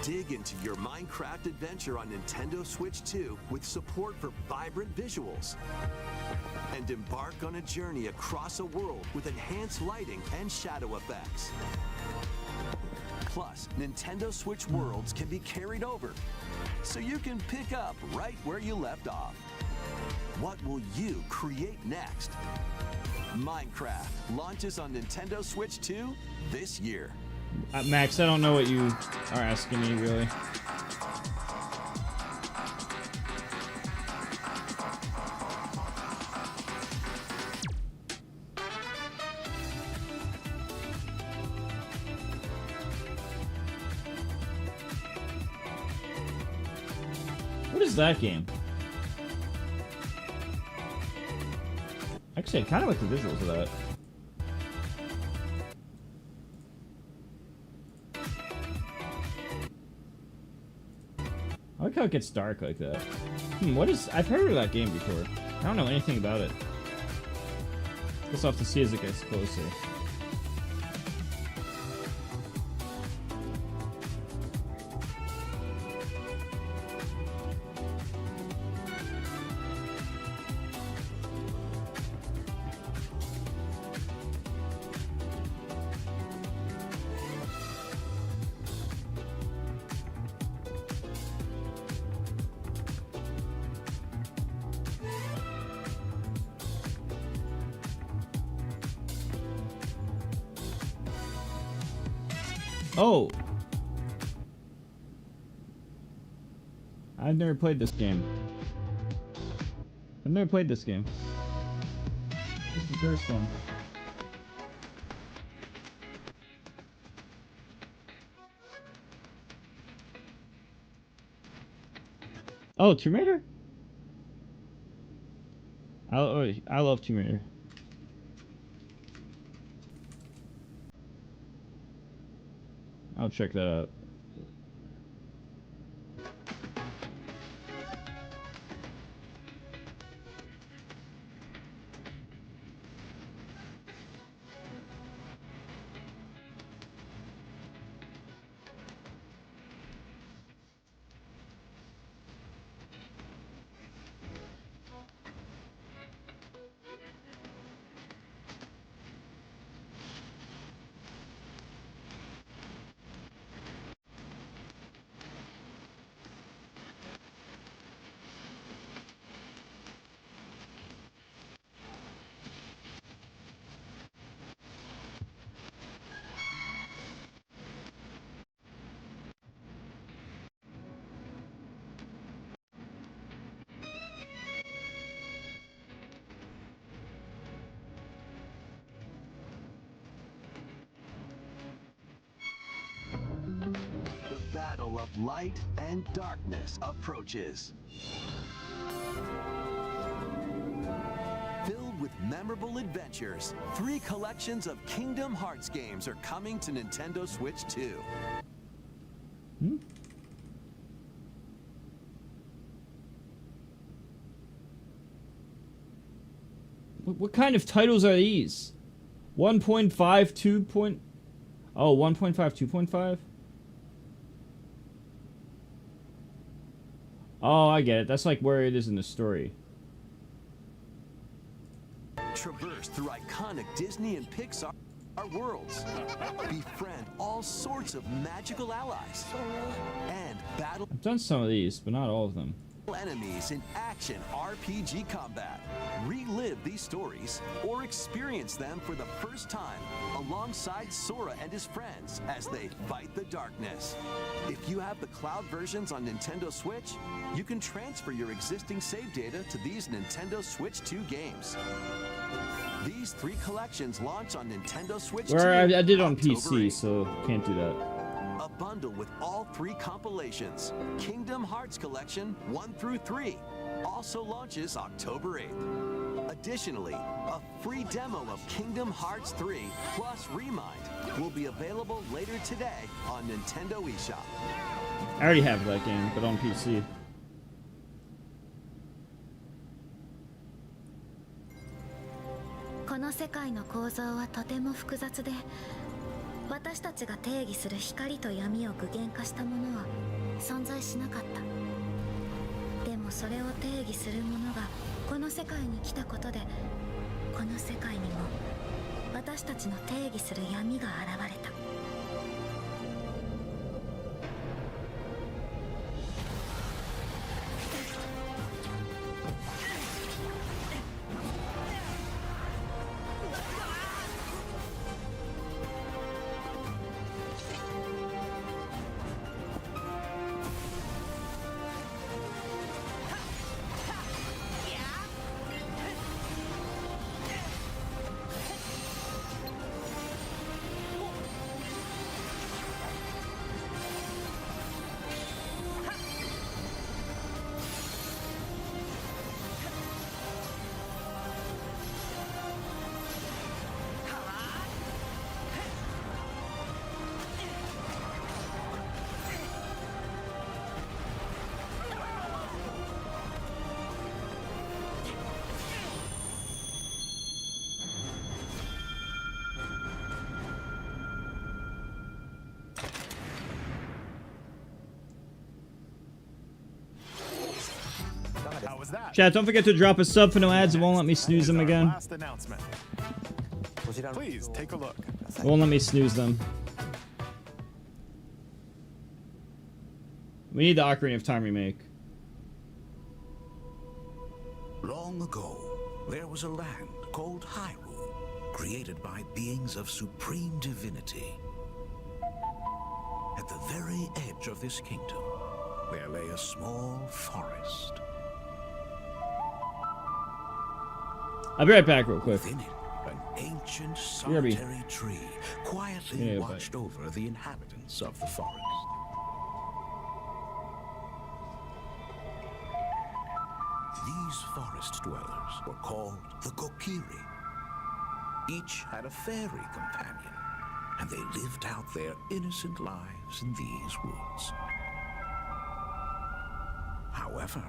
Dig into your Minecraft adventure on Nintendo Switch 2 with support for vibrant visuals. And embark on a journey across a world with enhanced lighting and shadow effects. Plus, Nintendo Switch worlds can be carried over, so you can pick up right where you left off. What will you create next? Minecraft launches on Nintendo Switch 2 this year. Max, I don't know what you are asking me, really. What is that game? Actually, I kind of like the visuals of that. I like how it gets dark like that. What is... I've heard of that game before. I don't know anything about it. Guess I'll have to see as it gets closer. Oh! I've never played this game. I've never played this game. This is the first one. Oh, Tomb Raider? I love Tomb Raider. I'll check that out. The battle of light and darkness approaches. Filled with memorable adventures, 3 collections of Kingdom Hearts games are coming to Nintendo Switch 2. What kind of titles are these? 1.5, 2. Oh, 1.5, 2.5? Oh, I get it. That's like where it is in the story. Traverse through iconic Disney and Pixar worlds. Befriend all sorts of magical allies. And battle I've done some of these, but not all of them. enemies in action RPG combat. Relive these stories or experience them for the first time alongside Sora and his friends as they fight the darkness. If you have the cloud versions on Nintendo Switch, you can transfer your existing save data to these Nintendo Switch 2 games. These 3 collections launch on Nintendo Switch 2. Where I did it on October PC, 8th. so can't do that. A bundle with all 3 compilations. Kingdom Hearts Collection 1 through 3 also launches October 8th. Additionally, a free demo of Kingdom Hearts 3 plus Remind will be available later today on Nintendo eShop. I already have that game, but on PC.この世界の構造はとても複雑で、私たちが定義する光と闇を具現化したものは存在しなかった。でもそれを定義するものがこの世界に来たことで、この世界にも私たちの定義する闇が現れた。Chat, don't forget to drop a sub for no ads. It won't let me snooze them again. Last announcement. Please take a look. It won't let me snooze them. We need the Ocarina of Time remake. Long ago, there was a land called Hyrule, created by beings of supreme divinity. At the very edge of this kingdom, there lay a small forest. I'll be right back real quick. Within it, an ancient solitary tree quietly Yeah, watched over the inhabitants of the forest. These forest dwellers were called the Kokiri. Each had a fairy companion, and they lived out their innocent lives in these woods. However,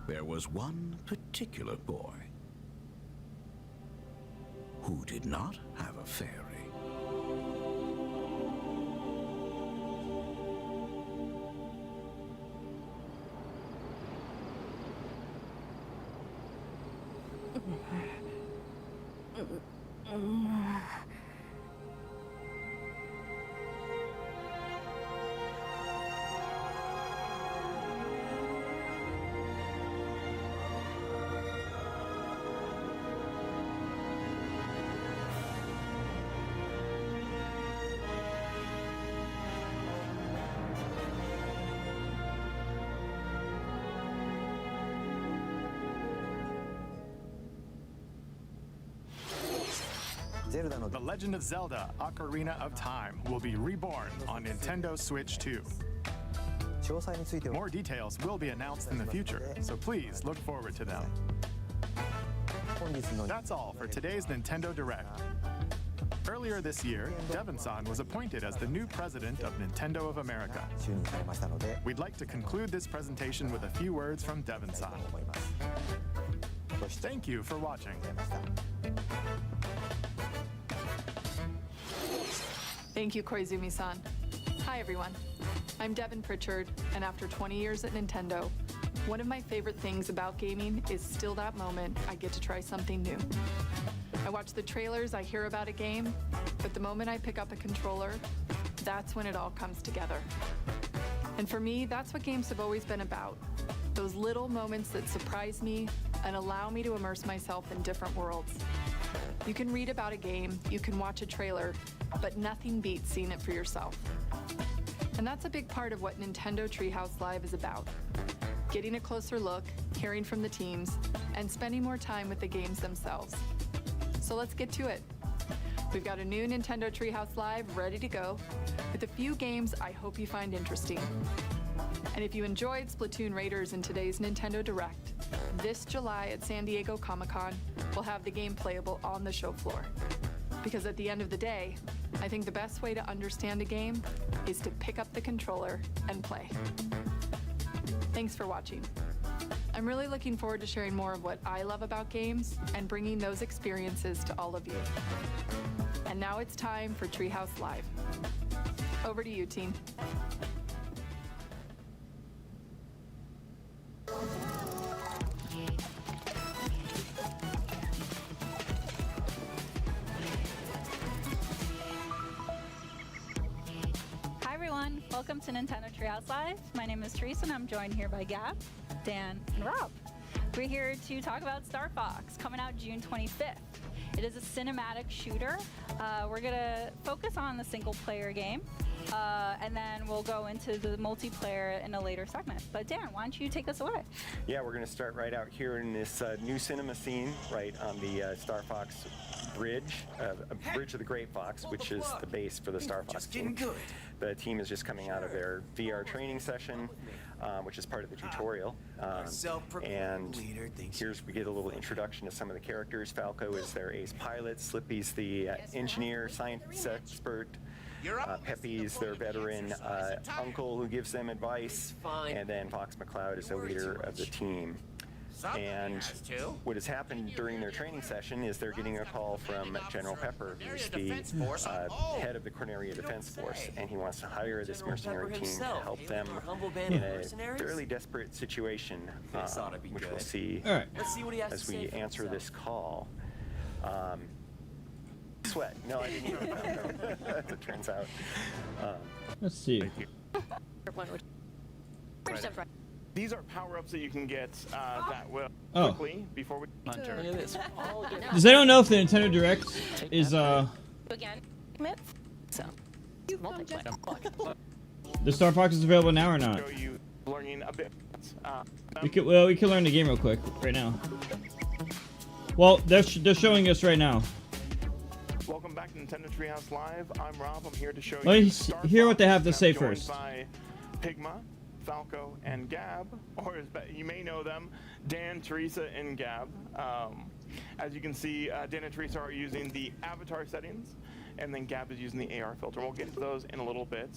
there was one particular boy who did not have a fairy. The Legend of Zelda: Ocarina of Time will be reborn on Nintendo Switch 2. More details will be announced in the future, so please look forward to them. That's all for today's Nintendo Direct. Earlier this year, Devon-san was appointed as the new president of Nintendo of America. We'd like to conclude this presentation with a few words from Devon-san. Thank you for watching. Thank you, Koizumi-san. Hi, everyone. I'm Devin Pritchard, and after 20 years at Nintendo, one of my favorite things about gaming is still that moment I get to try something new. I watch the trailers, I hear about a game, but the moment I pick up a controller, that's when it all comes together. And for me, that's what games have always been about. Those little moments that surprise me and allow me to immerse myself in different worlds. You can read about a game, you can watch a trailer, but nothing beats seeing it for yourself. And that's a big part of what Nintendo Treehouse Live is about. Getting a closer look, hearing from the teams, and spending more time with the games themselves. So let's get to it. We've got a new Nintendo Treehouse Live ready to go, with a few games I hope you find interesting. And if you enjoyed Splatoon Raiders in today's Nintendo Direct, this July at San Diego Comic-Con, we'll have the game playable on the show floor. Because at the end of the day, I think the best way to understand a game is to pick up the controller and play. Thanks for watching. I'm really looking forward to sharing more of what I love about games and bringing those experiences to all of you. And now it's time for Treehouse Live. Over to you, team. Hi everyone, welcome to Nintendo Treehouse Live. My name is Teresa and I'm joined here by Gab, Dan, and Rob. We're here to talk about Star Fox, coming out June 25th. It is a cinematic shooter. We're gonna focus on the single player game, and then we'll go into the multiplayer in a later segment. But Dan, why don't you take us away? Yeah, we're gonna start right out here in this new cinema scene, right on the Star Fox bridge, Bridge of the Great Fox, which is the base for the Star Fox team. The team is just coming out of their VR training session, which is part of the tutorial. And here's we get a little introduction to some of the characters. Falco is their ace pilot, Slippy's the engineer, science expert, Peppy's their veteran uncle who gives them advice, and then Fox McCloud is the leader of the team. And what has happened during their training session is they're getting a call from General Pepper, who's the head of the Corneria Defense Force, and he wants to hire this mercenary team to help them in a fairly desperate situation, which we'll see as we answer this call. Sweat. No, I didn't know that, as it turns out. Let's see. These are power-ups that you can get that will quickly before we enter. Does anyone know if the Nintendo Direct is The Star Fox is available now or not? Show you learning a bit. We can learn the game real quick right now. Well, they're showing us right now. Welcome back to Nintendo Treehouse Live. I'm Rob. I'm here to show Let you. me hear what they have to say joined first. By Pigma, Falco, and Gab, or as you may know them, Dan, Teresa, and Gab. As you can see, Dan and Teresa are using the avatar settings, and then Gab is using the AR filter. We'll get into those in a little bit.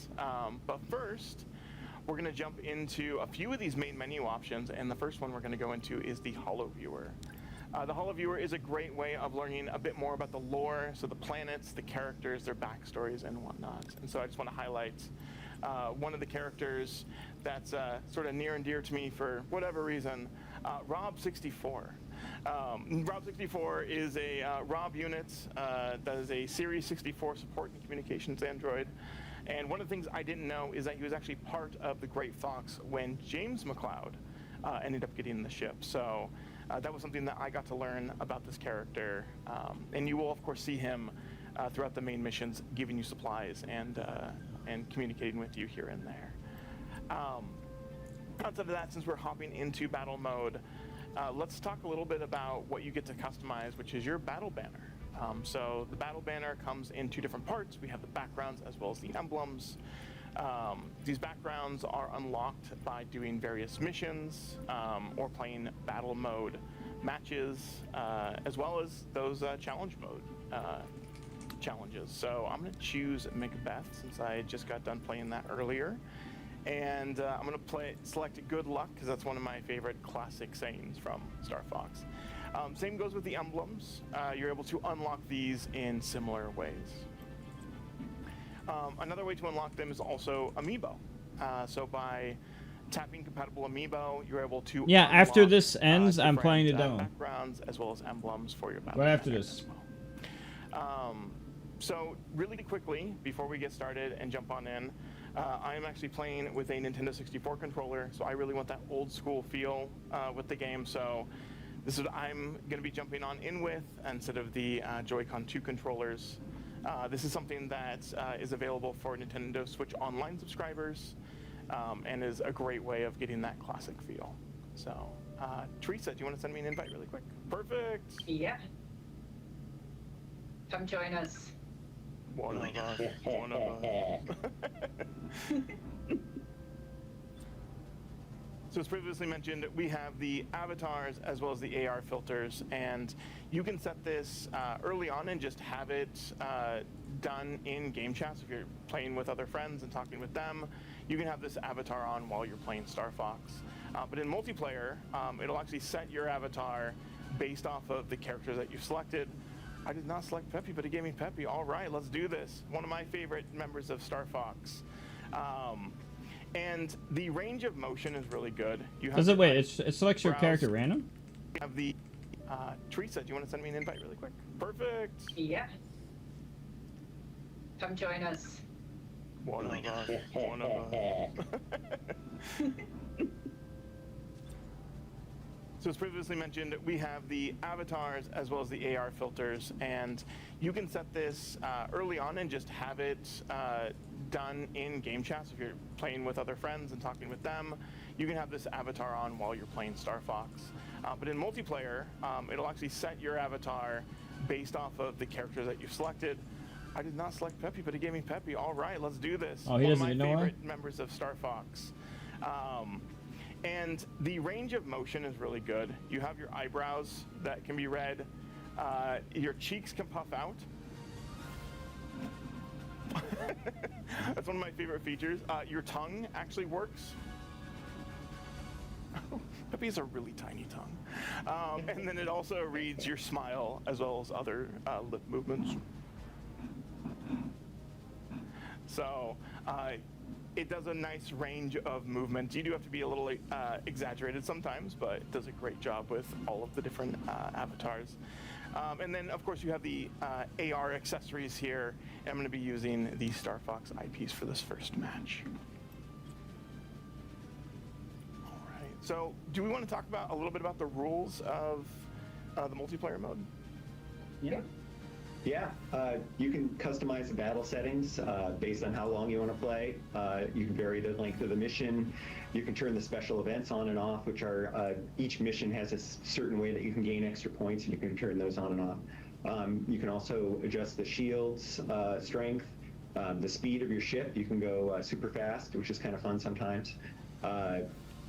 But first, we're going to jump into a few of these main menu options, and the first one we're going to go into is the Holo Viewer. The Holo Viewer is a great way of learning a bit more about the lore, so the planets, the characters, their backstories, and whatnot. And so I just want to highlight one of the characters that's sort of near and dear to me for whatever reason, Rob64. Rob64 is a Rob unit that is a Series 64 support and communications android. And one of the things I didn't know is that he was actually part of the Great Fox when James McLeod ended up getting the ship. So that was something that I got to learn about this character. And you will, of course, see him throughout the main missions, giving you supplies and communicating with you here and there. Outside of that, since we're hopping into battle mode, let's talk a little bit about what you get to customize, which is your battle banner. So the battle banner comes in two different parts. We have the backgrounds as well as the emblems. These backgrounds are unlocked by doing various missions or playing battle mode matches, as well as those challenge mode challenges. So I'm going to choose Macbeth since I just got done playing that earlier. And I'm going to select Good Luck because that's one of my favorite classic sayings from Star Fox. Same goes with the emblems. You're able to unlock these in similar ways. Another way to unlock them is also Amiibo. So by tapping compatible Amiibo, you're able to unlock, after this ends, I'm playing the demo. Backgrounds as well as emblems for your battle. Right after this. So really quickly, before we get started and jump on in, I am actually playing with a Nintendo 64 controller, so I really want that old school feel with the game. So this is what I'm going to be jumping on in with instead of the Joy-Con 2 controllers. This is something that is available for Nintendo Switch Online subscribers and is a great way of getting that classic feel. So, Teresa, do you want to send me an invite really quick? Perfect! Yeah. Come join us. One of us. One of us. So as previously mentioned, we have the avatars as well as the AR filters, and you can set this early on and just have it done in game chat. So if you're playing with other friends and talking with them, you can have this avatar on while you're playing Star Fox. But in multiplayer, it'll actually set your avatar based off of the characters that you've selected. I did not select Peppy, but it gave me Peppy. All right, let's do this. One of my favorite members of Star Fox. And the range of motion is really good. Does it wait? It selects your character random? You have the Teresa, do you want to send me an invite really quick? Perfect. Yeah. Come join us. One of us. One of us. So as previously mentioned, we have the avatars as well as the AR filters, and you can set this early on and just have it done in game chat. So if you're playing with other friends and talking with them, you can have this avatar on while you're playing Star Fox. But in multiplayer, it'll actually set your avatar based off of the characters that you've selected. I did not select Peppy, but it gave me Peppy. All right, let's do this. Oh, he doesn't even know why? One of my favorite members of Star Fox. And the range of motion is really good. You have your eyebrows that can be read. Your cheeks can puff out. That's one of my favorite features. Your tongue actually works. Peppy has a really tiny tongue. And then it also reads your smile as well as other lip movements. So it does a nice range of movement. You do have to be a little exaggerated sometimes, but it does a great job with all of the different avatars. And then, of course, you have the AR accessories here. And I'm going to be using the Star Fox eyepiece for this first match. All right. So do we want to talk about a little bit about the rules of the multiplayer mode? Yeah. Yeah, you can customize the battle settings based on how long you want to play. You can vary the length of the mission. You can turn the special events on and off, which are each mission has a certain way that you can gain extra points, and you can turn those on and off. You can also adjust the shield's strength, the speed of your ship. You can go super fast, which is kind of fun sometimes.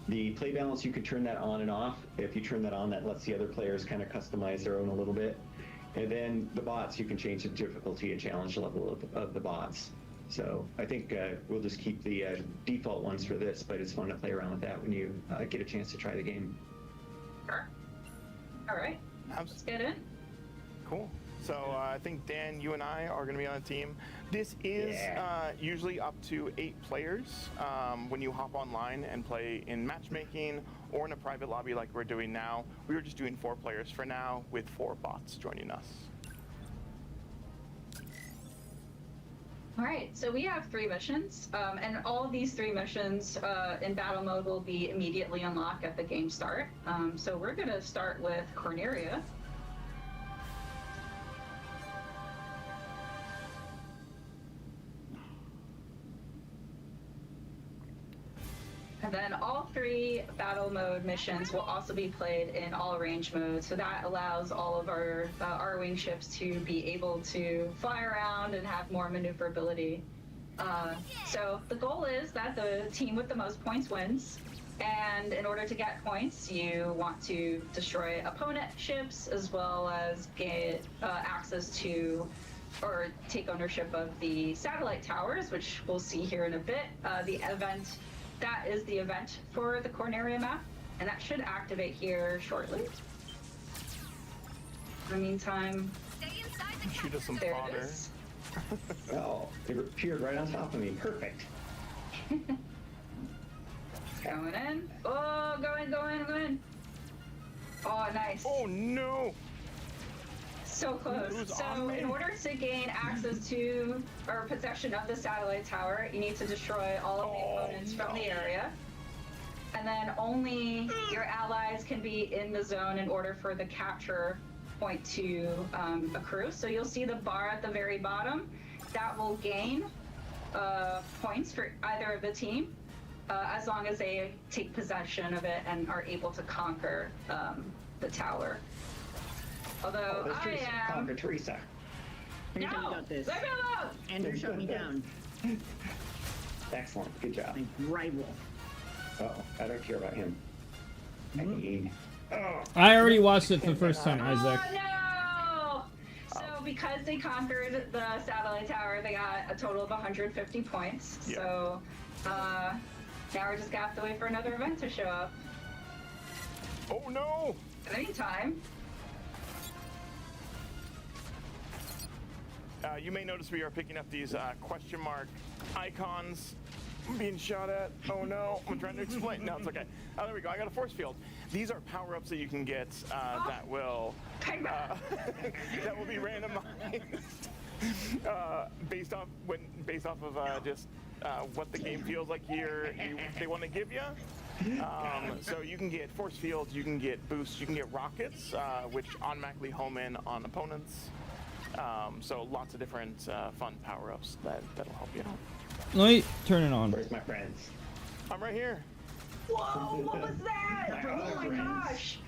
The play balance, you can turn that on and off. If you turn that on, that lets the other players kind of customize their own a little bit. And then the bots, you can change the difficulty and challenge level of the bots. So I think we'll just keep the default ones for this, but it's fun to play around with that when you get a chance to try the game. Sure. All right. Let's get in. Cool. So I think, Dan, you and I are going to be on a team. This is usually up to 8 players when you hop online and play in matchmaking or in a private lobby like we're doing now. We were just doing 4 players for now with 4 bots joining us. All right, so we have 3 missions, and all of these 3 missions in battle mode will be immediately unlocked at the game start. So we're going to start with Corneria. And then all 3 battle mode missions will also be played in all range mode. So that allows all of our wing ships to be able to fly around and have more maneuverability. So the goal is that the team with the most points wins. And in order to get points, you want to destroy opponent ships as well as get access to or take ownership of the satellite towers, which we'll see here in a bit. That is the event for the Corneria map, and that should activate here shortly. In the meantime, shoot us some there fodder. It is. Oh, it appeared right on top of me. Perfect. Going in. Oh, going. Oh, nice. Oh, no. So close. So in order to gain access to or possession of the satellite tower, you need to destroy all of the opponents from the area. And then only your allies can be in the zone in order for the capture point to accrue. So you'll see the bar at the very bottom. That will gain points for either of the team as long as they take possession of it and are able to conquer the tower. Although I am... Conquer Teresa. No! You got this. Leave me alone! Andrew shut me down. Excellent. Good job. Rival. Uh-oh. I don't care about him. I already watched it for the first time, Isaac. Oh, no! So because they conquered the satellite tower, they got a total of 150 points. Yeah. So now we're just gonna have to wait for another event to show up. Oh, no! In the meantime... You may notice we are picking up these question mark icons being shot at. Oh no, I'm trying to explain. No, it's okay. Oh, there we go. I got a force field. These are power-ups that you can get that will be randomized based off of just what the game feels like they want to give you. So you can get force fields, you can get boosts, you can get rockets, which automatically home in on opponents. So lots of different fun power-ups that'll help you out. Let me turn it on. Where's my friends? I'm right here. Whoa, what was that? Oh my gosh!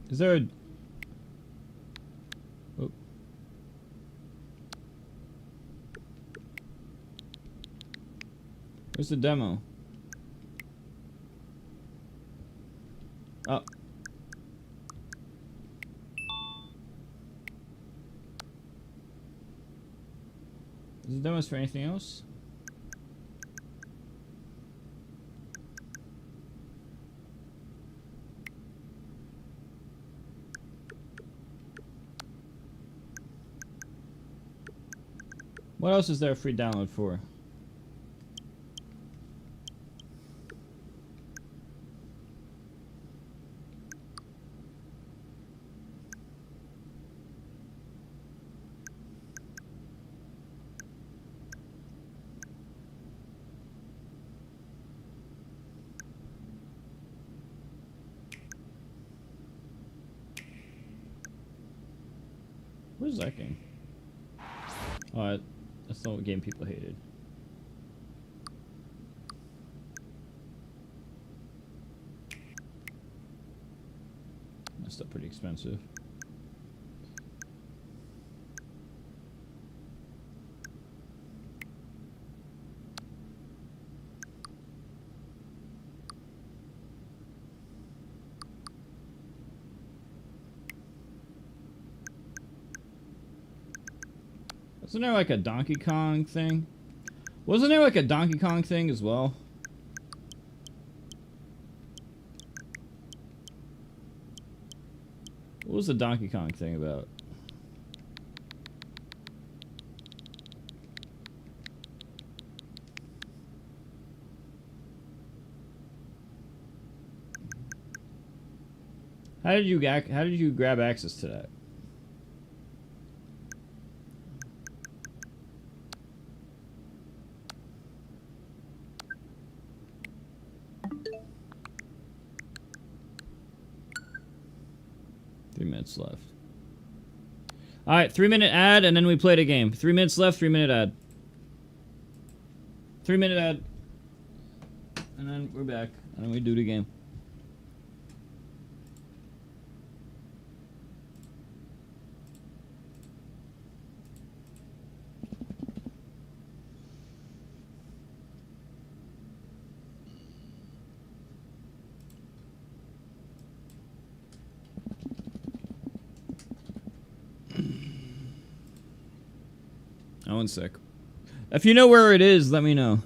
Is there a... Oh. Where's the demo? Oh. Is the demos for anything else? What else is there a free download for? Where's that game? Oh, that's not what game people hated. That's still pretty expensive. Wasn't there like a Donkey Kong thing? Wasn't there like a Donkey Kong thing as well? What was the Donkey Kong thing about? How did you grab access to that? Left. Alright, 3-minute ad and then we played a game. 3 minutes left, 3-minute ad. 3-minute ad. And then we're back. And then we do the game. Oh, one sec. If you know where it is, let me know.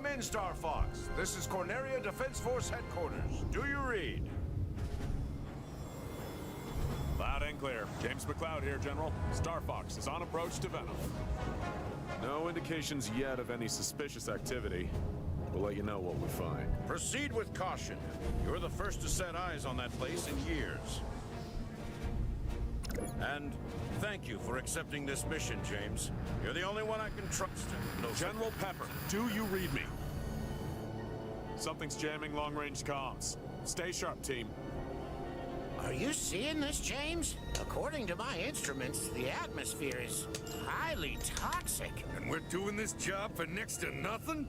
Come in, Star Fox. This is Corneria Defense Force Headquarters. Do you read? Loud and clear. James McCloud here, General. Star Fox is on approach to Venom. No indications yet of any suspicious activity. We'll let you know what we find. Proceed with caution. You're the first to set eyes on that place in years. And thank you for accepting this mission, James. You're the only one I can trust. No, General Pepper, do you read me? Something's jamming long-range comms. Stay sharp, team. Are you seeing this, James? According to my instruments, the atmosphere is highly toxic. And we're doing this job for next to nothing?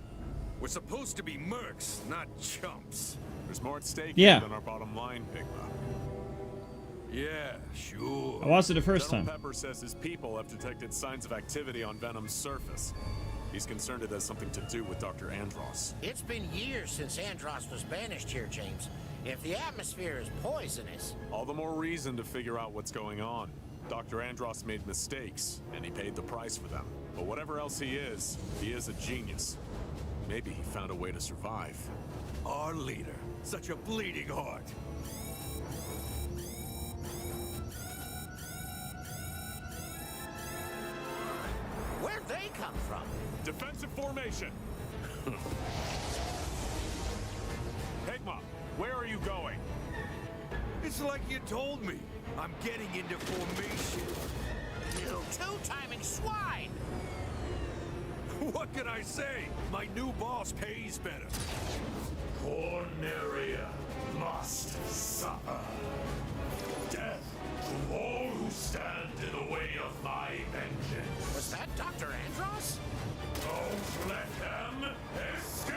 We're supposed to be mercs, not chumps. There's more at stake than our bottom line, Pigma. Yeah, sure. I watched it the first General time. Pepper says his people have detected signs of activity on Venom's surface. He's concerned it has something to do with Dr. Andross. It's been years since Andross was banished here, James. If the atmosphere is poisonous... All the more reason to figure out what's going on. Dr. Andross made mistakes, and he paid the price for them. But whatever else he is a genius. Maybe he found a way to survive. Our leader. Such a bleeding heart. Where'd they come from? Defensive formation. Pigma, where are you going? It's like you told me. I'm getting into formation. You two-timing swine! What can I say? My new boss pays better. Corneria must suffer. Death to all who stand in the way of my vengeance. Was that Dr. Andross? Don't let them escape!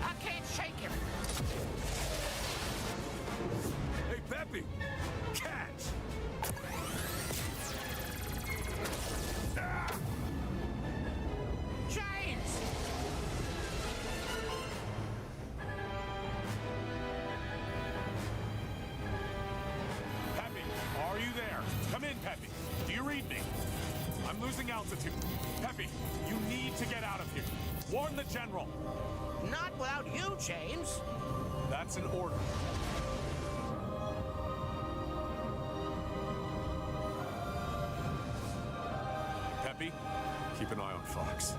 I can't shake him. Hey, Peppy! Catch! James! Peppy, are you there? Come in, Peppy. Do you read me? I'm losing altitude. Peppy, you need to get out of here. Warn the General. Not without you, James. That's an order. Peppy, keep an eye on Fox.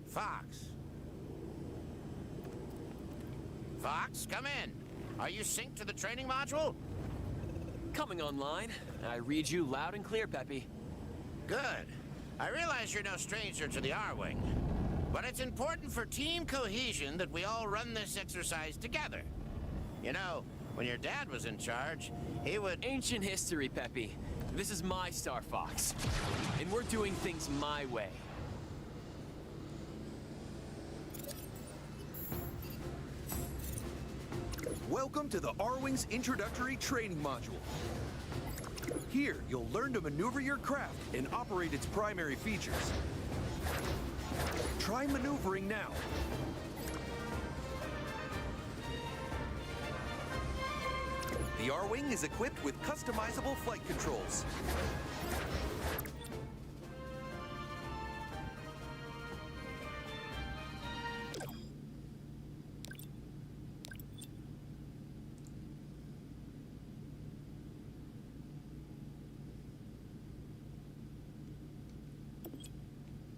Fox. Fox, come in. Are you synced to the training module? Coming online. I read you loud and clear, Peppy. Good. I realize you're no stranger to the R-Wing, but it's important for team cohesion that we all run this exercise together. You know, when your dad was in charge, he would... Ancient history, Peppy. This is my Star Fox, and we're doing things my way. Welcome to the R-Wing's introductory training module. Here, you'll learn to maneuver your craft and operate its primary features. Try maneuvering now. The R-Wing is equipped with customizable flight controls.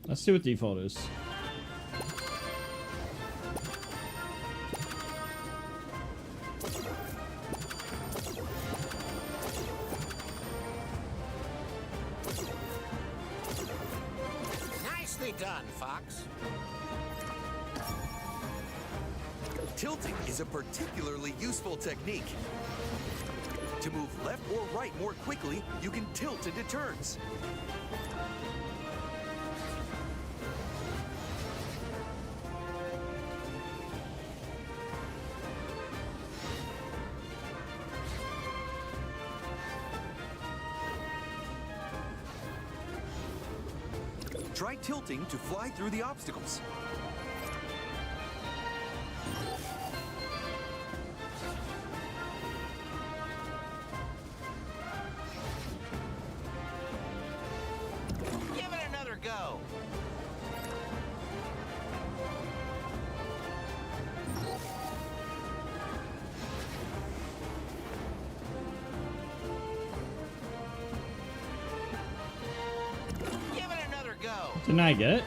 Let's see what default is. Nicely done, Fox. Tilting is a particularly useful technique. To move left or right more quickly, you can tilt into turns. Try tilting to fly through the obstacles. Give it another go. Give it another go. Didn't I get it?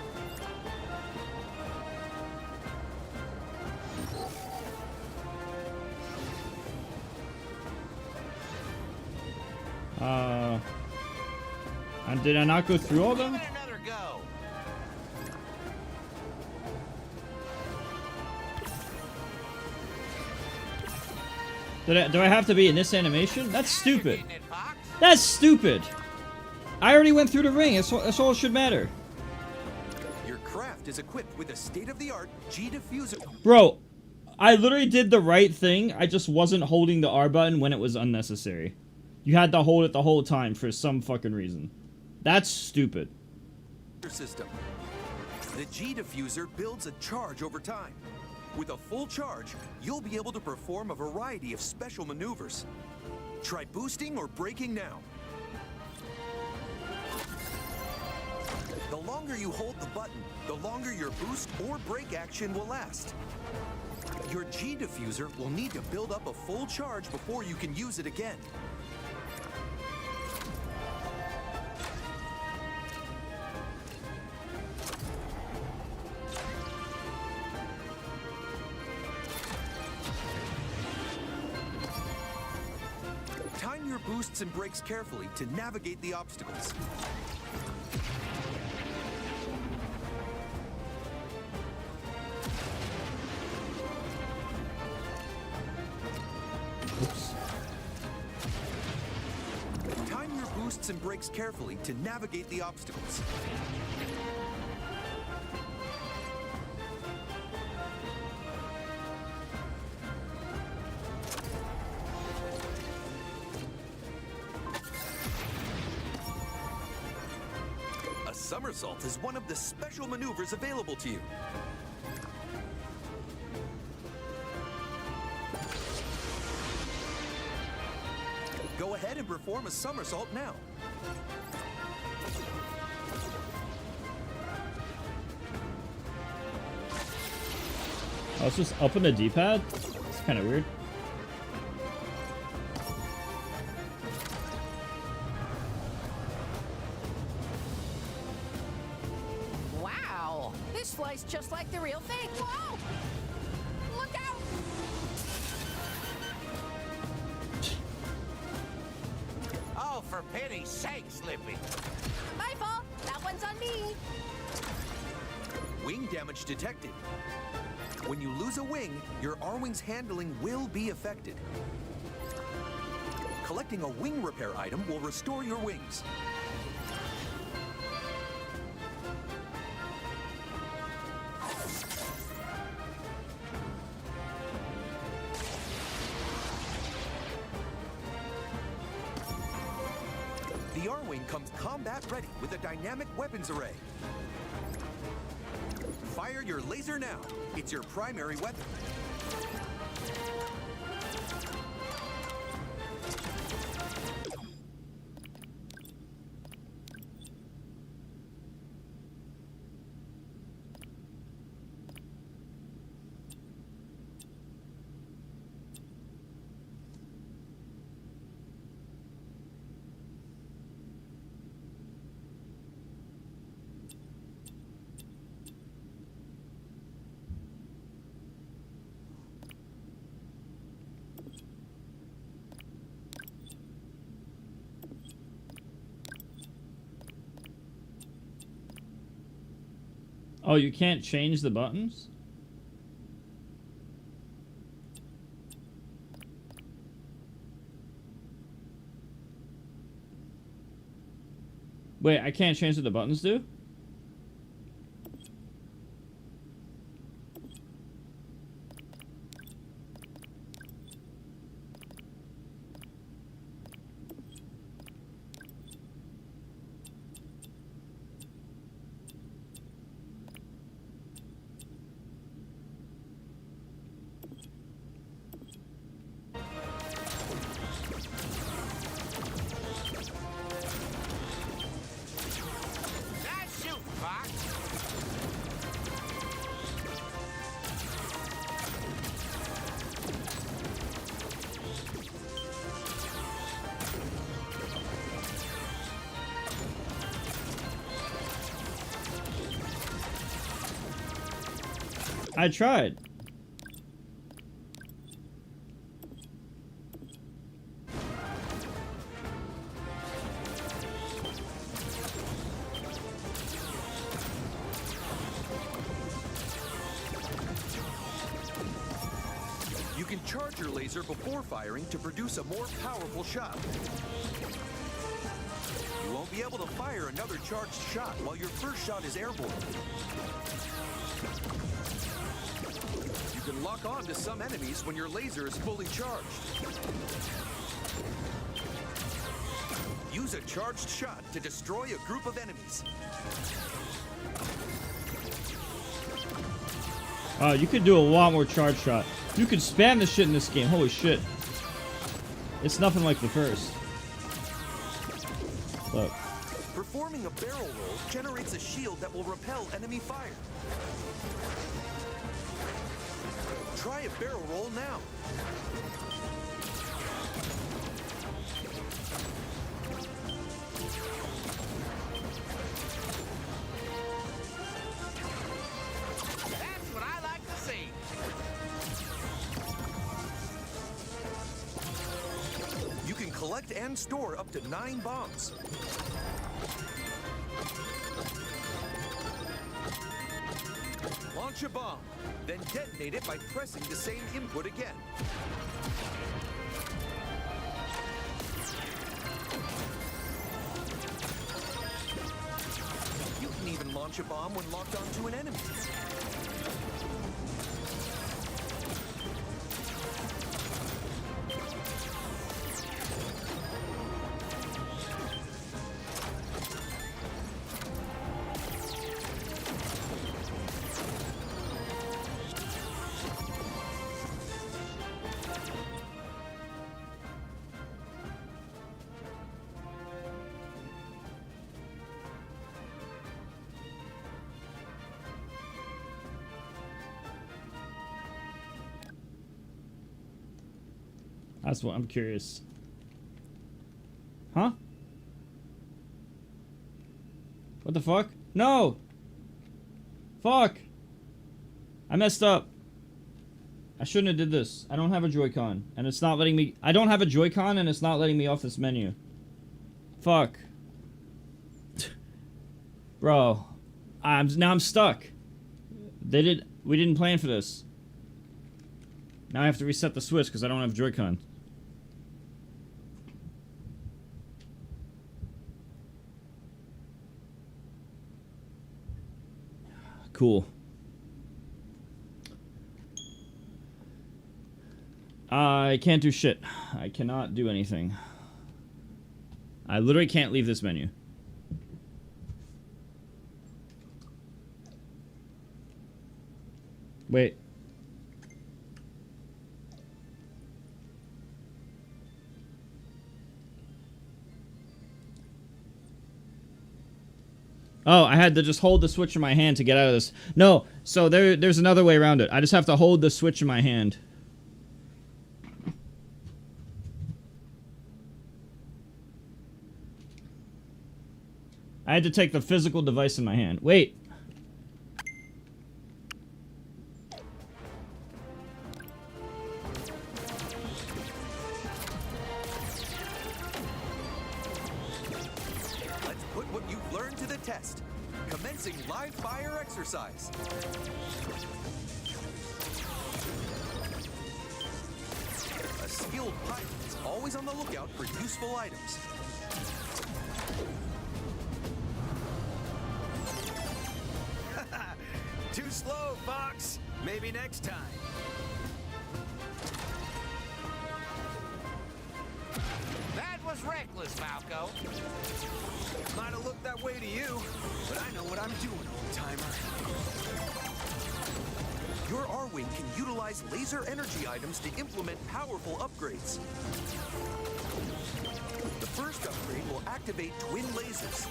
And did I not go through all of them? Give it another go. Do I have to be in this animation? That's stupid. That's stupid. I already went through the ring. That's all that should matter. Your craft is equipped with a state-of-the-art G diffuser. Bro, I literally did the right thing. I just wasn't holding the R button when it was unnecessary. You had to hold it the whole time for some fucking reason. That's stupid. System. The G diffuser builds a charge over time. With a full charge, you'll be able to perform a variety of special maneuvers. Try boosting or braking now. The longer you hold the button, the longer your boost or brake action will last. Your G diffuser will need to build up a full charge before you can use it again. Time your boosts and brakes carefully to navigate the obstacles. Oops. Time your boosts and brakes carefully to navigate the obstacles. A somersault is one of the special maneuvers available to you. Go ahead and perform a somersault now. Oh, it's just up on the D-pad? It's kind of weird. Wow, this flies just like the real thing. Whoa! Look out! Oh, for pity's sake, Slippy. My fault. That one's on me. Wing damage detected. When you lose a wing, your R-Wing's handling will be affected. Collecting a wing repair item will restore your wings. The R-Wing comes combat ready with a dynamic weapons array. Fire your laser now. It's your primary weapon. Oh, you can't change the buttons? Wait, I can't change what the buttons do? I tried. You can charge your laser before firing to produce a more powerful shot. You won't be able to fire another charged shot while your first shot is airborne. You can lock on to some enemies when your laser is fully charged. Use a charged shot to destroy a group of enemies. Oh, you could do a lot more charge shot. You could spam the shit in this game. Holy shit. It's nothing like the first. Look. Performing a barrel roll generates a shield that will repel enemy fire. Try a barrel roll now. That's what I like to see. You can collect and store up to 9 bombs. Launch a bomb, then detonate it by pressing the same input again. You can even launch a bomb when locked onto an enemy. That's what I'm curious. Huh? What the fuck? No! Fuck! I messed up. I shouldn't have did this. I don't have a Joy-Con, and it's not letting me... I don't have a Joy-Con, and it's not letting me off this menu. Fuck. Bro. Now I'm stuck. We didn't plan for this. Now I have to reset the Switch because I don't have Joy-Con. Cool. I can't do shit. I cannot do anything. I literally can't leave this menu. Wait. Oh, I had to just hold the Switch in my hand to get out of this. No, so there's another way around it. I just have to hold the Switch in my hand. I had to take the physical device in my hand. Wait. Let's put what you've learned to the test. Commencing live fire exercise. A skilled pilot is always on the lookout for useful items. Too slow, Fox. Maybe next time. That was reckless, Falco. Might have looked that way to you, but I know what I'm doing, old-timer. Your R-Wing can utilize laser energy items to implement powerful upgrades. The first upgrade will activate twin lasers.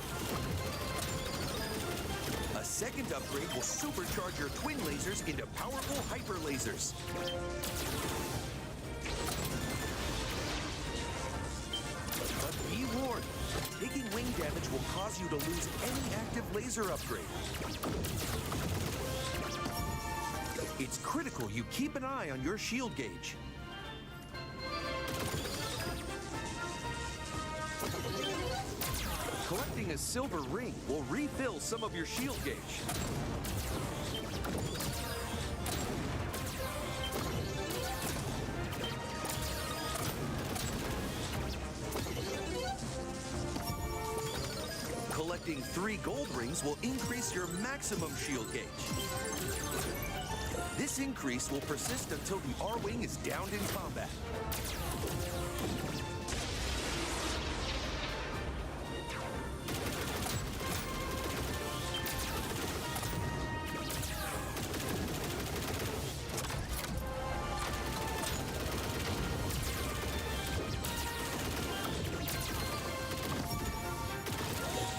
A second upgrade will supercharge your twin lasers into powerful hyper lasers. But be warned, taking wing damage will cause you to lose any active laser upgrade. It's critical you keep an eye on your shield gauge. Collecting a silver ring will refill some of your shield gauge. Collecting 3 gold rings will increase your maximum shield gauge. This increase will persist until the R-Wing is downed in combat.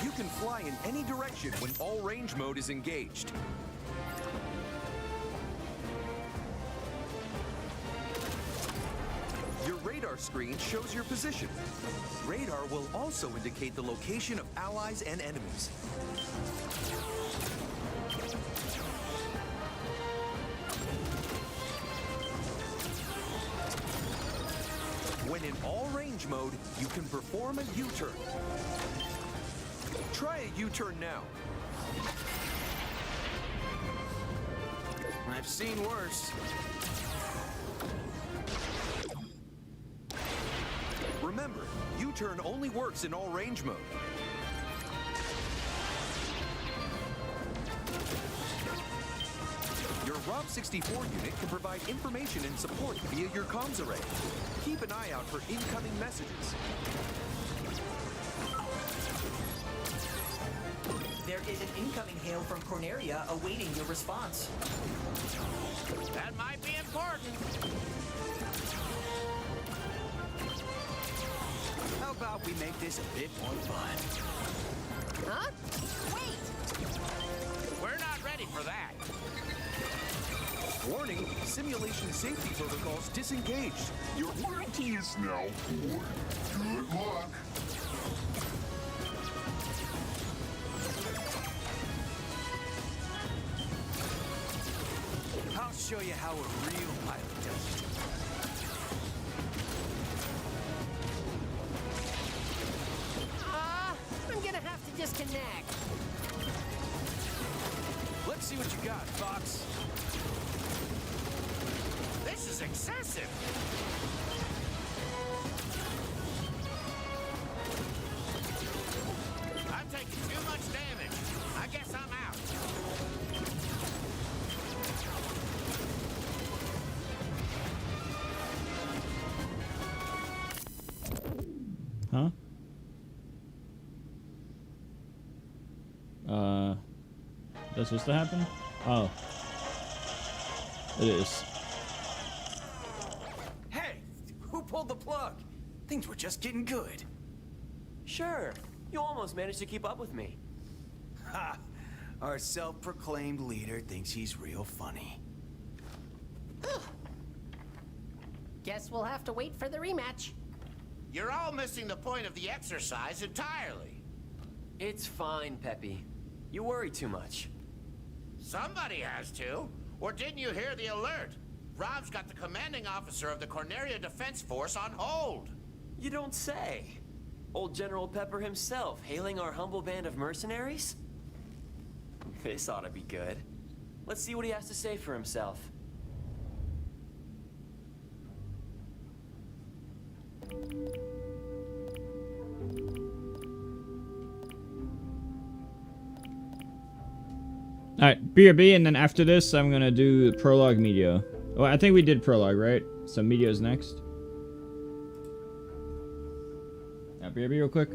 You can fly in any direction when all range mode is engaged. Your radar screen shows your position. Radar will also indicate the location of allies and enemies. When in all range mode, you can perform a U-turn. Try a U-turn now. I've seen worse. Remember, U-turn only works in all range mode. Your ROB 64 unit can provide information and support via your comms array. Keep an eye out for incoming messages. There is an incoming hail from Corneria awaiting your response. That might be important. How about we make this a bit more fun? Huh? Wait! We're not ready for that. Warning, simulation safety protocols disengaged. Your warranty is now void. Good luck. I'll show you how a real pilot does it. I'm gonna have to disconnect. Let's see what you got, Fox. This is excessive. I'm taking too much damage. I guess I'm out. Huh? That's supposed to happen? Oh. It is. Hey, who pulled the plug? Things were just getting good. Sure, you almost managed to keep up with me. Ha! Our self-proclaimed leader thinks he's real funny. Guess we'll have to wait for the rematch. You're all missing the point of the exercise entirely. It's fine, Peppy. You worry too much. Somebody has to. Or didn't you hear the alert? Rob's got the commanding officer of the Corneria Defense Force on hold. You don't say. Old General Pepper himself hailing our humble band of mercenaries? This ought to be good. Let's see what he has to say for himself. Alright, BRB, and then after this, I'm gonna do prologue media. Oh, I think we did prologue, right? So media's next. BRB real quick.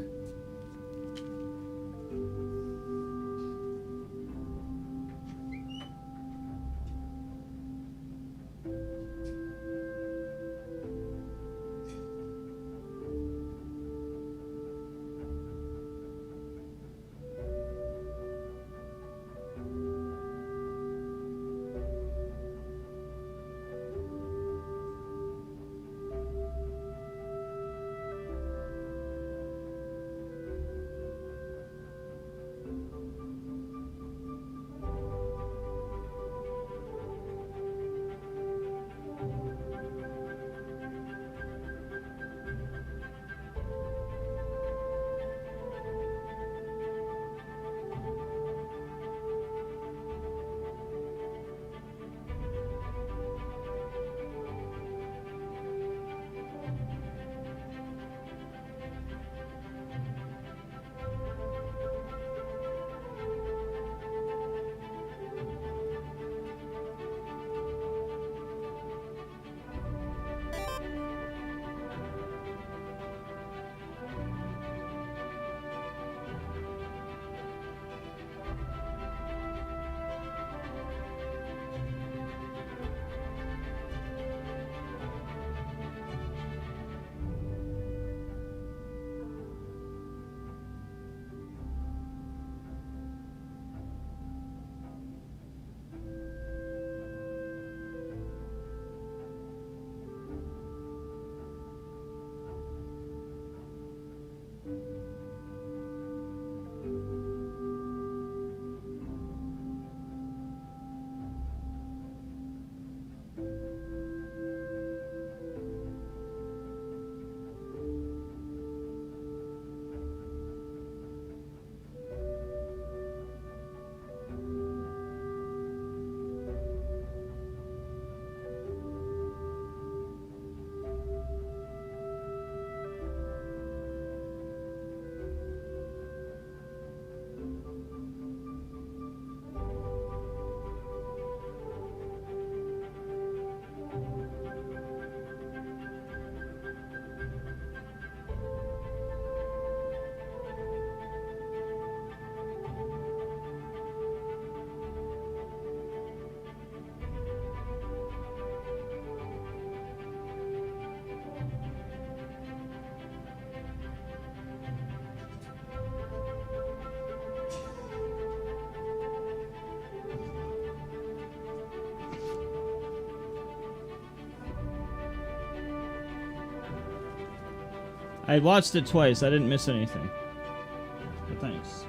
I watched it twice. I didn't miss anything. But thanks.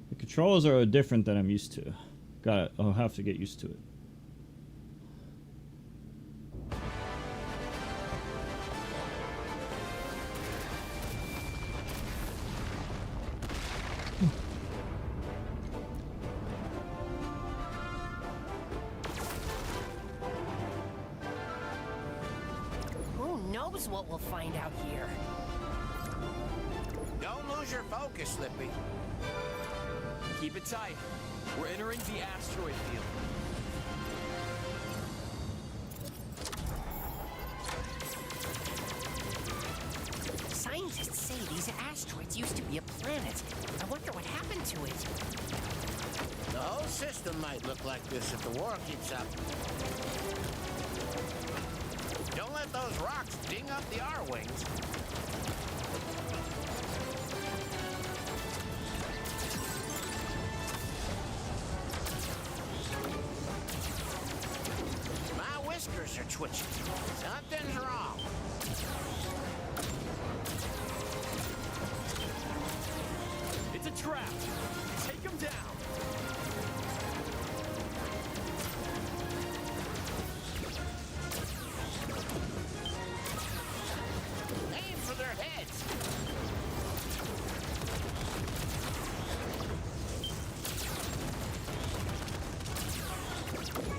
The controls are different than I'm used to. I'll have to get used to it. Who knows what we'll find out here? Don't lose your focus, Slippy. Keep it tight. We're entering the asteroid field. Scientists say these asteroids used to be a planet. I wonder what happened to it. The whole system might look like this if the war keeps up. Don't let those rocks ding up the R-wings. My whiskers are twitching. Something's wrong. It's a trap. Take him down. Aim for their heads.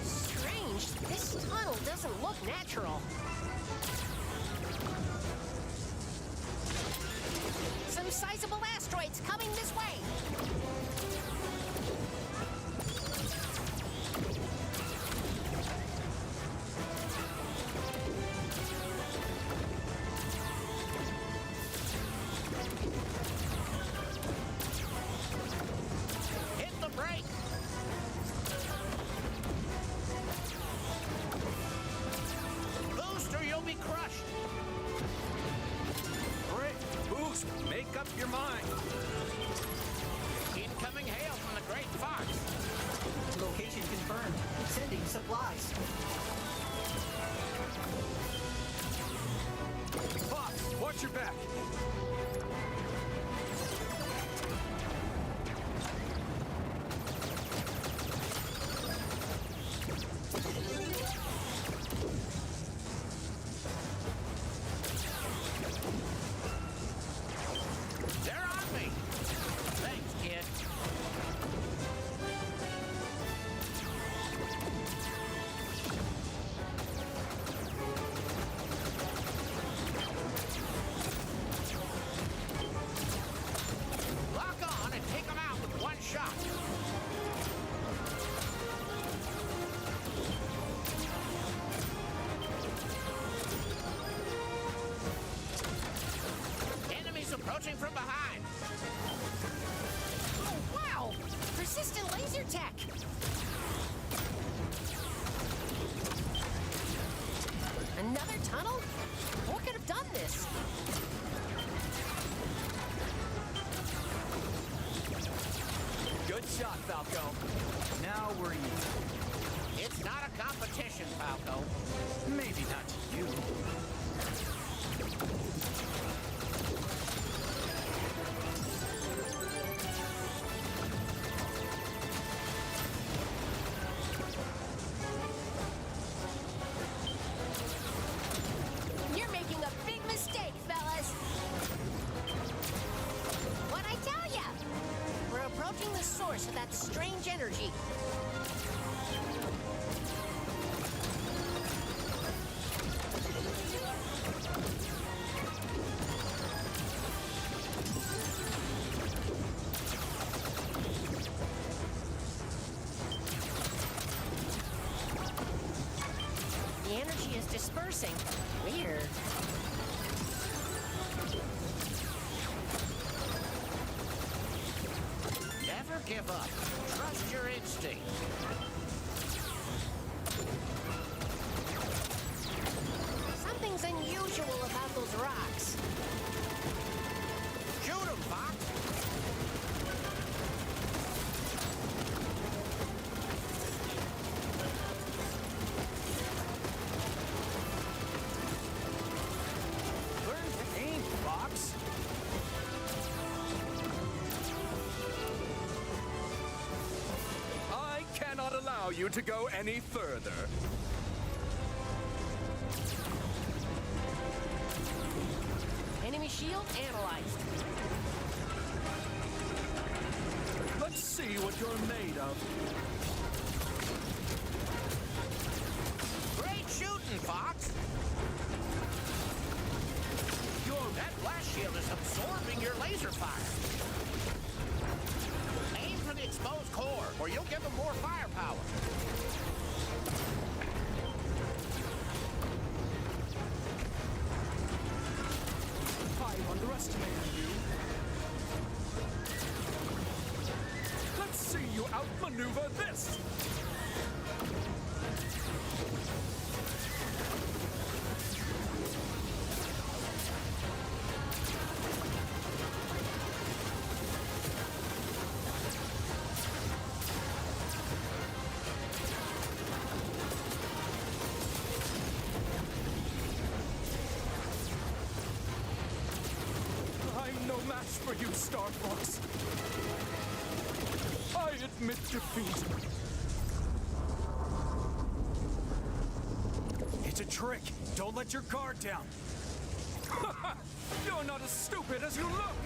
Strange. This tunnel doesn't look natural. Some sizable asteroids coming this way. Hit the brake. Boost or you'll be crushed. Great. Boost. Make up your mind. Incoming hail from the Great Fox. Location confirmed. Sending supplies. Fox, watch your back. They're on me. Thanks, kid. Lock on and take them out with one shot. Enemies approaching from behind. Oh, wow! Persistent laser tech. Another tunnel? What could have done this? Good shot, Falco. Now we're even. It's not a competition, Falco. Maybe not to you. You're making a big mistake, fellas. What'd I tell ya? We're approaching the source of that strange energy. The energy is dispersing. Weird. Never give up. Trust your instinct. Something's unusual about those rocks. Shoot him, Fox. you to go any further. Enemy shield analyzed. Let's see what you're made of. Great shooting, Fox. That blast shield is absorbing your laser fire. Aim for the exposed core, or you'll give them more firepower. I underestimated you. Let's see you outmaneuver this. For you, Star Fox. I admit defeat. It's a trick. Don't let your guard down. You're not as stupid as you look.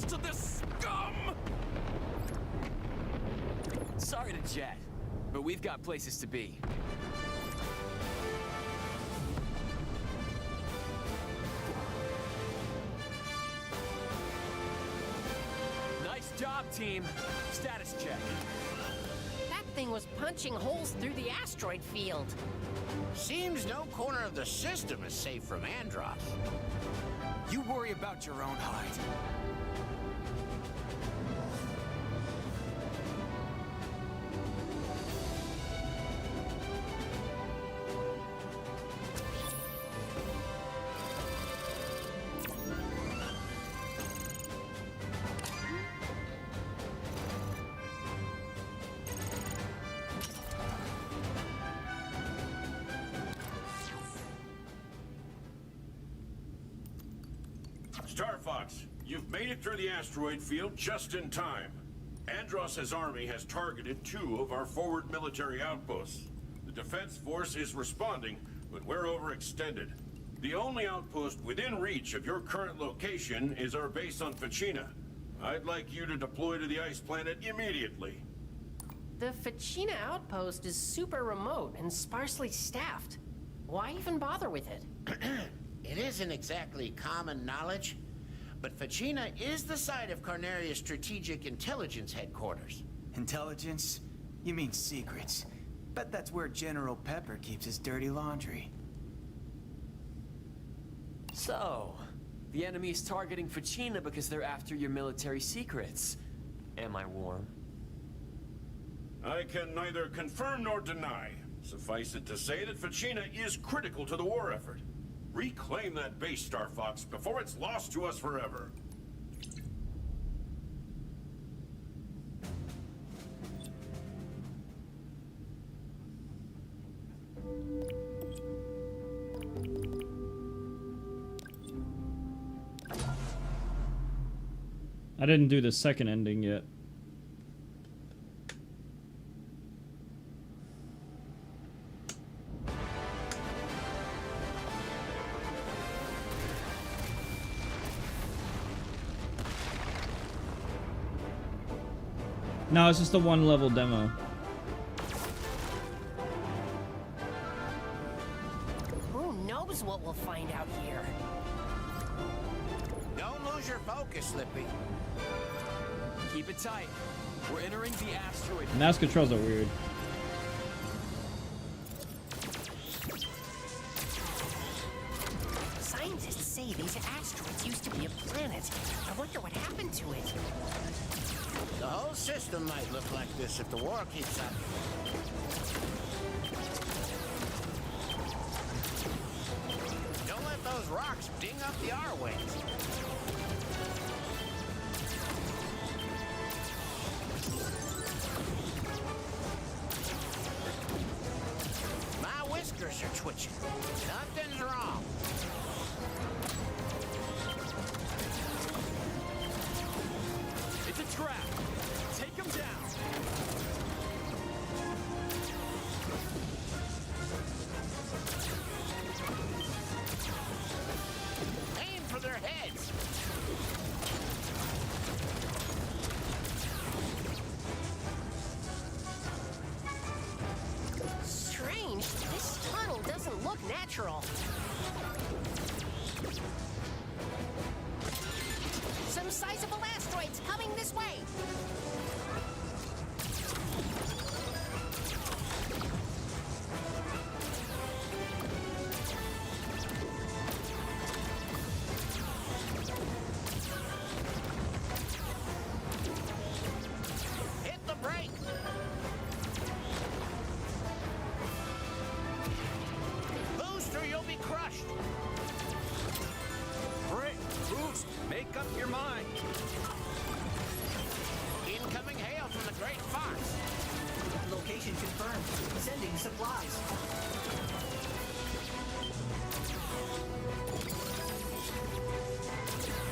To this scum! Sorry to jet, but we've got places to be. Nice job, team. Status check. That thing was punching holes through the asteroid field. Seems no corner of the system is safe from Andros. You worry about your own hide. Star Fox, you've made it through the asteroid field just in time. Andros's army has targeted 2 of our forward military outposts. The defense force is responding, but we're overextended. The only outpost within reach of your current location is our base on Ficina. I'd like you to deploy to the ice planet immediately. The Ficina outpost is super remote and sparsely staffed. Why even bother with it? It isn't exactly common knowledge, but Ficina is the site of Carnaria's Strategic Intelligence Headquarters. Intelligence? You mean secrets. Bet that's where General Pepper keeps his dirty laundry. So, the enemy's targeting Ficina because they're after your military secrets. Am I warm? I can neither confirm nor deny. Suffice it to say that Ficina is critical to the war effort. Reclaim that base, Star Fox, before it's lost to us forever. I didn't do the second ending yet. No, it's just a 1-level demo. Who knows what we'll find out here? Don't lose your focus, Slippy. Keep it tight. We're entering the asteroid. Mouse controls are weird. Scientists say these asteroids used to be a planet. I wonder what happened to it. whole system might look like this if the war keeps up. Don't let those rocks ding up the R-wings. My whiskers are twitching. Nothing's wrong. It's a trap. Take him down. Aim for their heads. Strange. This tunnel doesn't look natural. Some sizable asteroids coming this way. Hit the brake. Boost or you'll be crushed. Brake, boost, make up your mind. Incoming hail from the Great Fox. Location confirmed. Sending supplies.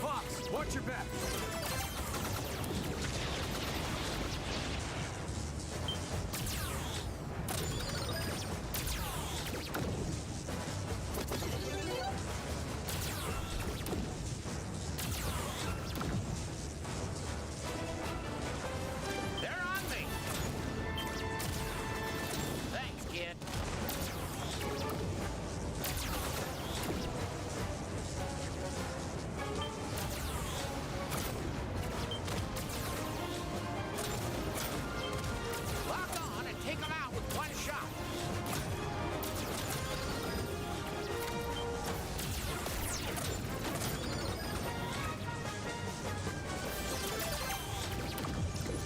Fox, watch your back. They're on me. Thanks, kid. Lock on and take them out with one shot.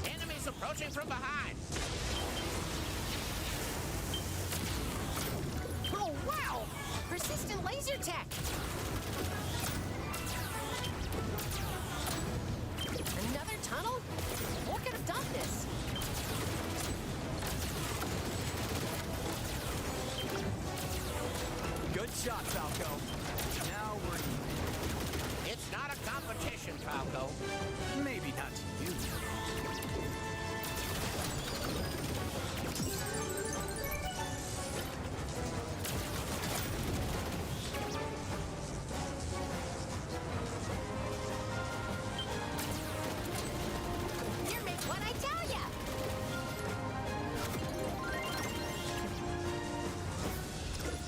Enemies approaching from behind. Oh, wow! Persistent laser tech! Another tunnel? What could have done this? Good shot, Falco. Now we're even. It's not a competition, Falco. Maybe not to you. Here, make what I tell ya!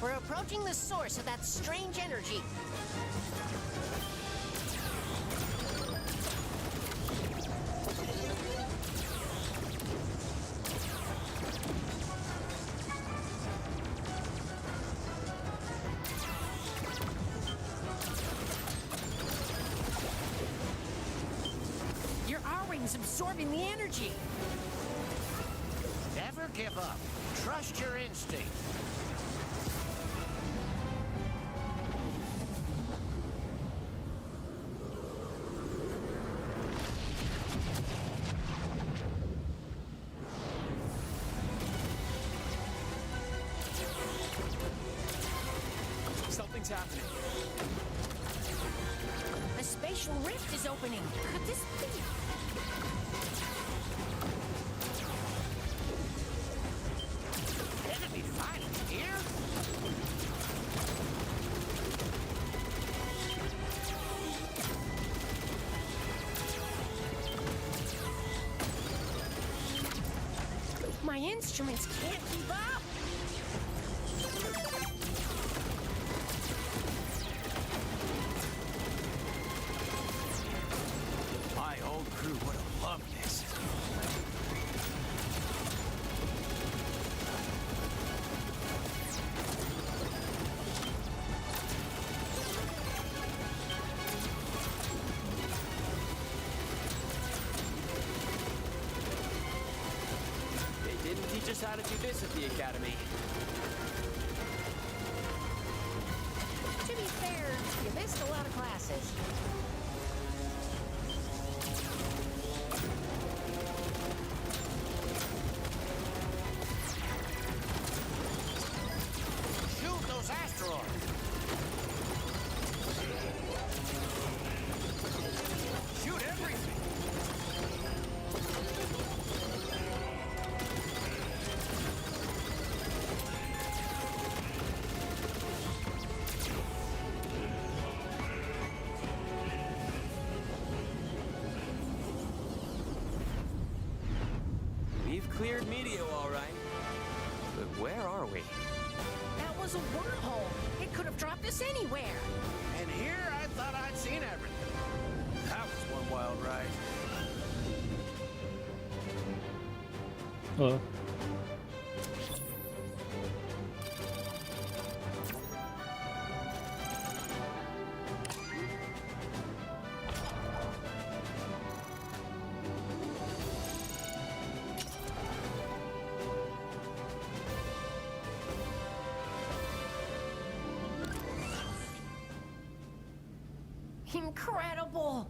We're approaching the source of that strange energy. Your R-wing's absorbing the energy. Never give up. Trust your instinct. Something's happening. A spatial rift is opening. Could this be? Enemy fighting here? My instruments can't keep up. My old crew would have loved this. teach us how to do this at the academy. To be fair, you missed a lot of classes. Shoot those asteroids! Shoot everything! We've cleared Medio all right. But where are we? That was a wormhole. It could have dropped us anywhere. And here I thought I'd seen everything. That was one wild ride. Incredible!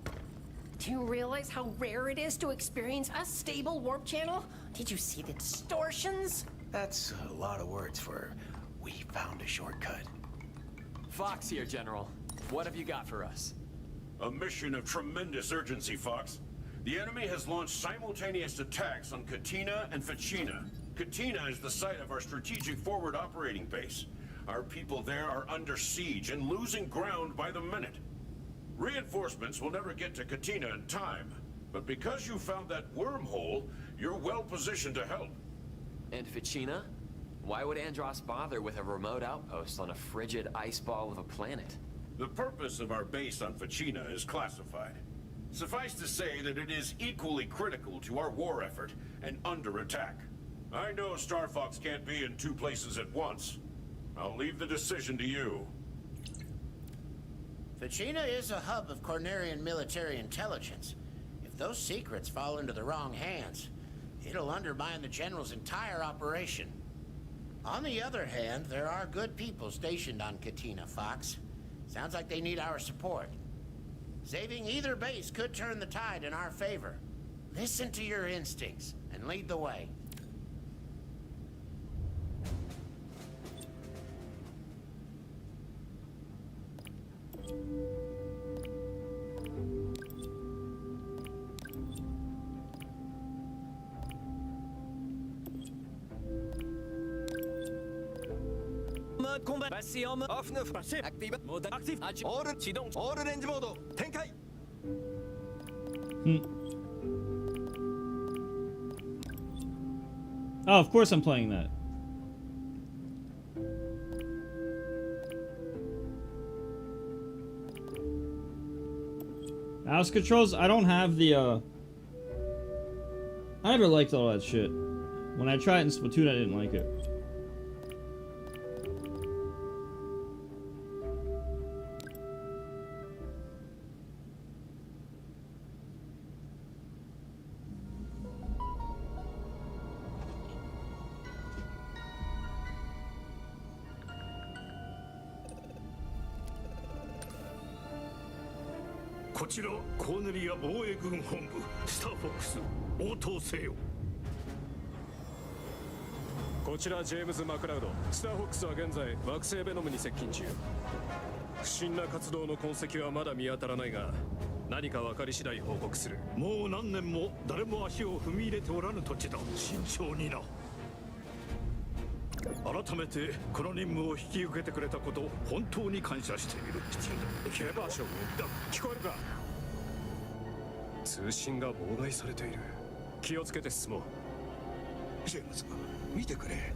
Do you realize how rare it is to experience a stable warp channel? Did you see the distortions? That's a lot of words for we found a shortcut. Fox here, General. What have you got for us? A mission of tremendous urgency, Fox. The enemy has launched simultaneous attacks on Katina and Ficina. Katina is the site of our strategic forward operating base. Our people there are under siege and losing ground by the minute. Reinforcements will never get to Katina in time, but because you found that wormhole, you're well positioned to help. And Ficina? Why would Andros bother with a remote outpost on a frigid ice ball of a planet? The purpose of our base on Ficina is classified. Suffice to say that it is equally critical to our war effort and under attack. I know Star Fox can't be in two places at once. I'll leave the decision to you. Ficina is a hub of Cornerian military intelligence. If those secrets fall into the wrong hands, it'll undermine the General's entire operation. On the other hand, there are good people stationed on Katina, Fox. Sounds like they need our support. Saving either base could turn the tide in our favor. Listen to your instincts and lead the way. Mode combat. Passé en mode off 9. Passé. Active. Mode actif. All range mode. Tenkai. Oh, of course I'm playing that. Mouse controls, I don't have the, I never liked all that shit. When I tried it in Splatoon, I didn't like it.こちらジェームズ・マクラウド。スターフォックスは現在惑星ベノムに接近中。不審な活動の痕跡はまだ見当たらないが、何か分かり次第報告する。もう何年も誰も足を踏み入れておらぬ土地だ。慎重にな。改めてこの任務を引き受けてくれたこと本当に感謝している。ケバー将軍、聞こえるか？通信が妨害されている。気をつけて進もう。ジェームズ、見てくれ。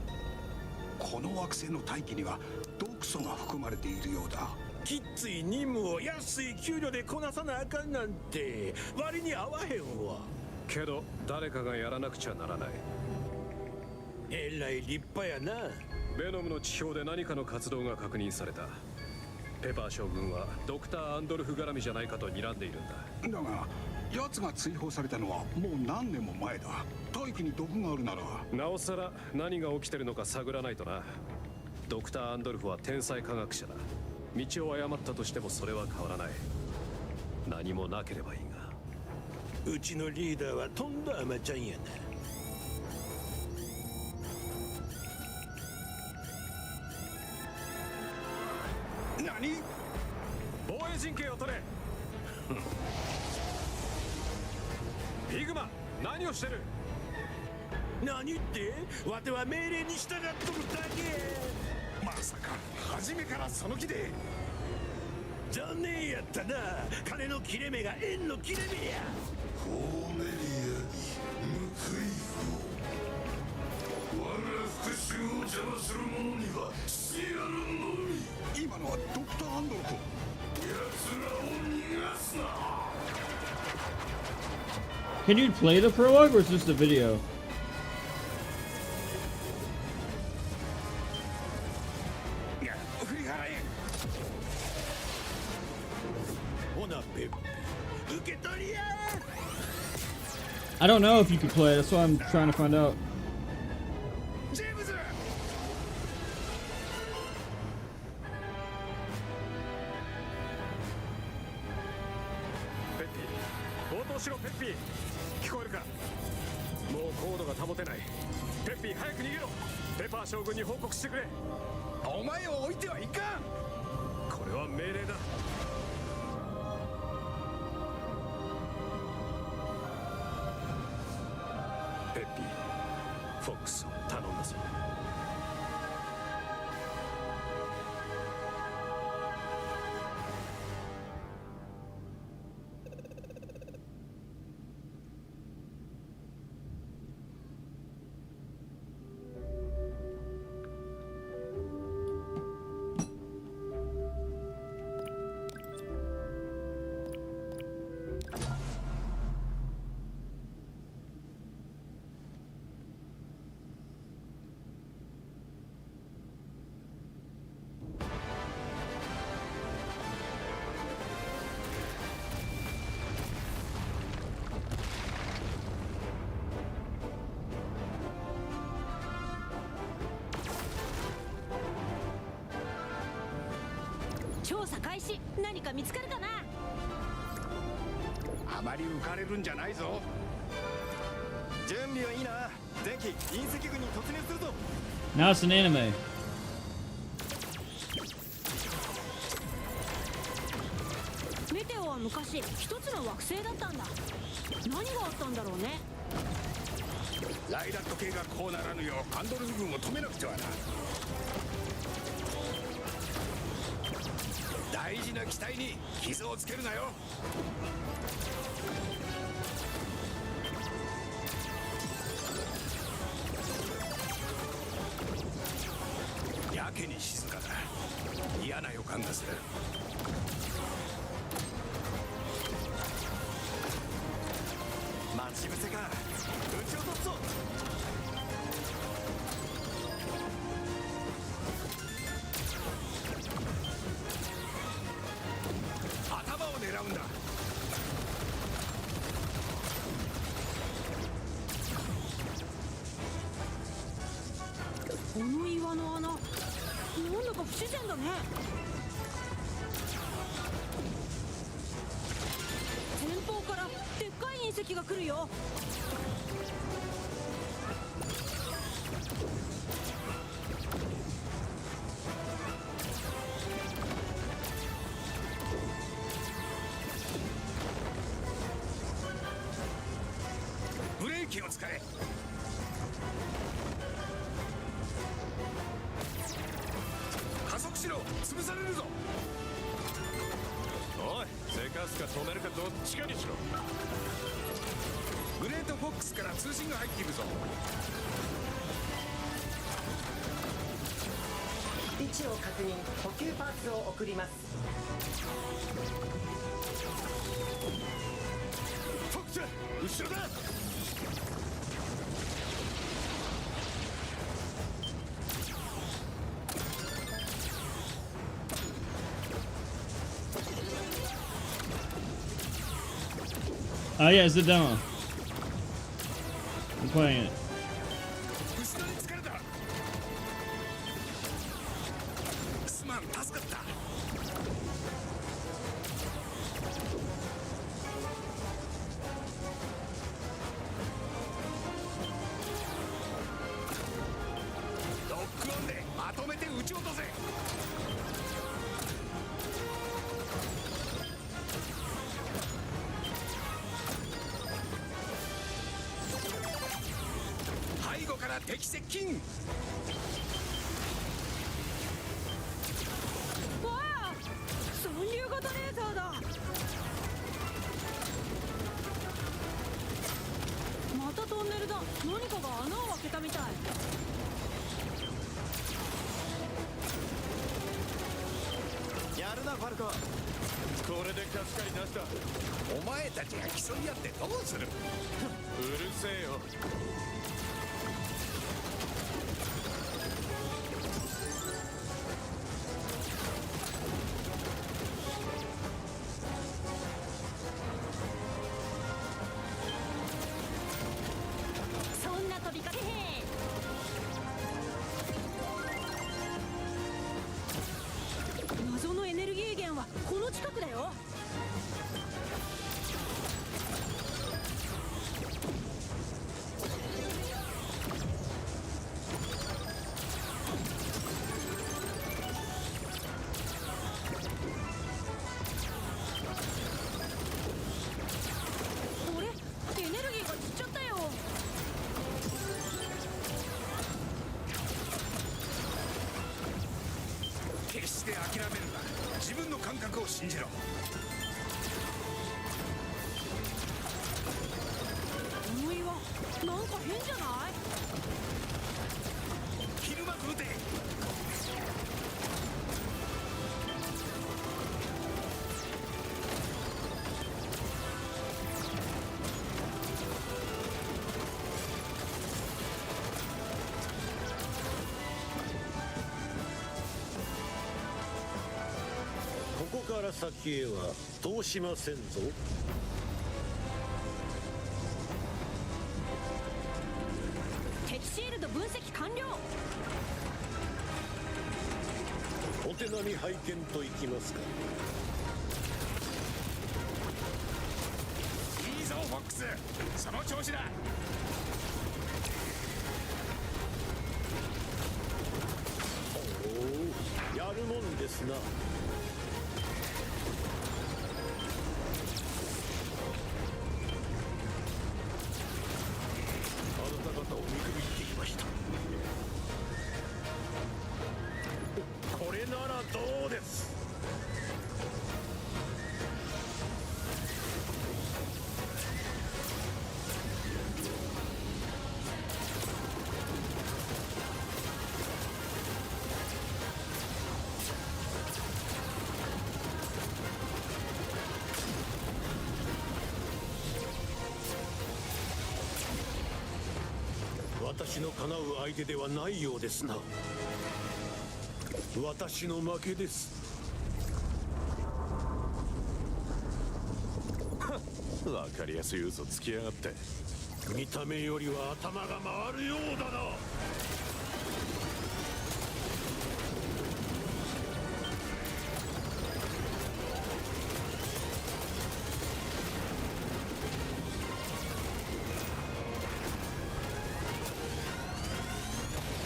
この惑星の大気には毒素が含まれているようだ。きっつい任務を安い給料でこなさなあかんなんて割に合わへんわ。けど誰かがやらなくちゃならない。えらい立派やな。ベノムの地表で何かの活動が確認された。ペパー将軍はドクター・アンドルフ絡みじゃないかと睨んでいるんだ。だが奴が追放されたのはもう何年も前だ。確大工に毒があるならなおさら何が起きてるのか探らないとな。ドクター・アンドルフは天才科学者だ。道を誤ったとしてもそれは変わらない。何もなければいいが。うちのリーダーはとんだ甘ちゃんやな。何？防衛陣形を取れ。ピグマ、何をしてる？何言って？わては命令に従っとるだけ。まさか初めからその気で。残念やったな。金の切れ目が縁の切れ目や。コーネリアに報いを。我が復讐を邪魔する者にはしてやるのみ。今のはドクター・アンドルフ。奴らを逃がすな。Can you play the prologue or is this the video? I don't know if you can play, that's why I'm trying to find out. Peppy, 聞こえるか？もう高度が保てない。ペッピー、早く逃げろ。ペパー将軍に報告してくれ。お前を置いてはいかん。これは命令だ。ペッピー、フォックスを頼んだぞ。調査開始。何か見つかるかな。あまり浮かれるんじゃないぞ。準備はいいな。前期隕石群に突入するぞ。 Now it's an anime. メテオは昔一つの惑星だったんだ。何があったんだろうね。ライダット系がこうならぬようアンドルフ軍を止めなくてはな。大事な機体に傷をつけるなよ。やけに静かだ。嫌な予感がする。待ち伏せか。撃ち落とすぞ。頭を狙うんだ。この岩の穴、なんだか不自然だね。前方からでっかい隕石が来るよ。ブレーキを使え。加速しろ。潰されるぞ。おい、せかすか止めるかどっちかにしろ。グレートフォックスから通信が入っているぞ。位置を確認。補給パーツを送ります。フォックス、後ろだ。Oh yeah, it's the demo. I'm playing it.先へは通しませんぞ。敵シールド分析完了。お手並み拝見といきますか。いいぞフォックス、その調子だ。おお、やるもんですな。私の叶う相手ではないようですな。私の負けです。わかりやすい嘘つきやがって。見た目よりは頭が回るようだな。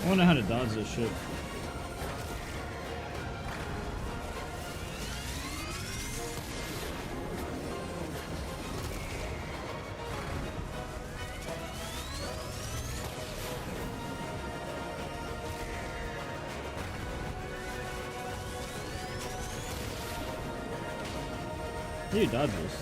I wonder how to dodge this shit. How do you dodge this?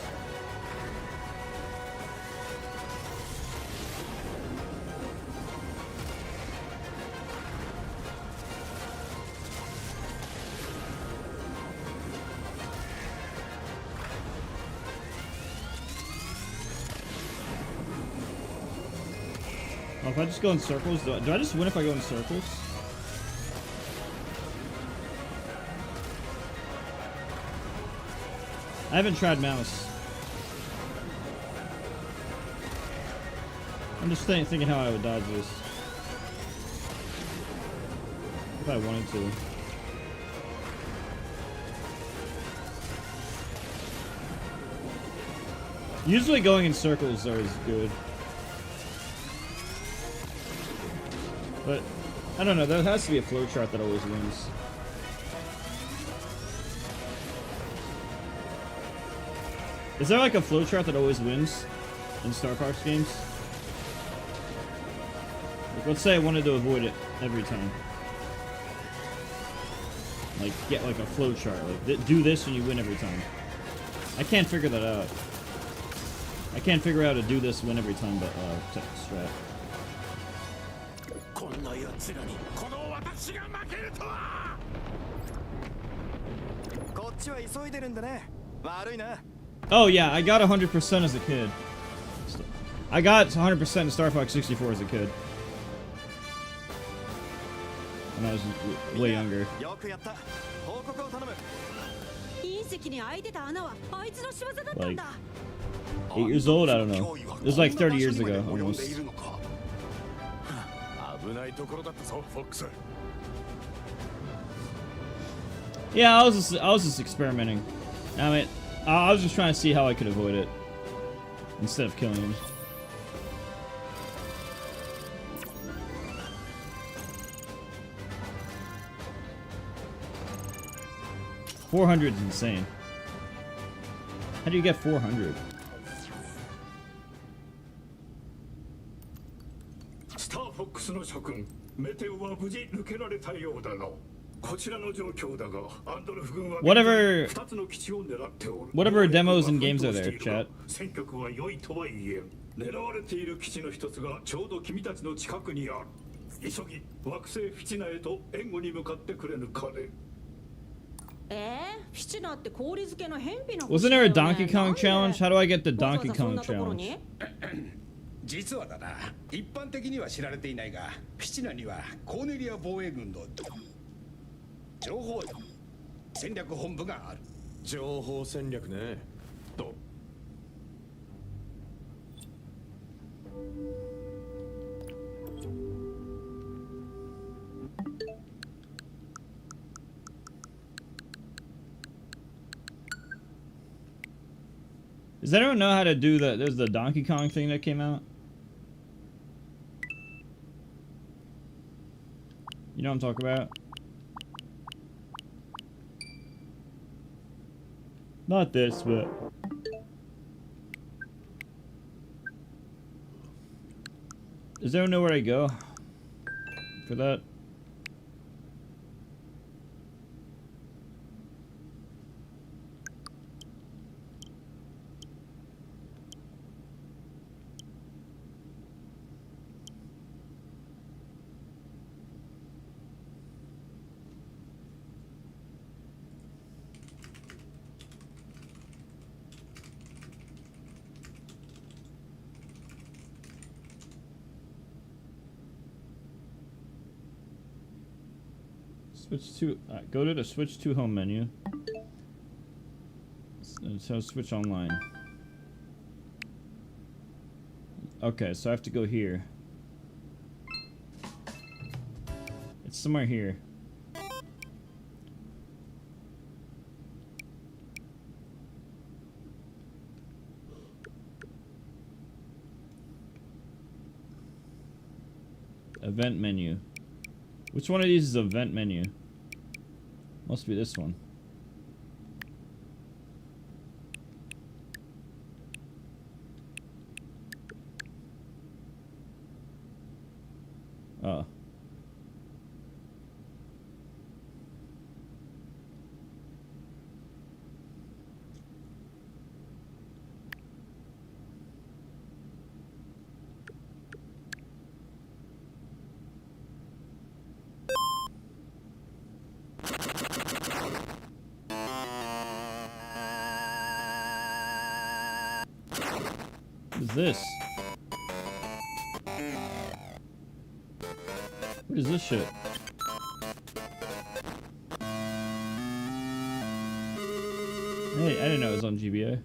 Oh, if I just go in circles, do I just win if I go in circles? I haven't tried mouse. I'm just thinking how I would dodge this. If I wanted to. Usually going in circles is good. But, I don't know, there has to be a flowchart that always wins. Is there like a flowchart that always wins in Star Fox games? Like, let's say I wanted to avoid it every time. Like, get like a flowchart. Like, do this and you win every time. I can't figure that out. I can't figure out how to do this win every time, but strat. Oh yeah, I got 100% as a kid. I got 100% in Star Fox 64 as a kid. When I was way younger. Like 8 years old? I don't know. It was like 30 years ago, almost. Yeah, I was just experimenting. I mean, I was just trying to see how I could avoid it instead of killing him. $400 is insane. How do you get 400? Star Fox の諸君、メテオは無事抜けられたようだが、こちらの状況だが、アンドルフ軍は Whatever 2つの基地を狙っておる。 Whatever demos and games are there, chat. 戦局は良いとは言えん。狙われている基地の一つがちょうど君たちの近くにある。急ぎ惑星フィチナへと援護に向かってくれぬかね。Wasn't there a Donkey Kong challenge? How do I get the Donkey Kong challenge? 実はだな、一般的には知られていないが、フィチナにはコーネリア防衛軍の情報戦略本部がある。情報戦略ね。と。Does anyone know how to do the... There's the Donkey Kong thing that came out? You know what I'm talking about? Not this, but... Does anyone know where I go for that? Switch to go to the switch to home menu. So switch online. Okay, so I have to go here. It's somewhere here. Event menu. Which one of these is event menu? Must be this one. Oh. What is this? What is this shit? Hey, I didn't know it was on GBA.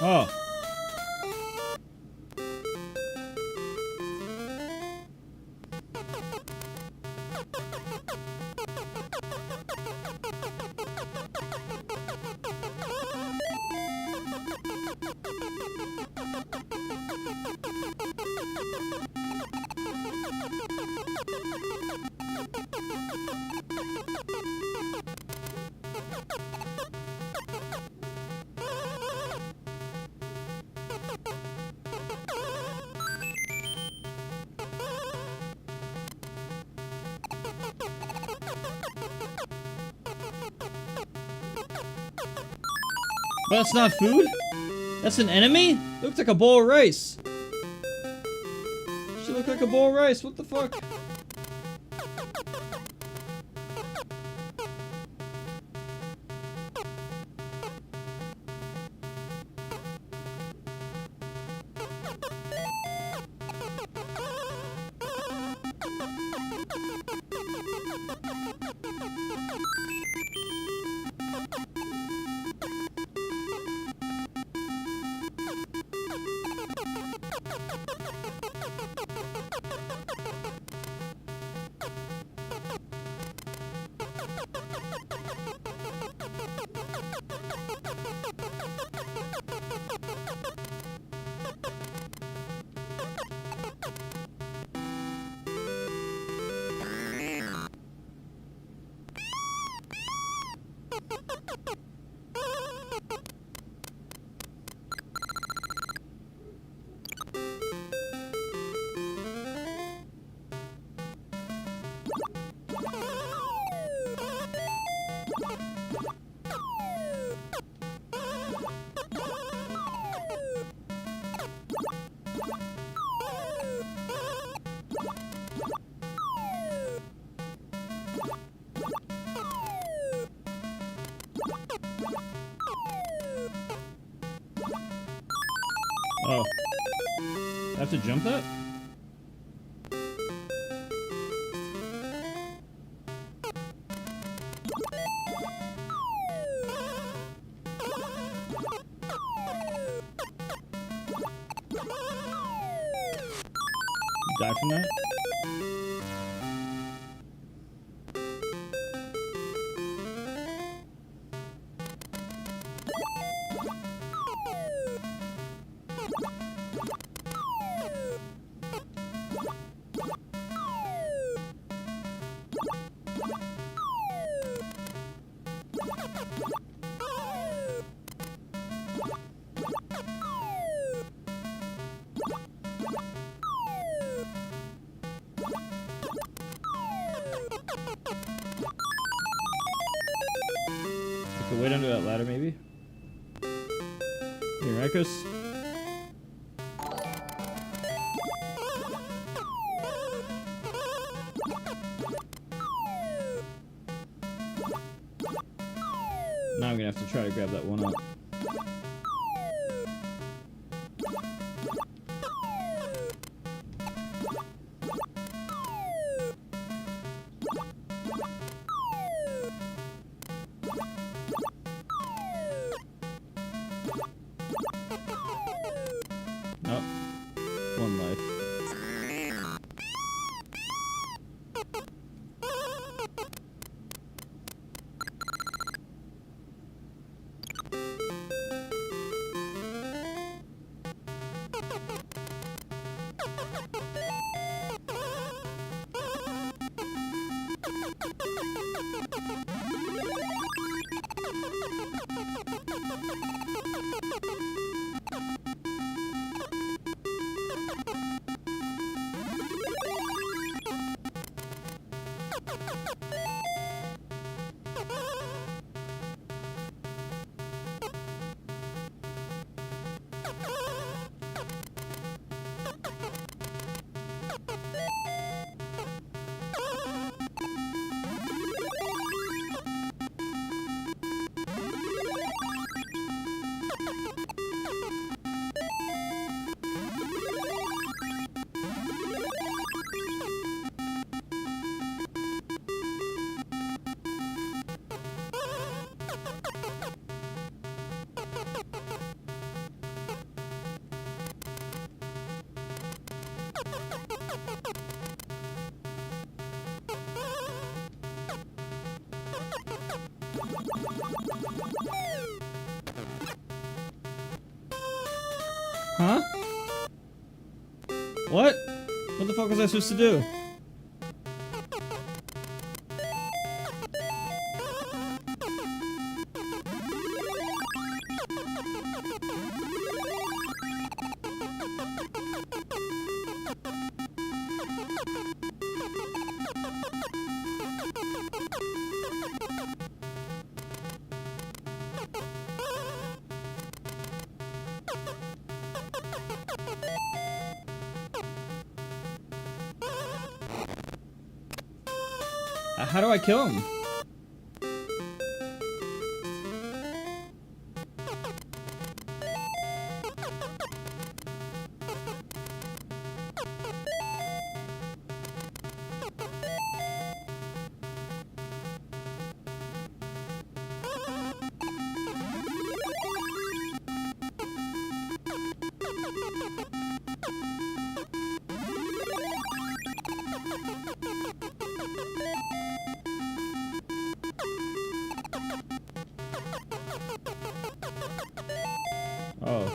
Oh. That's not food? That's an enemy? Looks like a bowl of rice. She looked like a bowl of rice. What the fuck? Oh. I have to jump that? Die from that? I could wait under that ladder, maybe. Hey, Rikos. Now I'm gonna have to try to grab that one up. Nope. One life. Huh? What? What the fuck was I supposed to do? How do I kill him? Oh.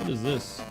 What is this?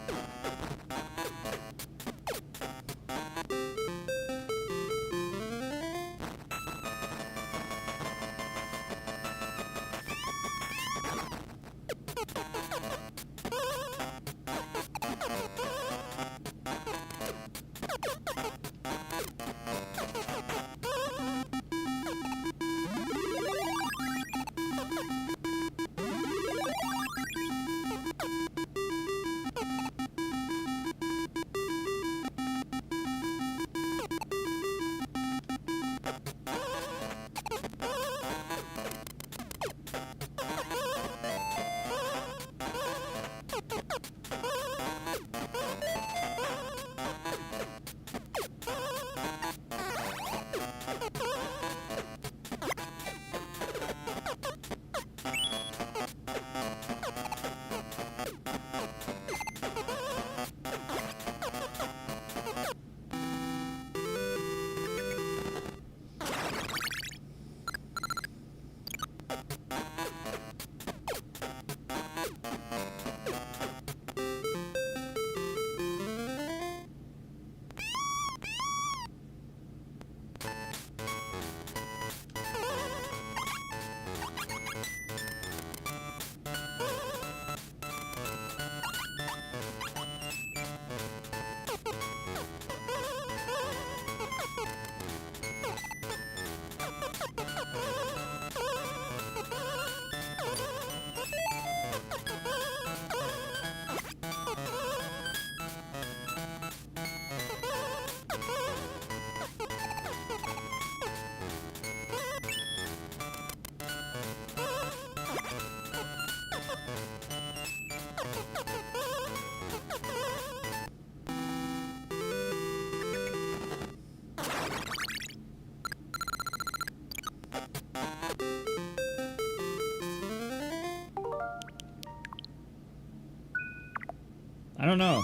I don't know.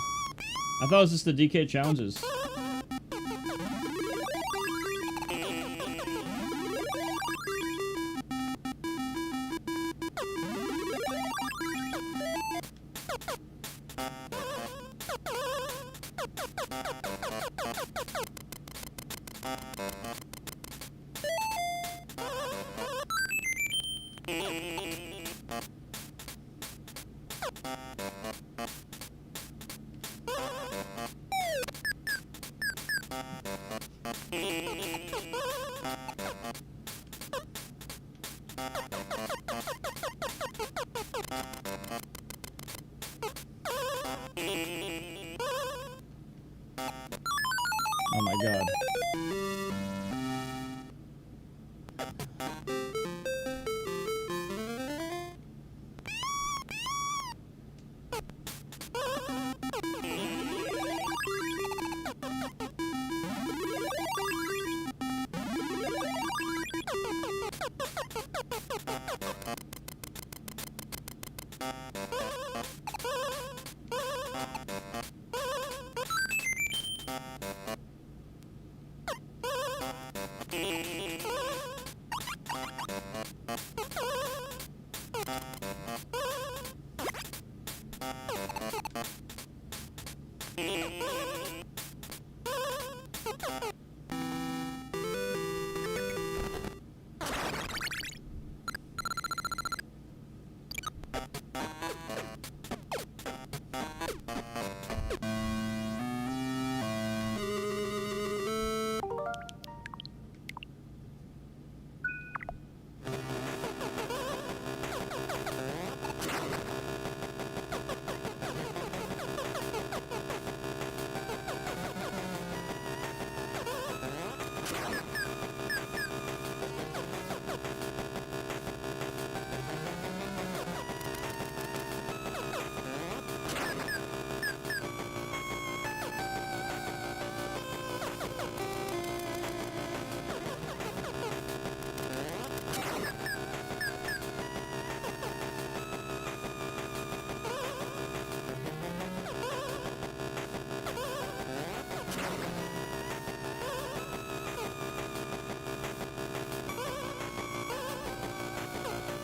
I thought it was just the DK challenges. Oh my god.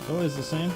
It's always the same.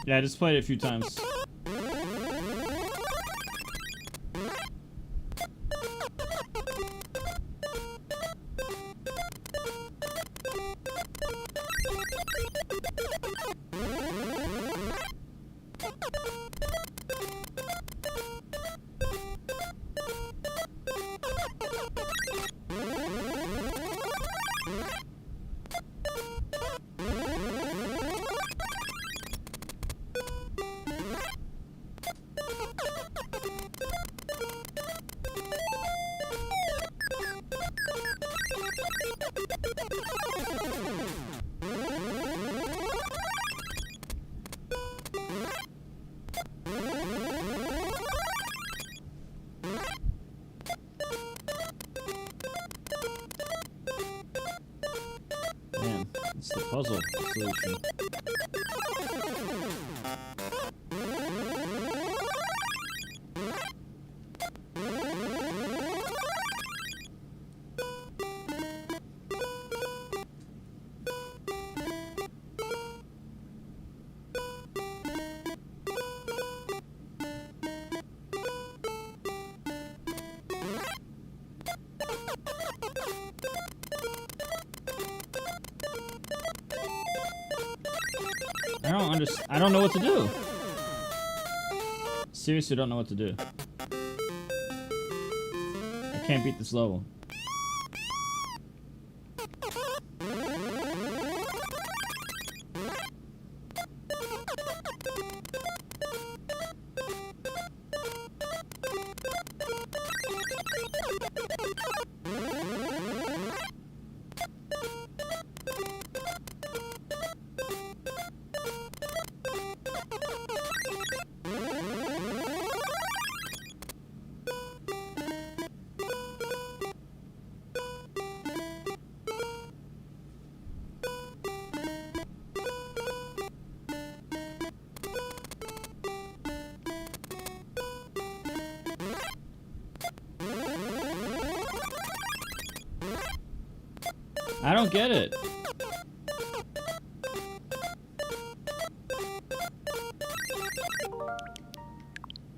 Yeah, I just played it a few times. Man, it's the puzzle solution. I don't know what to do. Seriously, don't know what to do. I can't beat this level. I don't get it.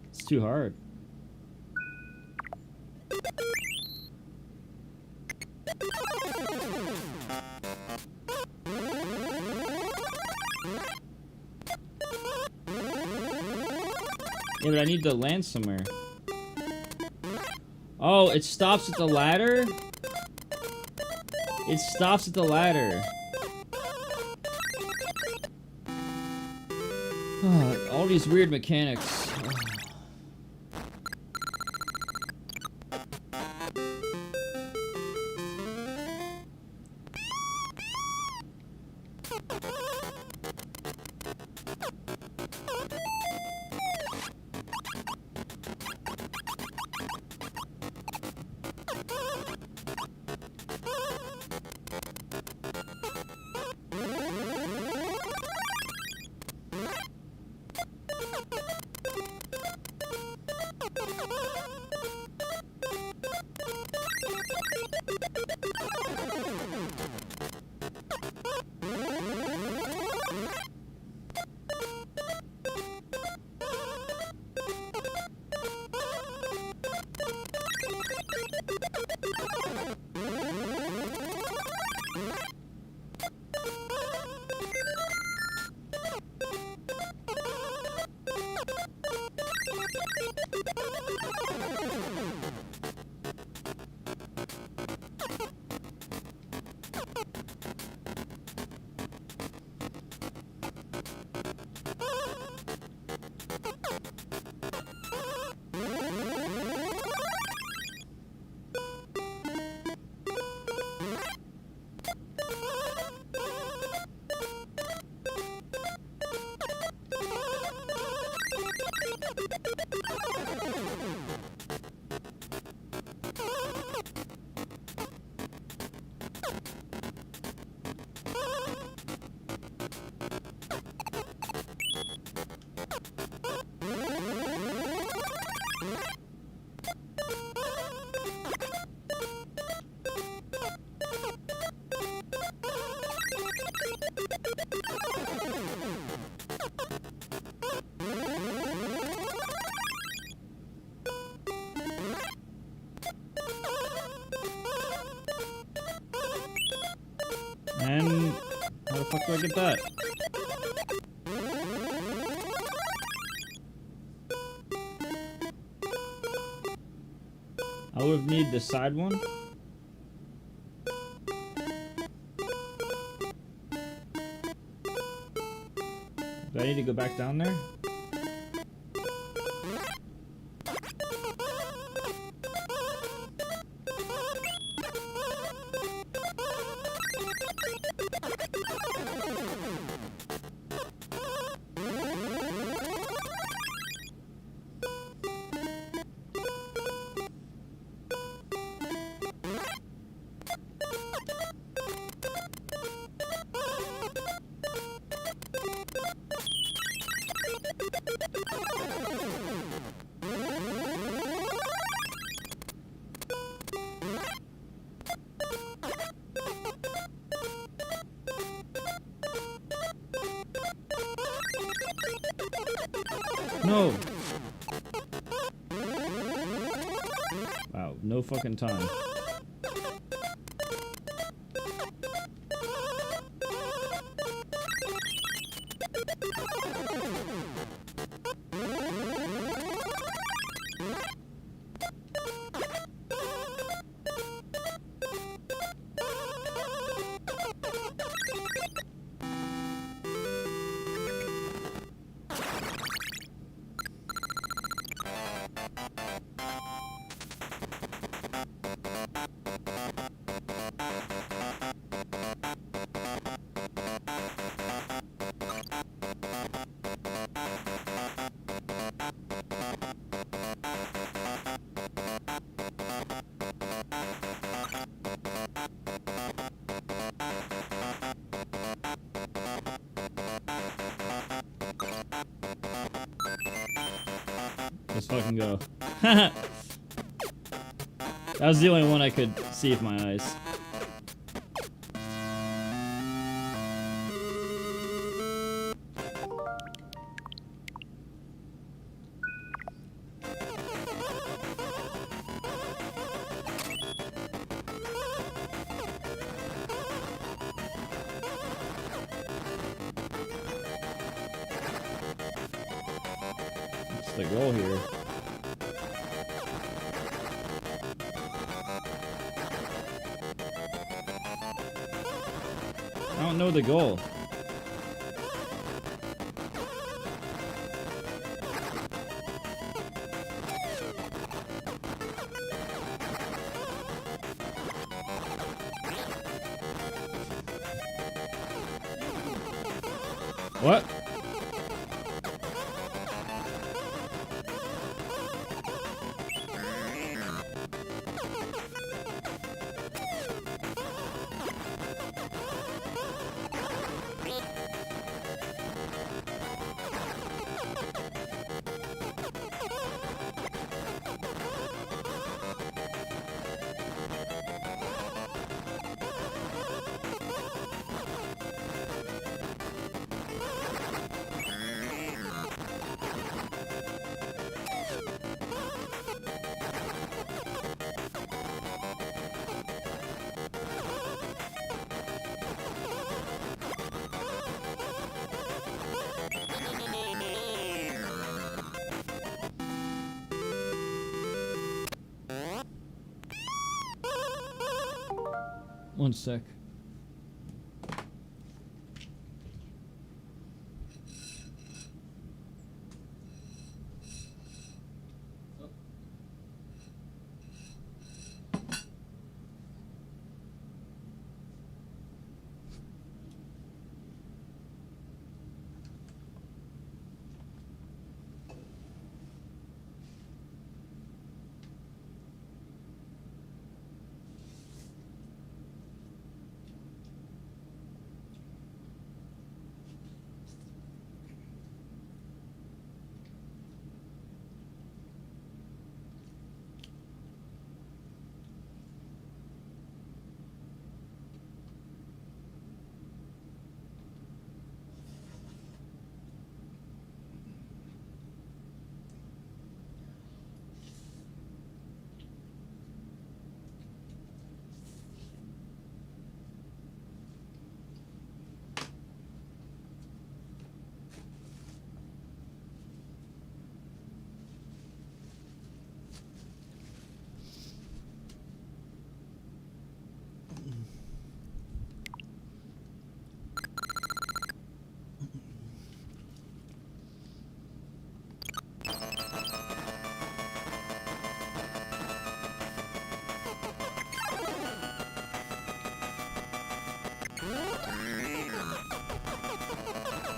It's too hard. Yeah, but I need to land somewhere. Oh, it stops at the ladder? It stops at the ladder. Oh, all these weird mechanics. And how the fuck do I get that? I would need the side one. Do I need to go back down there? No! Wow, no fucking time. Let's fucking go. That was the only one I could see with my eyes. What's the goal here? I don't know the goal. What? One sec.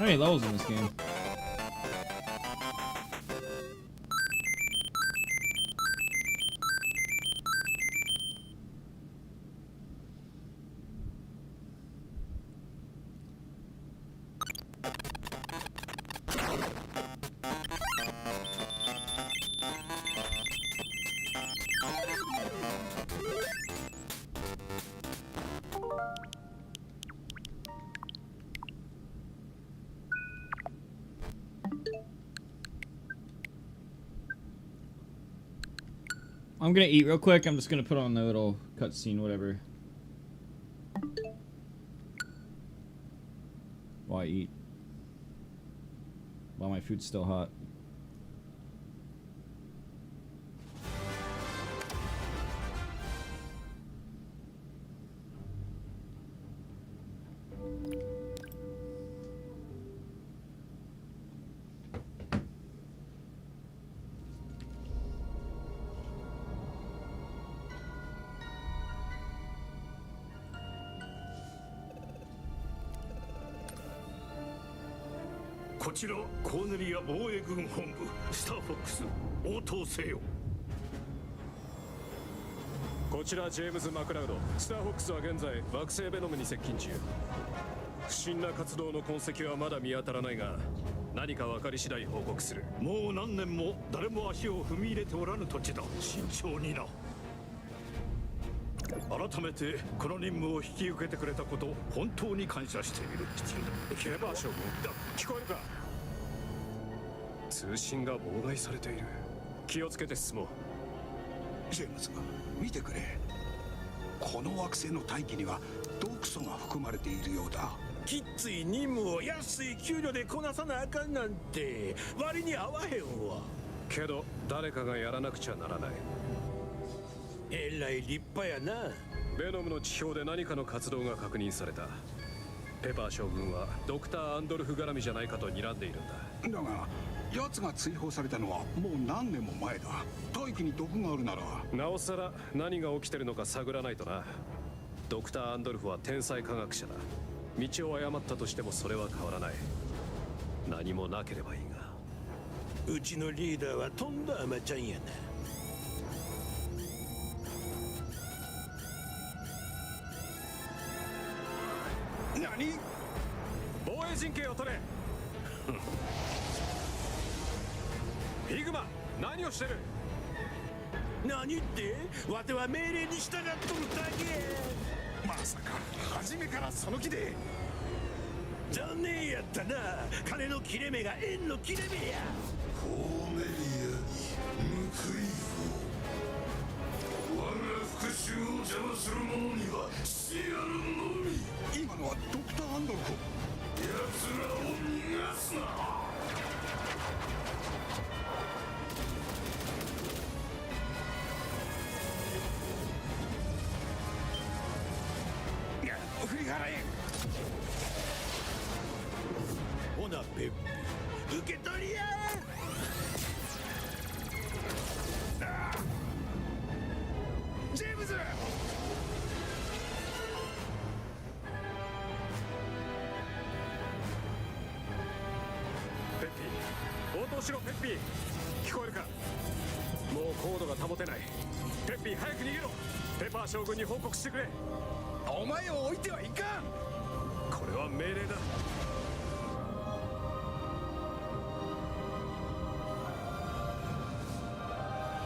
How many levels in this game? I'm gonna eat real quick. I'm just gonna put on the little cutscene, whatever. While I eat. While my food's still hot.こちらコーネリア防衛軍本部スターフォックス応答せよ。こちらジェームズ・マクラウド。スターフォックスは現在惑星ベノムに接近中。不審な活動の痕跡はまだ見当たらないが、何か分かり次第報告する。もう何年も誰も足を踏み入れておらぬ土地だ。慎重にな。改めてこの任務を引き受けてくれたこと本当に感謝している。ケバー将軍だ。聞こえるか？通信が妨害されている。気をつけて進もう。ジェームズが見てくれ。この惑星の大気には毒素が含まれているようだ。きっつい任務を安い給料でこなさなあかんなんて割に合わへんわ。けど誰かがやらなくちゃならない。えらい立派やな。ベノムの地表で何かの活動が確認された。ペパー将軍はドクター・アンドルフ絡みじゃないかと睨んでいるんだ。だが奴が追放されたのはもう何年も前だ。大気に毒があるならなおさら何が起きてるのか探らないとな。ドクター・アンドルフは天才科学者だ。道を誤ったとしてもそれは変わらない。何もなければいいが。うちのリーダーはとんだ甘ちゃんやな。何？防衛陣形を取れ。ヒグマ、何をしてる？何ってわては命令に従っとるだけ。まさか初めからその気で。残念やったな。金の切れ目が縁の切れ目や。コーネリアに報いを。我が復讐を邪魔する者には死あるのみ。今のはドクター・アンドルフ。奴らを逃がすな。振り払え。ほなペッピ受け取りや。ジェームズ。ペッピー、応答しろ。ペッピー、聞こえるか？もう高度が保てない。ペッピー、早く逃げろ。ペパー将軍に報告してくれ。お前を置いてはいかん。これは命令だ。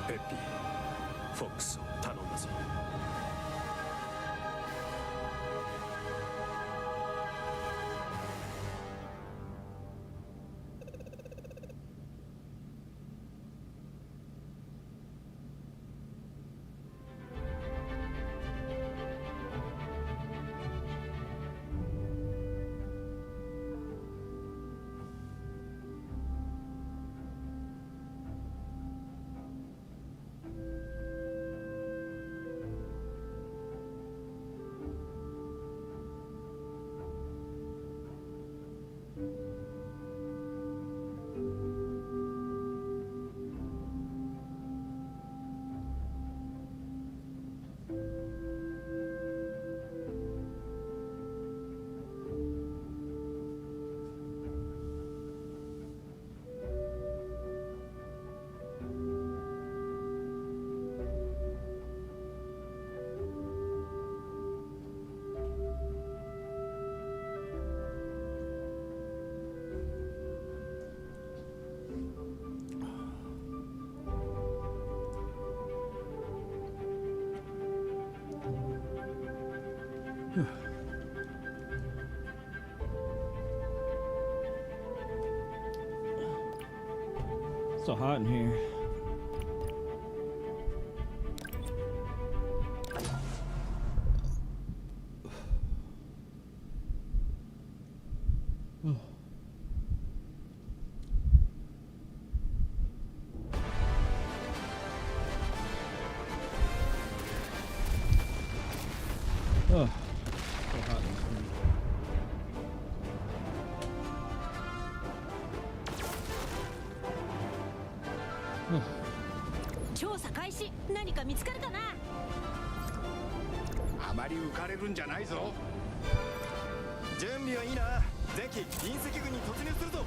ペッピー、フォックスを頼んだぞ。So hot in here. Oh, so hot in this room. 調査開始。何か見つかるかな。あまり浮かれるんじゃないぞ。準備はいいな。前期隕石群に突入するぞ。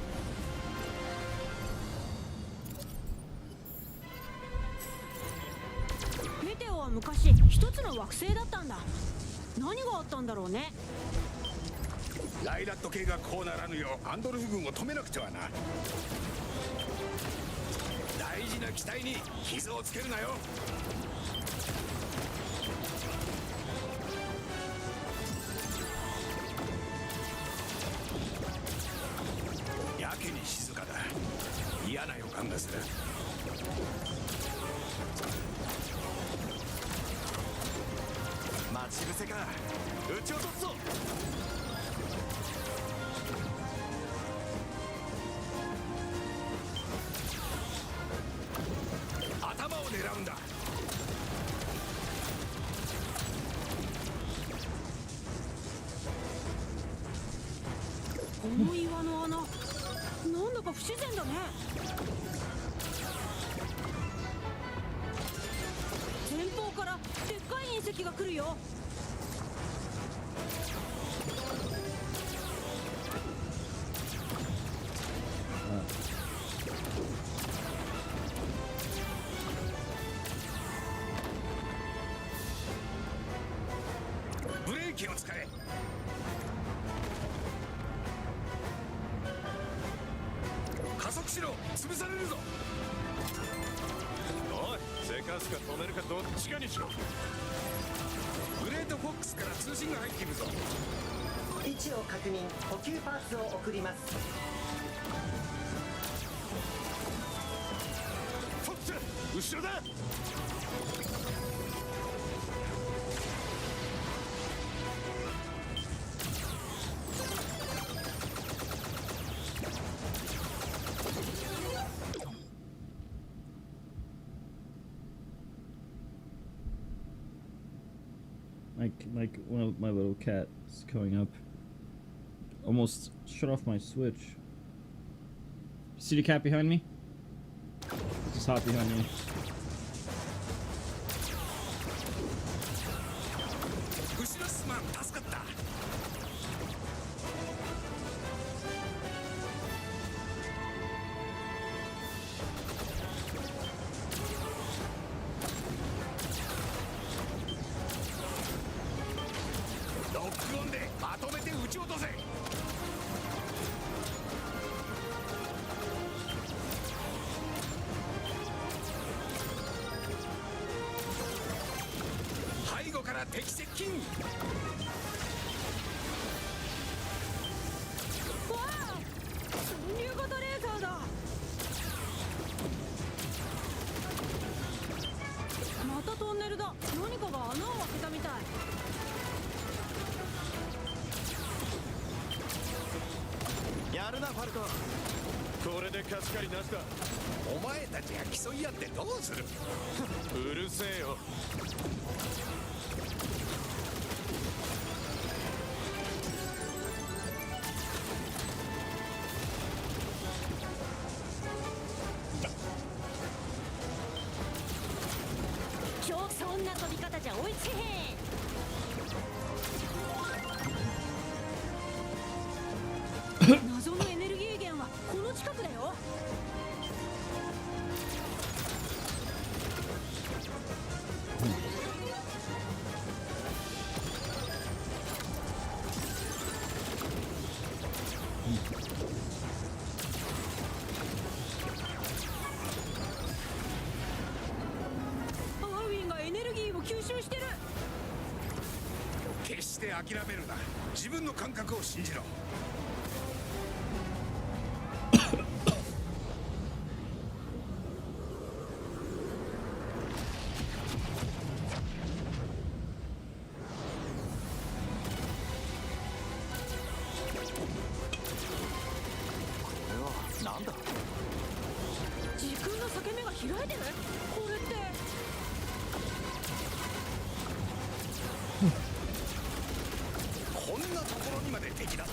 メテオは昔一つの惑星だったんだ。何があったんだろうね。ライラット系がこうならぬようアンドルフ軍を止めなくてはな。大事な機体に傷をつけるなよ。やけに静かだ。嫌な予感がする。待ち伏せか。撃ち落とすぞ。頭を狙うんだ。この岩の穴、なんだか不自然だね。前方からでっかい隕石が来るよ。ブレーキを使え。加速しろ。潰されるぞ。おい、せかすか止めるかどっちかにしろ。グレートフォックスから通信が入っているぞ。位置を確認。補給パーツを送ります。フォックス後ろだ。Like one of my little cats going up. Almost shut off my switch. See the cat behind me? Just hop behind me. 後ろすまん。助かった。ロックオンでまとめて撃ち落とせ。背後から敵接近。わあ、sun流型レーザーだ。またトンネルだ。何かが穴を開けたみたい。やるなファルコ。これで貸し借りなしだ。お前たちが競い合ってどうする。うるせえよ。今日そんな飛び方じゃ追いつけへん。謎のエネルギー源はこの近くだよ。アーウィンがエネルギーを吸収してる。決しして諦めるな。自分の感覚を信じろ。なんだ。時空の裂け目が開いてる。これってこんなところにまで敵だぞ。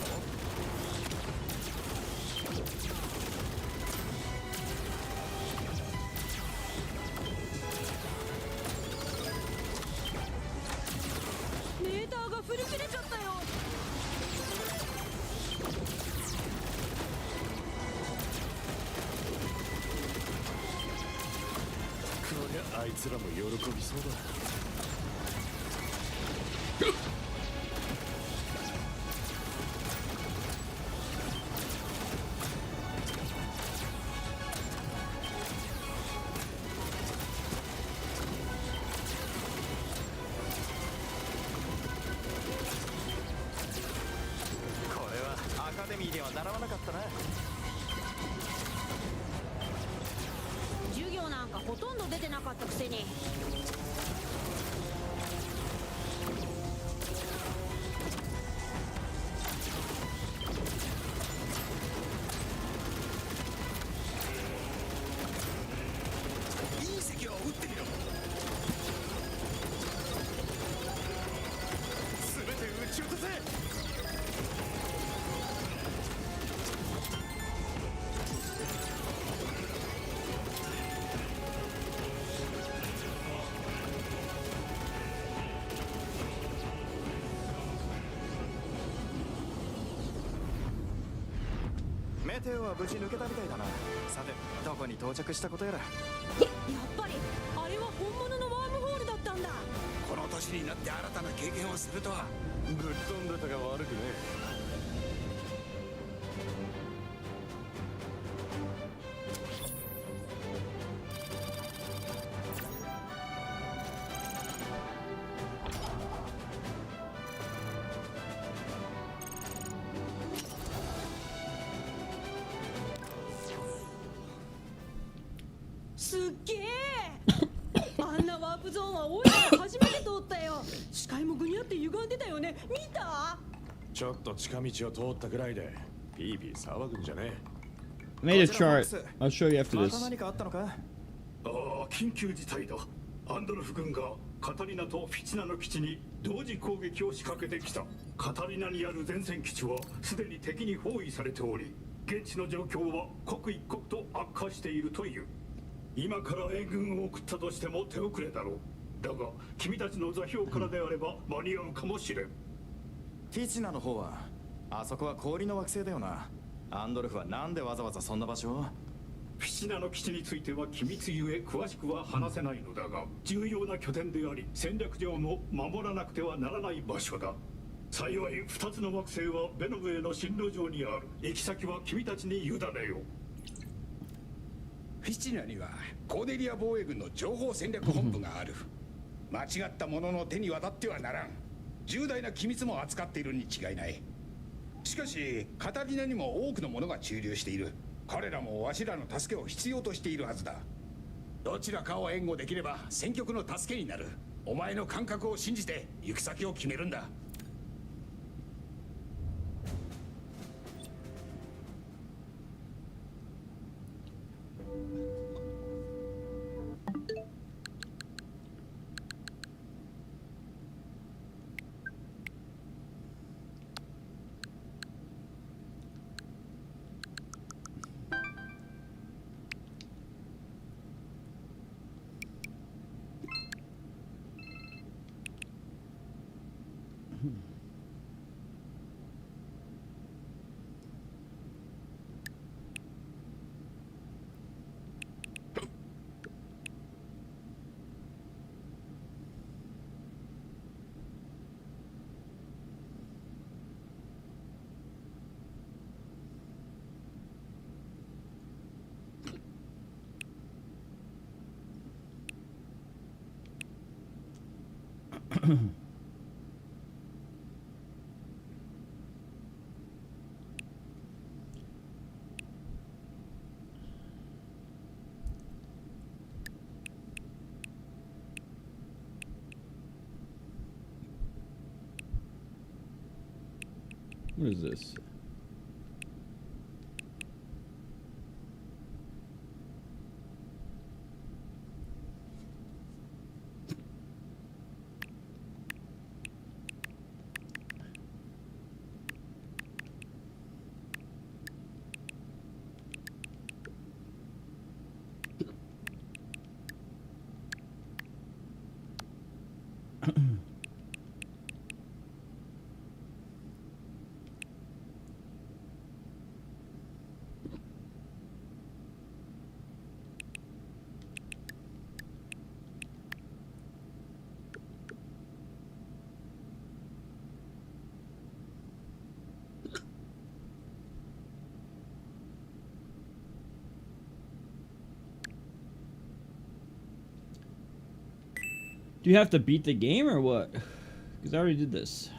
メーターが振り切れちゃったよ。こりゃあいつらも喜びそうだ。これはアカデミーでは習わなかったな。授業なんかほとんど出てなかったくせに。隕石を撃ってみろ。全て撃ち落とせ。メテオは無事抜けたみたいだな。さてどこに到着したことやら。やっぱりあれは本物のワームホールだったんだ。この年になって新たな経験をするとは。ぶっ飛んでたが悪くねすっげえ。あんなワープゾーンはオイラが初めて通ったよ。視界もぐにゃって歪んでたよね。見た？ちょっと近道を通ったぐらいでピーピー騒ぐんじゃねえ。 I made a chart. I'll show you after ま this. た何かあったのか。ああ、緊急事態だ。アンドルフ軍がカタリナとフィチナの基地に同時攻撃を仕掛けてきた。カタリナにある前線基地はすでに敵に包囲されており、現地の状況は刻一刻と悪化しているという。今から援軍を送ったとしても手遅れだろう。だが君たちの座標からであれば間に合うかもしれん。フィチナの方はあそこは氷の惑星だよな。アンドルフはなんでわざわざそんな場所を。フィチナの基地については機密ゆえ詳しくは話せないのだが、重要な拠点であり戦略上も守らなくてはならない場所だ。幸い2つの惑星はベノムへの進路上にある。行き先は君たちに委ねよう。フィチナにはコーデリア防衛軍の情報戦略本部がある。間違った者の手に渡ってはならん。重大な機密も扱っているに違いない。しかしカタリナにも多くの者が駐留している。彼らもわしらの助けを必要としているはずだ。どちらかを援護できれば戦局の助けになる。お前の感覚を信じて行く先を決めるんだ。What is this? Do you have to beat the game or what? Because I already did this.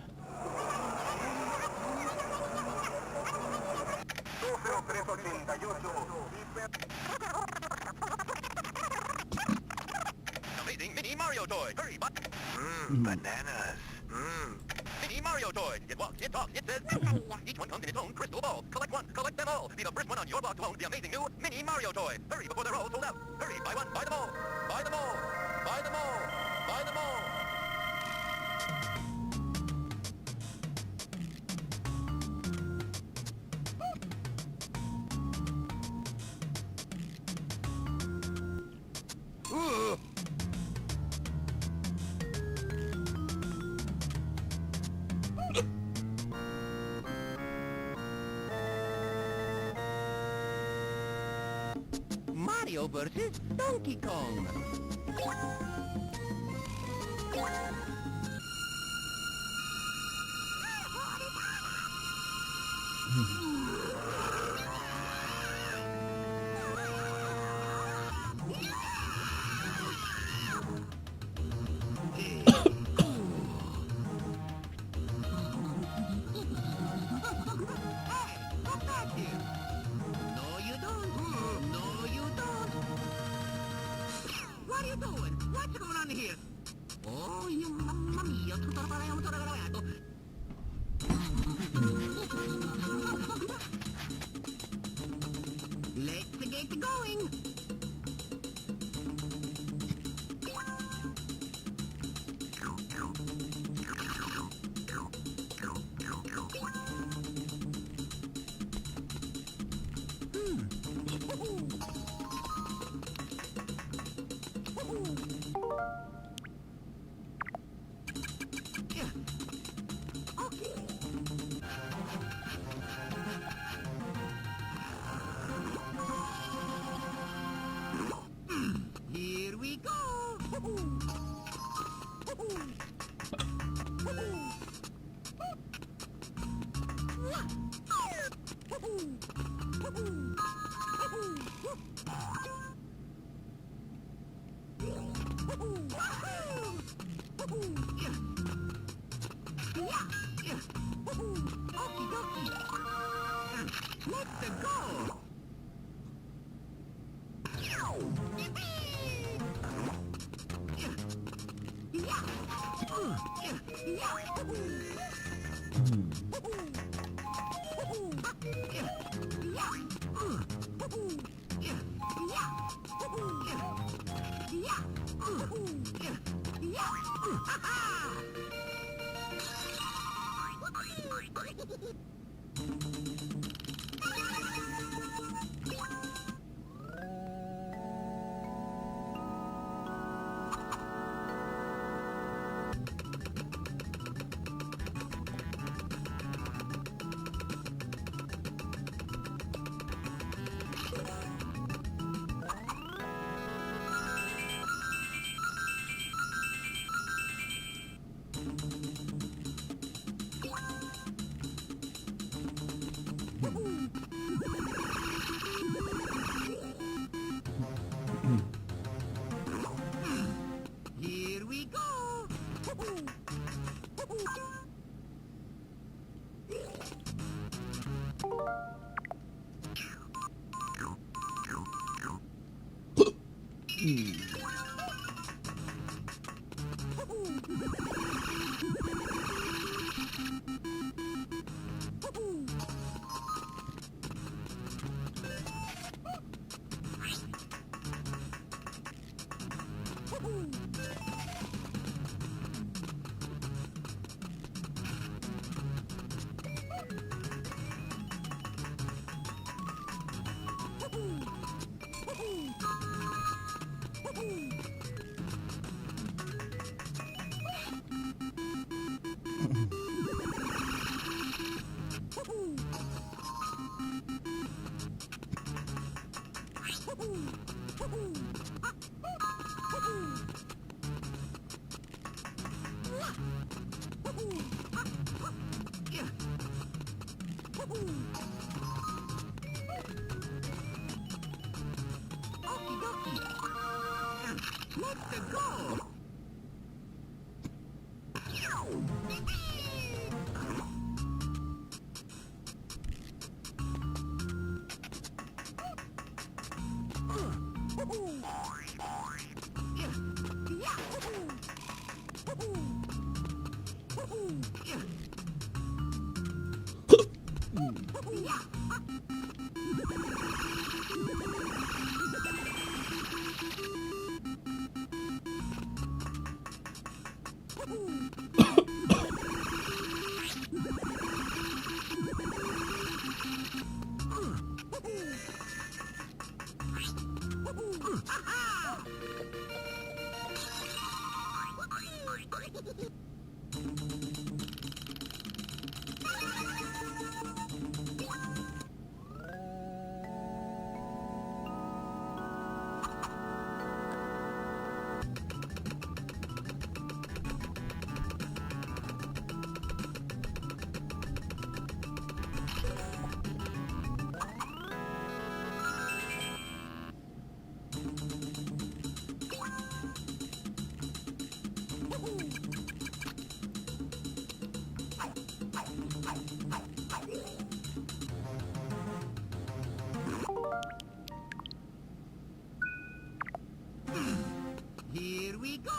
Amazing mini Mario toy. Hurry, but bananas. Mini Mario toy. It walks, it talks, it says. Each one comes in its own crystal ball. Collect one, collect them all. Be the first one on your block to own the amazing new mini Mario toy. Hurry before they're all sold out. Hurry, buy one, buy them all. Buy them all. Buy them all. Buy them all. Mario versus Donkey Kong. What are you doing? What's going on here? Oh, you mamma mia. Let's get going. Here we go. Let's go. Here we go. Here we go.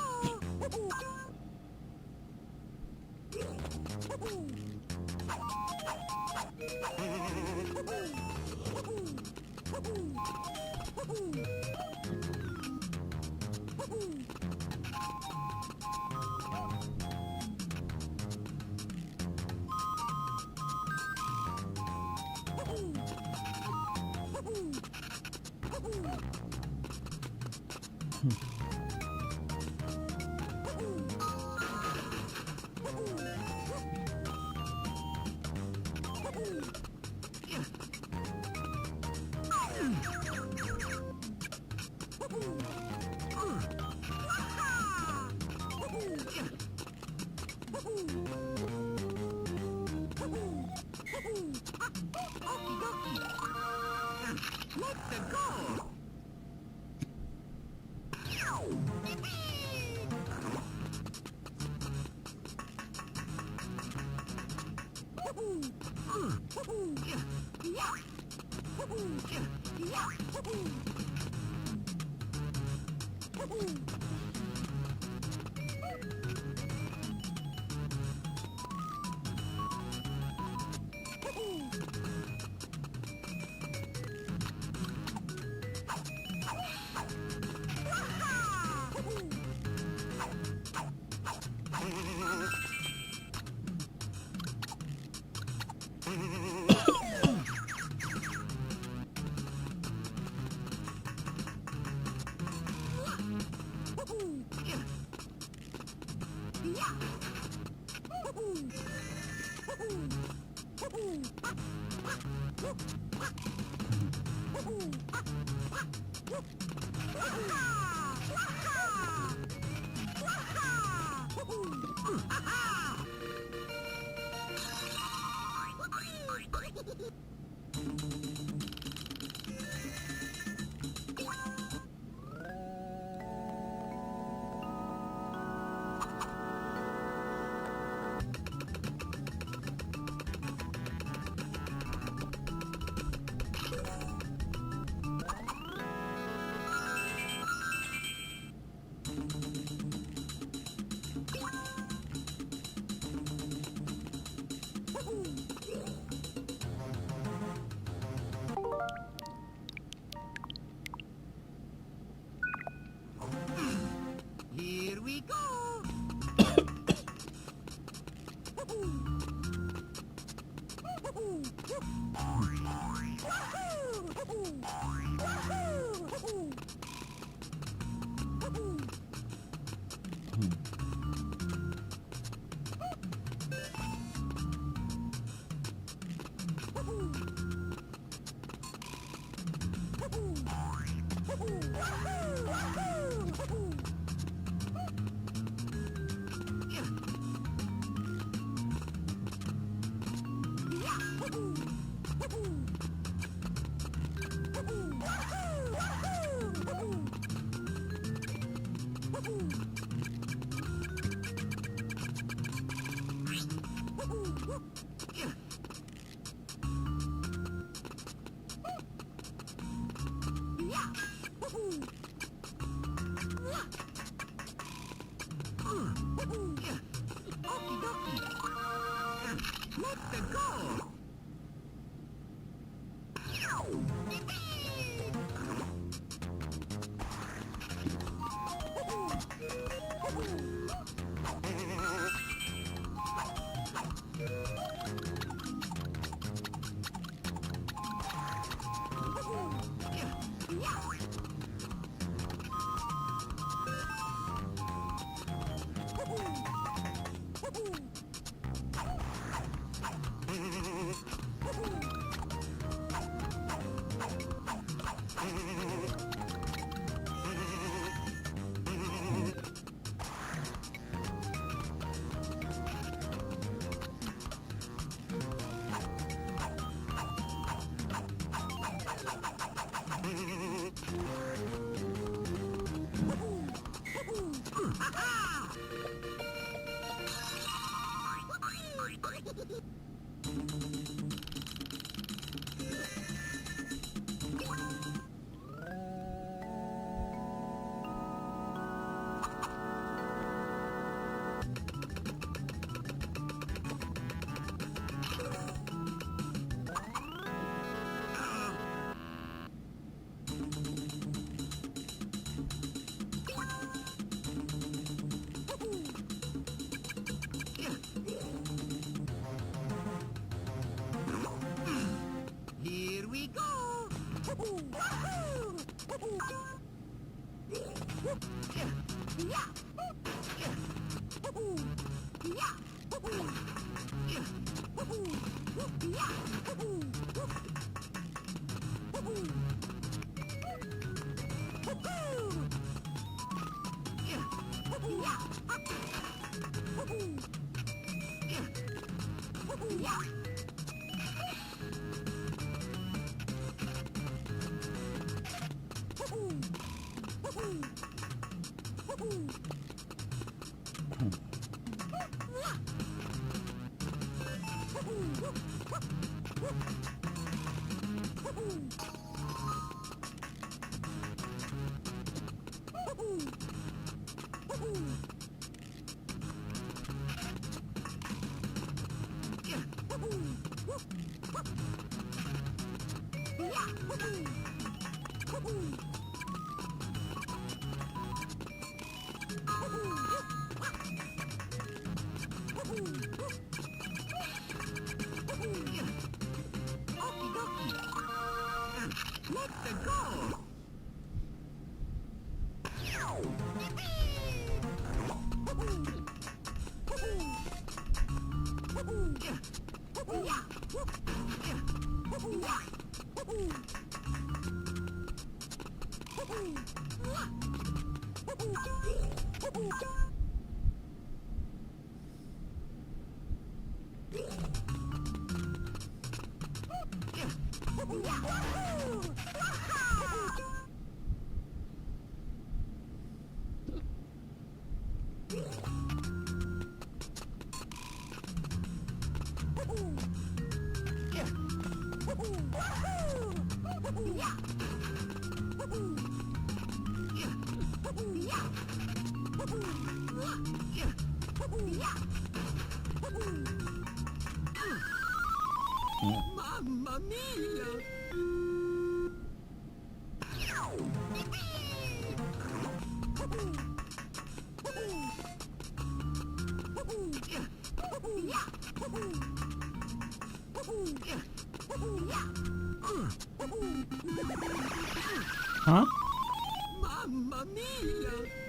Mamma mia! Huh? Mamma mia!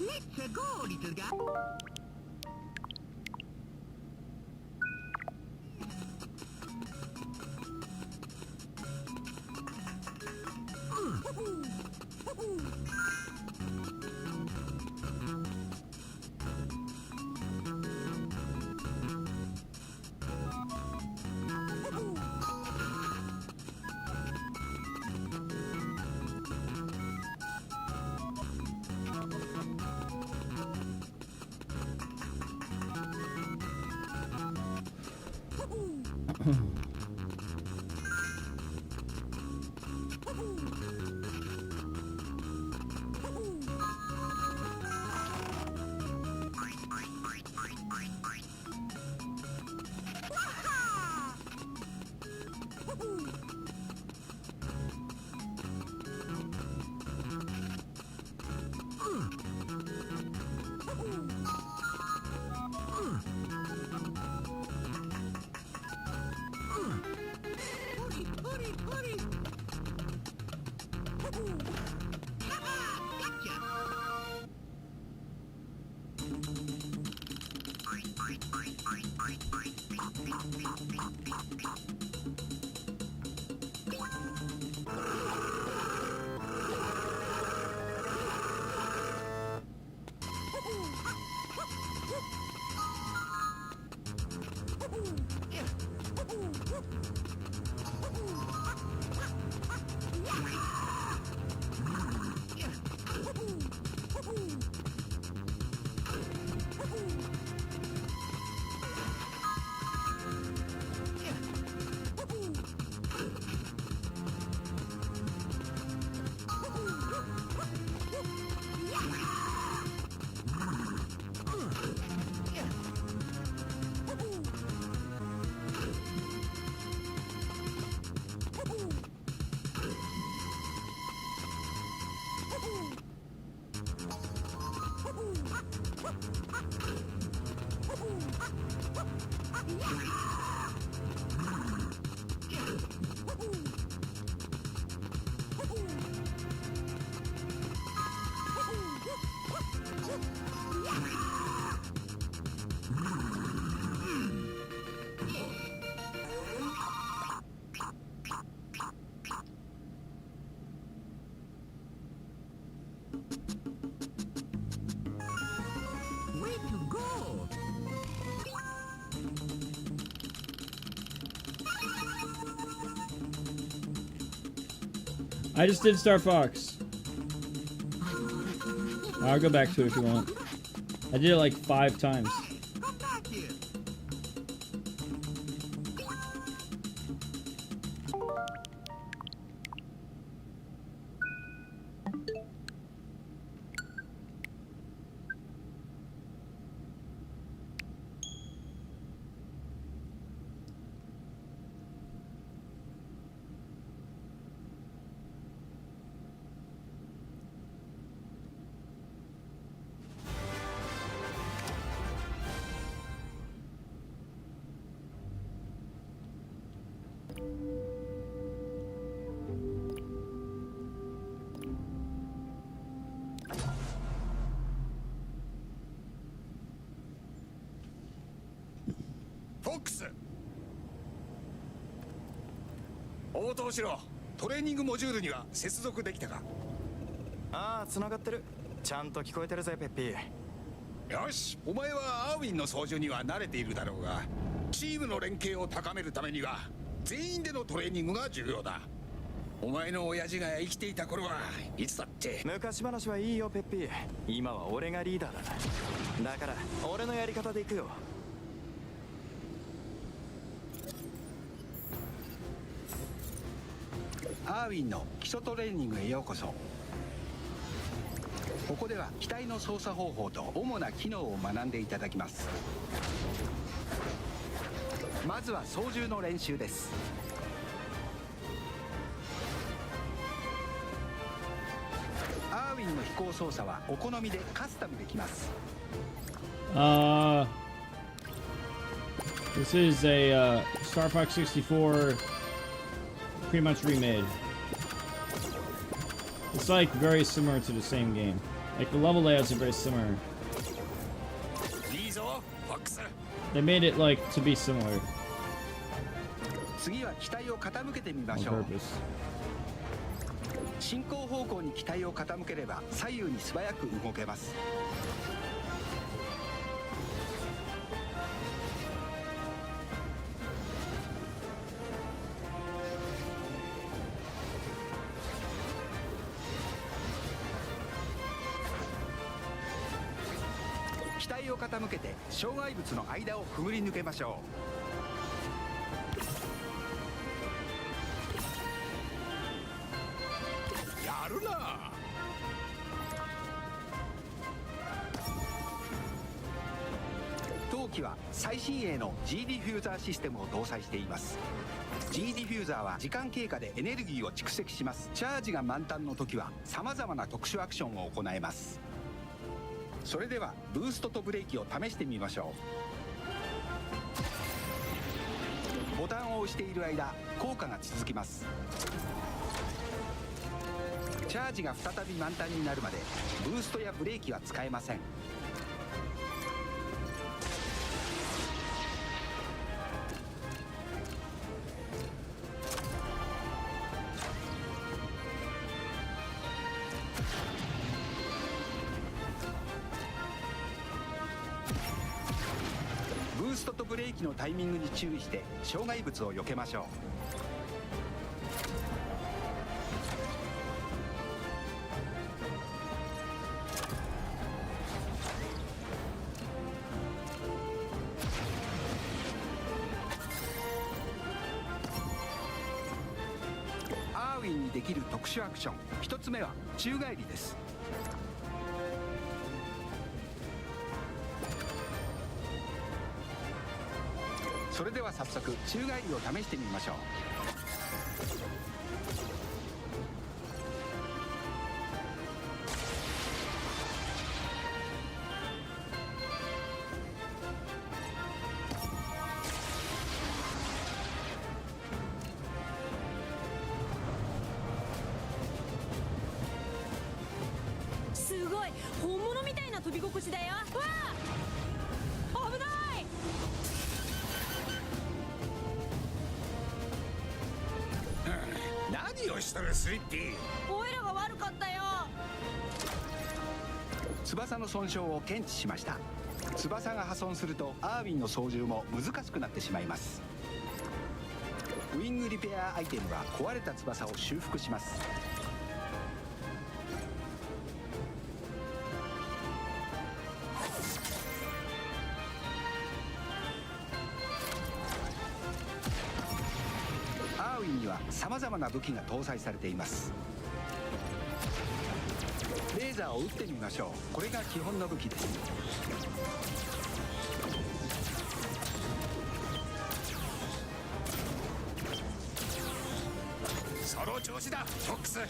Let's go, little guy. I just did Star Fox. I'll go back to it if you want. I did it like 5 times.応答しろ。トレーニングモジュールには接続できたか？ああ、繋がってる。ちゃんと聞こえてるぜ、ペッピー。よし、お前はアーウィンの操縦には慣れているだろうが、チームの連携を高めるためには全員でのトレーニングが重要だ。お前の親父が生きていた頃はいつだって。昔話はいいよ、ペッピー。今は俺がリーダーだ。だから俺のやり方で行くよ。アーウィンの基礎トレーニングへようこそ。ここでは機体の操作方法と主な機能を学んでいただきます。まずは操縦の練習です。アーウィンの飛行操作はお好みでカスタムできます。This is a Star Fox 64 pretty much remade. It's like very similar to the same game. Like the level layouts are very similar. They made it like to be similar. 次は機体を傾けてみましょ On う。 purpose. 進行方向に機体を傾ければ左右に素早く動けます。機体を傾けて障害物の間をくぐり抜けましょう。やるな。当機は最新鋭の G ディフューザーシステムを搭載しています。 G ディフューザーは時間経過でエネルギーを蓄積します。チャージが満タンの時は様々な特殊アクションを行えます。それではブーストとブレーキを試してみましょう。ボタンを押している間、効果が続きます。チャージが再び満タンになるまでブーストやブレーキは使えません。ブーストとブレーキのタイミングに注意して障害物を避けましょう。アーウィンにできる特殊アクション、一つ目は宙返りです。それでは早速宙返りを試してみましょう。すごい本物みたいな飛び心地だよ。わあ、危ない。何をしとるスリッピー。オイラが悪かったよ。翼の損傷を検知しました。翼が破損するとアーウィンの操縦も難しくなってしまいます。ウィングリペアアイテムは壊れた翼を修復します。さまざまな武器が搭載されています。レーザーを撃ってみましょう。これが基本の武器です。その調子だフォックス。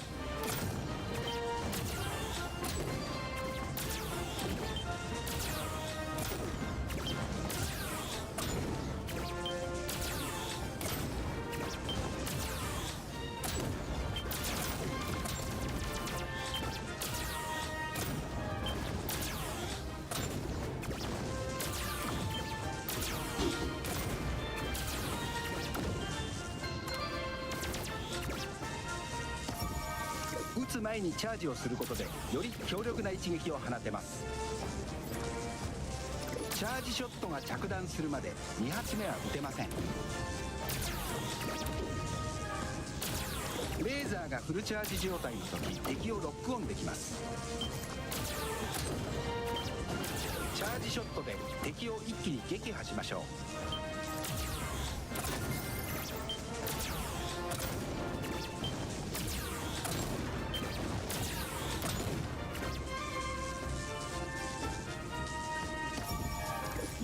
撃つ前にチャージをすることでより強力な一撃を放てます。チャージショットが着弾するまで2発目は撃てません。レーザーがフルチャージ状態の時敵をロックオンできます。チャージショットで敵を一気に撃破しましょう。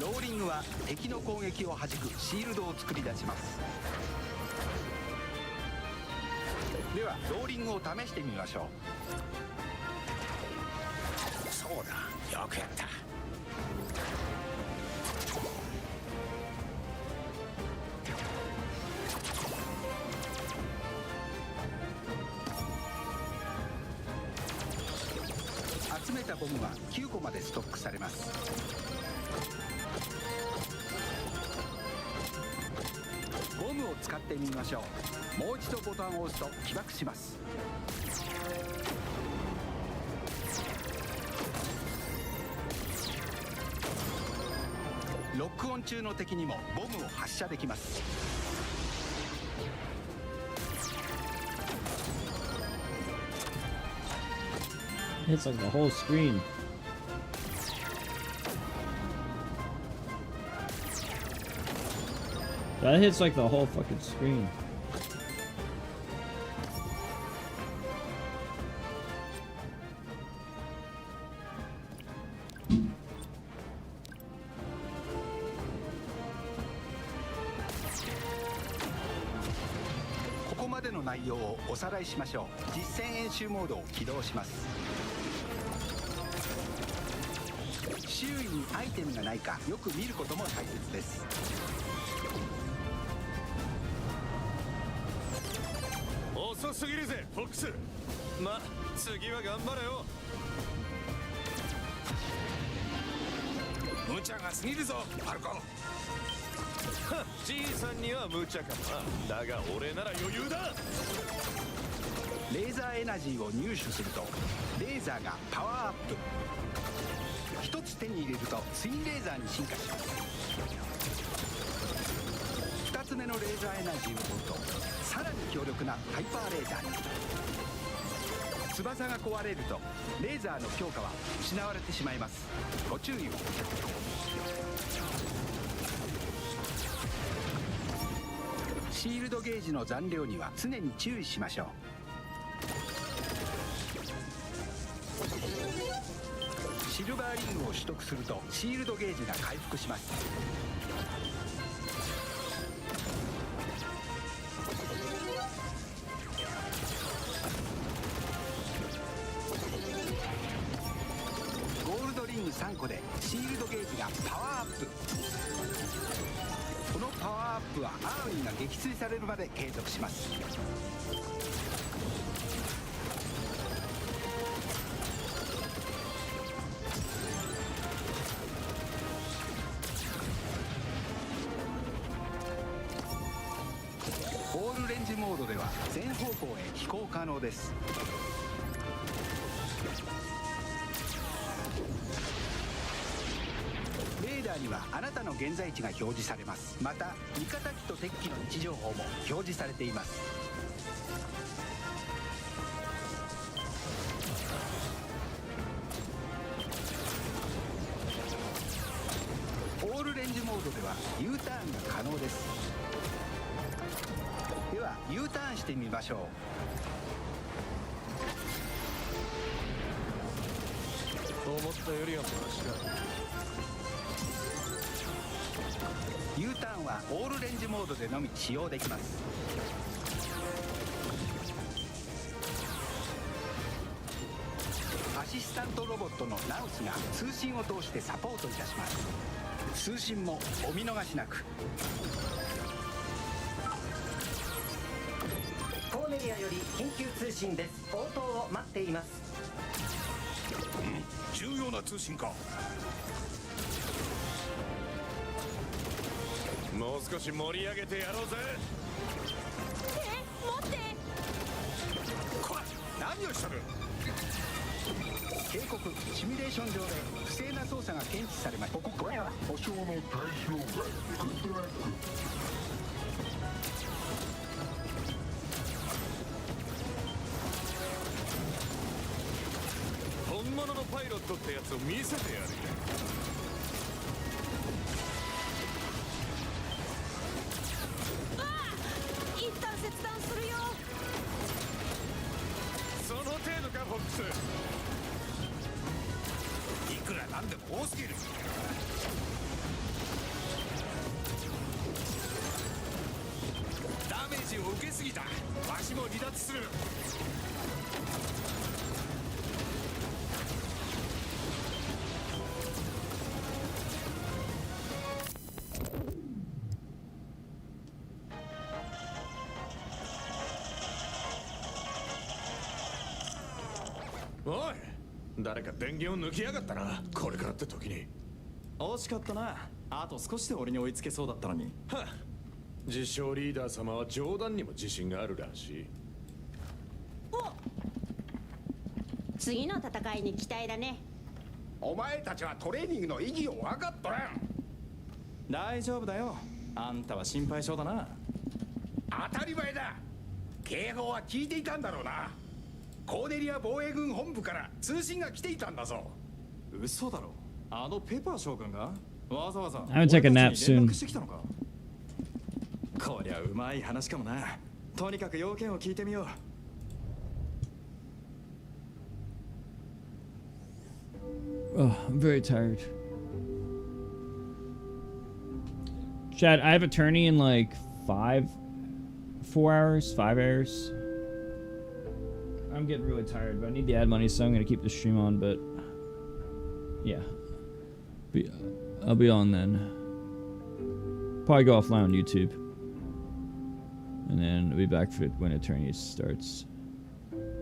ローリングは敵の攻撃を弾くシールドを作り出します。ではローリングを試してみましょう。そうだ、よくやった。集めたボムは9個までストックされます。ボムを使ってみましょう。もう一度ボタンを押すと起爆します。ロックオン中の敵にもボムを発射できます。It's like the whole screen. That hits like the whole fucking screen.ここまでの内容をおさらいしましょう。実戦演習モードを起動します。周囲にアイテムがないかよく見ることも大切です。遅すぎるぜフォックス。ま、次は頑張れよ。無茶が過ぎるぞファルコ。じいさんには無茶かもな。だが俺なら余裕だ。レーザーエナジーを入手するとレーザーがパワーアップ。一つ手に入れるとツインレーザーに進化します。二つ目のレーザーエナジーを取るとさらに強力なハイパーレーザーに。翼が壊れるとレーザーの強化は失われてしまいます。ご注意を。シールドゲージの残量には常に注意しましょう。シルバーリングを取得するとシールドゲージが回復します。ゴールドリング3個でシールドゲージがパワーアップ。このパワーアップはアーミーが撃墜されるまで継続します。オールレンジモードでは全方向へ飛行可能です。レーダーにはあなたの現在地が表示されます。また味方機と敵機の位置情報も表示されています。オールレンジモードでは U ターンが可能です。では U ターンしてみましょう。思ったよりはマシだ。 U ターンはオールレンジモードでのみ使用できます。アシスタントロボットのナウスが通信を通してサポートいたします。通信もお見逃しなく。コーネリアより緊急通信です。応答を待っています。重要な通信か。もう少し盛り上げてやろうぜ。待って。こら、何をしとる。警告、シミュレーション上で不正な操作が検知されました。ここから保証の対象外。グッドラック。本物のパイロットってやつを見せてやる。一旦切断するよ。その程度か、フォックス。いくらなんでも多すぎる。ダメージを受けすぎた。わしも離脱する。おい、誰か電源を抜きやがったな。これからって時に。惜しかったな。あと少しで俺に追いつけそうだったのに。はっ、自称リーダー様は冗談にも自信があるらしい。次の戦いに期待だね。お前たちはトレーニングの意義を分かっとらん。大丈夫だよ。あんたは心配性だな。当たり前だ。警報は聞いていたんだろうな。コーネリア防衛軍本部から通信が来ていたんだぞ。嘘だろ。あのペパー将軍がわざわざ I would take a nap soon. してきたのか。こりゃうまい話かもな。とにかく要件を聞いてみよう。Oh, I'm very tired. Chad, I have a tourney in like 4 hours, 5 hours. I'm getting really tired, but I need the ad money, so I'm gonna keep the stream on, but yeah. I'll be on then. Probably go offline on YouTube. And then I'll be back for when a tourney starts.